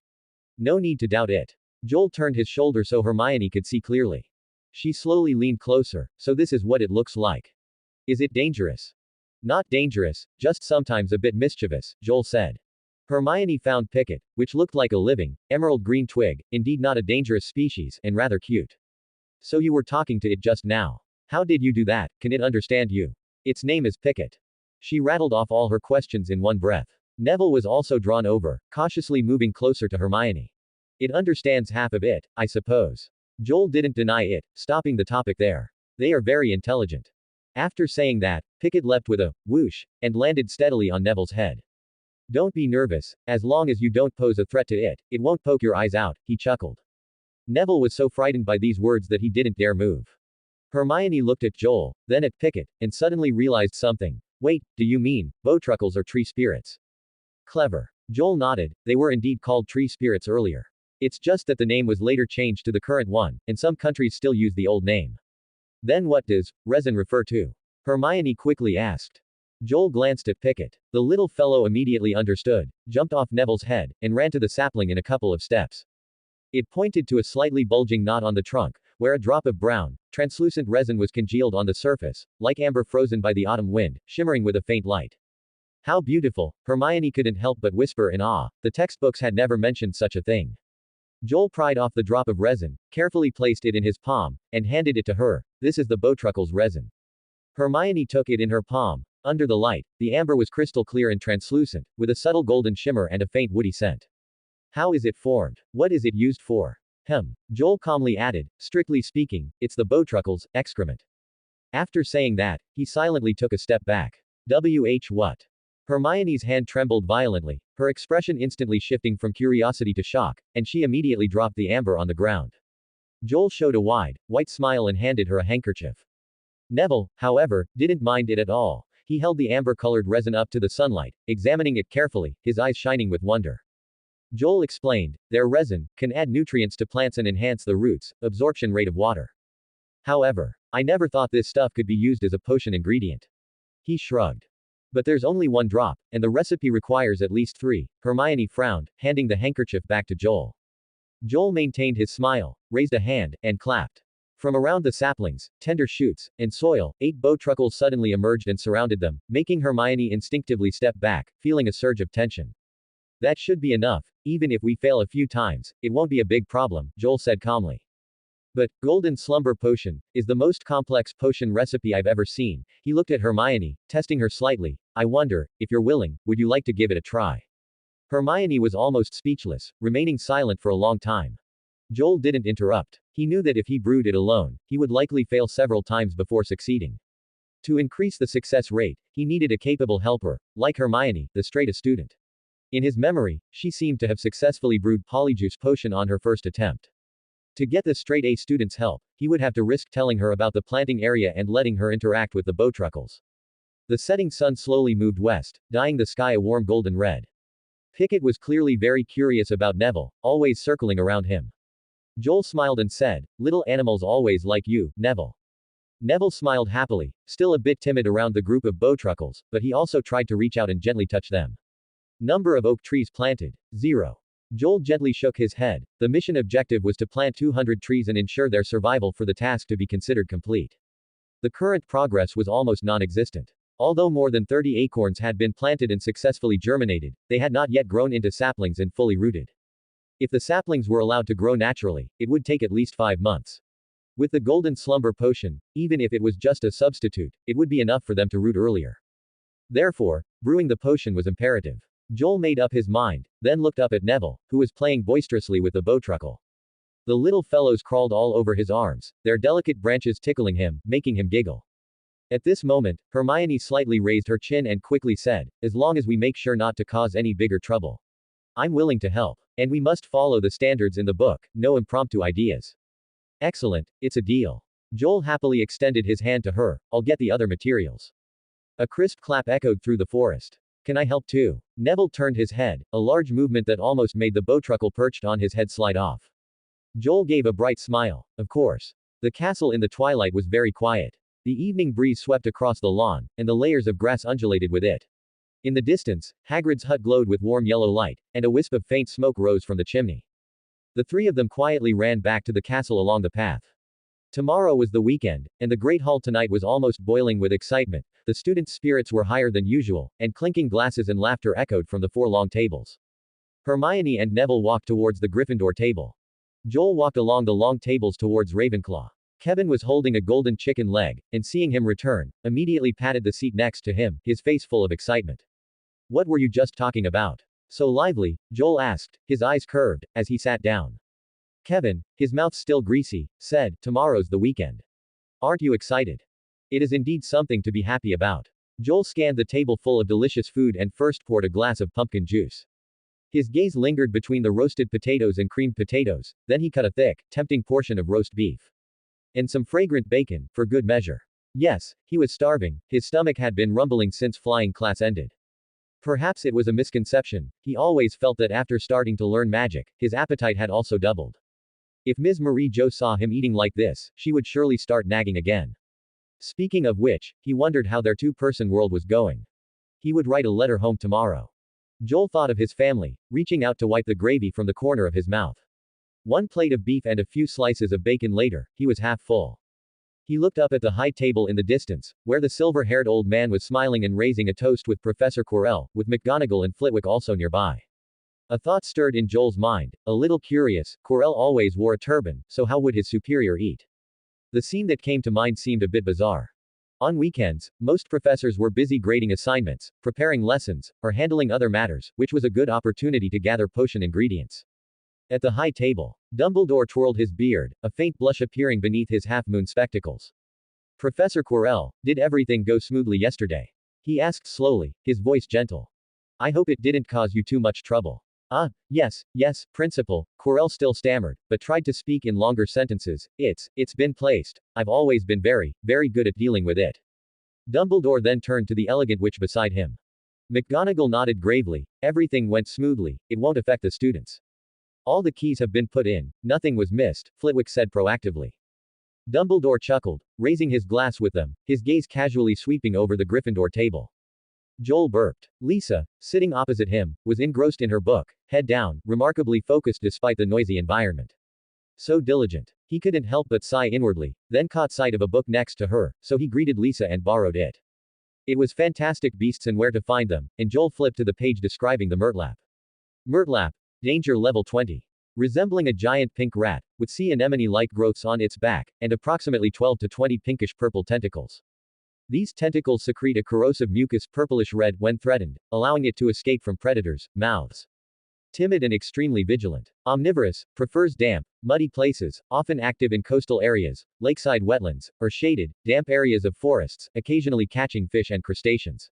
"No need to doubt it." Joel turned his shoulder so Hermione could see clearly. She slowly leaned closer. "So this is what it looks like. Is it dangerous?" "Not dangerous, just sometimes a bit mischievous," Joel said. Hermione found Picket, which looked like a living, emerald green twig, indeed not a dangerous species, and rather cute. "So you were talking to it just now. How did you do that? Can it understand you?" "Its name is Picket." She rattled off all her questions in one breath. Neville was also drawn over, cautiously moving closer to Hermione. "It understands half of it, I suppose." Joel didn't deny it, stopping the topic there. "They are very intelligent." After saying that, Picket leapt with a whoosh and landed steadily on Neville's head. "Don't be nervous, as long as you don't pose a threat to it, it won't poke your eyes out," he chuckled. Neville was so frightened by these words that he didn't dare move. Hermione looked at Joel, then at Picket, and suddenly realized something. "Wait, do you mean bowtruckles are tree spirits?" "Clever." Joel nodded, "They were indeed called tree spirits earlier. It's just that the name was later changed to the current one, and some countries still use the old name." "Then what does resin refer to?" Hermione quickly asked. Joel glanced at Picket. The little fellow immediately understood, jumped off Neville's head, and ran to the sapling in a couple of steps. It pointed to a slightly bulging knot on the trunk, where a drop of brown, translucent resin was congealed on the surface, like amber frozen by the autumn wind, shimmering with a faint light. "How beautiful," Hermione couldn't help but whisper in awe. The textbooks had never mentioned such a thing. Joel pried off the drop of resin, carefully placed it in his palm, and handed it to her. "This is the bowtruckle's resin." Hermione took it in her palm. Under the light, the amber was crystal clear and translucent, with a subtle golden shimmer and a faint woody scent. "How is it formed? What is it used for?" Joel calmly added, "Strictly speaking, it's the bowtruckle's excrement." After saying that, he silently took a step back. What? Hermione's hand trembled violently, her expression instantly shifting from curiosity to shock, and she immediately dropped the amber on the ground. Joel showed a wide, white smile and handed her a handkerchief. Neville, however, didn't mind it at all. He held the amber-colored resin up to the sunlight, examining it carefully, his eyes shining with wonder. Joel explained, "Their resin can add nutrients to plants and enhance the roots' absorption rate of water. However, I never thought this stuff could be used as a potion ingredient." He shrugged. "But there's only one drop, and the recipe requires at least 3. Hermione frowned, handing the handkerchief back to Joel. Joel maintained his smile, raised a hand, and clapped. From around the saplings, tender shoots, and soil, 8 bowtruckles suddenly emerged and surrounded them, making Hermione instinctively step back, feeling a surge of tension. "That should be enough. Even if we fail a few times, it won't be a big problem," Joel said calmly. But, Golden Slumber Potion, is the most complex potion recipe I've ever seen. He looked at Hermione, testing her slightly. I wonder, if you're willing, would you like to give it a try? Hermione was almost speechless, remaining silent for a long time. Joel didn't interrupt. He knew that if he brewed it alone, he would likely fail several times before succeeding. To increase the success rate, he needed a capable helper, like Hermione, the straight-A student. In his memory, she seemed to have successfully brewed Polyjuice Potion on her first attempt. To get the straight-A student's help, he would have to risk telling her about the planting area and letting her interact with the bowtruckles. The setting sun slowly moved west, dyeing the sky a warm golden red. Pickett was clearly very curious about Neville, always circling around him. Joel smiled and said, "Little animals always like you, Neville." Neville smiled happily, still a bit timid around the group of bowtruckles, but he also tried to reach out and gently touch them. Number of oak trees planted, 0. Joel gently shook his head. The mission objective was to plant 200 trees and ensure their survival for the task to be considered complete. The current progress was almost non-existent. Although more than 30 acorns had been planted and successfully germinated, they had not yet grown into saplings and fully rooted. If the saplings were allowed to grow naturally, it would take at least 5 months. With the Golden Slumber Potion, even if it was just a substitute, it would be enough for them to root earlier. Therefore, brewing the potion was imperative. Joel made up his mind, then looked up at Neville, who was playing boisterously with the bowtruckle. The little fellows crawled all over his arms, their delicate branches tickling him, making him giggle. At this moment, Hermione slightly raised her chin and quickly said, "As long as we make sure not to cause any bigger trouble. I'm willing to help. And we must follow the standards in the book, no impromptu ideas." "Excellent, it's a deal." Joel happily extended his hand to her. "I'll get the other materials." A crisp clap echoed through the forest. "Can I help too?" Neville turned his head, a large movement that almost made the bowtruckle perched on his head slide off. Joel gave a bright smile. Of course. The castle in the twilight was very quiet. The evening breeze swept across the lawn, and the layers of grass undulated with it. In the distance, Hagrid's hut glowed with warm yellow light, and a wisp of faint smoke rose from the chimney. The three of them quietly ran back to the castle along the path. Tomorrow was the weekend, and the Great Hall tonight was almost boiling with excitement. The students' spirits were higher than usual, and clinking glasses and laughter echoed from the 4 long tables. Hermione and Neville walked towards the Gryffindor table. Joel walked along the long tables towards Ravenclaw. Kevin was holding a golden chicken leg, and seeing him return, immediately patted the seat next to him, his face full of excitement. "What were you just talking about? So lively?" Joel asked, his eyes curved, as he sat down. Kevin, his mouth still greasy, said, "Tomorrow's the weekend. Aren't you excited?" "It is indeed something to be happy about." Joel scanned the table full of delicious food and first poured a glass of pumpkin juice. His gaze lingered between the roasted potatoes and creamed potatoes, then he cut a thick, tempting portion of roast beef. And some fragrant bacon, for good measure. Yes, he was starving, his stomach had been rumbling since flying class ended. Perhaps it was a misconception, he always felt that after starting to learn magic, his appetite had also doubled. If Ms. Marie Jo saw him eating like this, she would surely start nagging again. Speaking of which, he wondered how their 2-person world was going. He would write a letter home tomorrow. Joel thought of his family, reaching out to wipe the gravy from the corner of his mouth. 1 plate of beef and a few slices of bacon later, he was half full. He looked up at the high table in the distance, where the silver-haired old man was smiling and raising a toast with Professor Quirrell, with McGonagall and Flitwick also nearby. A thought stirred in Joel's mind, a little curious. Quirrell always wore a turban, so how would his superior eat? The scene that came to mind seemed a bit bizarre. On weekends, most professors were busy grading assignments, preparing lessons, or handling other matters, which was a good opportunity to gather potion ingredients. At the high table, Dumbledore twirled his beard, a faint blush appearing beneath his half-moon spectacles. "Professor Quirrell, did everything go smoothly yesterday?" he asked slowly, his voice gentle. "I hope it didn't cause you too much trouble." Yes, Principal," Quirrell still stammered, but tried to speak in longer sentences. It's been placed. I've always been very, very good at dealing with it." Dumbledore then turned to the elegant witch beside him. McGonagall nodded gravely. "Everything went smoothly, it won't affect the students. All the keys have been put in, nothing was missed," Flitwick said proactively. Dumbledore chuckled, raising his glass with them, his gaze casually sweeping over the Gryffindor table. Joel burped. Lisa, sitting opposite him, was engrossed in her book, head down, remarkably focused despite the noisy environment. So diligent. He couldn't help but sigh inwardly, then caught sight of a book next to her, so he greeted Lisa and borrowed it. It was Fantastic Beasts and Where to Find Them, and Joel flipped to the page describing the Murtlap. Murtlap. Danger level 20. Resembling a giant pink rat, with sea anemone-like growths on its back, and approximately 12 to 20 pinkish-purple tentacles. These tentacles secrete a corrosive mucus purplish-red when threatened, allowing it to escape from predators' mouths. Timid and extremely vigilant. Omnivorous, prefers damp, muddy places, often active in coastal areas, lakeside wetlands, or shaded, damp areas of forests, occasionally catching fish and crustaceans.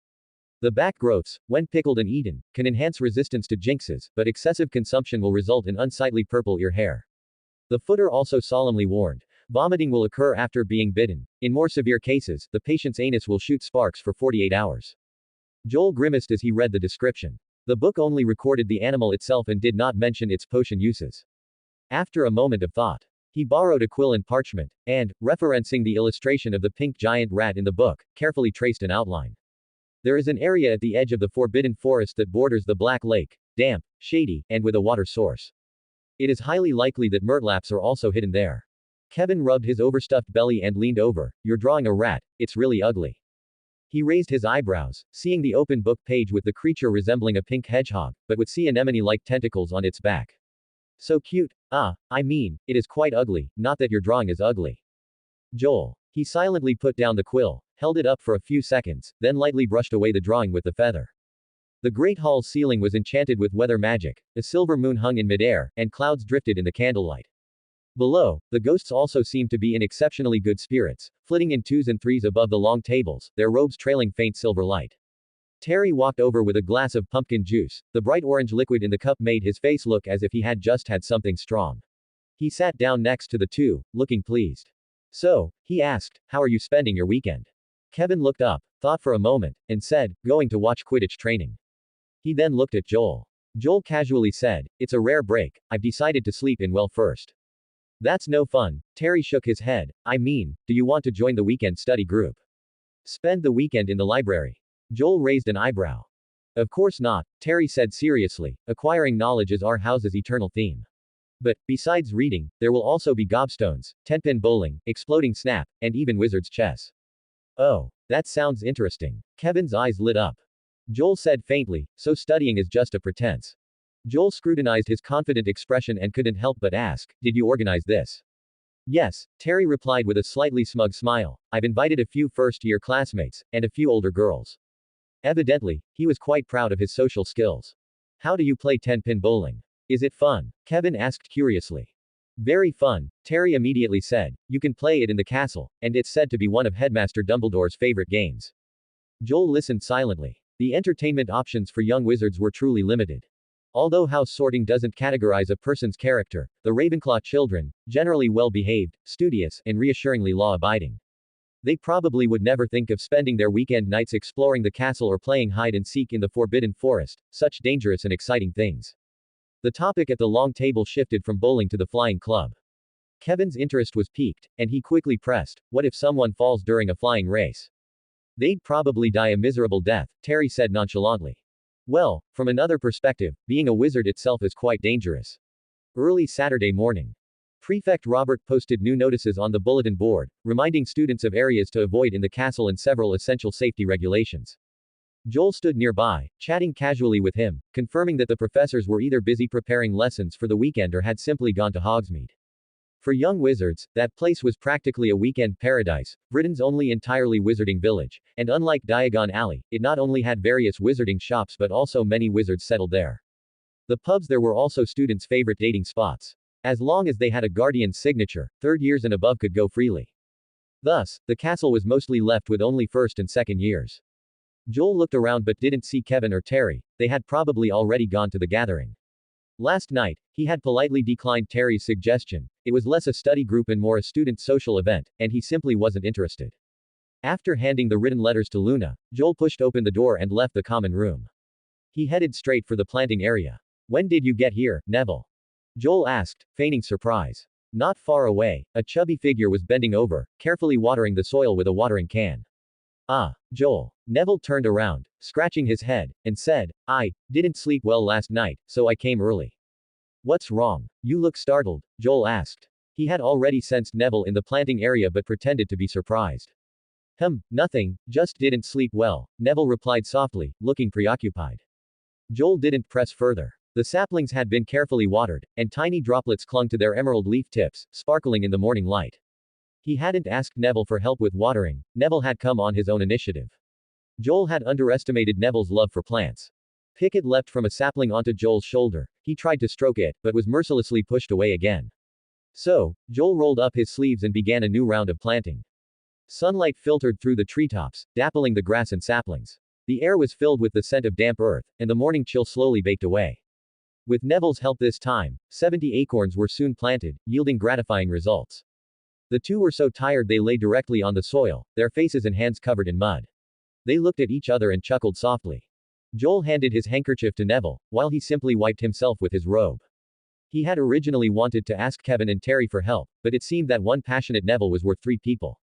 The back growths, when pickled and eaten, can enhance resistance to jinxes, but excessive consumption will result in unsightly purple ear hair. The footer also solemnly warned. Vomiting will occur after being bitten. In more severe cases, the patient's anus will shoot sparks for 48 hours. Joel grimaced as he read the description. The book only recorded the animal itself and did not mention its potion uses. After a moment of thought, he borrowed a quill and parchment, and, referencing the illustration of the pink giant rat in the book, carefully traced an outline. There is an area at the edge of the forbidden forest that borders the Black Lake, damp, shady, and with a water source. It is highly likely that murtlaps are also hidden there. Kevin rubbed his overstuffed belly and leaned over. You're drawing a rat, it's really ugly. He raised his eyebrows, seeing the open book page with the creature resembling a pink hedgehog, but with sea anemone-like tentacles on its back. So cute. I mean, it is quite ugly, not that your drawing is ugly. Joel. He silently put down the quill, held it up for a few seconds, then lightly brushed away the drawing with the feather. The great hall's ceiling was enchanted with weather magic, a silver moon hung in midair, and clouds drifted in the candlelight. Below, the ghosts also seemed to be in exceptionally good spirits, flitting in twos and threes above the long tables, their robes trailing faint silver light. Terry walked over with a glass of pumpkin juice. The bright orange liquid in the cup made his face look as if he had just had something strong. He sat down next to the two, looking pleased. So, he asked, how are you spending your weekend? Kevin looked up, thought for a moment, and said, going to watch Quidditch training. He then looked at Joel. Joel casually said, it's a rare break, I've decided to sleep in well first. That's no fun. Terry shook his head. I mean, do you want to join the weekend study group? Spend the weekend in the library. Joel raised an eyebrow. Of course not, Terry said seriously. Acquiring knowledge is our house's eternal theme. But, besides reading, there will also be gobstones, 10-pin bowling, exploding snap, and even wizard's chess. Oh, that sounds interesting. Kevin's eyes lit up. Joel said faintly, so studying is just a pretense. Joel scrutinized his confident expression and couldn't help but ask, did you organize this? Yes, Terry replied with a slightly smug smile. I've invited a few first-year classmates, and a few older girls. Evidently, he was quite proud of his social skills. How do you play 10-pin bowling? Is it fun? Kevin asked curiously. Very fun, Terry immediately said. You can play it in the castle, and it's said to be one of Headmaster Dumbledore's favorite games. Joel listened silently. The entertainment options for young wizards were truly limited. Although house sorting doesn't categorize a person's character, the Ravenclaw children, generally well-behaved, studious, and reassuringly law-abiding. They probably would never think of spending their weekend nights exploring the castle or playing hide-and-seek in the Forbidden Forest, such dangerous and exciting things. The topic at the long table shifted from bowling to the flying club. Kevin's interest was piqued, and he quickly pressed, what if someone falls during a flying race? They'd probably die a miserable death, Terry said nonchalantly. Well, from another perspective, being a wizard itself is quite dangerous. Early Saturday morning. Prefect Robert posted new notices on the bulletin board, reminding students of areas to avoid in the castle and several essential safety regulations. Joel stood nearby, chatting casually with him, confirming that the professors were either busy preparing lessons for the weekend or had simply gone to Hogsmeade. For young wizards, that place was practically a weekend paradise, Britain's only entirely wizarding village, and unlike Diagon Alley, it not only had various wizarding shops but also many wizards settled there. The pubs there were also students' favorite dating spots. As long as they had a guardian's signature, third years and above could go freely. Thus, the castle was mostly left with only first and second years. Joel looked around but didn't see Kevin or Terry, they had probably already gone to the gathering. Last night, he had politely declined Terry's suggestion. It was less a study group and more a student social event, and he simply wasn't interested. After handing the written letters to Luna, Joel pushed open the door and left the common room. He headed straight for the planting area. When did you get here, Neville? Joel asked, feigning surprise. Not far away, a chubby figure was bending over, carefully watering the soil with a watering can. Ah, Joel. Neville turned around, scratching his head, and said, I didn't sleep well last night, so I came early. What's wrong? You look startled, Joel asked. He had already sensed Neville in the planting area but pretended to be surprised. Nothing, just didn't sleep well, Neville replied softly, looking preoccupied. Joel didn't press further. The saplings had been carefully watered, and tiny droplets clung to their emerald leaf tips, sparkling in the morning light. He hadn't asked Neville for help with watering, Neville had come on his own initiative. Joel had underestimated Neville's love for plants. Pickett leapt from a sapling onto Joel's shoulder. He tried to stroke it, but was mercilessly pushed away again. So, Joel rolled up his sleeves and began a new round of planting. Sunlight filtered through the treetops, dappling the grass and saplings. The air was filled with the scent of damp earth, and the morning chill slowly baked away. With Neville's help this time, 70 acorns were soon planted, yielding gratifying results. The two were so tired they lay directly on the soil, their faces and hands covered in mud. They looked at each other and chuckled softly. Joel handed his handkerchief to Neville, while he simply wiped himself with his robe. He had originally wanted to ask Kevin and Terry for help, but it seemed that one passionate Neville was worth 3 people.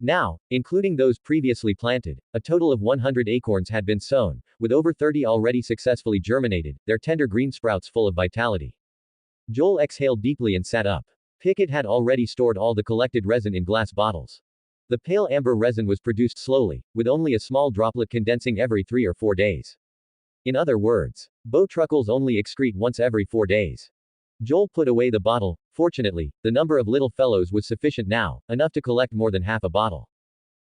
Now, including those previously planted, a total of 100 acorns had been sown, with over 30 already successfully germinated, their tender green sprouts full of vitality. Joel exhaled deeply and sat up. Pickett had already stored all the collected resin in glass bottles. The pale amber resin was produced slowly, with only a small droplet condensing every 3 or 4 days. In other words, bowtruckles only excrete once every 4 days. Joel put away the bottle. Fortunately, the number of little fellows was sufficient now, enough to collect more than half a bottle.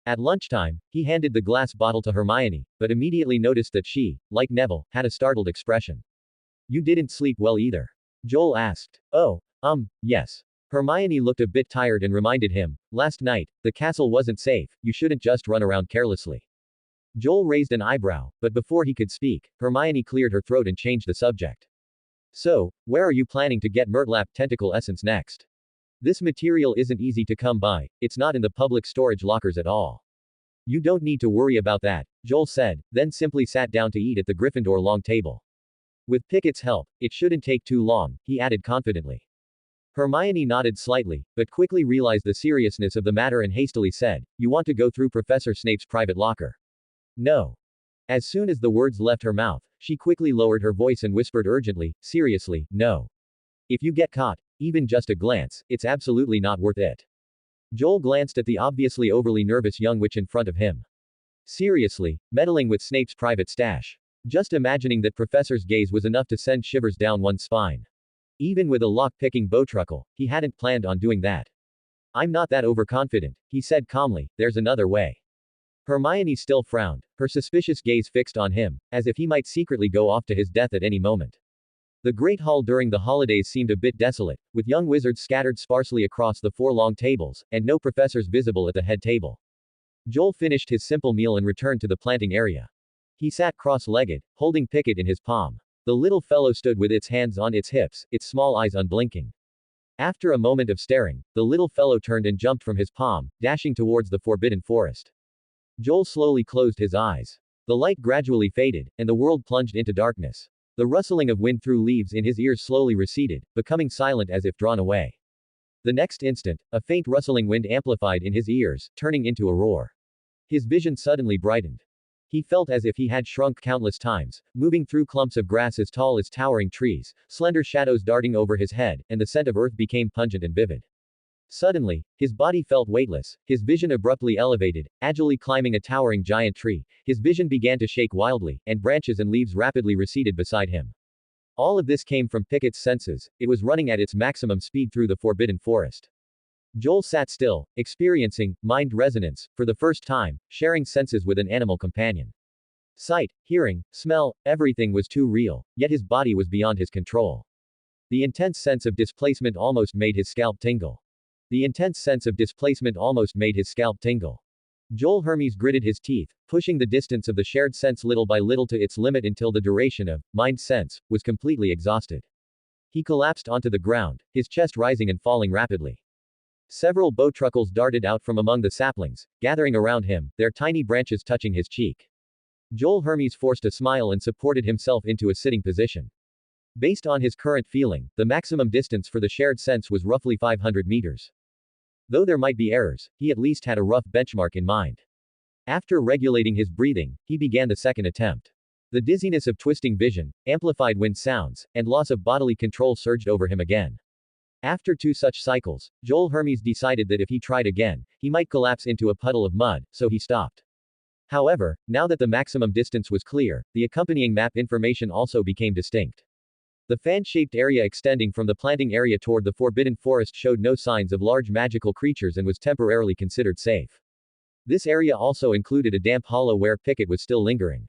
At lunchtime, he handed the glass bottle to Hermione, but immediately noticed that she, like Neville, had a startled expression. "You didn't sleep well either?" Joel asked. "Oh, yes." Hermione looked a bit tired and reminded him, "Last night, the castle wasn't safe, you shouldn't just run around carelessly." Joel raised an eyebrow, but before he could speak, Hermione cleared her throat and changed the subject. "So, where are you planning to get Murtlap tentacle essence next? This material isn't easy to come by, it's not in the public storage lockers at all." "You don't need to worry about that," Joel said, then simply sat down to eat at the Gryffindor long table. "With Pickett's help, it shouldn't take too long," he added confidently. Hermione nodded slightly, but quickly realized the seriousness of the matter and hastily said, "You want to go through Professor Snape's private locker?" "No." As soon as the words left her mouth, she quickly lowered her voice and whispered urgently, "Seriously, no. If you get caught, even just a glance, it's absolutely not worth it." Joel glanced at the obviously overly nervous young witch in front of him. Seriously, meddling with Snape's private stash. Just imagining that professor's gaze was enough to send shivers down one's spine. Even with a lock-picking bowtruckle, he hadn't planned on doing that. "I'm not that overconfident," he said calmly, "there's another way." Hermione still frowned, her suspicious gaze fixed on him, as if he might secretly go off to his death at any moment. The Great Hall during the holidays seemed a bit desolate, with young wizards scattered sparsely across the 4 long tables, and no professors visible at the head table. Joel finished his simple meal and returned to the planting area. He sat cross-legged, holding Pickett in his palm. The little fellow stood with its hands on its hips, its small eyes unblinking. After a moment of staring, the little fellow turned and jumped from his palm, dashing towards the forbidden forest. Joel slowly closed his eyes. The light gradually faded, and the world plunged into darkness. The rustling of wind through leaves in his ears slowly receded, becoming silent as if drawn away. The next instant, a faint rustling wind amplified in his ears, turning into a roar. His vision suddenly brightened. He felt as if he had shrunk countless times, moving through clumps of grass as tall as towering trees, slender shadows darting over his head, and the scent of earth became pungent and vivid. Suddenly, his body felt weightless, his vision abruptly elevated, agilely climbing a towering giant tree. His vision began to shake wildly, and branches and leaves rapidly receded beside him. All of this came from Pickett's senses, it was running at its maximum speed through the forbidden forest. Joel sat still, experiencing mind resonance, for the first time, sharing senses with an animal companion. Sight, hearing, smell, everything was too real, yet his body was beyond his control. The intense sense of displacement almost made his scalp tingle. Joel Hermes gritted his teeth, pushing the distance of the shared sense little by little to its limit until the duration of mind sense was completely exhausted. He collapsed onto the ground, his chest rising and falling rapidly. Several bowtruckles darted out from among the saplings, gathering around him, their tiny branches touching his cheek. Joel Hermes forced a smile and supported himself into a sitting position. Based on his current feeling, the maximum distance for the shared sense was roughly 500 meters. Though there might be errors, he at least had a rough benchmark in mind. After regulating his breathing, he began the second attempt. The dizziness of twisting vision, amplified wind sounds, and loss of bodily control surged over him again. After 2 such cycles, Joel Hermes decided that if he tried again, he might collapse into a puddle of mud, so he stopped. However, now that the maximum distance was clear, the accompanying map information also became distinct. The fan-shaped area extending from the planting area toward the forbidden forest showed no signs of large magical creatures and was temporarily considered safe. This area also included a damp hollow where Pickett was still lingering.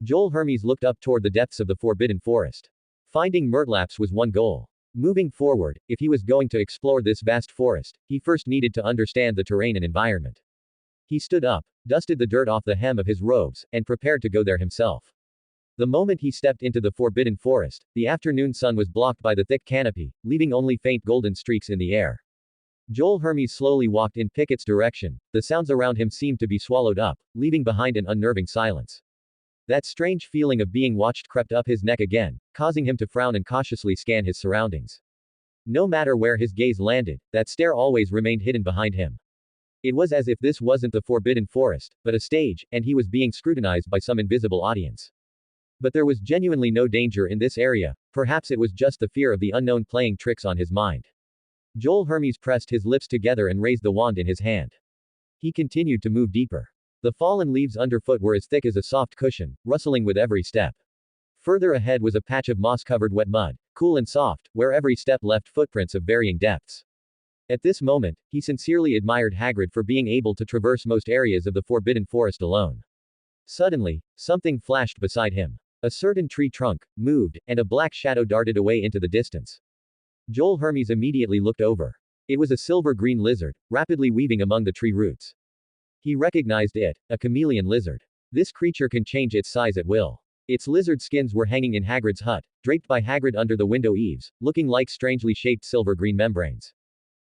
Joel Hermes looked up toward the depths of the forbidden forest. Finding Murtlaps was one goal. Moving forward, if he was going to explore this vast forest, he first needed to understand the terrain and environment. He stood up, dusted the dirt off the hem of his robes, and prepared to go there himself. The moment he stepped into the forbidden forest, the afternoon sun was blocked by the thick canopy, leaving only faint golden streaks in the air. Joel Hermes slowly walked in Pickett's direction. The sounds around him seemed to be swallowed up, leaving behind an unnerving silence. That strange feeling of being watched crept up his neck again, causing him to frown and cautiously scan his surroundings. No matter where his gaze landed, that stare always remained hidden behind him. It was as if this wasn't the forbidden forest, but a stage, and he was being scrutinized by some invisible audience. But there was genuinely no danger in this area, perhaps it was just the fear of the unknown playing tricks on his mind. Joel Hermes pressed his lips together and raised the wand in his hand. He continued to move deeper. The fallen leaves underfoot were as thick as a soft cushion, rustling with every step. Further ahead was a patch of moss-covered wet mud, cool and soft, where every step left footprints of varying depths. At this moment, he sincerely admired Hagrid for being able to traverse most areas of the forbidden forest alone. Suddenly, something flashed beside him. A certain tree trunk moved, and a black shadow darted away into the distance. Joel Hermes immediately looked over. It was a silver-green lizard, rapidly weaving among the tree roots. He recognized it, a chameleon lizard. This creature can change its size at will. Its lizard skins were hanging in Hagrid's hut, draped by Hagrid under the window eaves, looking like strangely shaped silver-green membranes.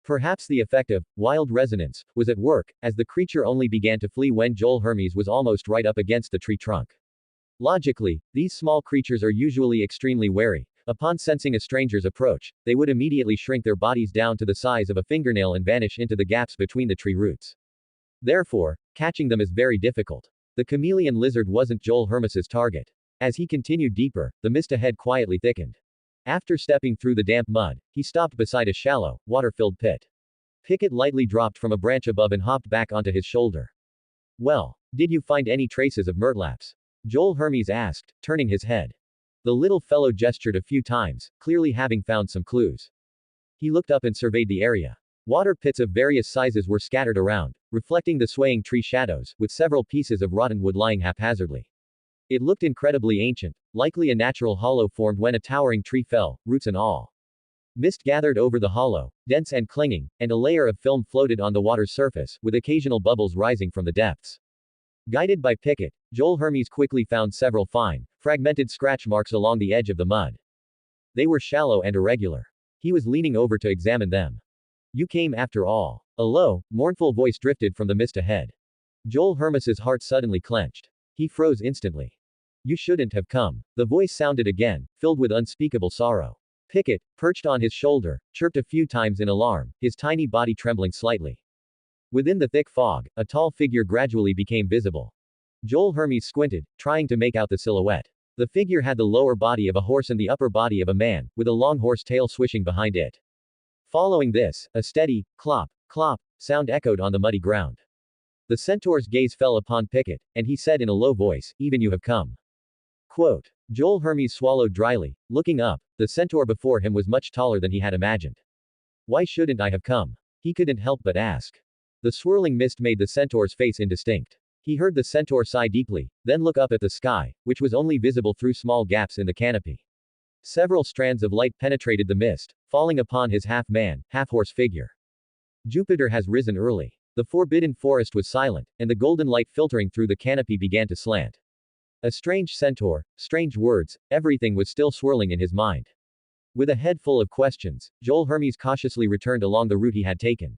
Perhaps the effect of wild resonance was at work, as the creature only began to flee when Joel Hermes was almost right up against the tree trunk. Logically, these small creatures are usually extremely wary. Upon sensing a stranger's approach, they would immediately shrink their bodies down to the size of a fingernail and vanish into the gaps between the tree roots. Therefore, catching them is very difficult. The chameleon lizard wasn't Joel Hermes's target. As he continued deeper, the mist ahead quietly thickened. After stepping through the damp mud, he stopped beside a shallow, water-filled pit. Pickett lightly dropped from a branch above and hopped back onto his shoulder. Well, did you find any traces of Murtlaps? Joel Hermes asked, turning his head. The little fellow gestured a few times, clearly having found some clues. He looked up and surveyed the area. Water pits of various sizes were scattered around, reflecting the swaying tree shadows, with several pieces of rotten wood lying haphazardly. It looked incredibly ancient, likely a natural hollow formed when a towering tree fell, roots and all. Mist gathered over the hollow, dense and clinging, and a layer of film floated on the water's surface, with occasional bubbles rising from the depths. Guided by Pickett, Joel Hermes quickly found several fine, fragmented scratch marks along the edge of the mud. They were shallow and irregular. He was leaning over to examine them. You came after all. A low, mournful voice drifted from the mist ahead. Joel Hermes's heart suddenly clenched. He froze instantly. You shouldn't have come. The voice sounded again, filled with unspeakable sorrow. Pickett, perched on his shoulder, chirped a few times in alarm, his tiny body trembling slightly. Within the thick fog, a tall figure gradually became visible. Joel Hermes squinted, trying to make out the silhouette. The figure had the lower body of a horse and the upper body of a man, with a long horse tail swishing behind it. Following this, a steady, clop, clop, sound echoed on the muddy ground. The centaur's gaze fell upon Pickett, and he said in a low voice, even you have come. Quote. Joel Hermes swallowed dryly. Looking up, the centaur before him was much taller than he had imagined. Why shouldn't I have come? He couldn't help but ask. The swirling mist made the centaur's face indistinct. He heard the centaur sigh deeply, then look up at the sky, which was only visible through small gaps in the canopy. Several strands of light penetrated the mist, falling upon his half-man, half-horse figure. Jupiter has risen early. The forbidden forest was silent, and the golden light filtering through the canopy began to slant. A strange centaur, strange words, everything was still swirling in his mind. With a head full of questions, Joel Hermes cautiously returned along the route he had taken.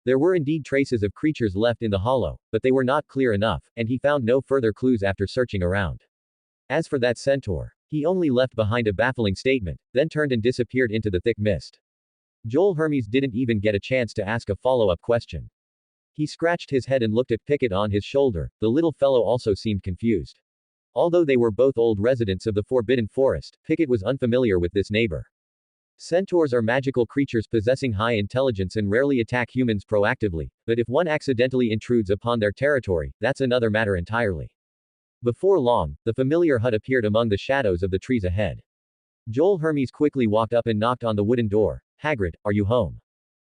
There were indeed traces of creatures left in the hollow, but they were not clear enough, and he found no further clues after searching around. As for that centaur, he only left behind a baffling statement, then turned and disappeared into the thick mist. Joel Hermes didn't even get a chance to ask a follow-up question. He scratched his head and looked at Pickett on his shoulder. The little fellow also seemed confused. Although they were both old residents of the Forbidden Forest, Pickett was unfamiliar with this neighbor. Centaurs are magical creatures possessing high intelligence and rarely attack humans proactively, but if one accidentally intrudes upon their territory, that's another matter entirely. Before long, the familiar hut appeared among the shadows of the trees ahead. Joel Hermes quickly walked up and knocked on the wooden door. Hagrid, are you home?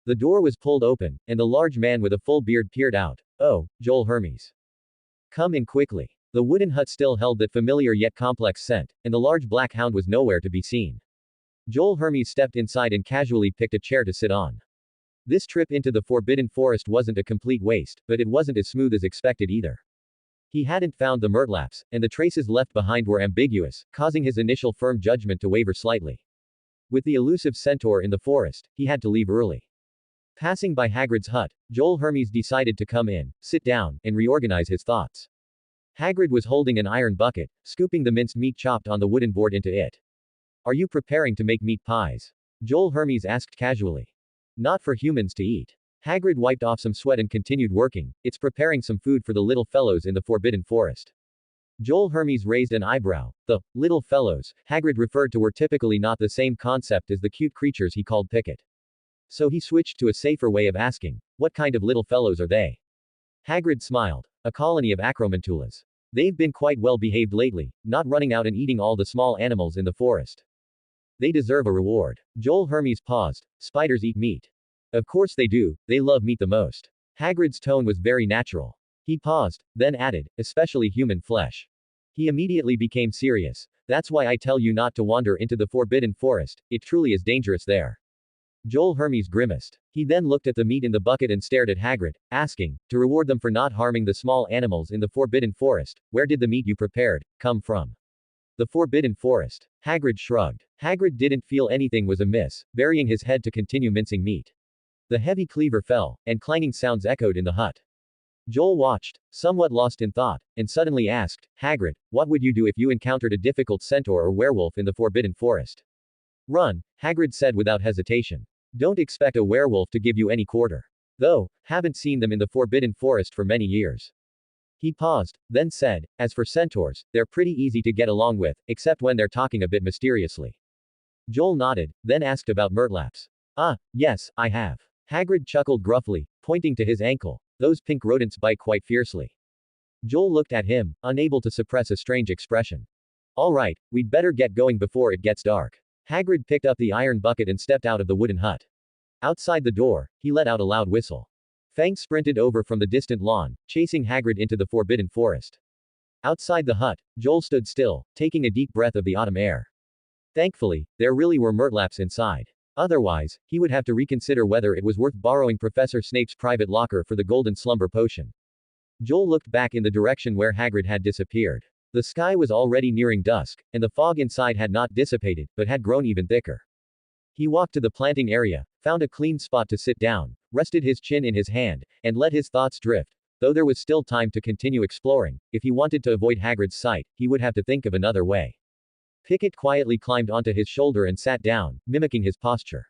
The door was pulled open, and the large man with a full beard peered out. Oh, Joel Hermes. Come in quickly. The wooden hut still held that familiar yet complex scent, and the large black hound was nowhere to be seen. Joel Hermes stepped inside and casually picked a chair to sit on. This trip into the Forbidden Forest wasn't a complete waste, but it wasn't as smooth as expected either. He hadn't found the murtlaps, and the traces left behind were ambiguous, causing his initial firm judgment to waver slightly. With the elusive centaur in the forest, he had to leave early. Passing by Hagrid's hut, Joel Hermes decided to come in, sit down, and reorganize his thoughts. Hagrid was holding an iron bucket, scooping the minced meat chopped on the wooden board into it. Are you preparing to make meat pies? Joel Hermes asked casually. Not for humans to eat. Hagrid wiped off some sweat and continued working. It's preparing some food for the little fellows in the Forbidden Forest. Joel Hermes raised an eyebrow. The little fellows Hagrid referred to were typically not the same concept as the cute creatures he called Pickett. So he switched to a safer way of asking, what kind of little fellows are they? Hagrid smiled. A colony of acromantulas. They've been quite well behaved lately, not running out and eating all the small animals in the forest. They deserve a reward. Joel Hermes paused. Spiders eat meat. Of course they do, they love meat the most. Hagrid's tone was very natural. He paused, then added, especially human flesh. He immediately became serious. That's why I tell you not to wander into the Forbidden Forest, it truly is dangerous there. Joel Hermes grimaced. He then looked at the meat in the bucket and stared at Hagrid, asking, to reward them for not harming the small animals in the Forbidden Forest, where did the meat you prepared come from? The Forbidden Forest. Hagrid shrugged. Hagrid didn't feel anything was amiss, burying his head to continue mincing meat. The heavy cleaver fell, and clanging sounds echoed in the hut. Joel watched, somewhat lost in thought, and suddenly asked, Hagrid, what would you do if you encountered a difficult centaur or werewolf in the Forbidden Forest? Run, Hagrid said without hesitation. Don't expect a werewolf to give you any quarter. Though, haven't seen them in the Forbidden Forest for many years. He paused, then said, as for centaurs, they're pretty easy to get along with, except when they're talking a bit mysteriously. Joel nodded, then asked about murtlaps. Ah, yes, I have. Hagrid chuckled gruffly, pointing to his ankle. Those pink rodents bite quite fiercely. Joel looked at him, unable to suppress a strange expression. All right, we'd better get going before it gets dark. Hagrid picked up the iron bucket and stepped out of the wooden hut. Outside the door, he let out a loud whistle. Fang sprinted over from the distant lawn, chasing Hagrid into the Forbidden Forest. Outside the hut, Joel stood still, taking a deep breath of the autumn air. Thankfully, there really were murtlaps inside. Otherwise, he would have to reconsider whether it was worth borrowing Professor Snape's private locker for the golden slumber potion. Joel looked back in the direction where Hagrid had disappeared. The sky was already nearing dusk, and the fog inside had not dissipated, but had grown even thicker. He walked to the planting area, found a clean spot to sit down, rested his chin in his hand, and let his thoughts drift. Though there was still time to continue exploring, if he wanted to avoid Hagrid's sight, he would have to think of another way. Pickett quietly climbed onto his shoulder and sat down, mimicking his posture.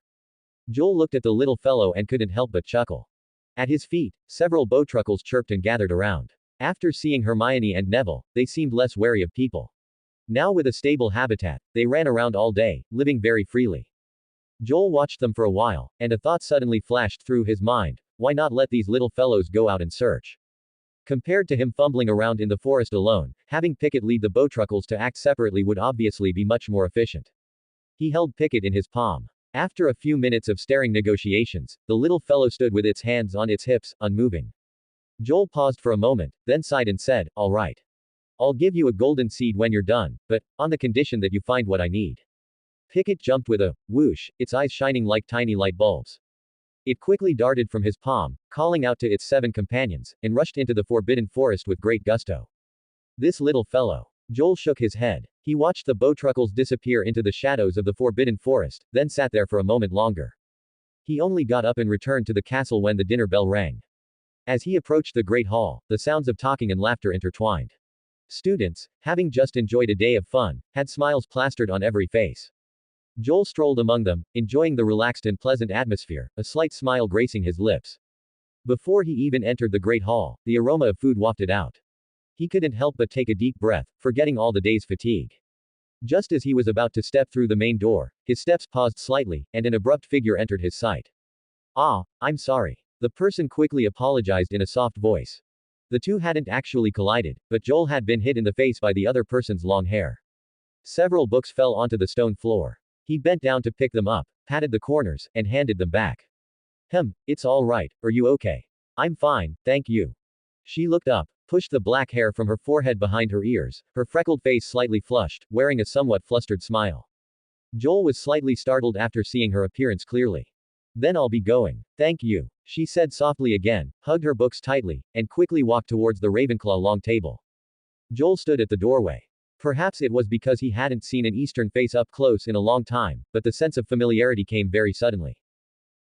Joel looked at the little fellow and couldn't help but chuckle. At his feet, several bowtruckles chirped and gathered around. After seeing Hermione and Neville, they seemed less wary of people. Now with a stable habitat, they ran around all day, living very freely. Joel watched them for a while, and a thought suddenly flashed through his mind. Why not let these little fellows go out and search? Compared to him fumbling around in the forest alone, having Pickett lead the bowtruckles to act separately would obviously be much more efficient. He held Pickett in his palm. After a few minutes of staring negotiations, the little fellow stood with its hands on its hips, unmoving. Joel paused for a moment, then sighed and said, all right. I'll give you a golden seed when you're done, but, on the condition that you find what I need. Pickett jumped with a whoosh, its eyes shining like tiny light bulbs. It quickly darted from his palm, calling out to its 7 companions, and rushed into the Forbidden Forest with great gusto. This little fellow. Joel shook his head. He watched the bowtruckles disappear into the shadows of the Forbidden Forest, then sat there for a moment longer. He only got up and returned to the castle when the dinner bell rang. As he approached the great hall, the sounds of talking and laughter intertwined. Students, having just enjoyed a day of fun, had smiles plastered on every face. Joel strolled among them, enjoying the relaxed and pleasant atmosphere, a slight smile gracing his lips. Before he even entered the great hall, the aroma of food wafted out. He couldn't help but take a deep breath, forgetting all the day's fatigue. Just as he was about to step through the main door, his steps paused slightly, and an abrupt figure entered his sight. Ah, I'm sorry. The person quickly apologized in a soft voice. The two hadn't actually collided, but Joel had been hit in the face by the other person's long hair. Several books fell onto the stone floor. He bent down to pick them up, patted the corners, and handed them back. It's all right. Are you okay? I'm fine, thank you. She looked up, pushed the black hair from her forehead behind her ears, her freckled face slightly flushed, wearing a somewhat flustered smile. Joel was slightly startled after seeing her appearance clearly. Then I'll be going. Thank you, she said softly again, hugged her books tightly, and quickly walked towards the Ravenclaw long table. Joel stood at the doorway. Perhaps it was because he hadn't seen an Eastern face up close in a long time, but the sense of familiarity came very suddenly.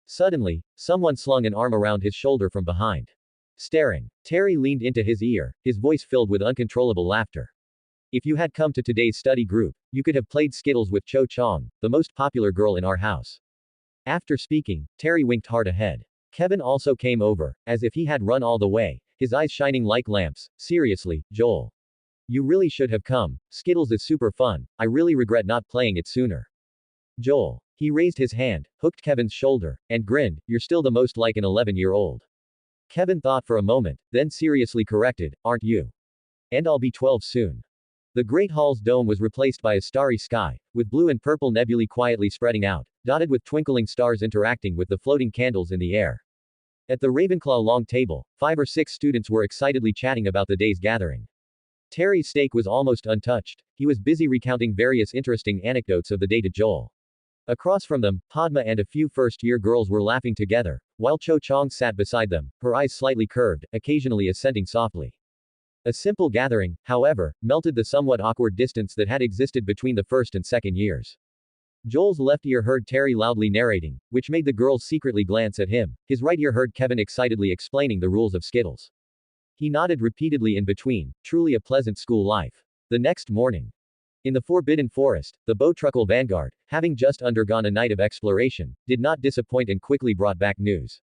Suddenly, someone slung an arm around his shoulder from behind. Staring, Terry leaned into his ear, his voice filled with uncontrollable laughter. If you had come to today's study group, you could have played Skittles with Cho Chang, the most popular girl in our house. After speaking, Terry winked hard ahead. Kevin also came over, as if he had run all the way, his eyes shining like lamps. Seriously, Joel. You really should have come. Skittles is super fun. I really regret not playing it sooner. Joel. He raised his hand, hooked Kevin's shoulder, and grinned. You're still the most like an 11-year-old. Kevin thought for a moment, then seriously corrected, aren't you? And I'll be 12 soon. The Great Hall's dome was replaced by a starry sky, with blue and purple nebulae quietly spreading out, dotted with twinkling stars interacting with the floating candles in the air. At the Ravenclaw long table, 5 or 6 students were excitedly chatting about the day's gathering. Terry's steak was almost untouched. He was busy recounting various interesting anecdotes of the day to Joel. Across from them, Padma and a few first-year girls were laughing together, while Cho Chang sat beside them, her eyes slightly curved, occasionally assenting softly. A simple gathering, however, melted the somewhat awkward distance that had existed between the first and second years. Joel's left ear heard Terry loudly narrating, which made the girls secretly glance at him. His right ear heard Kevin excitedly explaining the rules of Skittles. He nodded repeatedly in between, truly a pleasant school life. The next morning, in the Forbidden Forest, the Bowtruckle vanguard, having just undergone a night of exploration, did not disappoint and quickly brought back news.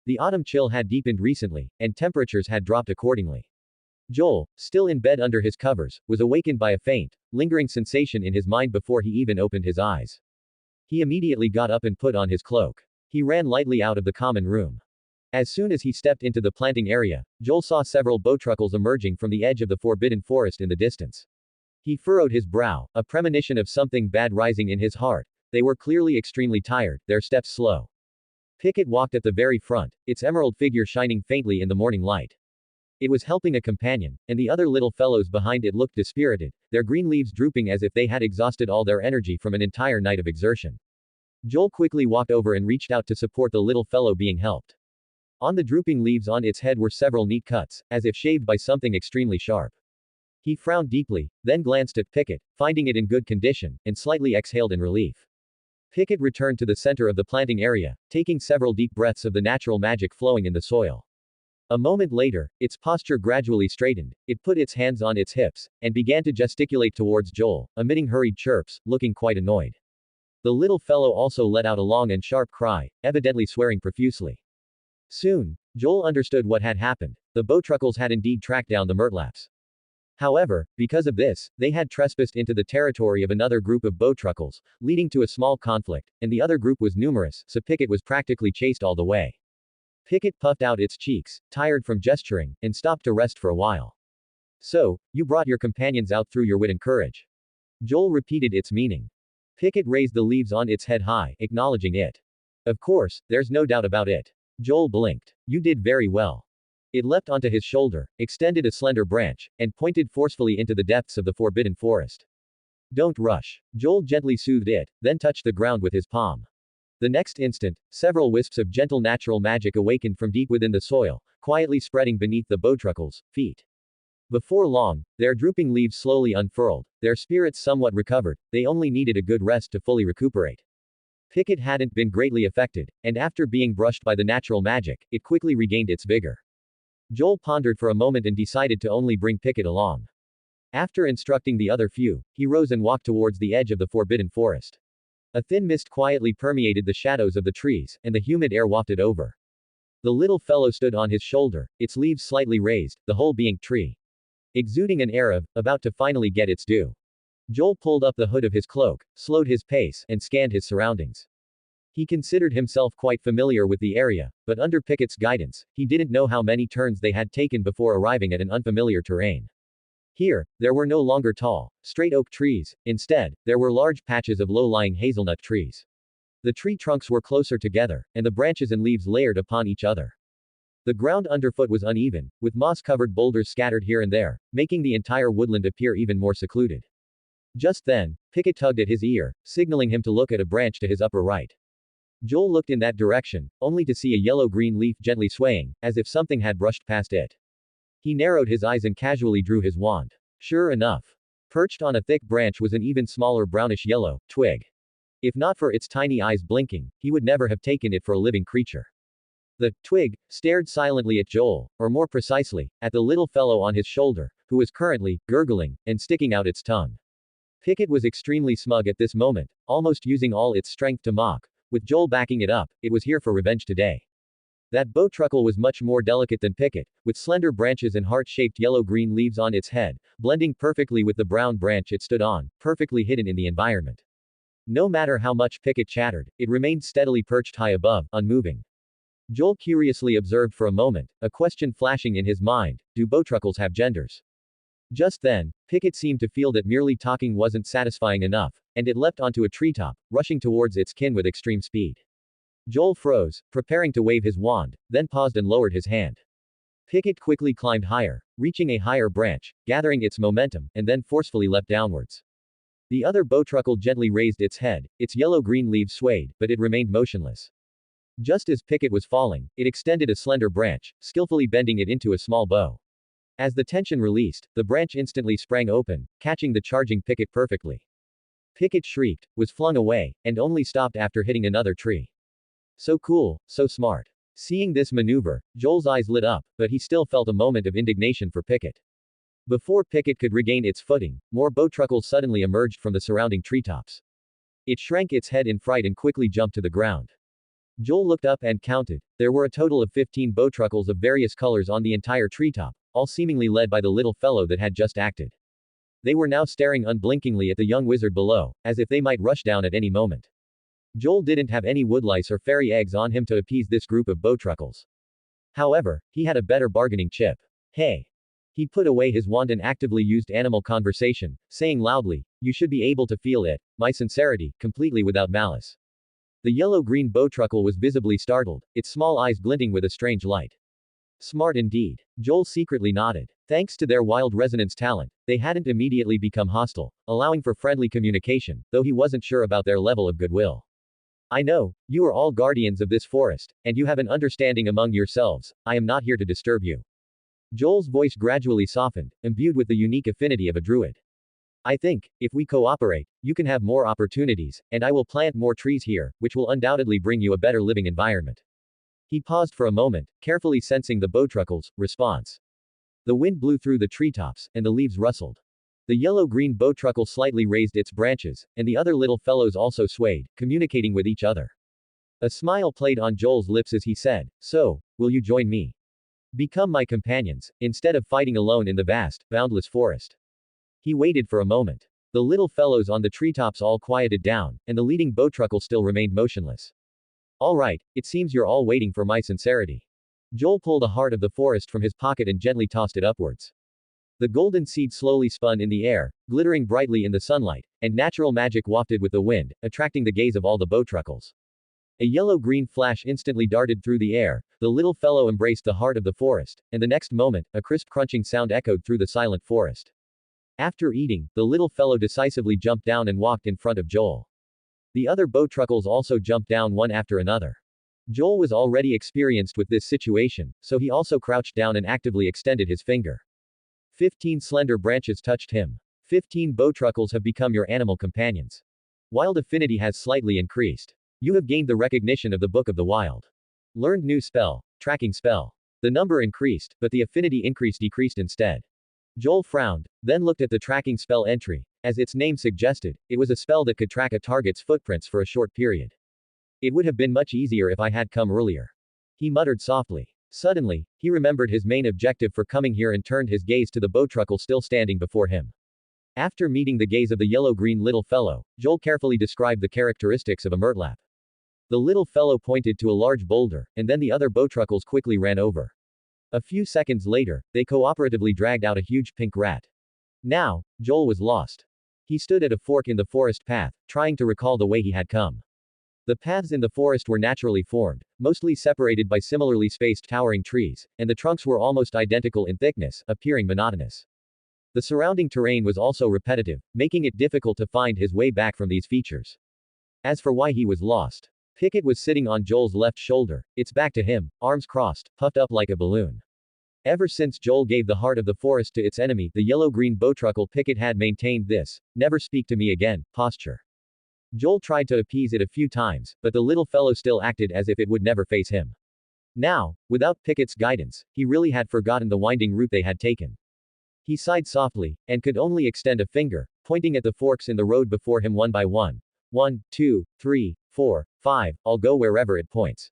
The autumn chill had deepened recently, and temperatures had dropped accordingly. Joel, still in bed under his covers, was awakened by a faint, lingering sensation in his mind before he even opened his eyes. He immediately got up and put on his cloak. He ran lightly out of the common room. As soon as he stepped into the planting area, Joel saw several bowtruckles emerging from the edge of the Forbidden Forest in the distance. He furrowed his brow, a premonition of something bad rising in his heart. They were clearly extremely tired, their steps slow. Pickett walked at the very front, its emerald figure shining faintly in the morning light. It was helping a companion, and the other little fellows behind it looked dispirited, their green leaves drooping as if they had exhausted all their energy from an entire night of exertion. Joel quickly walked over and reached out to support the little fellow being helped. On the drooping leaves on its head were several neat cuts, as if shaved by something extremely sharp. He frowned deeply, then glanced at Pickett, finding it in good condition, and slightly exhaled in relief. Pickett returned to the center of the planting area, taking several deep breaths of the natural magic flowing in the soil. A moment later, its posture gradually straightened, it put its hands on its hips, and began to gesticulate towards Joel, emitting hurried chirps, looking quite annoyed. The little fellow also let out a long and sharp cry, evidently swearing profusely. Soon, Joel understood what had happened. The Bowtruckles had indeed tracked down the Murtlaps. However, because of this, they had trespassed into the territory of another group of Bowtruckles, leading to a small conflict, and the other group was numerous, so Pickett was practically chased all the way. Pickett puffed out its cheeks, tired from gesturing, and stopped to rest for a while. So, you brought your companions out through your wit and courage. Joel repeated its meaning. Pickett raised the leaves on its head high, acknowledging it. Of course, there's no doubt about it. Joel blinked. You did very well. It leapt onto his shoulder, extended a slender branch, and pointed forcefully into the depths of the Forbidden Forest. Don't rush. Joel gently soothed it, then touched the ground with his palm. The next instant, several wisps of gentle natural magic awakened from deep within the soil, quietly spreading beneath the Bowtruckles' feet. Before long, their drooping leaves slowly unfurled, their spirits somewhat recovered, they only needed a good rest to fully recuperate. Pickett hadn't been greatly affected, and after being brushed by the natural magic, it quickly regained its vigor. Joel pondered for a moment and decided to only bring Pickett along. After instructing the other few, he rose and walked towards the edge of the Forbidden Forest. A thin mist quietly permeated the shadows of the trees, and the humid air wafted over. The little fellow stood on his shoulder, its leaves slightly raised, the whole being tree. Exuding an air of, about to finally get its due. Joel pulled up the hood of his cloak, slowed his pace, and scanned his surroundings. He considered himself quite familiar with the area, but under Pickett's guidance, he didn't know how many turns they had taken before arriving at an unfamiliar terrain. Here, there were no longer tall, straight oak trees, instead, there were large patches of low-lying hazelnut trees. The tree trunks were closer together, and the branches and leaves layered upon each other. The ground underfoot was uneven, with moss-covered boulders scattered here and there, making the entire woodland appear even more secluded. Just then, Pickett tugged at his ear, signaling him to look at a branch to his upper right. Joel looked in that direction, only to see a yellow-green leaf gently swaying, as if something had brushed past it. He narrowed his eyes and casually drew his wand. Sure enough. Perched on a thick branch was an even smaller brownish-yellow twig. If not for its tiny eyes blinking, he would never have taken it for a living creature. The twig stared silently at Joel, or more precisely, at the little fellow on his shoulder, who was currently gurgling and sticking out its tongue. Pickett was extremely smug at this moment, almost using all its strength to mock. With Joel backing it up, it was here for revenge today. That bowtruckle was much more delicate than Pickett, with slender branches and heart-shaped yellow-green leaves on its head, blending perfectly with the brown branch it stood on, perfectly hidden in the environment. No matter how much Pickett chattered, it remained steadily perched high above, unmoving. Joel curiously observed for a moment, a question flashing in his mind: do bowtruckles have genders? Just then, Pickett seemed to feel that merely talking wasn't satisfying enough, and it leapt onto a treetop, rushing towards its kin with extreme speed. Joel froze, preparing to wave his wand, then paused and lowered his hand. Pickett quickly climbed higher, reaching a higher branch, gathering its momentum, and then forcefully leapt downwards. The other bowtruckle gently raised its head, its yellow-green leaves swayed, but it remained motionless. Just as Pickett was falling, it extended a slender branch, skillfully bending it into a small bow. As the tension released, the branch instantly sprang open, catching the charging Pickett perfectly. Pickett shrieked, was flung away, and only stopped after hitting another tree. So cool, so smart. Seeing this maneuver, Joel's eyes lit up, but he still felt a moment of indignation for Pickett. Before Pickett could regain its footing, more bowtruckles suddenly emerged from the surrounding treetops. It shrank its head in fright and quickly jumped to the ground. Joel looked up and counted. There were a total of 15 bowtruckles of various colors on the entire treetop, all seemingly led by the little fellow that had just acted. They were now staring unblinkingly at the young wizard below, as if they might rush down at any moment. Joel didn't have any woodlice or fairy eggs on him to appease this group of bowtruckles. However, he had a better bargaining chip. Hey! He put away his wand and actively used animal conversation, saying loudly, "You should be able to feel it, my sincerity, completely without malice." The yellow-green bowtruckle was visibly startled, its small eyes glinting with a strange light. Smart indeed. Joel secretly nodded. Thanks to their wild resonance talent, they hadn't immediately become hostile, allowing for friendly communication, though he wasn't sure about their level of goodwill. I know, you are all guardians of this forest, and you have an understanding among yourselves. I am not here to disturb you. Joel's voice gradually softened, imbued with the unique affinity of a druid. I think, if we cooperate, you can have more opportunities, and I will plant more trees here, which will undoubtedly bring you a better living environment. He paused for a moment, carefully sensing the bowtruckle's response. The wind blew through the treetops, and the leaves rustled. The yellow-green bowtruckle slightly raised its branches, and the other little fellows also swayed, communicating with each other. A smile played on Joel's lips as he said, "So, will you join me? Become my companions, instead of fighting alone in the vast, boundless forest." He waited for a moment. The little fellows on the treetops all quieted down, and the leading bowtruckle still remained motionless. All right, it seems you're all waiting for my sincerity. Joel pulled a heart of the forest from his pocket and gently tossed it upwards. The golden seed slowly spun in the air, glittering brightly in the sunlight, and natural magic wafted with the wind, attracting the gaze of all the bowtruckles. A yellow-green flash instantly darted through the air, the little fellow embraced the heart of the forest, and the next moment, a crisp crunching sound echoed through the silent forest. After eating, the little fellow decisively jumped down and walked in front of Joel. The other bowtruckles also jumped down one after another. Joel was already experienced with this situation, so he also crouched down and actively extended his finger. 15 slender branches touched him. 15 bowtruckles have become your animal companions. Wild affinity has slightly increased. You have gained the recognition of the Book of the Wild. Learned new spell, tracking spell. The number increased, but the affinity decreased instead. Joel frowned, then looked at the tracking spell entry. As its name suggested, it was a spell that could track a target's footprints for a short period. It would have been much easier if I had come earlier. He muttered softly. Suddenly, he remembered his main objective for coming here and turned his gaze to the bowtruckle still standing before him. After meeting the gaze of the yellow-green little fellow, Joel carefully described the characteristics of a murtlap. The little fellow pointed to a large boulder, and then the other bowtruckles quickly ran over. A few seconds later, they cooperatively dragged out a huge pink rat. Now, Joel was lost. He stood at a fork in the forest path, trying to recall the way he had come. The paths in the forest were naturally formed, mostly separated by similarly spaced towering trees, and the trunks were almost identical in thickness, appearing monotonous. The surrounding terrain was also repetitive, making it difficult to find his way back from these features. As for why he was lost, Pickett was sitting on Joel's left shoulder, its back to him, arms crossed, puffed up like a balloon. Ever since Joel gave the heart of the forest to its enemy, the yellow-green bowtruckle, Pickett had maintained this, never speak to me again, posture. Joel tried to appease it a few times, but the little fellow still acted as if it would never face him. Now, without Pickett's guidance, he really had forgotten the winding route they had taken. He sighed softly, and could only extend a finger, pointing at the forks in the road before him one by one. 1, 2, 3, 4, 5, I'll go wherever it points.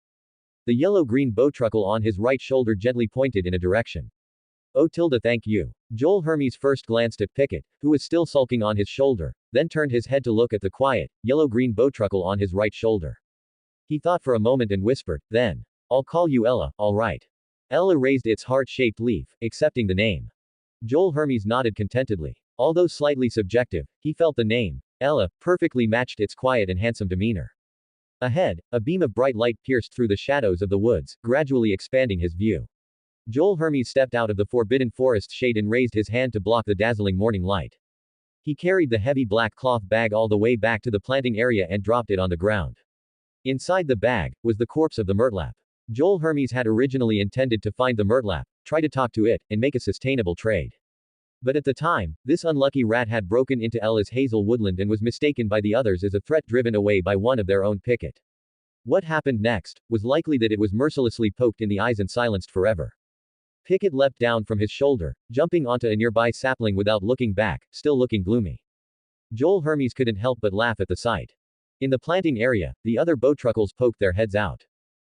The yellow-green bowtruckle on his right shoulder gently pointed in a direction. Oh tilde thank you. Joel Hermes first glanced at Pickett, who was still sulking on his shoulder, then turned his head to look at the quiet, yellow-green bowtruckle on his right shoulder. He thought for a moment and whispered, then, I'll call you Ella, all right. Ella raised its heart-shaped leaf, accepting the name. Joel Hermes nodded contentedly. Although slightly subjective, he felt the name, Ella, perfectly matched its quiet and handsome demeanor. Ahead, a beam of bright light pierced through the shadows of the woods, gradually expanding his view. Joel Hermes stepped out of the forbidden forest shade and raised his hand to block the dazzling morning light. He carried the heavy black cloth bag all the way back to the planting area and dropped it on the ground. Inside the bag was the corpse of the murtlap. Joel Hermes had originally intended to find the murtlap, try to talk to it, and make a sustainable trade. But at the time, this unlucky rat had broken into Ella's hazel woodland and was mistaken by the others as a threat driven away by one of their own Pickett. What happened next was likely that it was mercilessly poked in the eyes and silenced forever. Pickett leapt down from his shoulder, jumping onto a nearby sapling without looking back, still looking gloomy. Joel Hermes couldn't help but laugh at the sight. In the planting area, the other bowtruckles poked their heads out.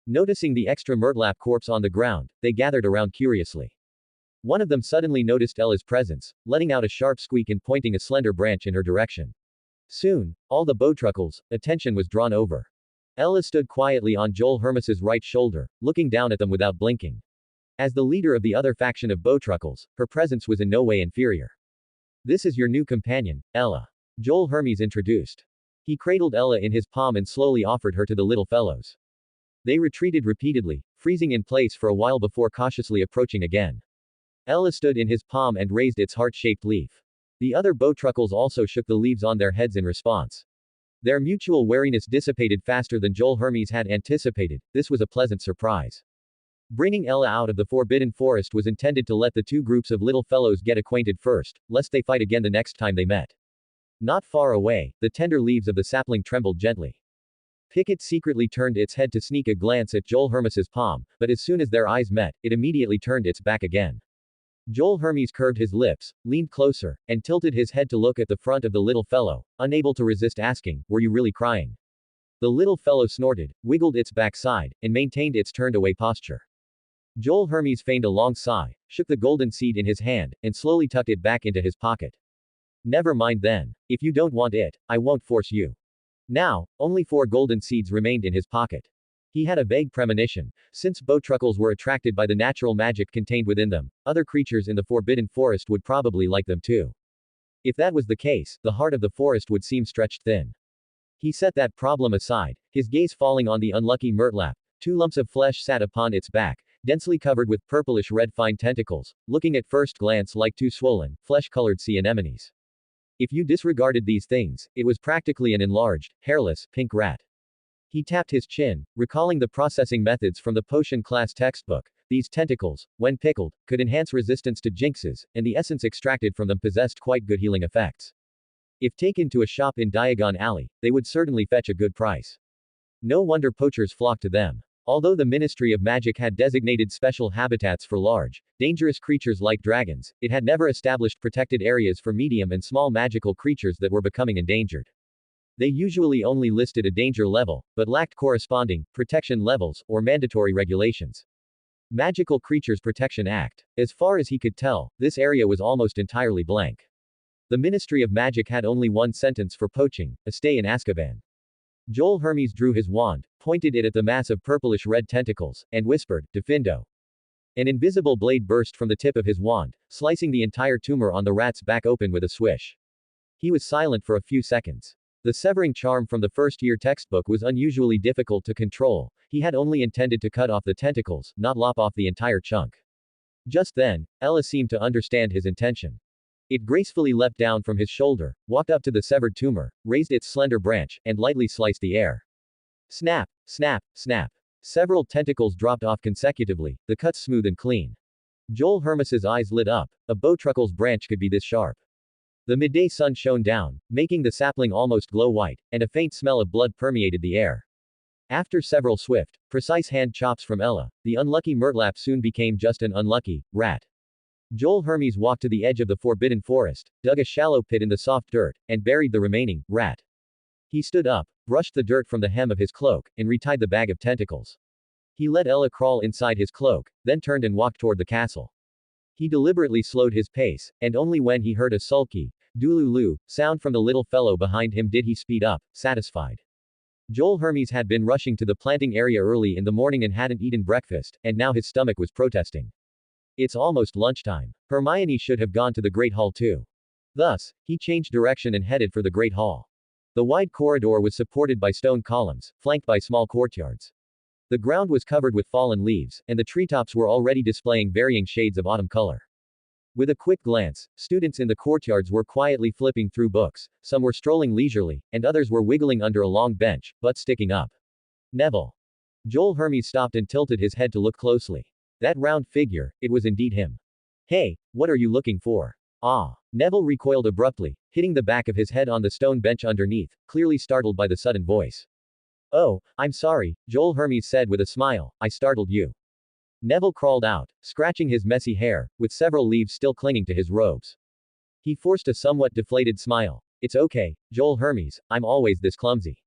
Noticing the extra murtlap corpse on the ground, they gathered around curiously. One of them suddenly noticed Ella's presence, letting out a sharp squeak and pointing a slender branch in her direction. Soon, all the bowtruckles' attention was drawn over. Ella stood quietly on Joel Hermes's right shoulder, looking down at them without blinking. As the leader of the other faction of bowtruckles, her presence was in no way inferior. This is your new companion, Ella. Joel Hermes introduced. He cradled Ella in his palm and slowly offered her to the little fellows. They retreated repeatedly, freezing in place for a while before cautiously approaching again. Ella stood in his palm and raised its heart-shaped leaf. The other bowtruckles also shook the leaves on their heads in response. Their mutual wariness dissipated faster than Joel Hermes had anticipated. This was a pleasant surprise. Bringing Ella out of the forbidden forest was intended to let the two groups of little fellows get acquainted first, lest they fight again the next time they met. Not far away, the tender leaves of the sapling trembled gently. Pickett secretly turned its head to sneak a glance at Joel Hermes's palm, but as soon as their eyes met, it immediately turned its back again. Joel Hermes curved his lips, leaned closer, and tilted his head to look at the front of the little fellow, unable to resist asking, were you really crying? The little fellow snorted, wiggled its backside, and maintained its turned-away posture. Joel Hermes feigned a long sigh, shook the golden seed in his hand, and slowly tucked it back into his pocket. Never mind then. If you don't want it, I won't force you. Now, only 4 golden seeds remained in his pocket. He had a vague premonition, since bowtruckles were attracted by the natural magic contained within them, other creatures in the forbidden forest would probably like them too. If that was the case, the heart of the forest would seem stretched thin. He set that problem aside, his gaze falling on the unlucky murtlap. 2 lumps of flesh sat upon its back, densely covered with purplish-red fine tentacles, looking at first glance like 2 swollen, flesh-colored sea anemones. If you disregarded these things, it was practically an enlarged, hairless, pink rat. He tapped his chin, recalling the processing methods from the potion class textbook. These tentacles, when pickled, could enhance resistance to jinxes, and the essence extracted from them possessed quite good healing effects. If taken to a shop in Diagon Alley, they would certainly fetch a good price. No wonder poachers flocked to them. Although the Ministry of Magic had designated special habitats for large, dangerous creatures like dragons, it had never established protected areas for medium and small magical creatures that were becoming endangered. They usually only listed a danger level, but lacked corresponding protection levels or mandatory regulations. Magical Creatures Protection Act. As far as he could tell, this area was almost entirely blank. The Ministry of Magic had only one sentence for poaching: a stay in Azkaban. Joel Hermes drew his wand, pointed it at the mass of purplish-red tentacles, and whispered, Defindo. An invisible blade burst from the tip of his wand, slicing the entire tumor on the rat's back open with a swish. He was silent for a few seconds. The severing charm from the first-year textbook was unusually difficult to control. He had only intended to cut off the tentacles, not lop off the entire chunk. Just then, Ella seemed to understand his intention. It gracefully leapt down from his shoulder, walked up to the severed tumor, raised its slender branch, and lightly sliced the air. Snap, snap, snap. Several tentacles dropped off consecutively, the cuts smooth and clean. Joel Hermes's eyes lit up. A bowtruckle's branch could be this sharp. The midday sun shone down, making the sapling almost glow white, and a faint smell of blood permeated the air. After several swift, precise hand chops from Ella, the unlucky Murtlap soon became just an unlucky rat. Joel Hermes walked to the edge of the forbidden forest, dug a shallow pit in the soft dirt, and buried the remaining rat. He stood up, brushed the dirt from the hem of his cloak, and retied the bag of tentacles. He let Ella crawl inside his cloak, then turned and walked toward the castle. He deliberately slowed his pace, and only when he heard a sulky, "Dululu" sound from the little fellow behind him did he speed up, satisfied. Joel Hermes had been rushing to the planting area early in the morning and hadn't eaten breakfast, and now his stomach was protesting. It's almost lunchtime. Hermione should have gone to the Great Hall too. Thus, he changed direction and headed for the Great Hall. The wide corridor was supported by stone columns, flanked by small courtyards. The ground was covered with fallen leaves, and the treetops were already displaying varying shades of autumn color. With a quick glance, students in the courtyards were quietly flipping through books, some were strolling leisurely, and others were wiggling under a long bench, butt sticking up. Neville. Joel Hermes stopped and tilted his head to look closely. That round figure, it was indeed him. Hey, what are you looking for? Ah. Neville recoiled abruptly, hitting the back of his head on the stone bench underneath, clearly startled by the sudden voice. Oh, I'm sorry, Joel Hermes said with a smile, I startled you. Neville crawled out, scratching his messy hair, with several leaves still clinging to his robes. He forced a somewhat deflated smile. It's okay, Joel Hermes, I'm always this clumsy.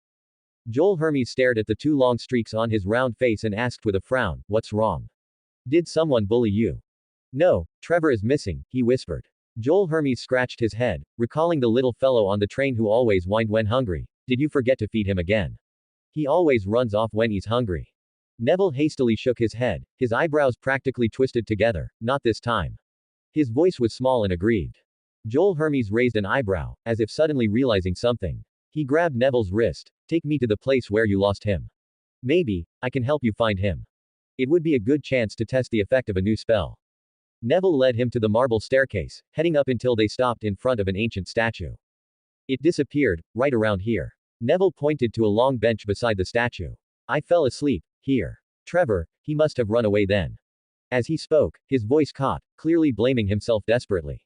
Joel Hermes stared at the two long streaks on his round face and asked with a frown, what's wrong? Did someone bully you? No, Trevor is missing, he whispered. Joel Hermes scratched his head, recalling the little fellow on the train who always whined when hungry. Did you forget to feed him again? He always runs off when he's hungry. Neville hastily shook his head, his eyebrows practically twisted together. Not this time. His voice was small and aggrieved. Joel Hermes raised an eyebrow, as if suddenly realizing something. He grabbed Neville's wrist. Take me to the place where you lost him. Maybe, I can help you find him. It would be a good chance to test the effect of a new spell. Neville led him to the marble staircase, heading up until they stopped in front of an ancient statue. It disappeared, right around here. Neville pointed to a long bench beside the statue. I fell asleep, here. Trevor, he must have run away then. As he spoke, his voice caught, clearly blaming himself desperately.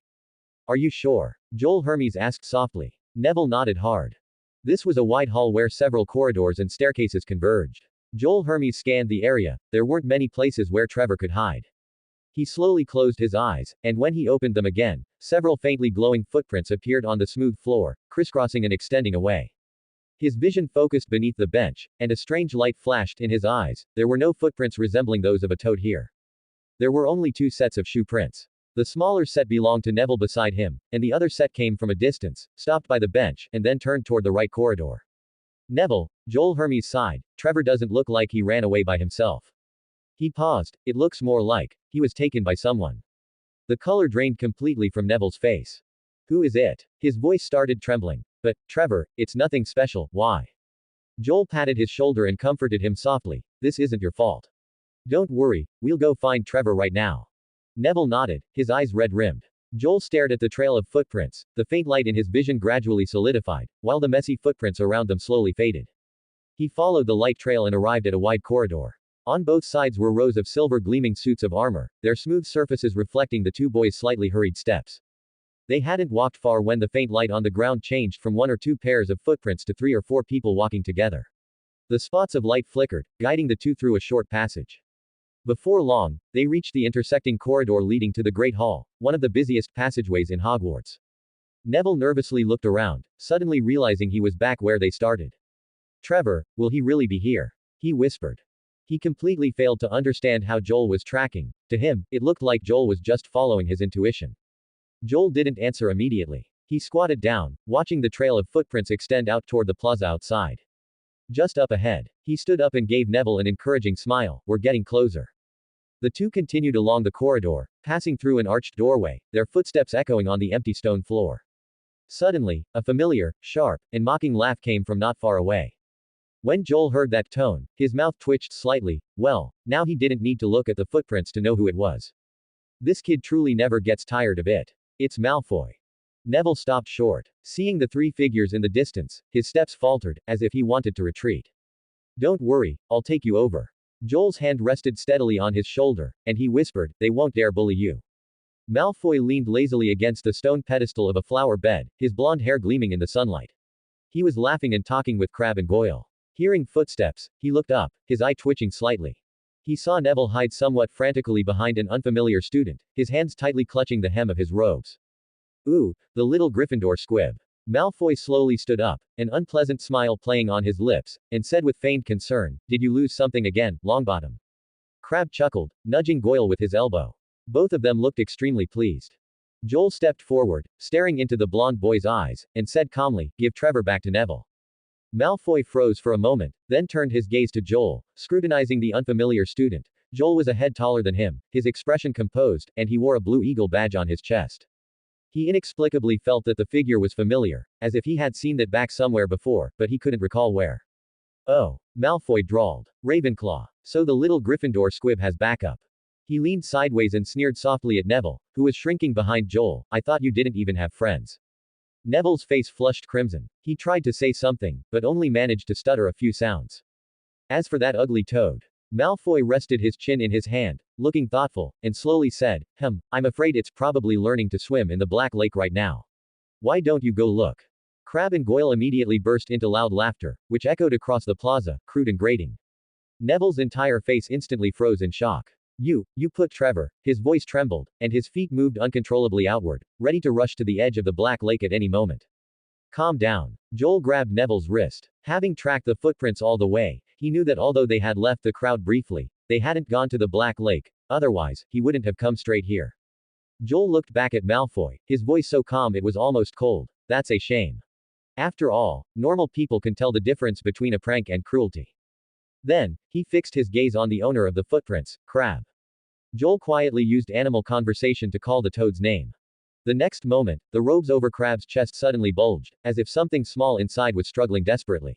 Are you sure? Joel Hermes asked softly. Neville nodded hard. This was a wide hall where several corridors and staircases converged. Joel Hermes scanned the area, there weren't many places where Trevor could hide. He slowly closed his eyes, and when he opened them again, several faintly glowing footprints appeared on the smooth floor, crisscrossing and extending away. His vision focused beneath the bench, and a strange light flashed in his eyes. There were no footprints resembling those of a toad here. There were only two sets of shoe prints. The smaller set belonged to Neville beside him, and the other set came from a distance, stopped by the bench, and then turned toward the right corridor. Neville, Joel Hermes sighed, Trevor doesn't look like he ran away by himself. He paused, it looks more like he was taken by someone. The color drained completely from Neville's face. Who is it? His voice started trembling. But, Trevor, it's nothing special, why? Joel patted his shoulder and comforted him softly. This isn't your fault. Don't worry, we'll go find Trevor right now. Neville nodded, his eyes red-rimmed. Joel stared at the trail of footprints. The faint light in his vision gradually solidified, while the messy footprints around them slowly faded. He followed the light trail and arrived at a wide corridor. On both sides were rows of silver gleaming suits of armor, their smooth surfaces reflecting the two boys' slightly hurried steps. They hadn't walked far when the faint light on the ground changed from one or two pairs of footprints to 3 or 4 people walking together. The spots of light flickered, guiding the two through a short passage. Before long, they reached the intersecting corridor leading to the Great Hall, one of the busiest passageways in Hogwarts. Neville nervously looked around, suddenly realizing he was back where they started. Trevor, will he really be here? He whispered. He completely failed to understand how Joel was tracking. To him, it looked like Joel was just following his intuition. Joel didn't answer immediately. He squatted down, watching the trail of footprints extend out toward the plaza outside. Just up ahead. He stood up and gave Neville an encouraging smile. We're getting closer. The two continued along the corridor, passing through an arched doorway, their footsteps echoing on the empty stone floor. Suddenly, a familiar, sharp, and mocking laugh came from not far away. When Joel heard that tone, his mouth twitched slightly. Well, now he didn't need to look at the footprints to know who it was. This kid truly never gets tired of it. It's Malfoy. Neville stopped short. Seeing the three figures in the distance, his steps faltered, as if he wanted to retreat. Don't worry, I'll take you over. Joel's hand rested steadily on his shoulder, and he whispered, they won't dare bully you. Malfoy leaned lazily against the stone pedestal of a flower bed, his blonde hair gleaming in the sunlight. He was laughing and talking with Crabbe and Goyle. Hearing footsteps, he looked up, his eye twitching slightly. He saw Neville hide somewhat frantically behind an unfamiliar student, his hands tightly clutching the hem of his robes. Ooh, the little Gryffindor squib. Malfoy slowly stood up, an unpleasant smile playing on his lips, and said with feigned concern, did you lose something again, Longbottom? Crabbe chuckled, nudging Goyle with his elbow. Both of them looked extremely pleased. Joel stepped forward, staring into the blonde boy's eyes, and said calmly, give Trevor back to Neville. Malfoy froze for a moment, then turned his gaze to Joel, scrutinizing the unfamiliar student. Joel was a head taller than him, his expression composed, and he wore a blue eagle badge on his chest. He inexplicably felt that the figure was familiar, as if he had seen that back somewhere before, but he couldn't recall where. Oh, Malfoy drawled. Ravenclaw. So the little Gryffindor squib has backup. He leaned sideways and sneered softly at Neville, who was shrinking behind Joel. I thought you didn't even have friends. Neville's face flushed crimson. He tried to say something, but only managed to stutter a few sounds. As for that ugly toad. Malfoy rested his chin in his hand, looking thoughtful, and slowly said, I'm afraid it's probably learning to swim in the Black Lake right now. Why don't you go look? Crabbe and Goyle immediately burst into loud laughter, which echoed across the plaza, crude and grating. Neville's entire face instantly froze in shock. You put Trevor. His voice trembled, and his feet moved uncontrollably outward, ready to rush to the edge of the Black Lake at any moment. Calm down. Joel grabbed Neville's wrist. Having tracked the footprints all the way, he knew that although they had left the crowd briefly, they hadn't gone to the Black Lake, otherwise, he wouldn't have come straight here. Joel looked back at Malfoy, his voice so calm it was almost cold. That's a shame. After all, normal people can tell the difference between a prank and cruelty. Then, he fixed his gaze on the owner of the footprints, Crabbe. Joel quietly used animal conversation to call the toad's name. The next moment, the robes over Crabbe's chest suddenly bulged, as if something small inside was struggling desperately.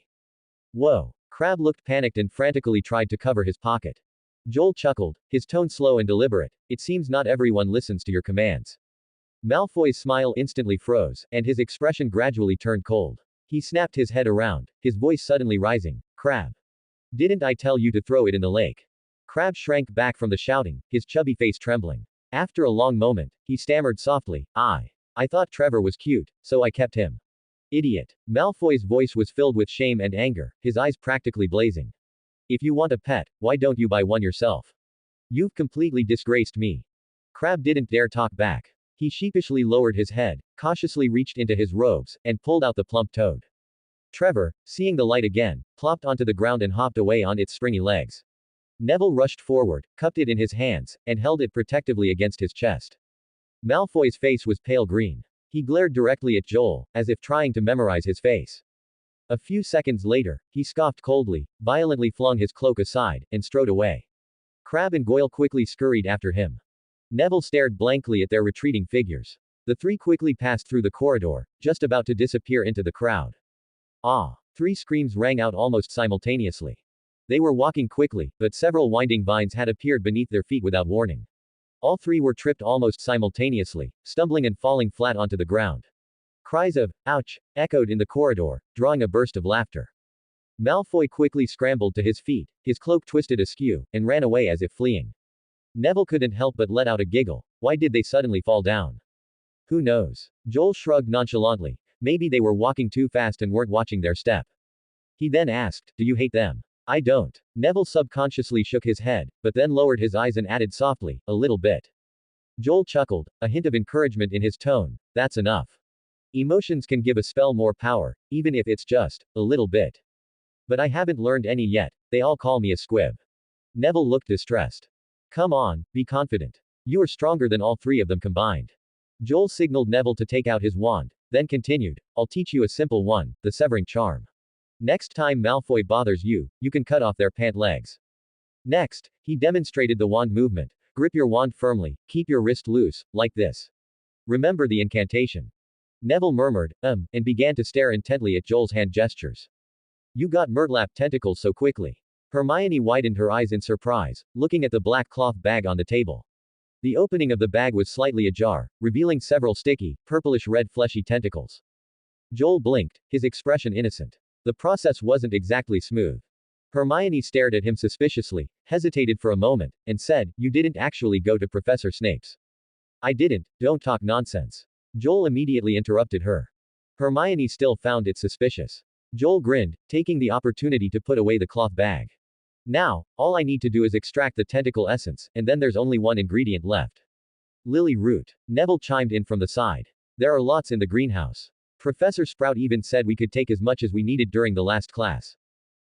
Whoa. Crabbe looked panicked and frantically tried to cover his pocket. Joel chuckled, his tone slow and deliberate. It seems not everyone listens to your commands. Malfoy's smile instantly froze, and his expression gradually turned cold. He snapped his head around, his voice suddenly rising. Crabbe. Didn't I tell you to throw it in the lake? Crabbe shrank back from the shouting, his chubby face trembling. After a long moment, he stammered softly, I thought Trevor was cute, so I kept him. Idiot. Malfoy's voice was filled with shame and anger, his eyes practically blazing. If you want a pet, why don't you buy one yourself? You've completely disgraced me. Crabbe didn't dare talk back. He sheepishly lowered his head, cautiously reached into his robes, and pulled out the plump toad. Trevor, seeing the light again, plopped onto the ground and hopped away on its springy legs. Neville rushed forward, cupped it in his hands, and held it protectively against his chest. Malfoy's face was pale green. He glared directly at Joel, as if trying to memorize his face. A few seconds later, he scoffed coldly, violently flung his cloak aside, and strode away. Crabbe and Goyle quickly scurried after him. Neville stared blankly at their retreating figures. The three quickly passed through the corridor, just about to disappear into the crowd. Ah! 3 screams rang out almost simultaneously. They were walking quickly, but several winding vines had appeared beneath their feet without warning. All 3 were tripped almost simultaneously, stumbling and falling flat onto the ground. Cries of, ouch, echoed in the corridor, drawing a burst of laughter. Malfoy quickly scrambled to his feet, his cloak twisted askew, and ran away as if fleeing. Neville couldn't help but let out a giggle. Why did they suddenly fall down? Who knows? Joel shrugged nonchalantly. Maybe they were walking too fast and weren't watching their step. He then asked, do you hate them? I don't. Neville subconsciously shook his head, but then lowered his eyes and added softly, a little bit. Joel chuckled, a hint of encouragement in his tone. That's enough. Emotions can give a spell more power, even if it's just a little bit. But I haven't learned any yet. They all call me a squib. Neville looked distressed. Come on, be confident. You are stronger than all 3 of them combined. Joel signaled Neville to take out his wand, then continued, I'll teach you a simple one, the severing charm. Next time Malfoy bothers you, you can cut off their pant legs. Next, he demonstrated the wand movement. Grip your wand firmly, keep your wrist loose, like this. Remember the incantation. Neville murmured, and began to stare intently at Joel's hand gestures. You got Murtlap tentacles so quickly. Hermione widened her eyes in surprise, looking at the black cloth bag on the table. The opening of the bag was slightly ajar, revealing several sticky, purplish-red fleshy tentacles. Joel blinked, his expression innocent. The process wasn't exactly smooth. Hermione stared at him suspiciously, hesitated for a moment, and said, You didn't actually go to Professor Snape's. I didn't, don't talk nonsense. Joel immediately interrupted her. Hermione still found it suspicious. Joel grinned, taking the opportunity to put away the cloth bag. Now, all I need to do is extract the tentacle essence, and then there's only one ingredient left. Lily root. Neville chimed in from the side. There are lots in the greenhouse. Professor Sprout even said we could take as much as we needed during the last class.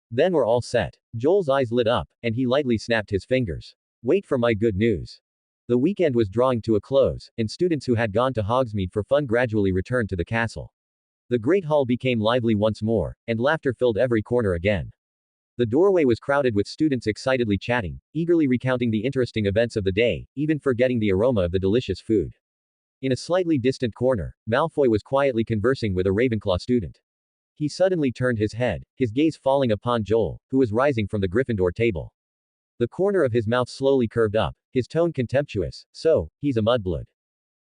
Then we're all set. Joel's eyes lit up, and he lightly snapped his fingers. Wait for my good news. The weekend was drawing to a close, and students who had gone to Hogsmeade for fun gradually returned to the castle. The great hall became lively once more, and laughter filled every corner again. The doorway was crowded with students excitedly chatting, eagerly recounting the interesting events of the day, even forgetting the aroma of the delicious food. In a slightly distant corner, Malfoy was quietly conversing with a Ravenclaw student. He suddenly turned his head, his gaze falling upon Joel, who was rising from the Gryffindor table. The corner of his mouth slowly curved up, his tone contemptuous, so, he's a mudblood.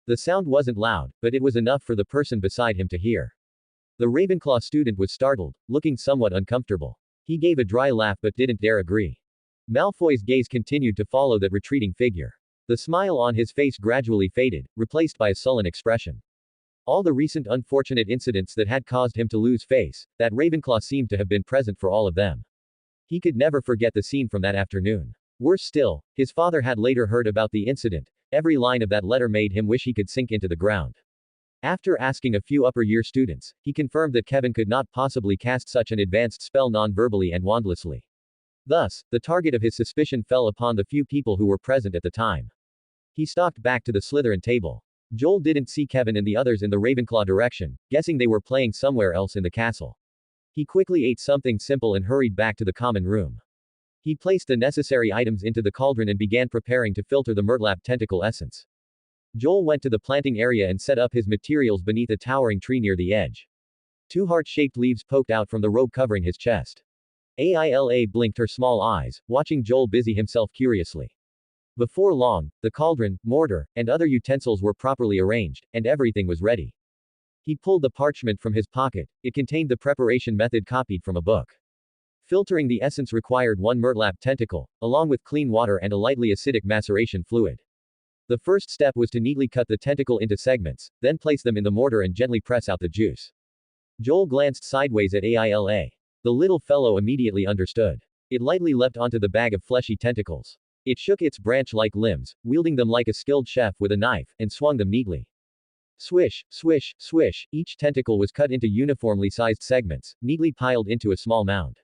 The sound wasn't loud, but it was enough for the person beside him to hear. The Ravenclaw student was startled, looking somewhat uncomfortable. He gave a dry laugh but didn't dare agree. Malfoy's gaze continued to follow that retreating figure. The smile on his face gradually faded, replaced by a sullen expression. All the recent unfortunate incidents that had caused him to lose face, that Ravenclaw seemed to have been present for all of them. He could never forget the scene from that afternoon. Worse still, his father had later heard about the incident. Every line of that letter made him wish he could sink into the ground. After asking a few upper-year students, he confirmed that Kevin could not possibly cast such an advanced spell non-verbally and wandlessly. Thus, the target of his suspicion fell upon the few people who were present at the time. He stalked back to the Slytherin table. Joel didn't see Kevin and the others in the Ravenclaw direction, guessing they were playing somewhere else in the castle. He quickly ate something simple and hurried back to the common room. He placed the necessary items into the cauldron and began preparing to filter the Murtlap tentacle essence. Joel went to the planting area and set up his materials beneath a towering tree near the edge. Two heart-shaped leaves poked out from the robe covering his chest. Aila blinked her small eyes, watching Joel busy himself curiously. Before long, the cauldron, mortar, and other utensils were properly arranged, and everything was ready. He pulled the parchment from his pocket. It contained the preparation method copied from a book. Filtering the essence required one Murtlap tentacle, along with clean water and a lightly acidic maceration fluid. The first step was to neatly cut the tentacle into segments, then place them in the mortar and gently press out the juice. Joel glanced sideways at Aila. The little fellow immediately understood. It lightly leapt onto the bag of fleshy tentacles. It shook its branch-like limbs, wielding them like a skilled chef with a knife, and swung them neatly. Swish, swish, swish, each tentacle was cut into uniformly sized segments, neatly piled into a small mound.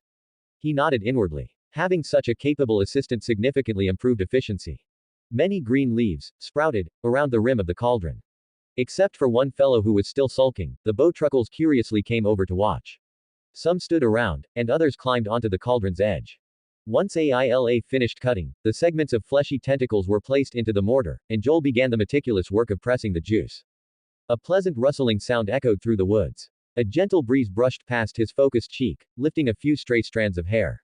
He nodded inwardly. Having such a capable assistant significantly improved efficiency. Many green leaves sprouted around the rim of the cauldron. Except for one fellow who was still sulking, the Bowtruckles curiously came over to watch. Some stood around, and others climbed onto the cauldron's edge. Once Aila finished cutting, the segments of fleshy tentacles were placed into the mortar, and Joel began the meticulous work of pressing the juice. A pleasant rustling sound echoed through the woods. A gentle breeze brushed past his focused cheek, lifting a few stray strands of hair.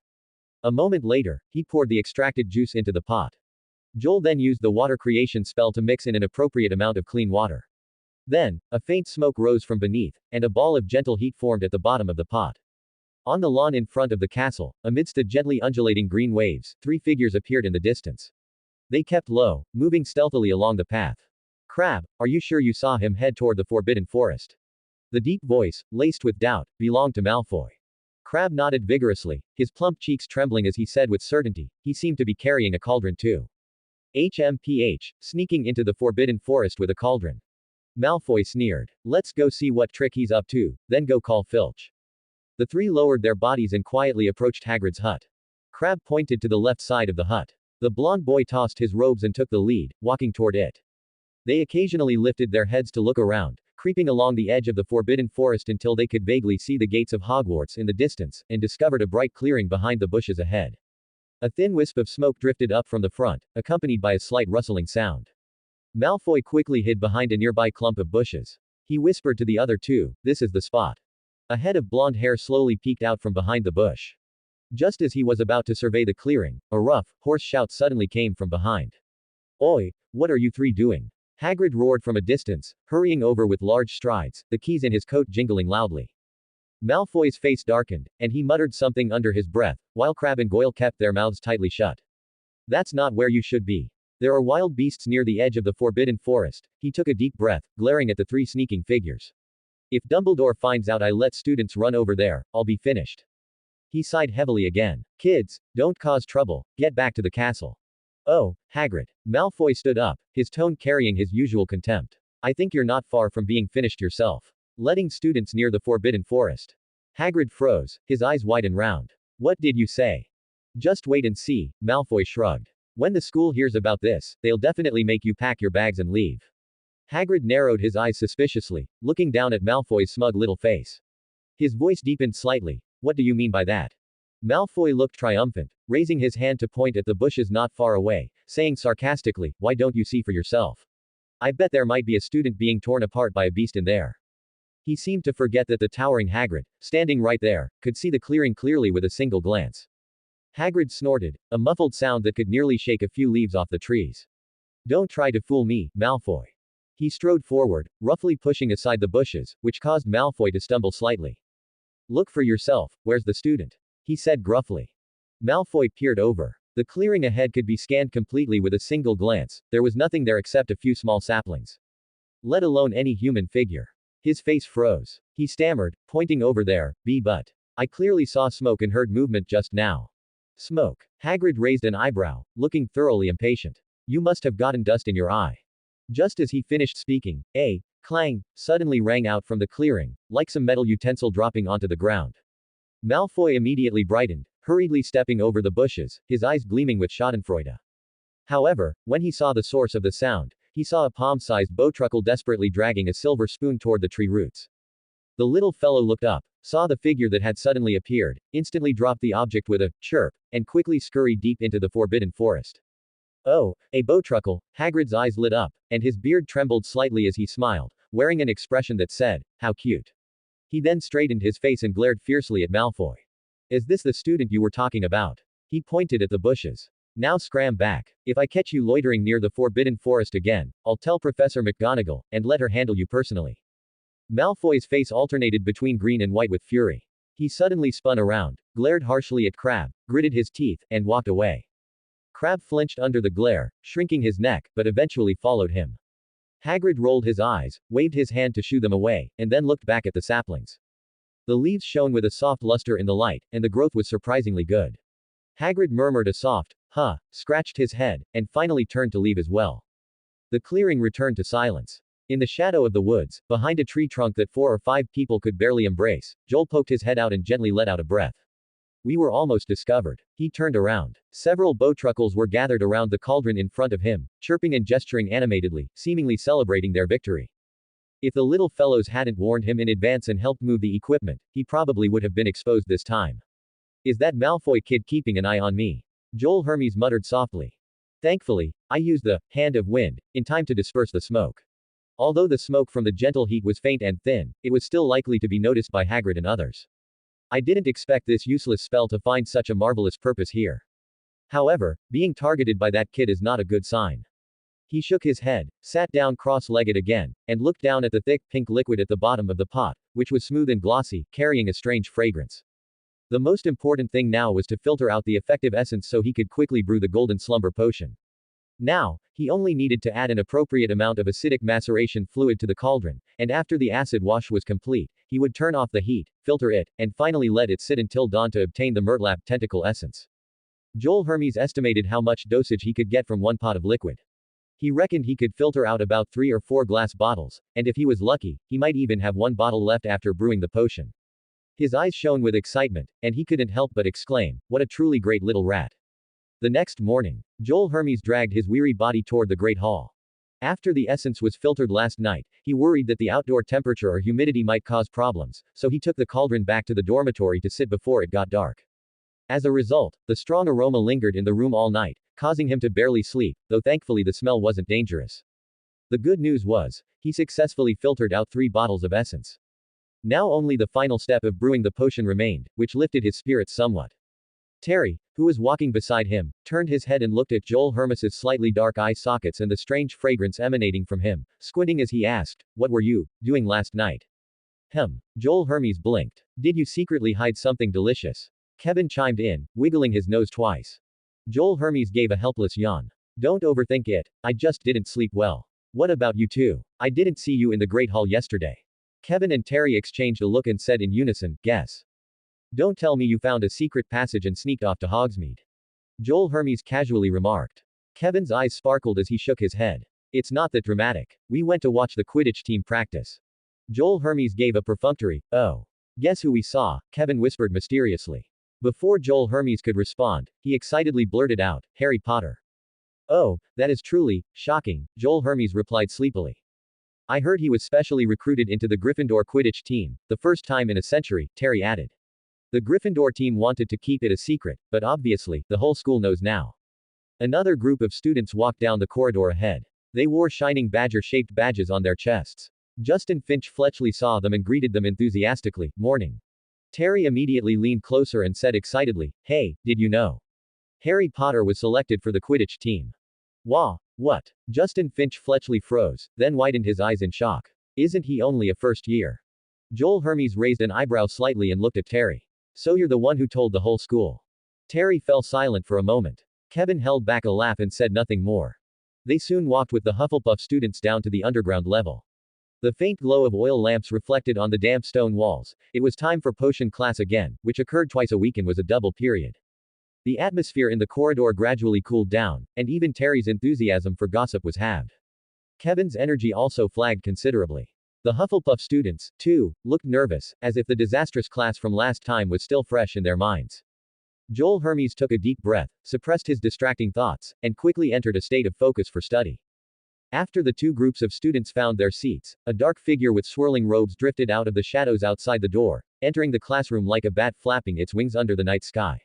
A moment later, he poured the extracted juice into the pot. Joel then used the water creation spell to mix in an appropriate amount of clean water. Then, a faint smoke rose from beneath, and a ball of gentle heat formed at the bottom of the pot. On the lawn in front of the castle, amidst the gently undulating green waves, three figures appeared in the distance. They kept low, moving stealthily along the path. Crabbe, are you sure you saw him head toward the Forbidden Forest? The deep voice, laced with doubt, belonged to Malfoy. Crabbe nodded vigorously, his plump cheeks trembling as he said with certainty, he seemed to be carrying a cauldron too. Sneaking into the Forbidden Forest with a cauldron. Malfoy sneered. Let's go see what trick he's up to, then go call Filch. The three lowered their bodies and quietly approached Hagrid's hut. Crabbe pointed to the left side of the hut. The blond boy tossed his robes and took the lead, walking toward it. They occasionally lifted their heads to look around, creeping along the edge of the Forbidden Forest until they could vaguely see the gates of Hogwarts in the distance, and discovered a bright clearing behind the bushes ahead. A thin wisp of smoke drifted up from the front, accompanied by a slight rustling sound. Malfoy quickly hid behind a nearby clump of bushes. He whispered to the other two, "This is the spot." A head of blonde hair slowly peeked out from behind the bush. Just as he was about to survey the clearing, a rough, hoarse shout suddenly came from behind. "Oi, what are you three doing?" Hagrid roared from a distance, hurrying over with large strides, the keys in his coat jingling loudly. Malfoy's face darkened, and he muttered something under his breath, while Crabbe and Goyle kept their mouths tightly shut. "That's not where you should be. There are wild beasts near the edge of the Forbidden Forest." He took a deep breath, glaring at the three sneaking figures. "If Dumbledore finds out I let students run over there, I'll be finished." He sighed heavily again. "Kids, don't cause trouble, get back to the castle." "Oh, Hagrid." Malfoy stood up, his tone carrying his usual contempt. "I think you're not far from being finished yourself. Letting students near the Forbidden Forest." Hagrid froze, his eyes wide and round. "What did you say?" "Just wait and see," Malfoy shrugged. "When the school hears about this, they'll definitely make you pack your bags and leave." Hagrid narrowed his eyes suspiciously, looking down at Malfoy's smug little face. His voice deepened slightly. "What do you mean by that?" Malfoy looked triumphant, raising his hand to point at the bushes not far away, saying sarcastically, "Why don't you see for yourself? I bet there might be a student being torn apart by a beast in there." He seemed to forget that the towering Hagrid, standing right there, could see the clearing clearly with a single glance. Hagrid snorted, a muffled sound that could nearly shake a few leaves off the trees. "Don't try to fool me, Malfoy." He strode forward, roughly pushing aside the bushes, which caused Malfoy to stumble slightly. "Look for yourself, where's the student?" he said gruffly. Malfoy peered over. The clearing ahead could be scanned completely with a single glance. There was nothing there except a few small saplings. Let alone any human figure. His face froze. He stammered, pointing over there, but I clearly saw smoke and heard movement just now." "Smoke?" Hagrid raised an eyebrow, looking thoroughly impatient. "You must have gotten dust in your eye." Just as he finished speaking, a clang suddenly rang out from the clearing, like some metal utensil dropping onto the ground. Malfoy immediately brightened, hurriedly stepping over the bushes, his eyes gleaming with schadenfreude. However, when he saw the source of the sound, he saw a palm-sized bowtruckle desperately dragging a silver spoon toward the tree roots. The little fellow looked up, saw the figure that had suddenly appeared, instantly dropped the object with a chirp, and quickly scurried deep into the Forbidden Forest. "Oh, a bowtruckle." Hagrid's eyes lit up, and his beard trembled slightly as he smiled, wearing an expression that said, "How cute." He then straightened his face and glared fiercely at Malfoy. "Is this the student you were talking about?" He pointed at the bushes. "Now scram back. If I catch you loitering near the Forbidden Forest again, I'll tell Professor McGonagall, and let her handle you personally." Malfoy's face alternated between green and white with fury. He suddenly spun around, glared harshly at Crabbe, gritted his teeth, and walked away. Crabbe flinched under the glare, shrinking his neck, but eventually followed him. Hagrid rolled his eyes, waved his hand to shoo them away, and then looked back at the saplings. The leaves shone with a soft luster in the light, and the growth was surprisingly good. Hagrid murmured a soft, "Huh," scratched his head, and finally turned to leave as well. The clearing returned to silence. In the shadow of the woods, behind a tree trunk that 4 or 5 people could barely embrace, Joel poked his head out and gently let out a breath. "We were almost discovered." He turned around. Several bowtruckles were gathered around the cauldron in front of him, chirping and gesturing animatedly, seemingly celebrating their victory. If the little fellows hadn't warned him in advance and helped move the equipment, he probably would have been exposed this time. "Is that Malfoy kid keeping an eye on me?" Joel Hermes muttered softly. "Thankfully, I used the hand of wind in time to disperse the smoke." Although the smoke from the gentle heat was faint and thin, it was still likely to be noticed by Hagrid and others. "I didn't expect this useless spell to find such a marvelous purpose here. However, being targeted by that kid is not a good sign." He shook his head, sat down cross-legged again, and looked down at the thick pink liquid at the bottom of the pot, which was smooth and glossy, carrying a strange fragrance. The most important thing now was to filter out the effective essence so he could quickly brew the golden slumber potion. Now, he only needed to add an appropriate amount of acidic maceration fluid to the cauldron, and after the acid wash was complete, he would turn off the heat, filter it, and finally let it sit until dawn to obtain the Murtlap tentacle essence. Joel Hermes estimated how much dosage he could get from one pot of liquid. He reckoned he could filter out about 3 or 4 glass bottles, and if he was lucky, he might even have one bottle left after brewing the potion. His eyes shone with excitement, and he couldn't help but exclaim, "What a truly great little rat." The next morning, Joel Hermes dragged his weary body toward the Great Hall. After the essence was filtered last night, he worried that the outdoor temperature or humidity might cause problems, so he took the cauldron back to the dormitory to sit before it got dark. As a result, the strong aroma lingered in the room all night, causing him to barely sleep, though thankfully the smell wasn't dangerous. The good news was, he successfully filtered out 3 bottles of essence. Now only the final step of brewing the potion remained, which lifted his spirits somewhat. Terry, who was walking beside him, turned his head and looked at Joel Hermes's slightly dark eye sockets and the strange fragrance emanating from him, squinting as he asked, "What were you doing last night?" Joel Hermes blinked. "Did you secretly hide something delicious?" Kevin chimed in, wiggling his nose twice. Joel Hermes gave a helpless yawn. "Don't overthink it, I just didn't sleep well. What about you two? I didn't see you in the Great Hall yesterday." Kevin and Terry exchanged a look and said in unison, "Guess. Don't tell me you found a secret passage and sneaked off to Hogsmeade." Joel Hermes casually remarked. Kevin's eyes sparkled as he shook his head. "It's not that dramatic. We went to watch the Quidditch team practice." Joel Hermes gave a perfunctory, "Oh. Guess who we saw?" Kevin whispered mysteriously. Before Joel Hermes could respond, he excitedly blurted out, "Harry Potter." "Oh, that is truly shocking," Joel Hermes replied sleepily. "I heard he was specially recruited into the Gryffindor Quidditch team, the first time in a century," Terry added. "The Gryffindor team wanted to keep it a secret, but obviously, the whole school knows now." Another group of students walked down the corridor ahead. They wore shining badger-shaped badges on their chests. Justin Finch Fletchley saw them and greeted them enthusiastically, "Morning." Terry immediately leaned closer and said excitedly, "Hey, did you know? Harry Potter was selected for the Quidditch team." "Wah, what?" Justin Finch Fletchley froze, then widened his eyes in shock. "Isn't he only a first year?" Joel Hermes raised an eyebrow slightly and looked at Terry. "So you're the one who told the whole school?" Terry fell silent for a moment. Kevin held back a laugh and said nothing more. They soon walked with the Hufflepuff students down to the underground level. The faint glow of oil lamps reflected on the damp stone walls. It was time for potion class again, which occurred twice a week and was a double period. The atmosphere in the corridor gradually cooled down, and even Terry's enthusiasm for gossip was halved. Kevin's energy also flagged considerably. The Hufflepuff students, too, looked nervous, as if the disastrous class from last time was still fresh in their minds. Joel Hermes took a deep breath, suppressed his distracting thoughts, and quickly entered a state of focus for study. After the two groups of students found their seats, a dark figure with swirling robes drifted out of the shadows outside the door, entering the classroom like a bat flapping its wings under the night sky.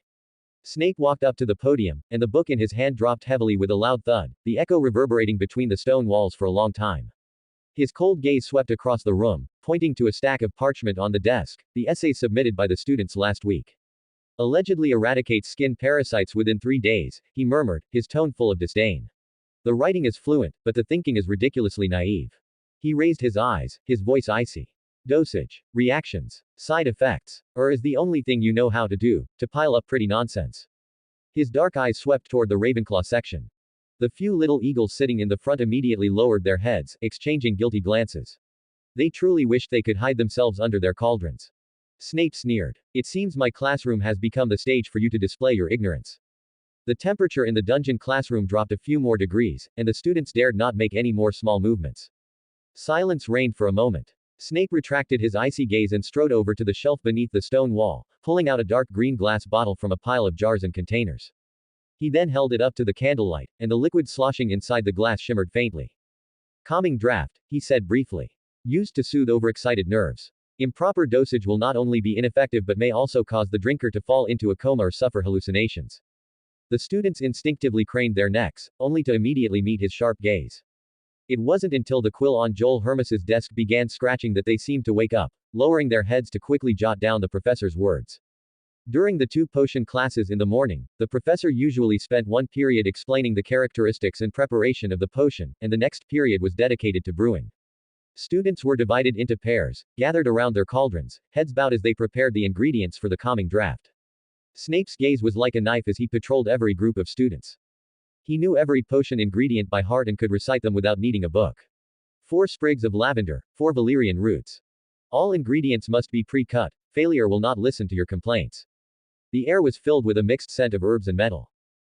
Snape walked up to the podium, and the book in his hand dropped heavily with a loud thud, the echo reverberating between the stone walls for a long time. His cold gaze swept across the room, pointing to a stack of parchment on the desk, the essays submitted by the students last week. "Allegedly eradicates skin parasites within 3 days, he murmured, his tone full of disdain. "The writing is fluent, but the thinking is ridiculously naive." He raised his eyes, his voice icy. "Dosage, reactions, side effects, or is the only thing you know how to do, to pile up pretty nonsense." His dark eyes swept toward the Ravenclaw section. The few little eagles sitting in the front immediately lowered their heads, exchanging guilty glances. They truly wished they could hide themselves under their cauldrons. Snape sneered. "It seems my classroom has become the stage for you to display your ignorance." The temperature in the dungeon classroom dropped a few more degrees, and the students dared not make any more small movements. Silence reigned for a moment. Snape retracted his icy gaze and strode over to the shelf beneath the stone wall, pulling out a dark green glass bottle from a pile of jars and containers. He then held it up to the candlelight, and the liquid sloshing inside the glass shimmered faintly. "Calming draft," he said briefly. "Used to soothe overexcited nerves. Improper dosage will not only be ineffective but may also cause the drinker to fall into a coma or suffer hallucinations." The students instinctively craned their necks, only to immediately meet his sharp gaze. It wasn't until the quill on Joel Hermes's desk began scratching that they seemed to wake up, lowering their heads to quickly jot down the professor's words. During the 2 potion classes in the morning, the professor usually spent one period explaining the characteristics and preparation of the potion, and the next period was dedicated to brewing. Students were divided into pairs, gathered around their cauldrons, heads bowed as they prepared the ingredients for the calming draft. Snape's gaze was like a knife as he patrolled every group of students. He knew every potion ingredient by heart and could recite them without needing a book. 4 sprigs of lavender, 4 valerian roots. All ingredients must be pre-cut, failure will not listen to your complaints. The air was filled with a mixed scent of herbs and metal.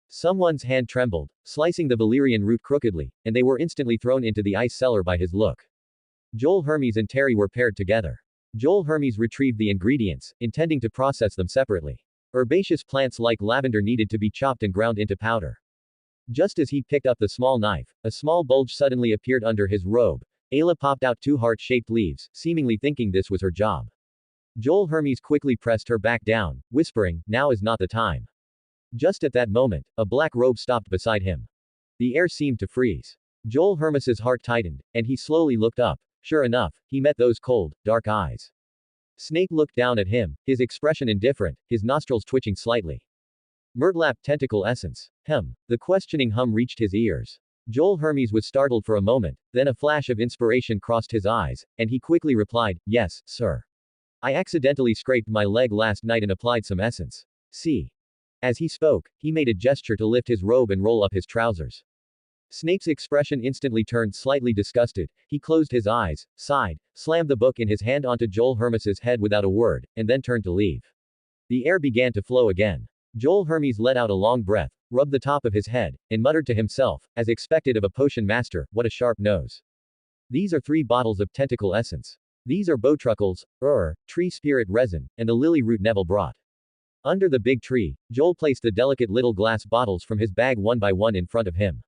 Someone's hand trembled, slicing the valerian root crookedly, and they were instantly thrown into the ice cellar by his look. Joel Hermes and Terry were paired together. Joel Hermes retrieved the ingredients, intending to process them separately. Herbaceous plants like lavender needed to be chopped and ground into powder. Just as he picked up the small knife, a small bulge suddenly appeared under his robe. Ayla popped out 2 heart-shaped leaves, seemingly thinking this was her job. Joel Hermes quickly pressed her back down, whispering, "Now is not the time." Just at that moment, a black robe stopped beside him. The air seemed to freeze. Joel Hermes's heart tightened, and he slowly looked up. Sure enough, he met those cold, dark eyes. Snape looked down at him, his expression indifferent, his nostrils twitching slightly. Murtlap tentacle essence. The questioning hum reached his ears. Joel Hermes was startled for a moment, then a flash of inspiration crossed his eyes, and he quickly replied, "Yes, sir. I accidentally scraped my leg last night and applied some essence. See." As he spoke, he made a gesture to lift his robe and roll up his trousers. Snape's expression instantly turned slightly disgusted. He closed his eyes, sighed, slammed the book in his hand onto Joel Hermes's head without a word, and then turned to leave. The air began to flow again. Joel Hermes let out a long breath, rubbed the top of his head, and muttered to himself, as expected of a potion master, "What a sharp nose. These are 3 bottles of tentacle essence. These are bowtruckles, tree spirit resin, and the lily root Neville brought." Under the big tree, Joel placed the delicate little glass bottles from his bag one by one in front of him.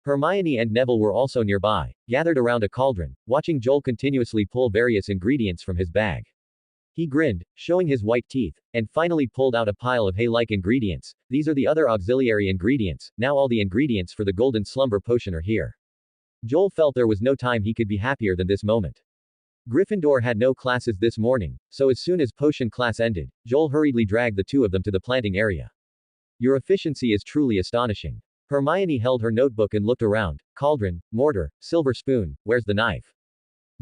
Hermione and Neville were also nearby, gathered around a cauldron, watching Joel continuously pull various ingredients from his bag. He grinned, showing his white teeth, and finally pulled out a pile of hay-like ingredients. "These are the other auxiliary ingredients, now all the ingredients for the golden slumber potion are here." Joel felt there was no time he could be happier than this moment. Gryffindor had no classes this morning, so as soon as potion class ended, Joel hurriedly dragged the 2 of them to the planting area. "Your efficiency is truly astonishing." Hermione held her notebook and looked around. "Cauldron, mortar, silver spoon, where's the knife?"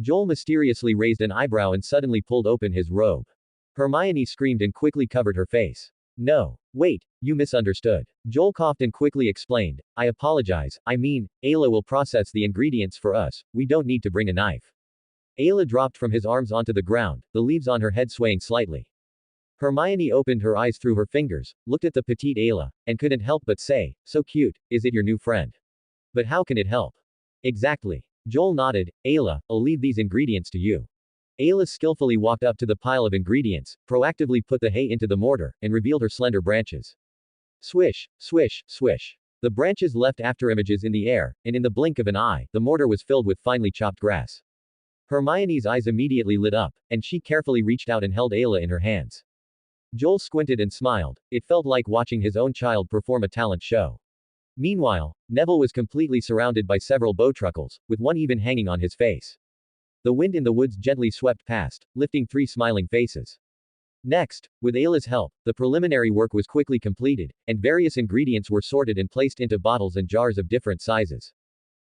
Joel mysteriously raised an eyebrow and suddenly pulled open his robe. Hermione screamed and quickly covered her face. "No. Wait, you misunderstood." Joel coughed and quickly explained, "I apologize, I mean, Ayla will process the ingredients for us, we don't need to bring a knife." Ayla dropped from his arms onto the ground, the leaves on her head swaying slightly. Hermione opened her eyes through her fingers, looked at the petite Ayla, and couldn't help but say, "So cute, is it your new friend? But how can it help?" "Exactly." Joel nodded. "Ayla, I'll leave these ingredients to you." Ayla skillfully walked up to the pile of ingredients, proactively put the hay into the mortar, and revealed her slender branches. Swish, swish, swish. The branches left afterimages in the air, and in the blink of an eye, the mortar was filled with finely chopped grass. Hermione's eyes immediately lit up, and she carefully reached out and held Ayla in her hands. Joel squinted and smiled. It felt like watching his own child perform a talent show. Meanwhile, Neville was completely surrounded by several bowtruckles, with one even hanging on his face. The wind in the woods gently swept past, lifting 3 smiling faces. Next, with Ayla's help, the preliminary work was quickly completed, and various ingredients were sorted and placed into bottles and jars of different sizes.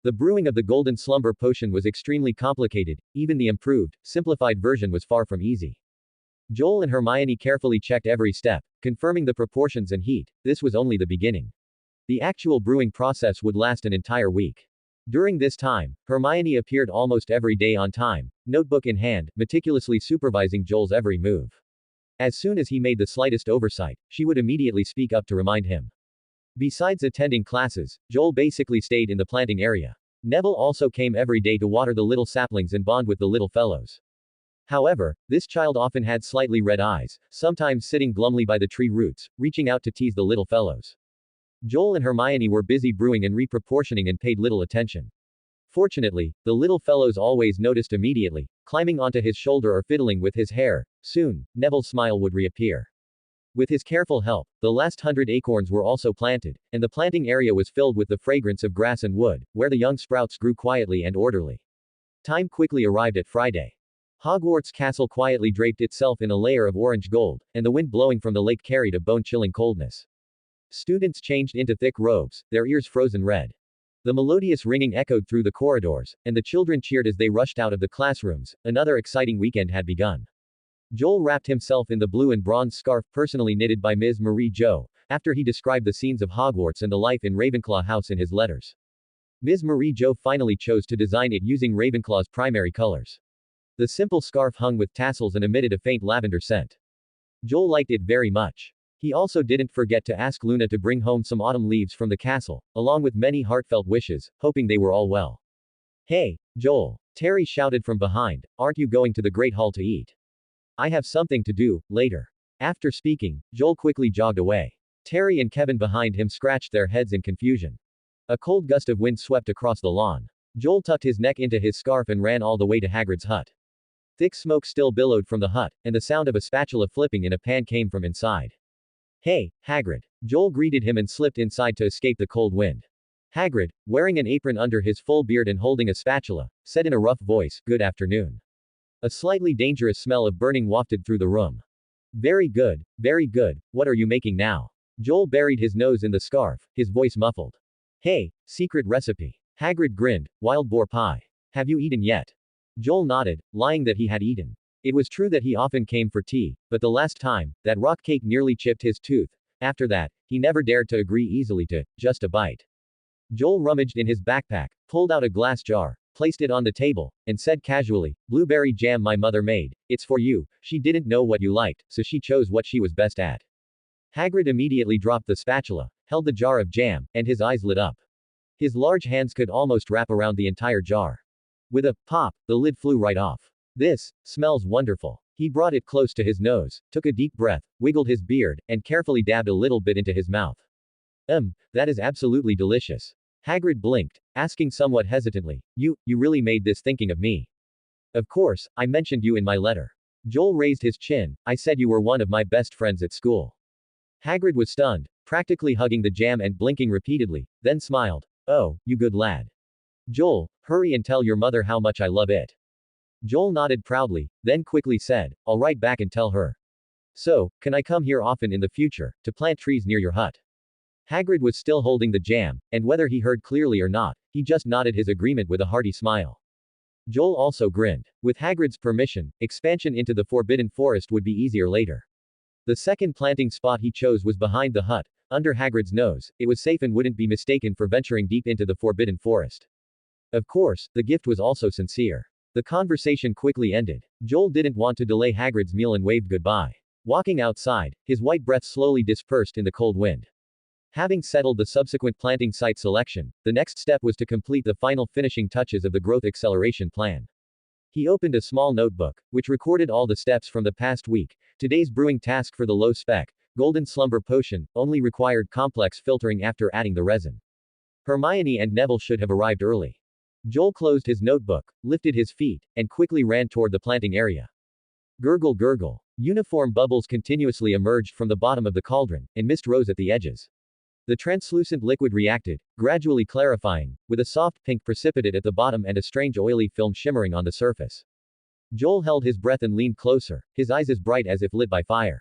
The brewing of the golden slumber potion was extremely complicated, even the improved, simplified version was far from easy. Joel and Hermione carefully checked every step, confirming the proportions and heat. This was only the beginning. The actual brewing process would last an entire week. During this time, Hermione appeared almost every day on time, notebook in hand, meticulously supervising Joel's every move. As soon as he made the slightest oversight, she would immediately speak up to remind him. Besides attending classes, Joel basically stayed in the planting area. Neville also came every day to water the little saplings and bond with the little fellows. However, this child often had slightly red eyes, sometimes sitting glumly by the tree roots, reaching out to tease the little fellows. Joel and Hermione were busy brewing and reproportioning and paid little attention. Fortunately, the little fellows always noticed immediately, climbing onto his shoulder or fiddling with his hair. Soon, Neville's smile would reappear. With his careful help, the last 100 acorns were also planted, and the planting area was filled with the fragrance of grass and wood, where the young sprouts grew quietly and orderly. Time quickly arrived at Friday. Hogwarts Castle quietly draped itself in a layer of orange gold, and the wind blowing from the lake carried a bone-chilling coldness. Students changed into thick robes, their ears frozen red. The melodious ringing echoed through the corridors, and the children cheered as they rushed out of the classrooms. Another exciting weekend had begun. Joel wrapped himself in the blue and bronze scarf personally knitted by Ms. Marie Jo, after he described the scenes of Hogwarts and the life in Ravenclaw House in his letters. Ms. Marie Jo finally chose to design it using Ravenclaw's primary colors. The simple scarf hung with tassels and emitted a faint lavender scent. Joel liked it very much. He also didn't forget to ask Luna to bring home some autumn leaves from the castle, along with many heartfelt wishes, hoping they were all well. "Hey, Joel," Terry shouted from behind, "aren't you going to the Great Hall to eat? I have something to do, later." After speaking, Joel quickly jogged away. Terry and Kevin behind him scratched their heads in confusion. A cold gust of wind swept across the lawn. Joel tucked his neck into his scarf and ran all the way to Hagrid's hut. Thick smoke still billowed from the hut, and the sound of a spatula flipping in a pan came from inside. Hey, Hagrid. Joel greeted him and slipped inside to escape the cold wind. Hagrid, wearing an apron under his full beard and holding a spatula, said in a rough voice, "Good afternoon." A slightly dangerous smell of burning wafted through the room. Very good, very good. What are you making now? Joel buried his nose in the scarf, his voice muffled. Hey, secret recipe. Hagrid grinned, wild boar pie. Have you eaten yet? Joel nodded, lying that he had eaten. It was true that he often came for tea, but the last time, that rock cake nearly chipped his tooth. After that, he never dared to agree easily to just a bite. Joel rummaged in his backpack, pulled out a glass jar, placed it on the table, and said casually, "Blueberry jam my mother made. It's for you. She didn't know what you liked, so she chose what she was best at." Hagrid immediately dropped the spatula, held the jar of jam, and his eyes lit up. His large hands could almost wrap around the entire jar. With a pop, the lid flew right off. This smells wonderful. He brought it close to his nose, took a deep breath, wiggled his beard, and carefully dabbed a little bit into his mouth. That is absolutely delicious. Hagrid blinked, asking somewhat hesitantly, You really made this thinking of me? Of course, I mentioned you in my letter. Joel raised his chin, I said you were one of my best friends at school. Hagrid was stunned, practically hugging the jam and blinking repeatedly, then smiled. Oh, you good lad. Joel, hurry and tell your mother how much I love it. Joel nodded proudly, then quickly said, I'll write back and tell her. So, can I come here often in the future, to plant trees near your hut? Hagrid was still holding the jam, and whether he heard clearly or not, he just nodded his agreement with a hearty smile. Joel also grinned. With Hagrid's permission, expansion into the Forbidden Forest would be easier later. The second planting spot he chose was behind the hut, under Hagrid's nose. It was safe and wouldn't be mistaken for venturing deep into the Forbidden Forest. Of course, the gift was also sincere. The conversation quickly ended. Joel didn't want to delay Hagrid's meal and waved goodbye. Walking outside, his white breath slowly dispersed in the cold wind. Having settled the subsequent planting site selection, the next step was to complete the final finishing touches of the growth acceleration plan. He opened a small notebook, which recorded all the steps from the past week. Today's brewing task for the low-spec, golden slumber potion, only required complex filtering after adding the resin. Hermione and Neville should have arrived early. Joel closed his notebook, lifted his feet, and quickly ran toward the planting area. Gurgle gurgle. Uniform bubbles continuously emerged from the bottom of the cauldron, and mist rose at the edges. The translucent liquid reacted, gradually clarifying, with a soft pink precipitate at the bottom and a strange oily film shimmering on the surface. Joel held his breath and leaned closer, his eyes as bright as if lit by fire.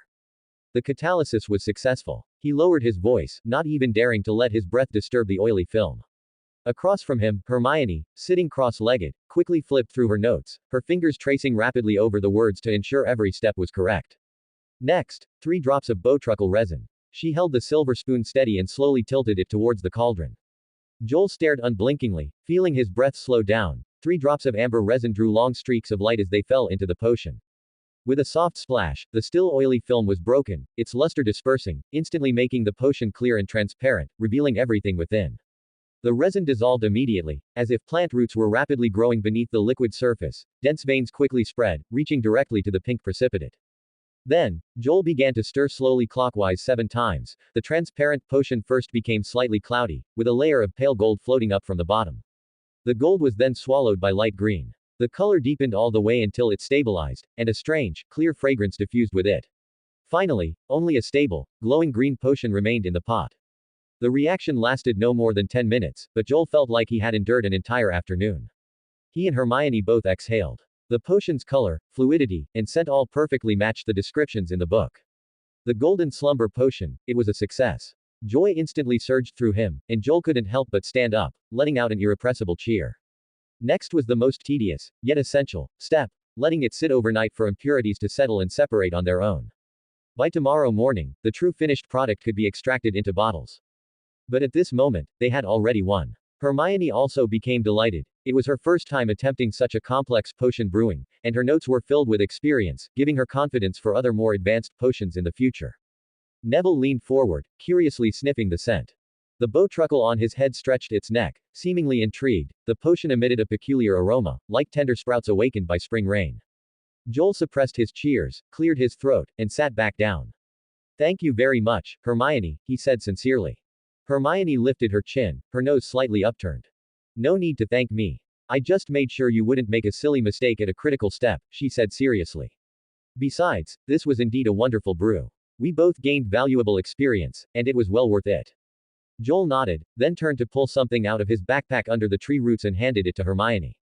The catalysis was successful. He lowered his voice, not even daring to let his breath disturb the oily film. Across from him, Hermione, sitting cross-legged, quickly flipped through her notes, her fingers tracing rapidly over the words to ensure every step was correct. Next, 3 drops of bowtruckle resin. She held the silver spoon steady and slowly tilted it towards the cauldron. Joel stared unblinkingly, feeling his breath slow down. 3 drops of amber resin drew long streaks of light as they fell into the potion. With a soft splash, the still oily film was broken, its luster dispersing, instantly making the potion clear and transparent, revealing everything within. The resin dissolved immediately, as if plant roots were rapidly growing beneath the liquid surface. Dense veins quickly spread, reaching directly to the pink precipitate. Then, Joel began to stir slowly clockwise 7 times. The transparent potion first became slightly cloudy, with a layer of pale gold floating up from the bottom. The gold was then swallowed by light green. The color deepened all the way until it stabilized, and a strange, clear fragrance diffused with it. Finally, only a stable, glowing green potion remained in the pot. The reaction lasted no more than 10 minutes, but Joel felt like he had endured an entire afternoon. He and Hermione both exhaled. The potion's color, fluidity, and scent all perfectly matched the descriptions in the book. The golden slumber potion, it was a success. Joy instantly surged through him, and Joel couldn't help but stand up, letting out an irrepressible cheer. Next was the most tedious, yet essential, step, letting it sit overnight for impurities to settle and separate on their own. By tomorrow morning, the true finished product could be extracted into bottles. But at this moment, they had already won. Hermione also became delighted. It was her first time attempting such a complex potion brewing, and her notes were filled with experience, giving her confidence for other more advanced potions in the future. Neville leaned forward, curiously sniffing the scent. The bowtruckle on his head stretched its neck, seemingly intrigued. The potion emitted a peculiar aroma, like tender sprouts awakened by spring rain. Joel suppressed his cheers, cleared his throat, and sat back down. Thank you very much, Hermione, he said sincerely. Hermione lifted her chin, her nose slightly upturned. No need to thank me. I just made sure you wouldn't make a silly mistake at a critical step, she said seriously. Besides, this was indeed a wonderful brew. We both gained valuable experience, and it was well worth it. Joel nodded, then turned to pull something out of his backpack under the tree roots and handed it to Hermione.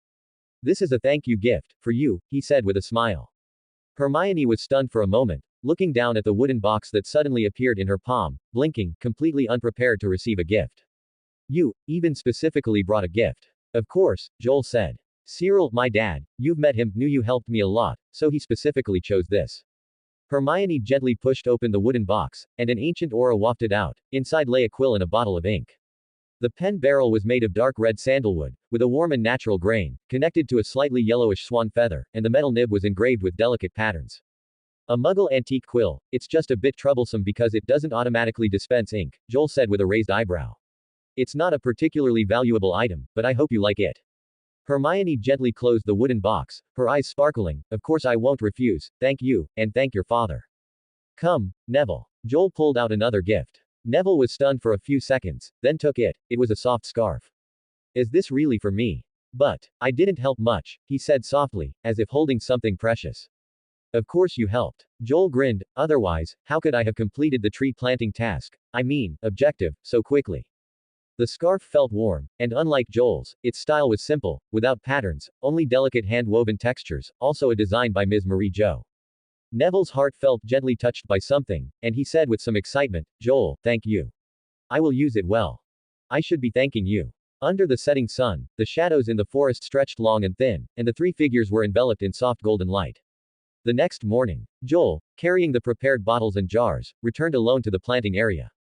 This is a thank you gift, for you, he said with a smile. Hermione was stunned for a moment, looking down at the wooden box that suddenly appeared in her palm, blinking, completely unprepared to receive a gift. You, even specifically brought a gift. Of course, Joel said. Cyril, my dad, you've met him, knew you helped me a lot, so he specifically chose this. Hermione gently pushed open the wooden box, and an ancient aura wafted out. Inside lay a quill and a bottle of ink. The pen barrel was made of dark red sandalwood, with a warm and natural grain, connected to a slightly yellowish swan feather, and the metal nib was engraved with delicate patterns. A Muggle antique quill, it's just a bit troublesome because it doesn't automatically dispense ink, Joel said with a raised eyebrow. It's not a particularly valuable item, but I hope you like it. Hermione gently closed the wooden box, her eyes sparkling. Of course I won't refuse, thank you, and thank your father. Come, Neville. Joel pulled out another gift. Neville was stunned for a few seconds, then took it. It was a soft scarf. Is this really for me? But, I didn't help much, he said softly, as if holding something precious. Of course you helped. Joel grinned, otherwise, how could I have completed the tree planting task, I mean, objective, so quickly? The scarf felt warm, and unlike Joel's, its style was simple, without patterns, only delicate hand-woven textures, also a design by Ms. Marie Jo. Neville's heart felt gently touched by something, and he said with some excitement, Joel, thank you. I will use it well. I should be thanking you. Under the setting sun, the shadows in the forest stretched long and thin, and the three figures were enveloped in soft golden light. The next morning, Joel, carrying the prepared bottles and jars, returned alone to the planting area.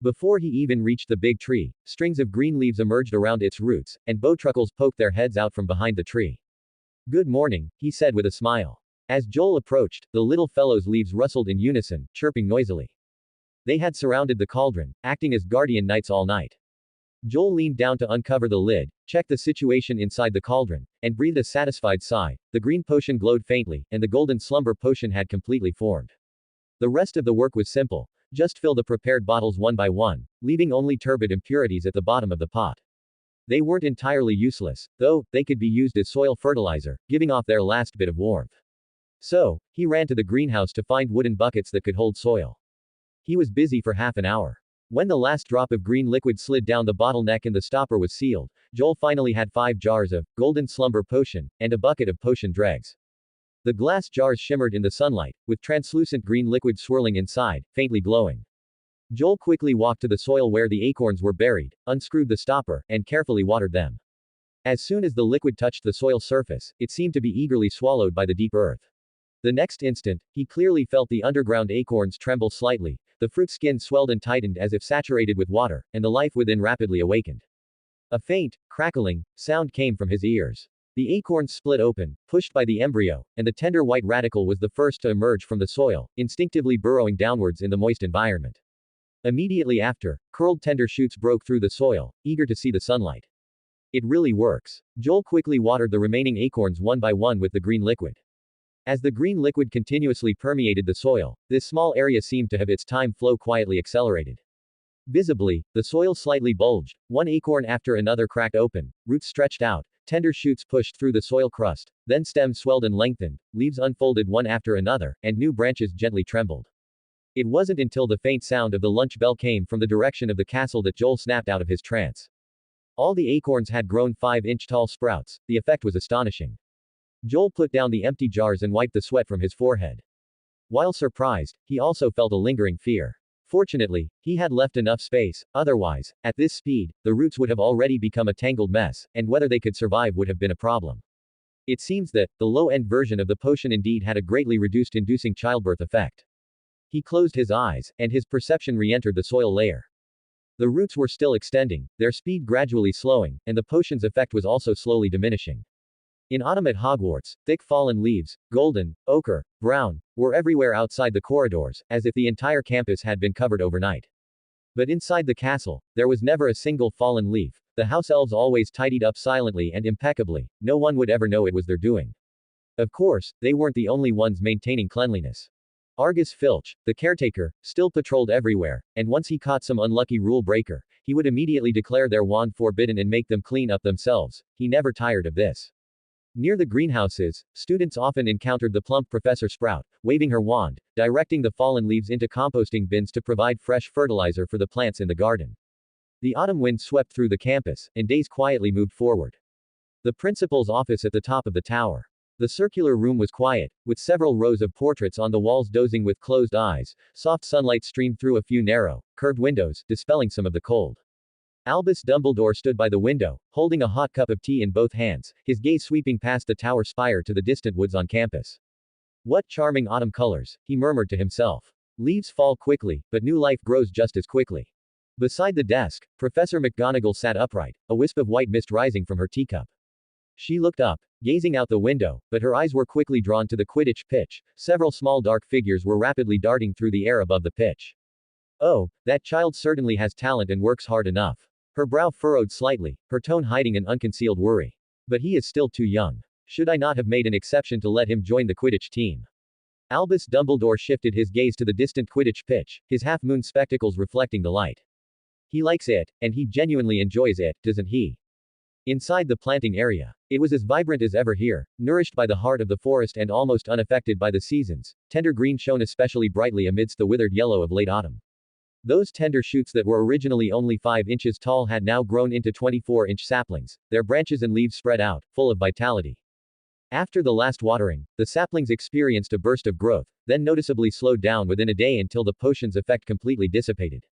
Before he even reached the big tree, strings of green leaves emerged around its roots, and bowtruckles poked their heads out from behind the tree. Good morning, he said with a smile. As Joel approached, the little fellow's leaves rustled in unison, chirping noisily. They had surrounded the cauldron, acting as guardian knights all night. Joel leaned down to uncover the lid, checked the situation inside the cauldron, and breathed a satisfied sigh. The green potion glowed faintly, and the golden slumber potion had completely formed. The rest of the work was simple. Just fill the prepared bottles one by one, leaving only turbid impurities at the bottom of the pot. They weren't entirely useless, though, they could be used as soil fertilizer, giving off their last bit of warmth. So, he ran to the greenhouse to find wooden buckets that could hold soil. He was busy for half an hour. When the last drop of green liquid slid down the bottleneck and the stopper was sealed, Joel finally had 5 jars of golden slumber potion, and a bucket of potion dregs. The glass jars shimmered in the sunlight, with translucent green liquid swirling inside, faintly glowing. Joel quickly walked to the soil where the acorns were buried, unscrewed the stopper, and carefully watered them. As soon as the liquid touched the soil surface, it seemed to be eagerly swallowed by the deep earth. The next instant, he clearly felt the underground acorns tremble slightly, the fruit skin swelled and tightened as if saturated with water, and the life within rapidly awakened. A faint, crackling sound came from his ears. The acorns split open, pushed by the embryo, and the tender white radical was the first to emerge from the soil, instinctively burrowing downwards in the moist environment. Immediately after, curled tender shoots broke through the soil, eager to see the sunlight. It really works. Joel quickly watered the remaining acorns one by one with the green liquid. As the green liquid continuously permeated the soil, this small area seemed to have its time flow quietly accelerated. Visibly, the soil slightly bulged, one acorn after another cracked open, roots stretched out, tender shoots pushed through the soil crust, then stems swelled and lengthened, leaves unfolded one after another, and new branches gently trembled. It wasn't until the faint sound of the lunch bell came from the direction of the castle that Joel snapped out of his trance. All the acorns had grown 5-inch tall sprouts. The effect was astonishing. Joel put down the empty jars and wiped the sweat from his forehead. While surprised, he also felt a lingering fear. Fortunately, he had left enough space, otherwise, at this speed, the roots would have already become a tangled mess, and whether they could survive would have been a problem. It seems that, the low-end version of the potion indeed had a greatly reduced inducing childbirth effect. He closed his eyes, and his perception re-entered the soil layer. The roots were still extending, their speed gradually slowing, and the potion's effect was also slowly diminishing. In autumn at Hogwarts, thick fallen leaves, golden, ochre, brown, were everywhere outside the corridors, as if the entire campus had been covered overnight. But inside the castle, there was never a single fallen leaf. The house elves always tidied up silently and impeccably, no one would ever know it was their doing. Of course, they weren't the only ones maintaining cleanliness. Argus Filch, the caretaker, still patrolled everywhere, and once he caught some unlucky rule breaker, he would immediately declare their wand forbidden and make them clean up themselves. He never tired of this. Near the greenhouses, students often encountered the plump Professor Sprout, waving her wand, directing the fallen leaves into composting bins to provide fresh fertilizer for the plants in the garden. The autumn wind swept through the campus, and days quietly moved forward. The principal's office at the top of the tower. The circular room was quiet, with several rows of portraits on the walls dozing with closed eyes. Soft sunlight streamed through a few narrow, curved windows, dispelling some of the cold. Albus Dumbledore stood by the window, holding a hot cup of tea in both hands, his gaze sweeping past the tower spire to the distant woods on campus. What charming autumn colors, he murmured to himself. Leaves fall quickly, but new life grows just as quickly. Beside the desk, Professor McGonagall sat upright, a wisp of white mist rising from her teacup. She looked up, gazing out the window, but her eyes were quickly drawn to the Quidditch pitch. Several small dark figures were rapidly darting through the air above the pitch. Oh, that child certainly has talent and works hard enough. Her brow furrowed slightly, her tone hiding an unconcealed worry. But he is still too young. Should I not have made an exception to let him join the Quidditch team? Albus Dumbledore shifted his gaze to the distant Quidditch pitch, his half-moon spectacles reflecting the light. He likes it, and he genuinely enjoys it, doesn't he? Inside the planting area, it was as vibrant as ever here, nourished by the heart of the forest and almost unaffected by the seasons. Tender green shone especially brightly amidst the withered yellow of late autumn. Those tender shoots that were originally only 5 inches tall had now grown into 24-inch saplings, their branches and leaves spread out, full of vitality. After the last watering, the saplings experienced a burst of growth, then noticeably slowed down within a day until the potion's effect completely dissipated.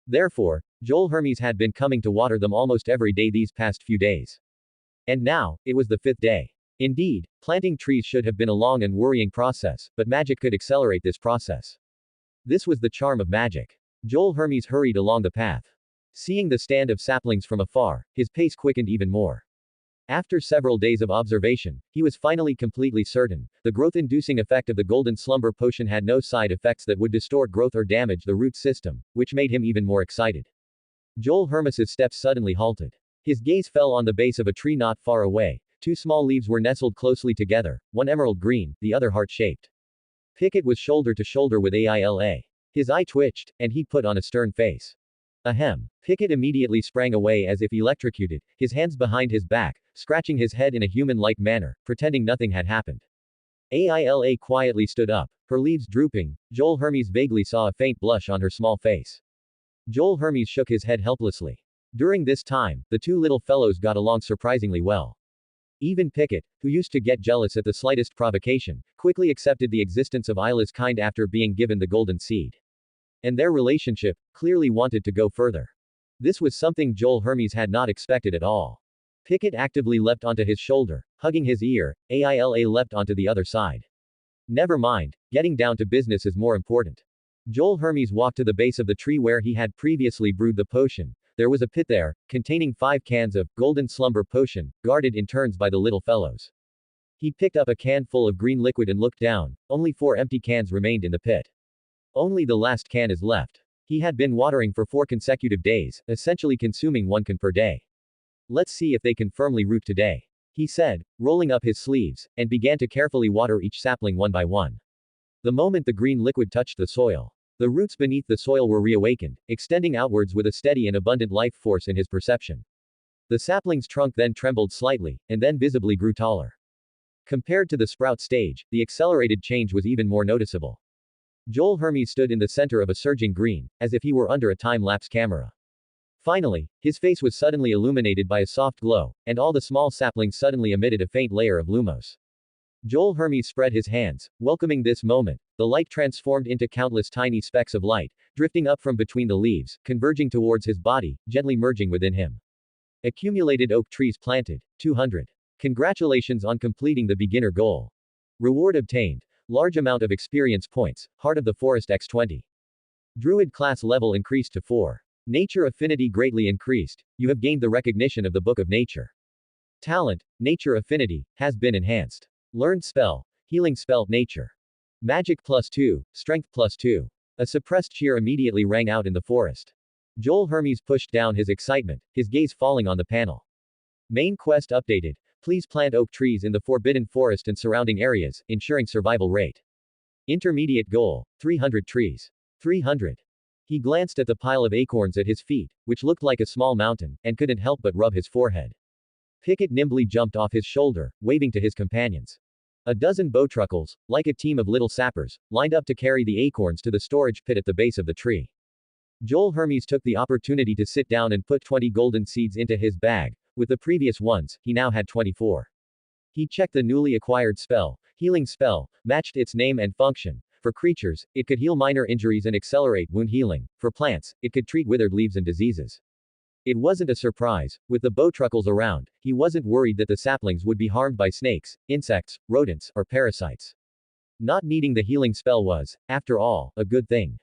Therefore, Joel Hermes had been coming to water them almost every day these past few days. And now, it was the 5th day. Indeed, planting trees should have been a long and worrying process, but magic could accelerate this process. This was the charm of magic. Joel Hermes hurried along the path. Seeing the stand of saplings from afar, his pace quickened even more. After several days of observation, he was finally completely certain. The growth-inducing effect of the golden slumber potion had no side effects that would distort growth or damage the root system, which made him even more excited. Joel Hermes's steps suddenly halted. His gaze fell on the base of a tree not far away. 2 small leaves were nestled closely together, one emerald green, the other heart-shaped. Pickett was shoulder to shoulder with Aila. His eye twitched, and he put on a stern face. Ahem. Pickett immediately sprang away as if electrocuted, his hands behind his back, scratching his head in a human-like manner, pretending nothing had happened. Aila quietly stood up, her leaves drooping. Joel Hermes vaguely saw a faint blush on her small face. Joel Hermes shook his head helplessly. During this time, the 2 little fellows got along surprisingly well. Even Pickett, who used to get jealous at the slightest provocation, quickly accepted the existence of Isla's kind after being given the golden seed. And their relationship clearly wanted to go further. This was something Joel Hermes had not expected at all. Pickett actively leapt onto his shoulder, hugging his ear. Aila leapt onto the other side. Never mind, getting down to business is more important. Joel Hermes walked to the base of the tree where he had previously brewed the potion. There was a pit there, containing 5 cans of golden slumber potion, guarded in turns by the little fellows. He picked up a can full of green liquid and looked down. Only 4 empty cans remained in the pit. Only the last can is left. He had been watering for 4 consecutive days, essentially consuming 1 can per day. Let's see if they can firmly root today, he said, rolling up his sleeves, and began to carefully water each sapling one by one. The moment the green liquid touched the soil, the roots beneath the soil were reawakened, extending outwards with a steady and abundant life force in his perception. The sapling's trunk then trembled slightly, and then visibly grew taller. Compared to the sprout stage, the accelerated change was even more noticeable. Joel Hermes stood in the center of a surging green, as if he were under a time-lapse camera. Finally, his face was suddenly illuminated by a soft glow, and all the small saplings suddenly emitted a faint layer of lumos. Joel Hermes spread his hands, welcoming this moment. The light transformed into countless tiny specks of light, drifting up from between the leaves, converging towards his body, gently merging within him. Accumulated oak trees planted, 200. Congratulations on completing the beginner goal. Reward obtained. Large amount of experience points, Heart of the Forest x20. Druid class level increased to 4. Nature affinity greatly increased. You have gained the recognition of the Book of Nature. Talent, Nature affinity, has been enhanced. Learned spell, Healing spell, Nature. Magic +2, Strength +2. A suppressed cheer immediately rang out in the forest. Joel Hermes pushed down his excitement, his gaze falling on the panel. Main quest updated. Please plant oak trees in the Forbidden Forest and surrounding areas, ensuring survival rate. Intermediate goal, 300 trees. 300. He glanced at the pile of acorns at his feet, which looked like a small mountain, and couldn't help but rub his forehead. Pickett nimbly jumped off his shoulder, waving to his companions. A dozen bowtruckles, like a team of little sappers, lined up to carry the acorns to the storage pit at the base of the tree. Joel Hermes took the opportunity to sit down and put 20 golden seeds into his bag. With the previous ones, he now had 24. He checked the newly acquired spell, healing spell, matched its name and function. For creatures, it could heal minor injuries and accelerate wound healing. For plants, it could treat withered leaves and diseases. It wasn't a surprise. With the bowtruckles around, he wasn't worried that the saplings would be harmed by snakes, insects, rodents, or parasites. Not needing the healing spell was, after all, a good thing.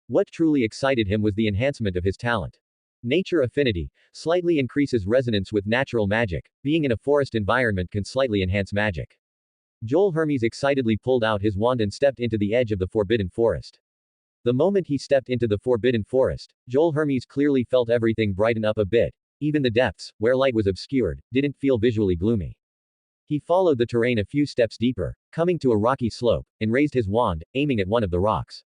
What truly excited him was the enhancement of his talent. Nature affinity slightly increases resonance with natural magic. Being in a forest environment can slightly enhance magic. Joel Hermes excitedly pulled out his wand and stepped into the edge of the forbidden forest. The moment he stepped into the forbidden forest, Joel Hermes clearly felt everything brighten up a bit. Even the depths, where light was obscured, didn't feel visually gloomy. He followed the terrain a few steps deeper, coming to a rocky slope, and raised his wand, aiming at one of the rocks.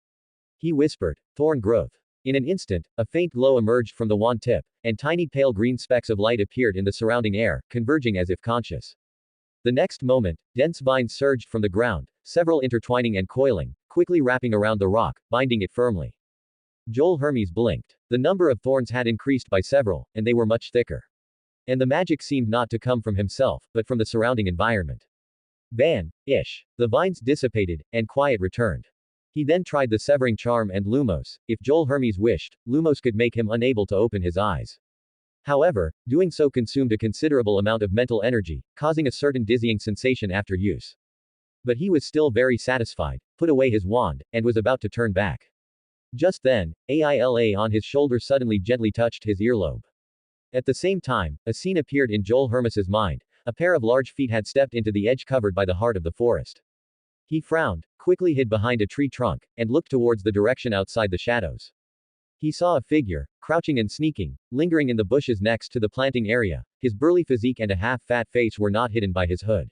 He whispered, "Thorn growth." In an instant, a faint glow emerged from the wand tip, and tiny pale green specks of light appeared in the surrounding air, converging as if conscious. The next moment, dense vines surged from the ground, several intertwining and coiling, quickly wrapping around the rock, binding it firmly. Joel Hermes blinked. The number of thorns had increased by several, and they were much thicker. And the magic seemed not to come from himself, but from the surrounding environment. Ish. The vines dissipated, and quiet returned. He then tried the severing charm and Lumos. If Joel Hermes wished, Lumos could make him unable to open his eyes. However, doing so consumed a considerable amount of mental energy, causing a certain dizzying sensation after use. But he was still very satisfied, put away his wand, and was about to turn back. Just then, Aila on his shoulder suddenly gently touched his earlobe. At the same time, a scene appeared in Joel Hermes's mind. A pair of large feet had stepped into the edge covered by the heart of the forest. He frowned, quickly hid behind a tree trunk, and looked towards the direction outside the shadows. He saw a figure, crouching and sneaking, lingering in the bushes next to the planting area. His burly physique and a half-fat face were not hidden by his hood.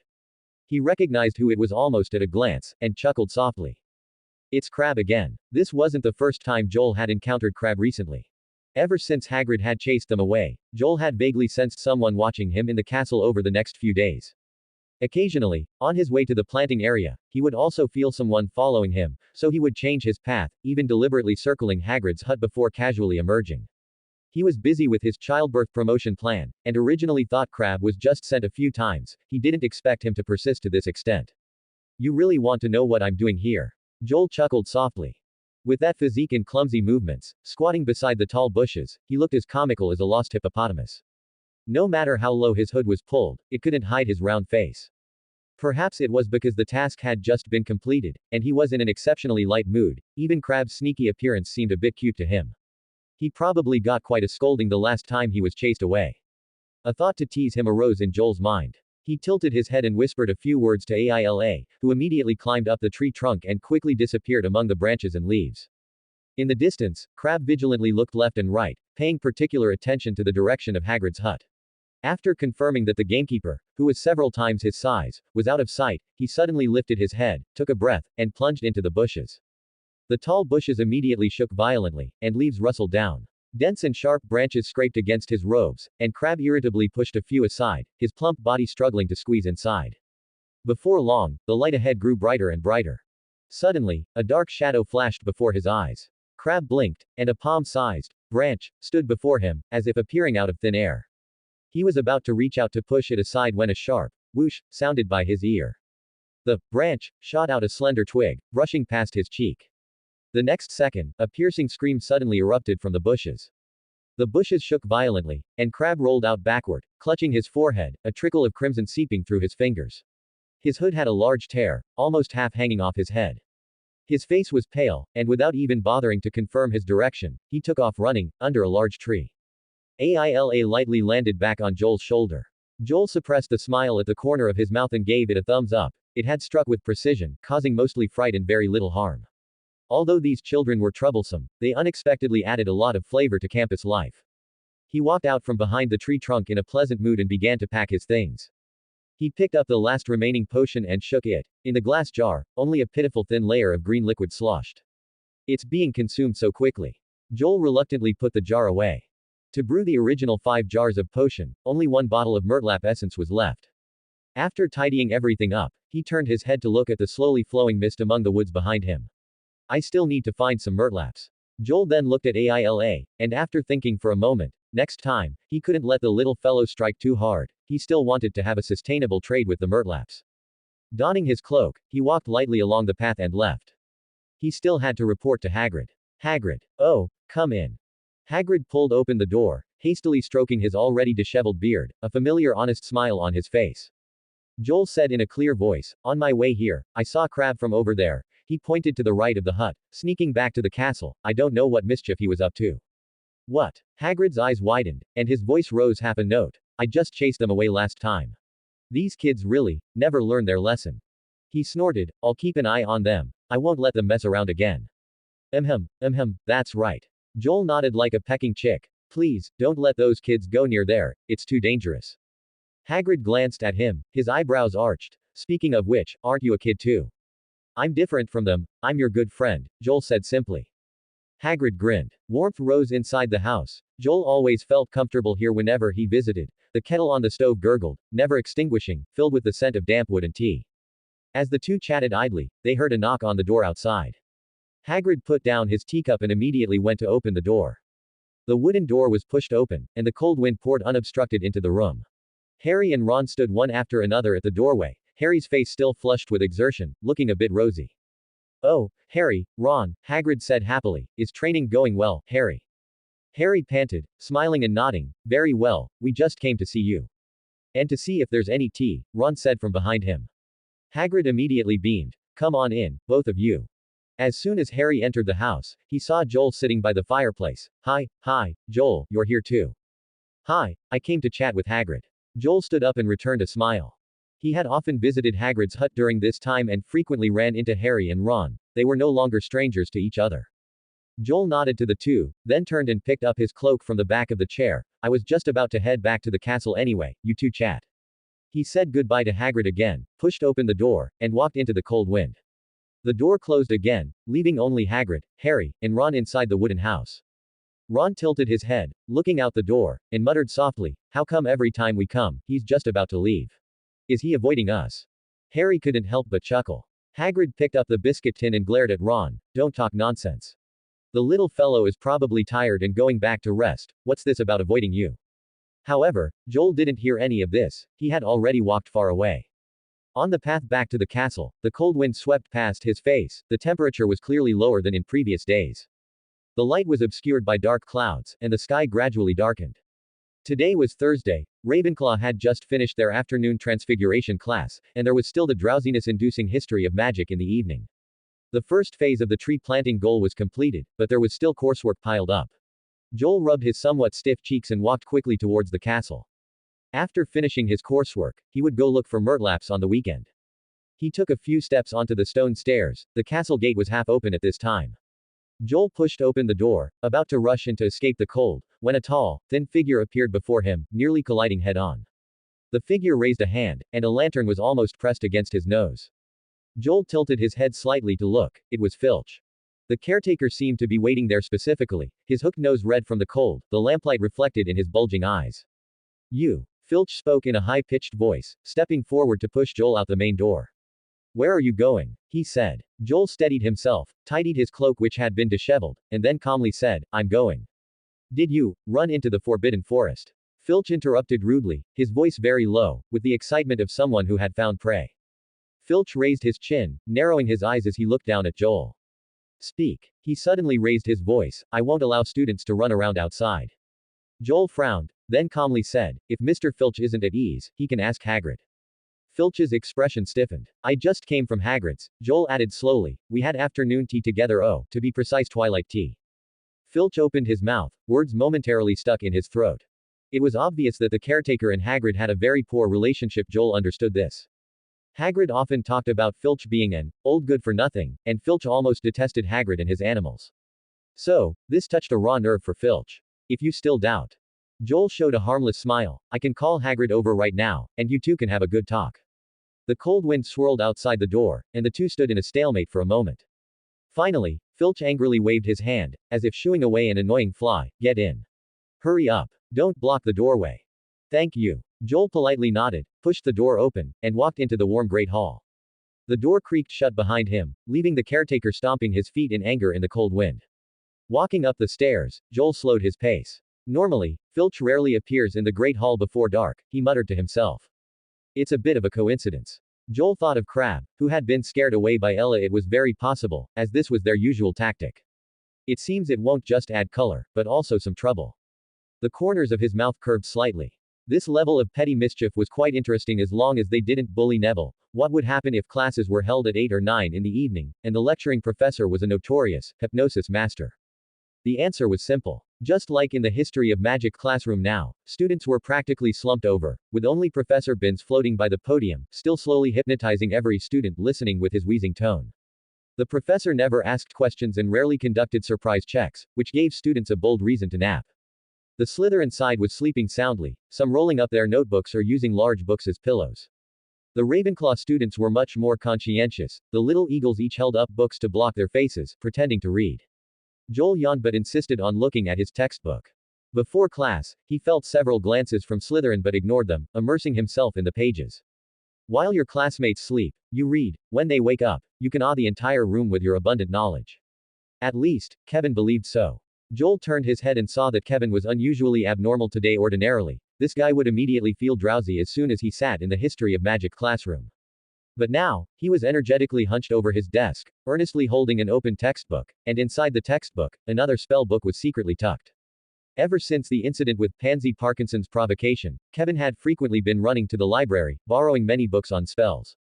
He recognized who it was almost at a glance, and chuckled softly. It's Crabbe again. This wasn't the first time Joel had encountered Crabbe recently. Ever since Hagrid had chased them away, Joel had vaguely sensed someone watching him in the castle over the next few days. Occasionally, on his way to the planting area, he would also feel someone following him, so he would change his path, even deliberately circling Hagrid's hut before casually emerging. He was busy with his childbirth promotion plan, and originally thought Crabbe was just sent a few times. He didn't expect him to persist to this extent. You really want to know what I'm doing here? Joel chuckled softly. With that physique and clumsy movements, squatting beside the tall bushes, he looked as comical as a lost hippopotamus. No matter how low his hood was pulled, it couldn't hide his round face. Perhaps it was because the task had just been completed, and he was in an exceptionally light mood. Even Crabbe's sneaky appearance seemed a bit cute to him. He probably got quite a scolding the last time he was chased away. A thought to tease him arose in Joel's mind. He tilted his head and whispered a few words to Aila, who immediately climbed up the tree trunk and quickly disappeared among the branches and leaves. In the distance, Crabbe vigilantly looked left and right, paying particular attention to the direction of Hagrid's hut. After confirming that the gamekeeper, who was several times his size, was out of sight, he suddenly lifted his head, took a breath, and plunged into the bushes. The tall bushes immediately shook violently, and leaves rustled down. Dense and sharp branches scraped against his robes, and Crabbe irritably pushed a few aside, his plump body struggling to squeeze inside. Before long, the light ahead grew brighter and brighter. Suddenly, a dark shadow flashed before his eyes. Crabbe blinked, and a palm-sized branch stood before him, as if appearing out of thin air. He was about to reach out to push it aside when a sharp whoosh sounded by his ear. The branch shot out a slender twig, brushing past his cheek. The next second, a piercing scream suddenly erupted from the bushes. The bushes shook violently, and Crabbe rolled out backward, clutching his forehead, a trickle of crimson seeping through his fingers. His hood had a large tear, almost half hanging off his head. His face was pale, and without even bothering to confirm his direction, he took off running, under a large tree. Aila lightly landed back on Joel's shoulder. Joel suppressed a smile at the corner of his mouth and gave it a thumbs up. It had struck with precision, causing mostly fright and very little harm. Although these children were troublesome, they unexpectedly added a lot of flavor to campus life. He walked out from behind the tree trunk in a pleasant mood and began to pack his things. He picked up the last remaining potion and shook it. In the glass jar, only a pitiful thin layer of green liquid sloshed. It's being consumed so quickly. Joel reluctantly put the jar away. To brew the original 5 jars of potion, only 1 bottle of murtlap essence was left. After tidying everything up, he turned his head to look at the slowly flowing mist among the woods behind him. I still need to find some murtlaps. Joel then looked at Aila, and after thinking for a moment, next time, he couldn't let the little fellow strike too hard. He still wanted to have a sustainable trade with the murtlaps. Donning his cloak, he walked lightly along the path and left. He still had to report to Hagrid. Hagrid. Oh, come in. Hagrid pulled open the door, hastily stroking his already disheveled beard, a familiar honest smile on his face. Joel said in a clear voice, on my way here, I saw Crabbe from over there. He pointed to the right of the hut, sneaking back to the castle. I don't know what mischief he was up to. What? Hagrid's eyes widened, and his voice rose half a note. I just chased them away last time. These kids really, never learn their lesson. He snorted, I'll keep an eye on them. I won't let them mess around again. That's right. Joel nodded like a pecking chick. Please, don't let those kids go near there, it's too dangerous. Hagrid glanced at him, his eyebrows arched. Speaking of which, aren't you a kid too? I'm different from them, I'm your good friend, Joel said simply. Hagrid grinned. Warmth rose inside the house. Joel always felt comfortable here whenever he visited. The kettle on the stove gurgled, never extinguishing, filled with the scent of damp wood and tea. As the two chatted idly, they heard a knock on the door outside. Hagrid put down his teacup and immediately went to open the door. The wooden door was pushed open, and the cold wind poured unobstructed into the room. Harry and Ron stood one after another at the doorway, Harry's face still flushed with exertion, looking a bit rosy. Oh, Harry, Ron, Hagrid said happily, is training going well, Harry? Harry panted, smiling and nodding, very well, we just came to see you. And to see if there's any tea, Ron said from behind him. Hagrid immediately beamed, come on in, both of you. As soon as Harry entered the house, he saw Joel sitting by the fireplace. Hi, Joel, you're here too. Hi, I came to chat with Hagrid. Joel stood up and returned a smile. He had often visited Hagrid's hut during this time and frequently ran into Harry and Ron. They were no longer strangers to each other. Joel nodded to the two, then turned and picked up his cloak from the back of the chair. I was just about to head back to the castle anyway, you two chat. He said goodbye to Hagrid again, pushed open the door, and walked into the cold wind. The door closed again, leaving only Hagrid, Harry, and Ron inside the wooden house. Ron tilted his head, looking out the door, and muttered softly, how come every time we come, he's just about to leave? Is he avoiding us? Harry couldn't help but chuckle. Hagrid picked up the biscuit tin and glared at Ron. Don't talk nonsense. The little fellow is probably tired and going back to rest. What's this about avoiding you? However, Joel didn't hear any of this. He had already walked far away. On the path back to the castle, the cold wind swept past his face. The temperature was clearly lower than in previous days. The light was obscured by dark clouds, and the sky gradually darkened. Today was Thursday. Ravenclaw had just finished their afternoon transfiguration class, and there was still the drowsiness-inducing history of magic in the evening. The first phase of the tree planting goal was completed, but there was still coursework piled up. Joel rubbed his somewhat stiff cheeks and walked quickly towards the castle. After finishing his coursework, he would go look for murtlaps on the weekend. He took a few steps onto the stone stairs. The castle gate was half open at this time. Joel pushed open the door, about to rush in to escape the cold, when a tall, thin figure appeared before him, nearly colliding head-on. The figure raised a hand, and a lantern was almost pressed against his nose. Joel tilted his head slightly to look. It was Filch. The caretaker seemed to be waiting there specifically, his hooked nose red from the cold, the lamplight reflected in his bulging eyes. You. Filch spoke in a high-pitched voice, stepping forward to push Joel out the main door. Where are you going? He said. Joel steadied himself, tidied his cloak which had been disheveled, and then calmly said, I'm going. Did you run into the forbidden forest? Filch interrupted rudely, his voice very low, with the excitement of someone who had found prey. Filch raised his chin, narrowing his eyes as he looked down at Joel. Speak. He suddenly raised his voice, I won't allow students to run around outside. Joel frowned, then calmly said, if Mr. Filch isn't at ease, he can ask Hagrid. Filch's expression stiffened. I just came from Hagrid's, Joel added slowly, we had afternoon tea together, oh, to be precise twilight tea. Filch opened his mouth, words momentarily stuck in his throat. It was obvious that the caretaker and Hagrid had a very poor relationship. Joel understood this. Hagrid often talked about Filch being an old good-for-nothing, and Filch almost detested Hagrid and his animals. So, this touched a raw nerve for Filch. If you still doubt. Joel showed a harmless smile. I can call Hagrid over right now, and you two can have a good talk. The cold wind swirled outside the door, and the two stood in a stalemate for a moment. Finally, Filch angrily waved his hand, as if shooing away an annoying fly. Get in. Hurry up. Don't block the doorway. Thank you. Joel politely nodded, pushed the door open, and walked into the warm great hall. The door creaked shut behind him, leaving the caretaker stomping his feet in anger in the cold wind. Walking up the stairs, Joel slowed his pace. Normally, Filch rarely appears in the great hall before dark, he muttered to himself. It's a bit of a coincidence. Joel thought of Crabbe, who had been scared away by Ella. It was very possible, as this was their usual tactic. It seems it won't just add color, but also some trouble. The corners of his mouth curved slightly. This level of petty mischief was quite interesting as long as they didn't bully Neville. What would happen if classes were held at 8 or 9 in the evening, and the lecturing professor was a notorious hypnosis master? The answer was simple. Just like in the history of magic classroom now, students were practically slumped over, with only Professor Binns floating by the podium, still slowly hypnotizing every student listening with his wheezing tone. The professor never asked questions and rarely conducted surprise checks, which gave students a bold reason to nap. The Slytherin side was sleeping soundly, some rolling up their notebooks or using large books as pillows. The Ravenclaw students were much more conscientious. The little eagles each held up books to block their faces, pretending to read. Joel yawned but insisted on looking at his textbook. Before class, he felt several glances from Slytherin but ignored them, immersing himself in the pages. While your classmates sleep, you read. When they wake up, you can awe the entire room with your abundant knowledge. At least, Kevin believed so. Joel turned his head and saw that Kevin was unusually abnormal today. Ordinarily, this guy would immediately feel drowsy as soon as he sat in the history of magic classroom. But now, he was energetically hunched over his desk, earnestly holding an open textbook, and inside the textbook, another spell book was secretly tucked. Ever since the incident with Pansy Parkinson's provocation, Kevin had frequently been running to the library, borrowing many books on spells.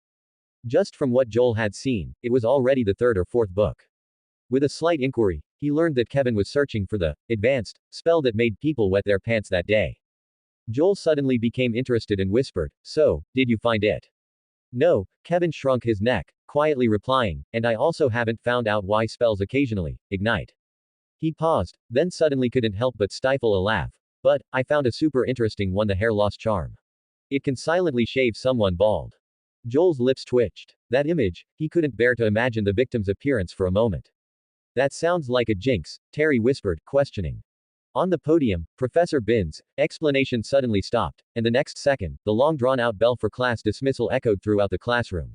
Just from what Joel had seen, it was already the third or fourth book. With a slight inquiry, he learned that Kevin was searching for the advanced spell that made people wet their pants that day. Joel suddenly became interested and whispered, "So, did you find it?" "No," Kevin shrunk his neck, quietly replying, "and I also haven't found out why spells occasionally ignite." He paused, then suddenly couldn't help but stifle a laugh. "But, I found a super interesting one, the hair loss charm. It can silently shave someone bald." Joel's lips twitched. That image, he couldn't bear to imagine the victim's appearance for a moment. "That sounds like a jinx," Terry whispered, questioning. On the podium, Professor Binns' explanation suddenly stopped, and the next second, the long drawn-out bell for class dismissal echoed throughout the classroom.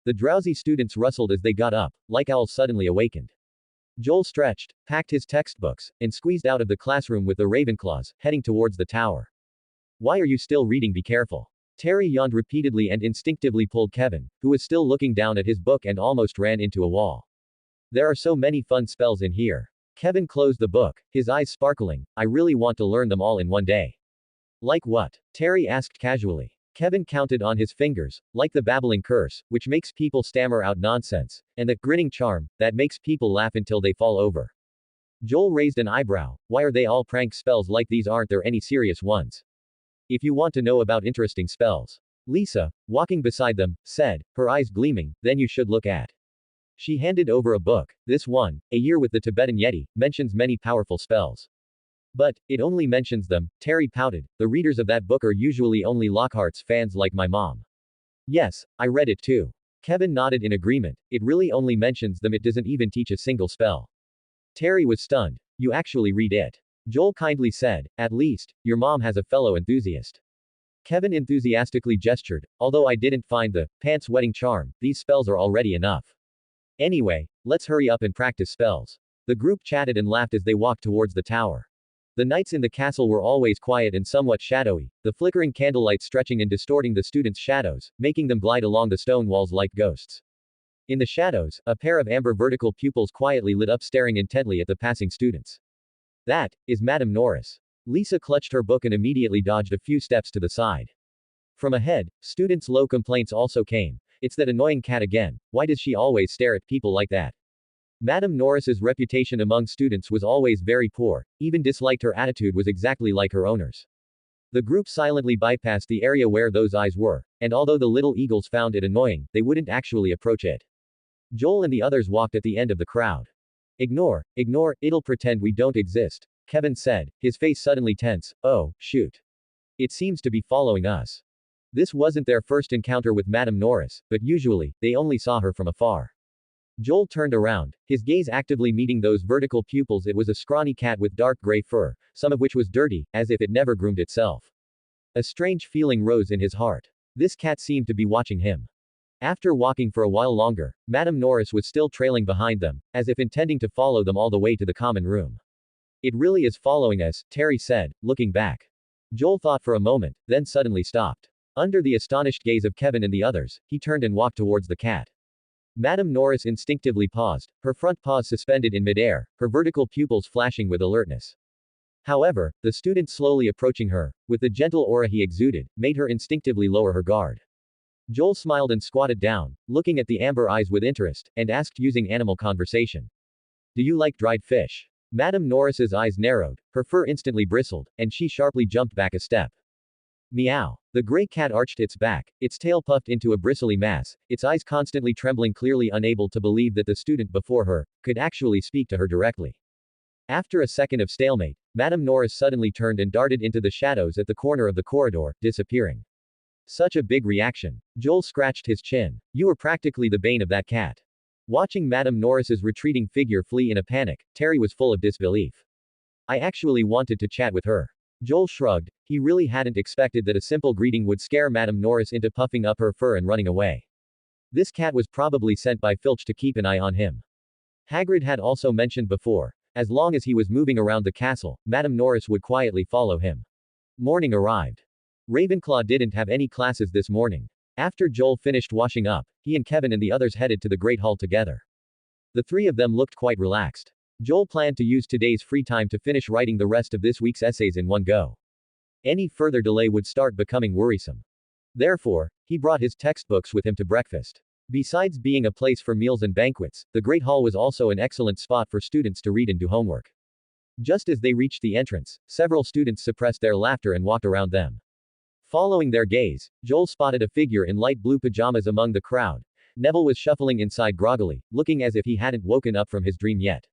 The drowsy students rustled as they got up, like owls suddenly awakened. Joel stretched, packed his textbooks, and squeezed out of the classroom with the Ravenclaws, heading towards the tower. "Why are you still reading? Be careful." Terry yawned repeatedly and instinctively pulled Kevin, who was still looking down at his book and almost ran into a wall. "There are so many fun spells in here." Kevin closed the book, his eyes sparkling. "I really want to learn them all in one day." "Like what?" Terry asked casually. Kevin counted on his fingers, like the babbling curse, which makes people stammer out nonsense, and the grinning charm, that makes people laugh until they fall over. Joel raised an eyebrow. "Why are they all prank spells like these? Aren't there any serious ones?" "If you want to know about interesting spells," Lisa, walking beside them, said, her eyes gleaming, "then you should look at." She handed over a book. "This one, A Year with the Tibetan Yeti, mentions many powerful spells." "But, it only mentions them," Terry pouted. "The readers of that book are usually only Lockhart's fans like my mom." "Yes, I read it too." Kevin nodded in agreement. "It really only mentions them, it doesn't even teach a single spell." Terry was stunned. "You actually read it?" Joel kindly said. "At least, your mom has a fellow enthusiast." Kevin enthusiastically gestured. "Although I didn't find the pants-wetting charm, these spells are already enough. Anyway, let's hurry up and practice spells." The group chatted and laughed as they walked towards the tower. The nights in the castle were always quiet and somewhat shadowy, the flickering candlelight stretching and distorting the students' shadows, making them glide along the stone walls like ghosts. In the shadows, a pair of amber vertical pupils quietly lit up, staring intently at the passing students. "That is Madame Norris." Lisa clutched her book and immediately dodged a few steps to the side. From ahead, students' low complaints also came. "It's that annoying cat again. Why does she always stare at people like that?" Madame Norris's reputation among students was always very poor, even disliked her attitude was exactly like her owner's. The group silently bypassed the area where those eyes were, and although the little eagles found it annoying, they wouldn't actually approach it. Joel and the others walked at the end of the crowd. Ignore, it'll pretend we don't exist," Kevin said, his face suddenly tense. Oh, shoot. It seems to be following us. This wasn't their first encounter with Madame Norris, but usually, they only saw her from afar. Joel turned around, his gaze actively meeting those vertical pupils. It was a scrawny cat with dark gray fur, some of which was dirty, as if it never groomed itself. A strange feeling rose in his heart. This cat seemed to be watching him. After walking for a while longer, Madame Norris was still trailing behind them, as if intending to follow them all the way to the common room. It really is following us, Terry said, looking back. Joel thought for a moment, then suddenly stopped. Under the astonished gaze of Kevin and the others, he turned and walked towards the cat. Madame Norris instinctively paused, her front paws suspended in midair, her vertical pupils flashing with alertness. However, the student slowly approaching her, with the gentle aura he exuded, made her instinctively lower her guard. Joel smiled and squatted down, looking at the amber eyes with interest, and asked using animal conversation. Do you like dried fish? Madame Norris's eyes narrowed, her fur instantly bristled, and she sharply jumped back a step. Meow. The gray cat arched its back, its tail puffed into a bristly mass, its eyes constantly trembling, clearly unable to believe that the student before her could actually speak to her directly. After a second of stalemate, Madame Norris suddenly turned and darted into the shadows at the corner of the corridor, disappearing. Such a big reaction. Joel scratched his chin. You were practically the bane of that cat. Watching Madame Norris's retreating figure flee in a panic, Terry was full of disbelief. I actually wanted to chat with her. Joel shrugged, he really hadn't expected that a simple greeting would scare Madame Norris into puffing up her fur and running away. This cat was probably sent by Filch to keep an eye on him. Hagrid had also mentioned before, as long as he was moving around the castle, Madame Norris would quietly follow him. Morning arrived. Ravenclaw didn't have any classes this morning. After Joel finished washing up, he and Kevin and the others headed to the Great Hall together. The three of them looked quite relaxed. Joel planned to use today's free time to finish writing the rest of this week's essays in one go. Any further delay would start becoming worrisome. Therefore, he brought his textbooks with him to breakfast. Besides being a place for meals and banquets, the Great Hall was also an excellent spot for students to read and do homework. Just as they reached the entrance, several students suppressed their laughter and walked around them. Following their gaze, Joel spotted a figure in light blue pajamas among the crowd. Neville was shuffling inside groggily, looking as if he hadn't woken up from his dream yet.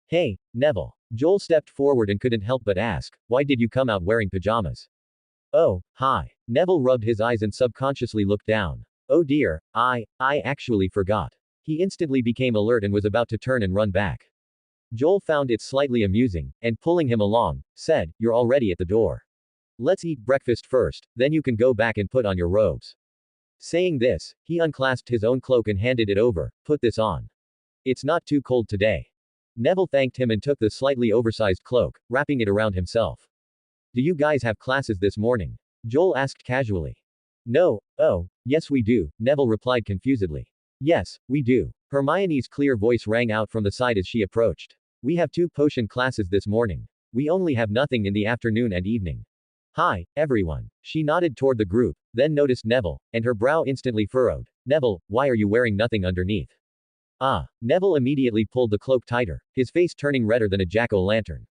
Hey, Neville. Joel stepped forward and couldn't help but ask, why did you come out wearing pajamas? Oh, hi. Neville rubbed his eyes and subconsciously looked down. Oh dear, I actually forgot. He instantly became alert and was about to turn and run back. Joel found it slightly amusing, and pulling him along, said, you're already at the door. Let's eat breakfast first, then you can go back and put on your robes. Saying this, he unclasped his own cloak and handed it over, put this on. It's not too cold today. Neville thanked him and took the slightly oversized cloak, wrapping it around himself. Do you guys have classes this morning? Joel asked casually. No, oh, yes we do, Neville replied confusedly. Yes, we do. Hermione's clear voice rang out from the side as she approached. We have 2 potion classes this morning. We only have nothing in the afternoon and evening. Hi, everyone. She nodded toward the group, then noticed Neville, and her brow instantly furrowed. Neville, why are you wearing nothing underneath? Ah, Neville immediately pulled the cloak tighter, his face turning redder than a jack-o'-lantern.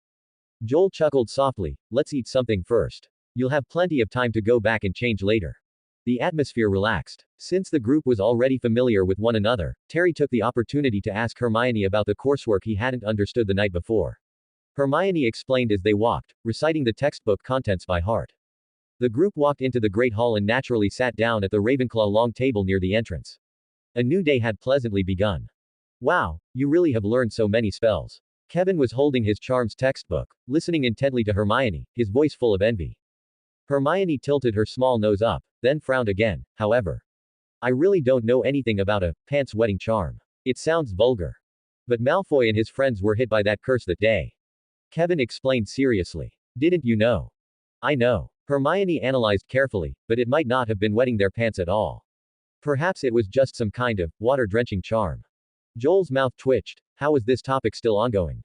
Joel chuckled softly, let's eat something first. You'll have plenty of time to go back and change later. The atmosphere relaxed. Since the group was already familiar with one another, Terry took the opportunity to ask Hermione about the coursework he hadn't understood the night before. Hermione explained as they walked, reciting the textbook contents by heart. The group walked into the Great Hall and naturally sat down at the Ravenclaw long table near the entrance. A new day had pleasantly begun. Wow, you really have learned so many spells. Kevin was holding his charms textbook, listening intently to Hermione, his voice full of envy. Hermione tilted her small nose up, then frowned again, however. I really don't know anything about a pants-wetting charm. It sounds vulgar. But Malfoy and his friends were hit by that curse that day. Kevin explained seriously. Didn't you know? I know. Hermione analyzed carefully, but it might not have been wetting their pants at all. Perhaps it was just some kind of water-drenching charm. Joel's mouth twitched. How was this topic still ongoing?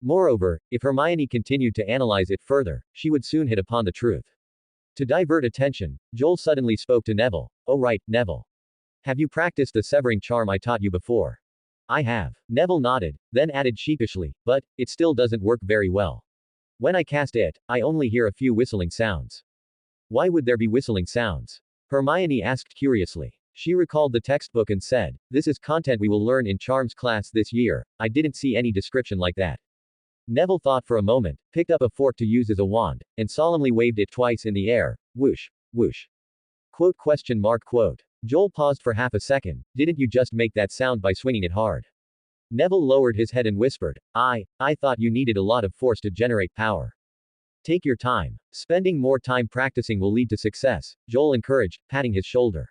Moreover, if Hermione continued to analyze it further, she would soon hit upon the truth. To divert attention, Joel suddenly spoke to Neville. Oh right, Neville. Have you practiced the severing charm I taught you before? I have. Neville nodded, then added sheepishly, but it still doesn't work very well. When I cast it, I only hear a few whistling sounds. Why would there be whistling sounds? Hermione asked curiously. She recalled the textbook and said, this is content we will learn in charms class this year, I didn't see any description like that. Neville thought for a moment, picked up a fork to use as a wand, and solemnly waved it twice in the air. Whoosh, whoosh. Quote question mark quote. Joel paused for half a second. Didn't you just make that sound by swinging it hard? Neville lowered his head and whispered, I thought you needed a lot of force to generate power. Take your time. Spending more time practicing will lead to success, Joel encouraged, patting his shoulder.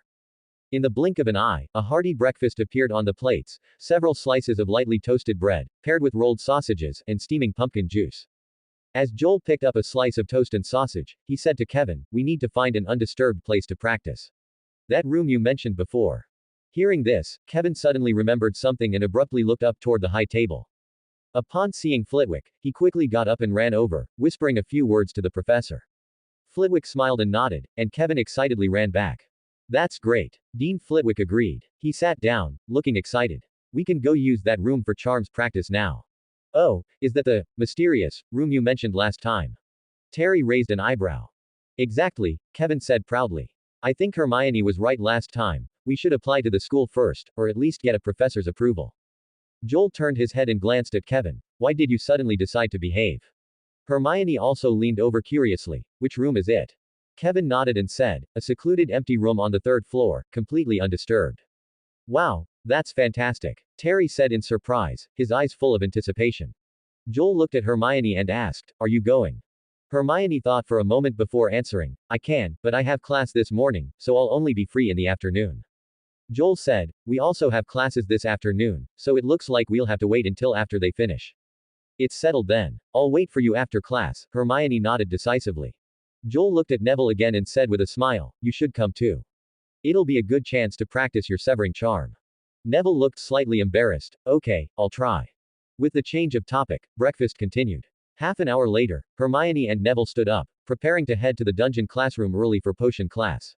In the blink of an eye, a hearty breakfast appeared on the plates, several slices of lightly toasted bread, paired with rolled sausages, and steaming pumpkin juice. As Joel picked up a slice of toast and sausage, he said to Kevin, we need to find an undisturbed place to practice. That room you mentioned before. Hearing this, Kevin suddenly remembered something and abruptly looked up toward the high table. Upon seeing Flitwick, he quickly got up and ran over, whispering a few words to the professor. Flitwick smiled and nodded, and Kevin excitedly ran back. That's great. Dean Flitwick agreed. He sat down, looking excited. We can go use that room for charms practice now. Oh, is that the mysterious room you mentioned last time? Terry raised an eyebrow. Exactly, Kevin said proudly. I think Hermione was right last time. We should apply to the school first, or at least get a professor's approval. Joel turned his head and glanced at Kevin. Why did you suddenly decide to behave? Hermione also leaned over curiously. Which room is it? Kevin nodded and said, a secluded empty room on the third floor, completely undisturbed. Wow, that's fantastic, Terry said in surprise, his eyes full of anticipation. Joel looked at Hermione and asked, are you going? Hermione thought for a moment before answering, I can, but I have class this morning, so I'll only be free in the afternoon. Joel said, we also have classes this afternoon, so it looks like we'll have to wait until after they finish. It's settled then. I'll wait for you after class, Hermione nodded decisively. Joel looked at Neville again and said with a smile, you should come too. It'll be a good chance to practice your severing charm. Neville looked slightly embarrassed. Okay, I'll try. With the change of topic, breakfast continued. Half an hour later, Hermione and Neville stood up, preparing to head to the dungeon classroom early for potion class.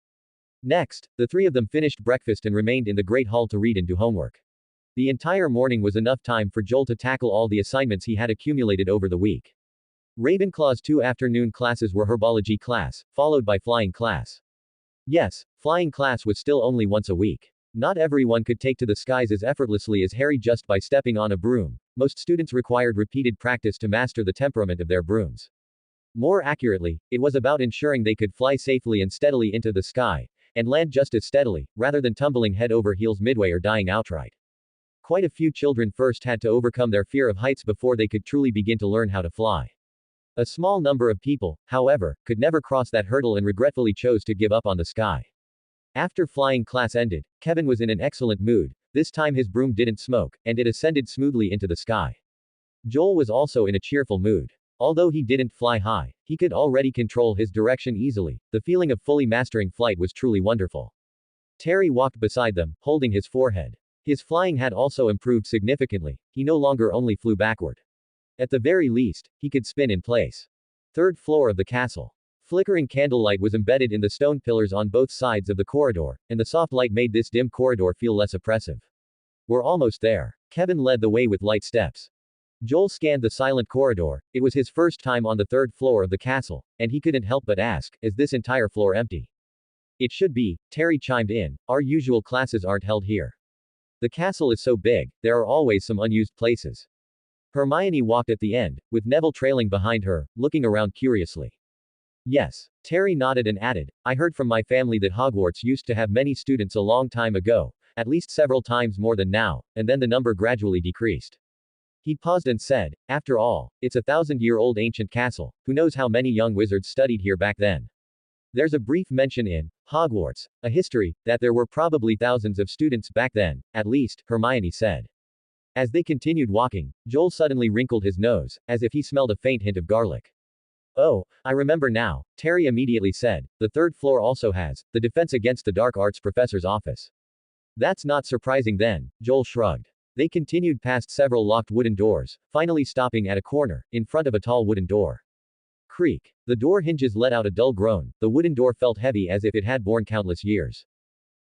Next, the three of them finished breakfast and remained in the Great Hall to read and do homework. The entire morning was enough time for Joel to tackle all the assignments he had accumulated over the week. Ravenclaw's 2 afternoon classes were herbology class, followed by flying class. Yes, flying class was still only once a week. Not everyone could take to the skies as effortlessly as Harry just by stepping on a broom. Most students required repeated practice to master the temperament of their brooms. More accurately, it was about ensuring they could fly safely and steadily into the sky, and land just as steadily, rather than tumbling head over heels midway or dying outright. Quite a few children first had to overcome their fear of heights before they could truly begin to learn how to fly. A small number of people, however, could never cross that hurdle and regretfully chose to give up on the sky. After flying class ended, Kevin was in an excellent mood. This time his broom didn't smoke, and it ascended smoothly into the sky. Joel was also in a cheerful mood. Although he didn't fly high, he could already control his direction easily. The feeling of fully mastering flight was truly wonderful. Terry walked beside them, holding his forehead. His flying had also improved significantly. He no longer only flew backward. At the very least, he could spin in place. Third floor of the castle. Flickering candlelight was embedded in the stone pillars on both sides of the corridor, and the soft light made this dim corridor feel less oppressive. We're almost there. Kevin led the way with light steps. Joel scanned the silent corridor. It was his first time on the third floor of the castle, and he couldn't help but ask, is this entire floor empty? It should be, Terry chimed in. Our usual classes aren't held here. The castle is so big, there are always some unused places. Hermione walked at the end, with Neville trailing behind her, looking around curiously. Yes. Terry nodded and added, I heard from my family that Hogwarts used to have many students a long time ago, at least several times more than now, and then the number gradually decreased. He paused and said, after all, it's a 1,000-year-old ancient castle, who knows how many young wizards studied here back then. There's a brief mention in Hogwarts, a history, that there were probably thousands of students back then, at least, Hermione said. As they continued walking, Joel suddenly wrinkled his nose, as if he smelled a faint hint of garlic. Oh, I remember now, Terry immediately said. The third floor also has the Defense Against the Dark Arts professor's office. That's not surprising then, Joel shrugged. They continued past several locked wooden doors, finally stopping at a corner, in front of a tall wooden door. Creak. The door hinges let out a dull groan. The wooden door felt heavy as if it had borne countless years.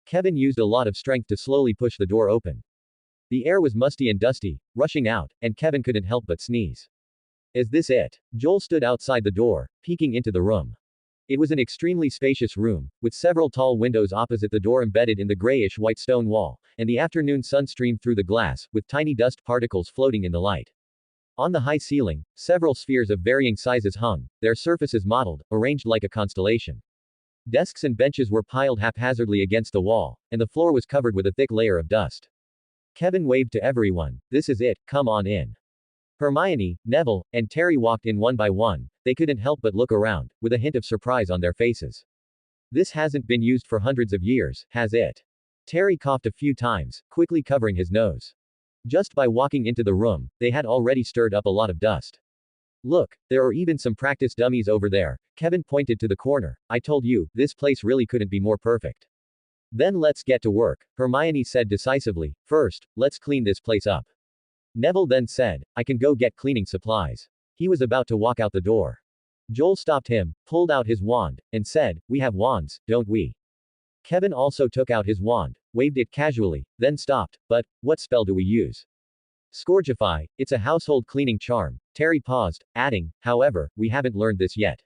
Kevin used a lot of strength to slowly push the door open. The air was musty and dusty, rushing out, and Kevin couldn't help but sneeze. Is this it? Joel stood outside the door, peeking into the room. It was an extremely spacious room, with several tall windows opposite the door embedded in the grayish-white stone wall, and the afternoon sun streamed through the glass, with tiny dust particles floating in the light. On the high ceiling, several spheres of varying sizes hung, their surfaces modeled, arranged like a constellation. Desks and benches were piled haphazardly against the wall, and the floor was covered with a thick layer of dust. Kevin waved to everyone. This is it, come on in. Hermione, Neville, and Terry walked in one by one. They couldn't help but look around, with a hint of surprise on their faces. This hasn't been used for hundreds of years, has it? Terry coughed a few times, quickly covering his nose. Just by walking into the room, they had already stirred up a lot of dust. Look, there are even some practice dummies over there. Kevin pointed to the corner. I told you, this place really couldn't be more perfect. Then let's get to work, Hermione said decisively. First, let's clean this place up. Neville then said, I can go get cleaning supplies. He was about to walk out the door. Joel stopped him, pulled out his wand, and said, we have wands, don't we? Kevin also took out his wand, waved it casually, then stopped. But, what spell do we use? Scourgify, it's a household cleaning charm. Terry paused, adding, however, we haven't learned this yet.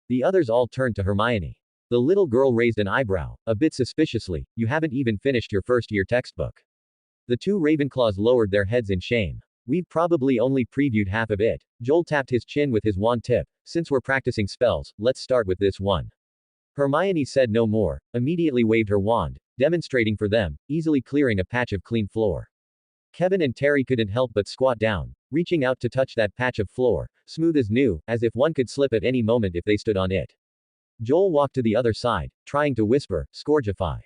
The others all turned to Hermione. The little girl raised an eyebrow, a bit suspiciously. You haven't even finished your first year textbook. The two Ravenclaws lowered their heads in shame. We've probably only previewed half of it. Joel tapped his chin with his wand tip. Since we're practicing spells, let's start with this one. Hermione said no more, immediately waved her wand, demonstrating for them, easily clearing a patch of clean floor. Kevin and Terry couldn't help but squat down, reaching out to touch that patch of floor, smooth as new, as if one could slip at any moment if they stood on it. Joel walked to the other side, trying to whisper, Scourgify.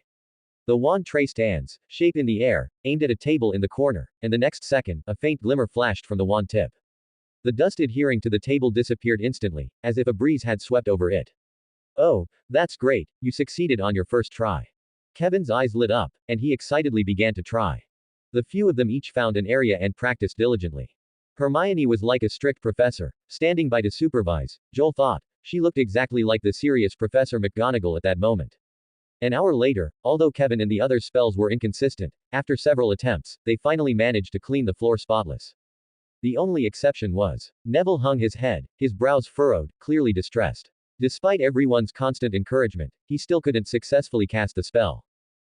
The wand traced Anne's shape in the air, aimed at a table in the corner, and the next second, a faint glimmer flashed from the wand tip. The dust adhering to the table disappeared instantly, as if a breeze had swept over it. Oh, that's great, you succeeded on your first try. Kevin's eyes lit up, and he excitedly began to try. The few of them each found an area and practiced diligently. Hermione was like a strict professor, standing by to supervise. Joel thought, she looked exactly like the serious Professor McGonagall at that moment. An hour later, although Kevin and the others' spells were inconsistent, after several attempts, they finally managed to clean the floor spotless. The only exception was, Neville hung his head, his brows furrowed, clearly distressed. Despite everyone's constant encouragement, he still couldn't successfully cast the spell.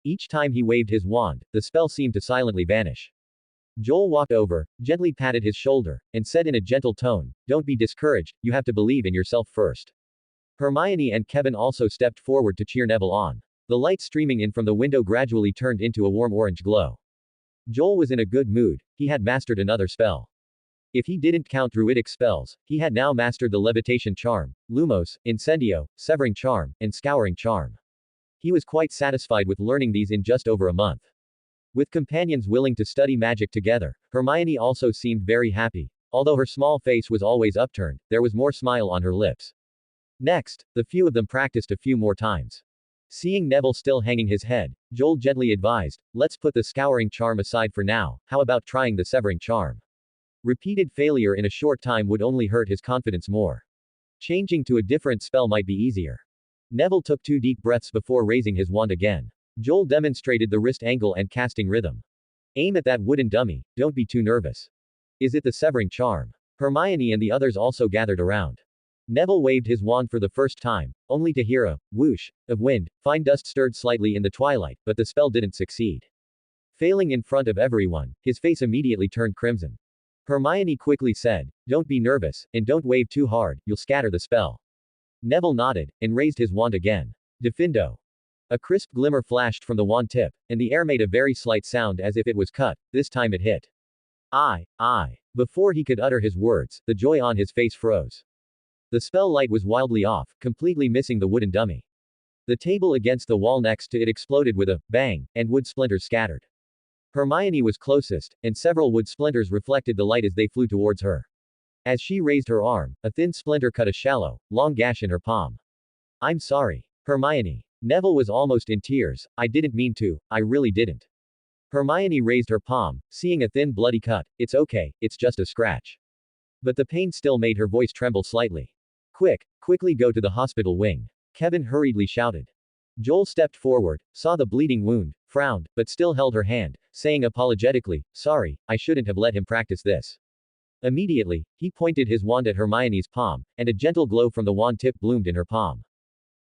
Each time he waved his wand, the spell seemed to silently vanish. Joel walked over, gently patted his shoulder, and said in a gentle tone, don't be discouraged, you have to believe in yourself first. Hermione and Kevin also stepped forward to cheer Neville on. The light streaming in from the window gradually turned into a warm orange glow. Joel was in a good mood, he had mastered another spell. If he didn't count druidic spells, he had now mastered the levitation charm, lumos, incendio, severing charm, and scouring charm. He was quite satisfied with learning these in just over a month. With companions willing to study magic together, Hermione also seemed very happy. Although her small face was always upturned, there was more smile on her lips. Next, the few of them practiced a few more times. Seeing Neville still hanging his head, Joel gently advised, let's put the scouring charm aside for now, how about trying the severing charm? Repeated failure in a short time would only hurt his confidence more. Changing to a different spell might be easier. Neville took 2 deep breaths before raising his wand again. Joel demonstrated the wrist angle and casting rhythm. Aim at that wooden dummy, don't be too nervous. Is it the severing charm? Hermione and the others also gathered around. Neville waved his wand for the first time, only to hear a whoosh of wind. Fine dust stirred slightly in the twilight, but the spell didn't succeed. Failing in front of everyone, his face immediately turned crimson. Hermione quickly said, don't be nervous, and don't wave too hard, you'll scatter the spell. Neville nodded, and raised his wand again. Defendo. A crisp glimmer flashed from the wand tip, and the air made a very slight sound as if it was cut. This time it hit. I. Before he could utter his words, the joy on his face froze. The spell light was wildly off, completely missing the wooden dummy. The table against the wall next to it exploded with a bang, and wood splinters scattered. Hermione was closest, and several wood splinters reflected the light as they flew towards her. As she raised her arm, a thin splinter cut a shallow, long gash in her palm. I'm sorry, Hermione. Neville was almost in tears. I didn't mean to, I really didn't. Hermione raised her palm, seeing a thin bloody cut. It's okay, it's just a scratch. But the pain still made her voice tremble slightly. Quickly go to the hospital wing. Kevin hurriedly shouted. Joel stepped forward, saw the bleeding wound, frowned, but still held her hand, saying apologetically, sorry, I shouldn't have let him practice this. Immediately, he pointed his wand at Hermione's palm, and a gentle glow from the wand tip bloomed in her palm.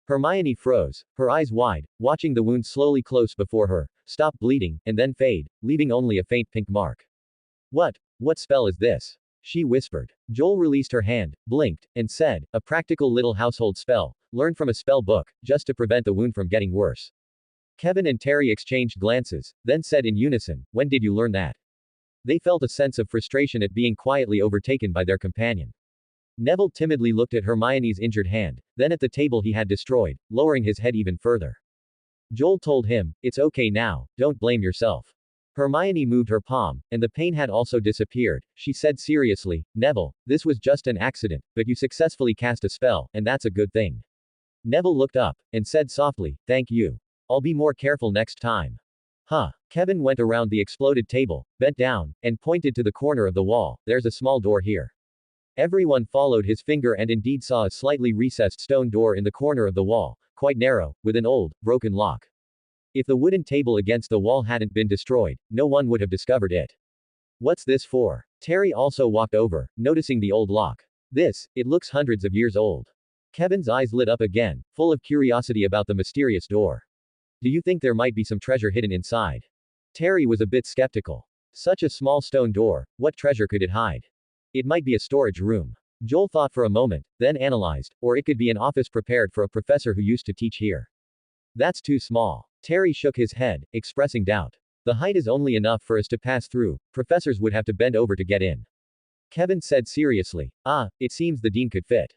Hermione froze, her eyes wide, watching the wound slowly close before her, stop bleeding, and then fade, leaving only a faint pink mark. What spell is this? She whispered. Joel released her hand, blinked, and said, a practical little household spell, learned from a spell book, just to prevent the wound from getting worse. Kevin and Terry exchanged glances, then said in unison, when did you learn that? They felt a sense of frustration at being quietly overtaken by their companion. Neville timidly looked at Hermione's injured hand, then at the table he had destroyed, lowering his head even further. Joel told him, it's okay now, don't blame yourself. Hermione moved her palm, and the pain had also disappeared. She said seriously, Neville, this was just an accident, but you successfully cast a spell, and that's a good thing. Neville looked up, and said softly, thank you. I'll be more careful next time. Huh. Kevin went around the exploded table, bent down, and pointed to the corner of the wall, there's a small door here. Everyone followed his finger and indeed saw a slightly recessed stone door in the corner of the wall, quite narrow, with an old, broken lock. If the wooden table against the wall hadn't been destroyed, no one would have discovered it. What's this for? Terry also walked over, noticing the old lock. It looks hundreds of years old. Kevin's eyes lit up again, full of curiosity about the mysterious door. Do you think there might be some treasure hidden inside? Terry was a bit skeptical. Such a small stone door, what treasure could it hide? It might be a storage room. Joel thought for a moment, then analyzed, or it could be an office prepared for a professor who used to teach here. That's too small. Terry shook his head, expressing doubt. The height is only enough for us to pass through, professors would have to bend over to get in. Kevin said seriously, it seems the dean could fit.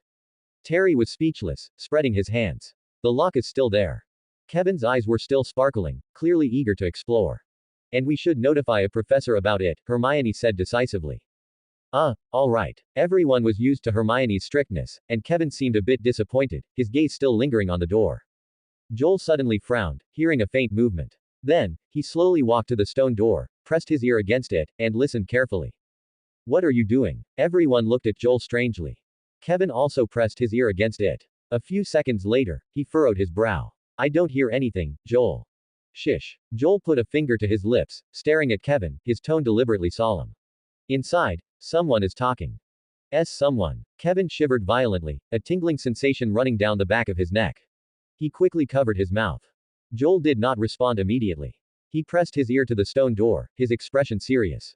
Terry was speechless, spreading his hands. The lock is still there. Kevin's eyes were still sparkling, clearly eager to explore. And we should notify a professor about it, Hermione said decisively. All right. Everyone was used to Hermione's strictness, and Kevin seemed a bit disappointed, his gaze still lingering on the door. Joel suddenly frowned, hearing a faint movement. Then, he slowly walked to the stone door, pressed his ear against it, and listened carefully. What are you doing? Everyone looked at Joel strangely. Kevin also pressed his ear against it. A few seconds later, he furrowed his brow. I don't hear anything, Joel. Shish. Joel put a finger to his lips, staring at Kevin, his tone deliberately solemn. Inside, someone is talking. Someone. Kevin shivered violently, a tingling sensation running down the back of his neck. He quickly covered his mouth. Joel did not respond immediately. He pressed his ear to the stone door, his expression serious.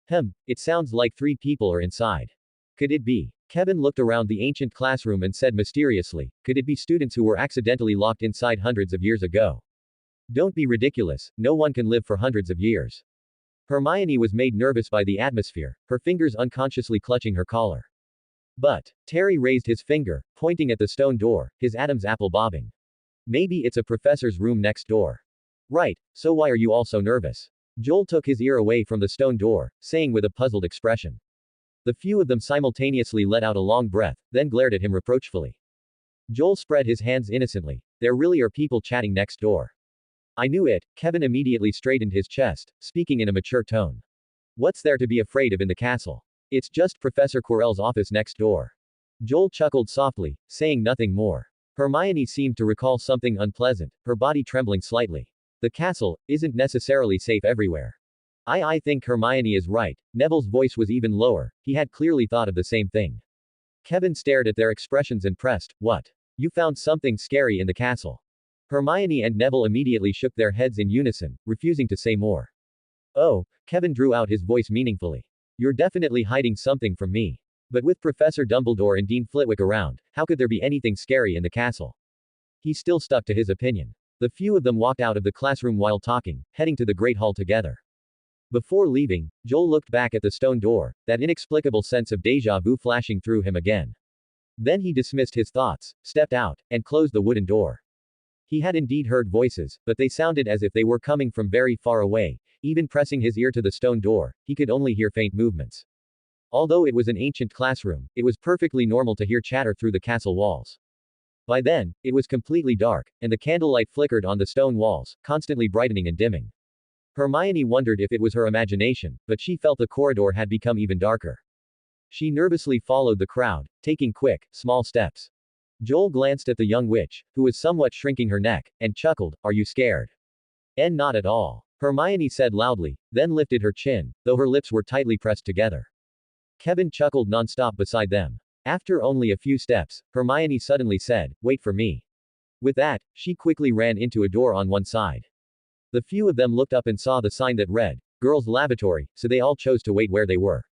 It sounds like 3 people are inside. Could it be? Kevin looked around the ancient classroom and said mysteriously, could it be students who were accidentally locked inside hundreds of years ago? Don't be ridiculous, no one can live for hundreds of years. Hermione was made nervous by the atmosphere, her fingers unconsciously clutching her collar. But, Terry raised his finger, pointing at the stone door, his Adam's apple bobbing. Maybe it's a professor's room next door. Right, so why are you all so nervous? Joel took his ear away from the stone door, saying with a puzzled expression. The few of them simultaneously let out a long breath, then glared at him reproachfully. Joel spread his hands innocently. There really are people chatting next door. I knew it. Kevin immediately straightened his chest, speaking in a mature tone. What's there to be afraid of in the castle? It's just Professor Quirrell's office next door. Joel chuckled softly, saying nothing more. Hermione seemed to recall something unpleasant, her body trembling slightly. The castle isn't necessarily safe everywhere. I think Hermione is right. Neville's voice was even lower, he had clearly thought of the same thing. Kevin stared at their expressions and pressed, what? You found something scary in the castle. Hermione and Neville immediately shook their heads in unison, refusing to say more. Oh, Kevin drew out his voice meaningfully. You're definitely hiding something from me. But with Professor Dumbledore and Dean Flitwick around, how could there be anything scary in the castle? He still stuck to his opinion. The few of them walked out of the classroom while talking, heading to the Great Hall together. Before leaving, Joel looked back at the stone door, that inexplicable sense of déjà vu flashing through him again. Then he dismissed his thoughts, stepped out, and closed the wooden door. He had indeed heard voices, but they sounded as if they were coming from very far away. Even pressing his ear to the stone door, he could only hear faint movements. Although it was an ancient classroom, it was perfectly normal to hear chatter through the castle walls. By then, it was completely dark, and the candlelight flickered on the stone walls, constantly brightening and dimming. Hermione wondered if it was her imagination, but she felt the corridor had become even darker. She nervously followed the crowd, taking quick, small steps. Joel glanced at the young witch, who was somewhat shrinking her neck, and chuckled, Are you scared? Not at all. Hermione said loudly, then lifted her chin, though her lips were tightly pressed together. Kevin chuckled nonstop beside them. After only a few steps, Hermione suddenly said, Wait for me. With that, she quickly ran into a door on one side. The few of them looked up and saw the sign that read, Girls' Lavatory, so they all chose to wait where they were.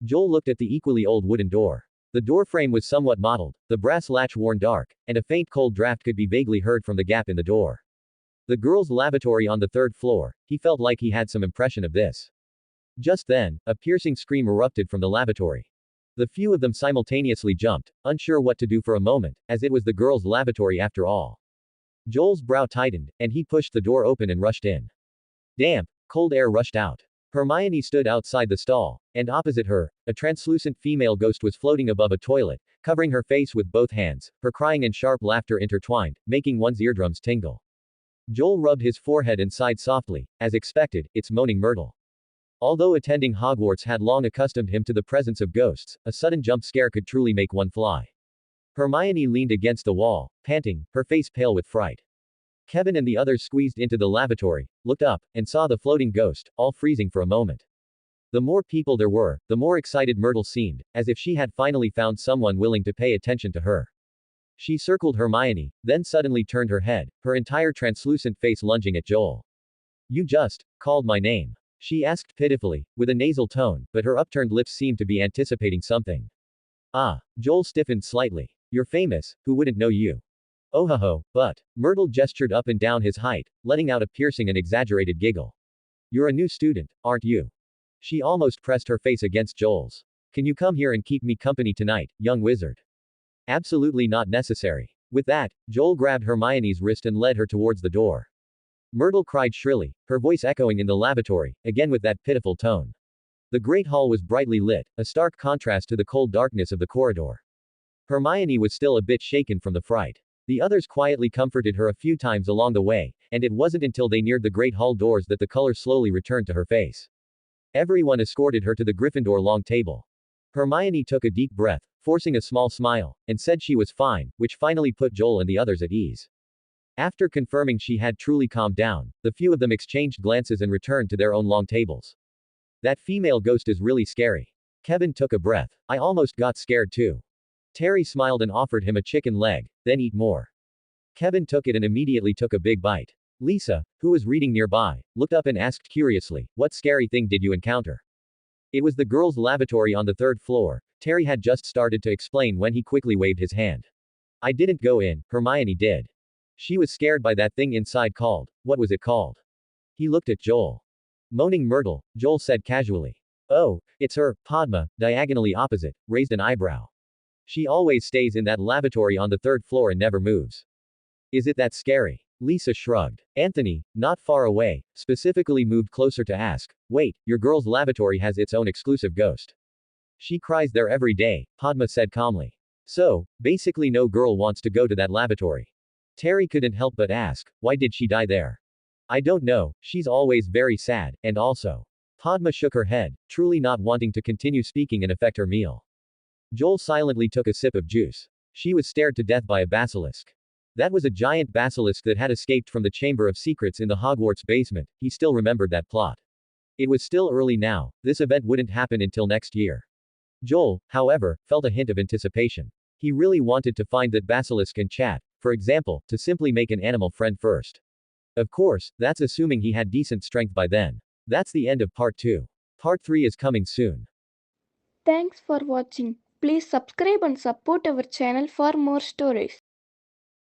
Joel looked at the equally old wooden door. The door frame was somewhat mottled, the brass latch worn dark, and a faint cold draft could be vaguely heard from the gap in the door. The girls' lavatory on the third floor, he felt like he had some impression of this. Just then, a piercing scream erupted from the lavatory. The few of them simultaneously jumped, unsure what to do for a moment, as it was the girls' lavatory after all. Joel's brow tightened, and he pushed the door open and rushed in. Damp, cold air rushed out. Hermione stood outside the stall, and opposite her, a translucent female ghost was floating above a toilet, covering her face with both hands, her crying and sharp laughter intertwined, making one's eardrums tingle. Joel rubbed his forehead and sighed softly. As expected, it's Moaning Myrtle. Although attending Hogwarts had long accustomed him to the presence of ghosts, a sudden jump scare could truly make one fly. Hermione leaned against the wall, panting, her face pale with fright. Kevin and the others squeezed into the lavatory, looked up, and saw the floating ghost, all freezing for a moment. The more people there were, the more excited Myrtle seemed, as if she had finally found someone willing to pay attention to her. She circled Hermione, then suddenly turned her head, her entire translucent face lunging at Joel. You just called my name. She asked pitifully, with a nasal tone, but her upturned lips seemed to be anticipating something. Ah, Joel stiffened slightly. You're famous, who wouldn't know you? Oh ho ho, but. Myrtle gestured up and down his height, letting out a piercing and exaggerated giggle. You're a new student, aren't you? She almost pressed her face against Joel's. Can you come here and keep me company tonight, young wizard? Absolutely not necessary. With that, Joel grabbed Hermione's wrist and led her towards the door. Myrtle cried shrilly, her voice echoing in the lavatory, again with that pitiful tone. The great hall was brightly lit, a stark contrast to the cold darkness of the corridor. Hermione was still a bit shaken from the fright. The others quietly comforted her a few times along the way, and it wasn't until they neared the great hall doors that the color slowly returned to her face. Everyone escorted her to the Gryffindor long table. Hermione took a deep breath, forcing a small smile, and said she was fine, which finally put Joel and the others at ease. After confirming she had truly calmed down, the few of them exchanged glances and returned to their own long tables. That female ghost is really scary. Kevin took a breath. I almost got scared too. Terry smiled and offered him a chicken leg, then eat more. Kevin took it and immediately took a big bite. Lisa, who was reading nearby, looked up and asked curiously, what scary thing did you encounter? It was the girls' lavatory on the third floor. Terry had just started to explain when he quickly waved his hand. I didn't go in, Hermione did. She was scared by that thing inside called, what was it called? He looked at Joel. Moaning Myrtle, Joel said casually. Oh, it's her, Padma, diagonally opposite, raised an eyebrow. She always stays in that lavatory on the third floor and never moves. Is it that scary? Lisa shrugged. Anthony, not far away, specifically moved closer to ask, wait, your girl's lavatory has its own exclusive ghost. She cries there every day, Padma said calmly. So, basically no girl wants to go to that lavatory. Terry couldn't help but ask, why did she die there? I don't know, she's always very sad, and also. Padma shook her head, truly not wanting to continue speaking and affect her meal. Joel silently took a sip of juice. She was stared to death by a basilisk. That was a giant basilisk that had escaped from the Chamber of Secrets in the Hogwarts basement. He still remembered that plot. It was still early now, this event wouldn't happen until next year. Joel, however, felt a hint of anticipation. He really wanted to find that basilisk and chat, for example, to simply make an animal friend first. Of course, that's assuming he had decent strength by then. That's the end of part 2. Part 3 is coming soon. Thanks for watching. Please subscribe and support our channel for more stories.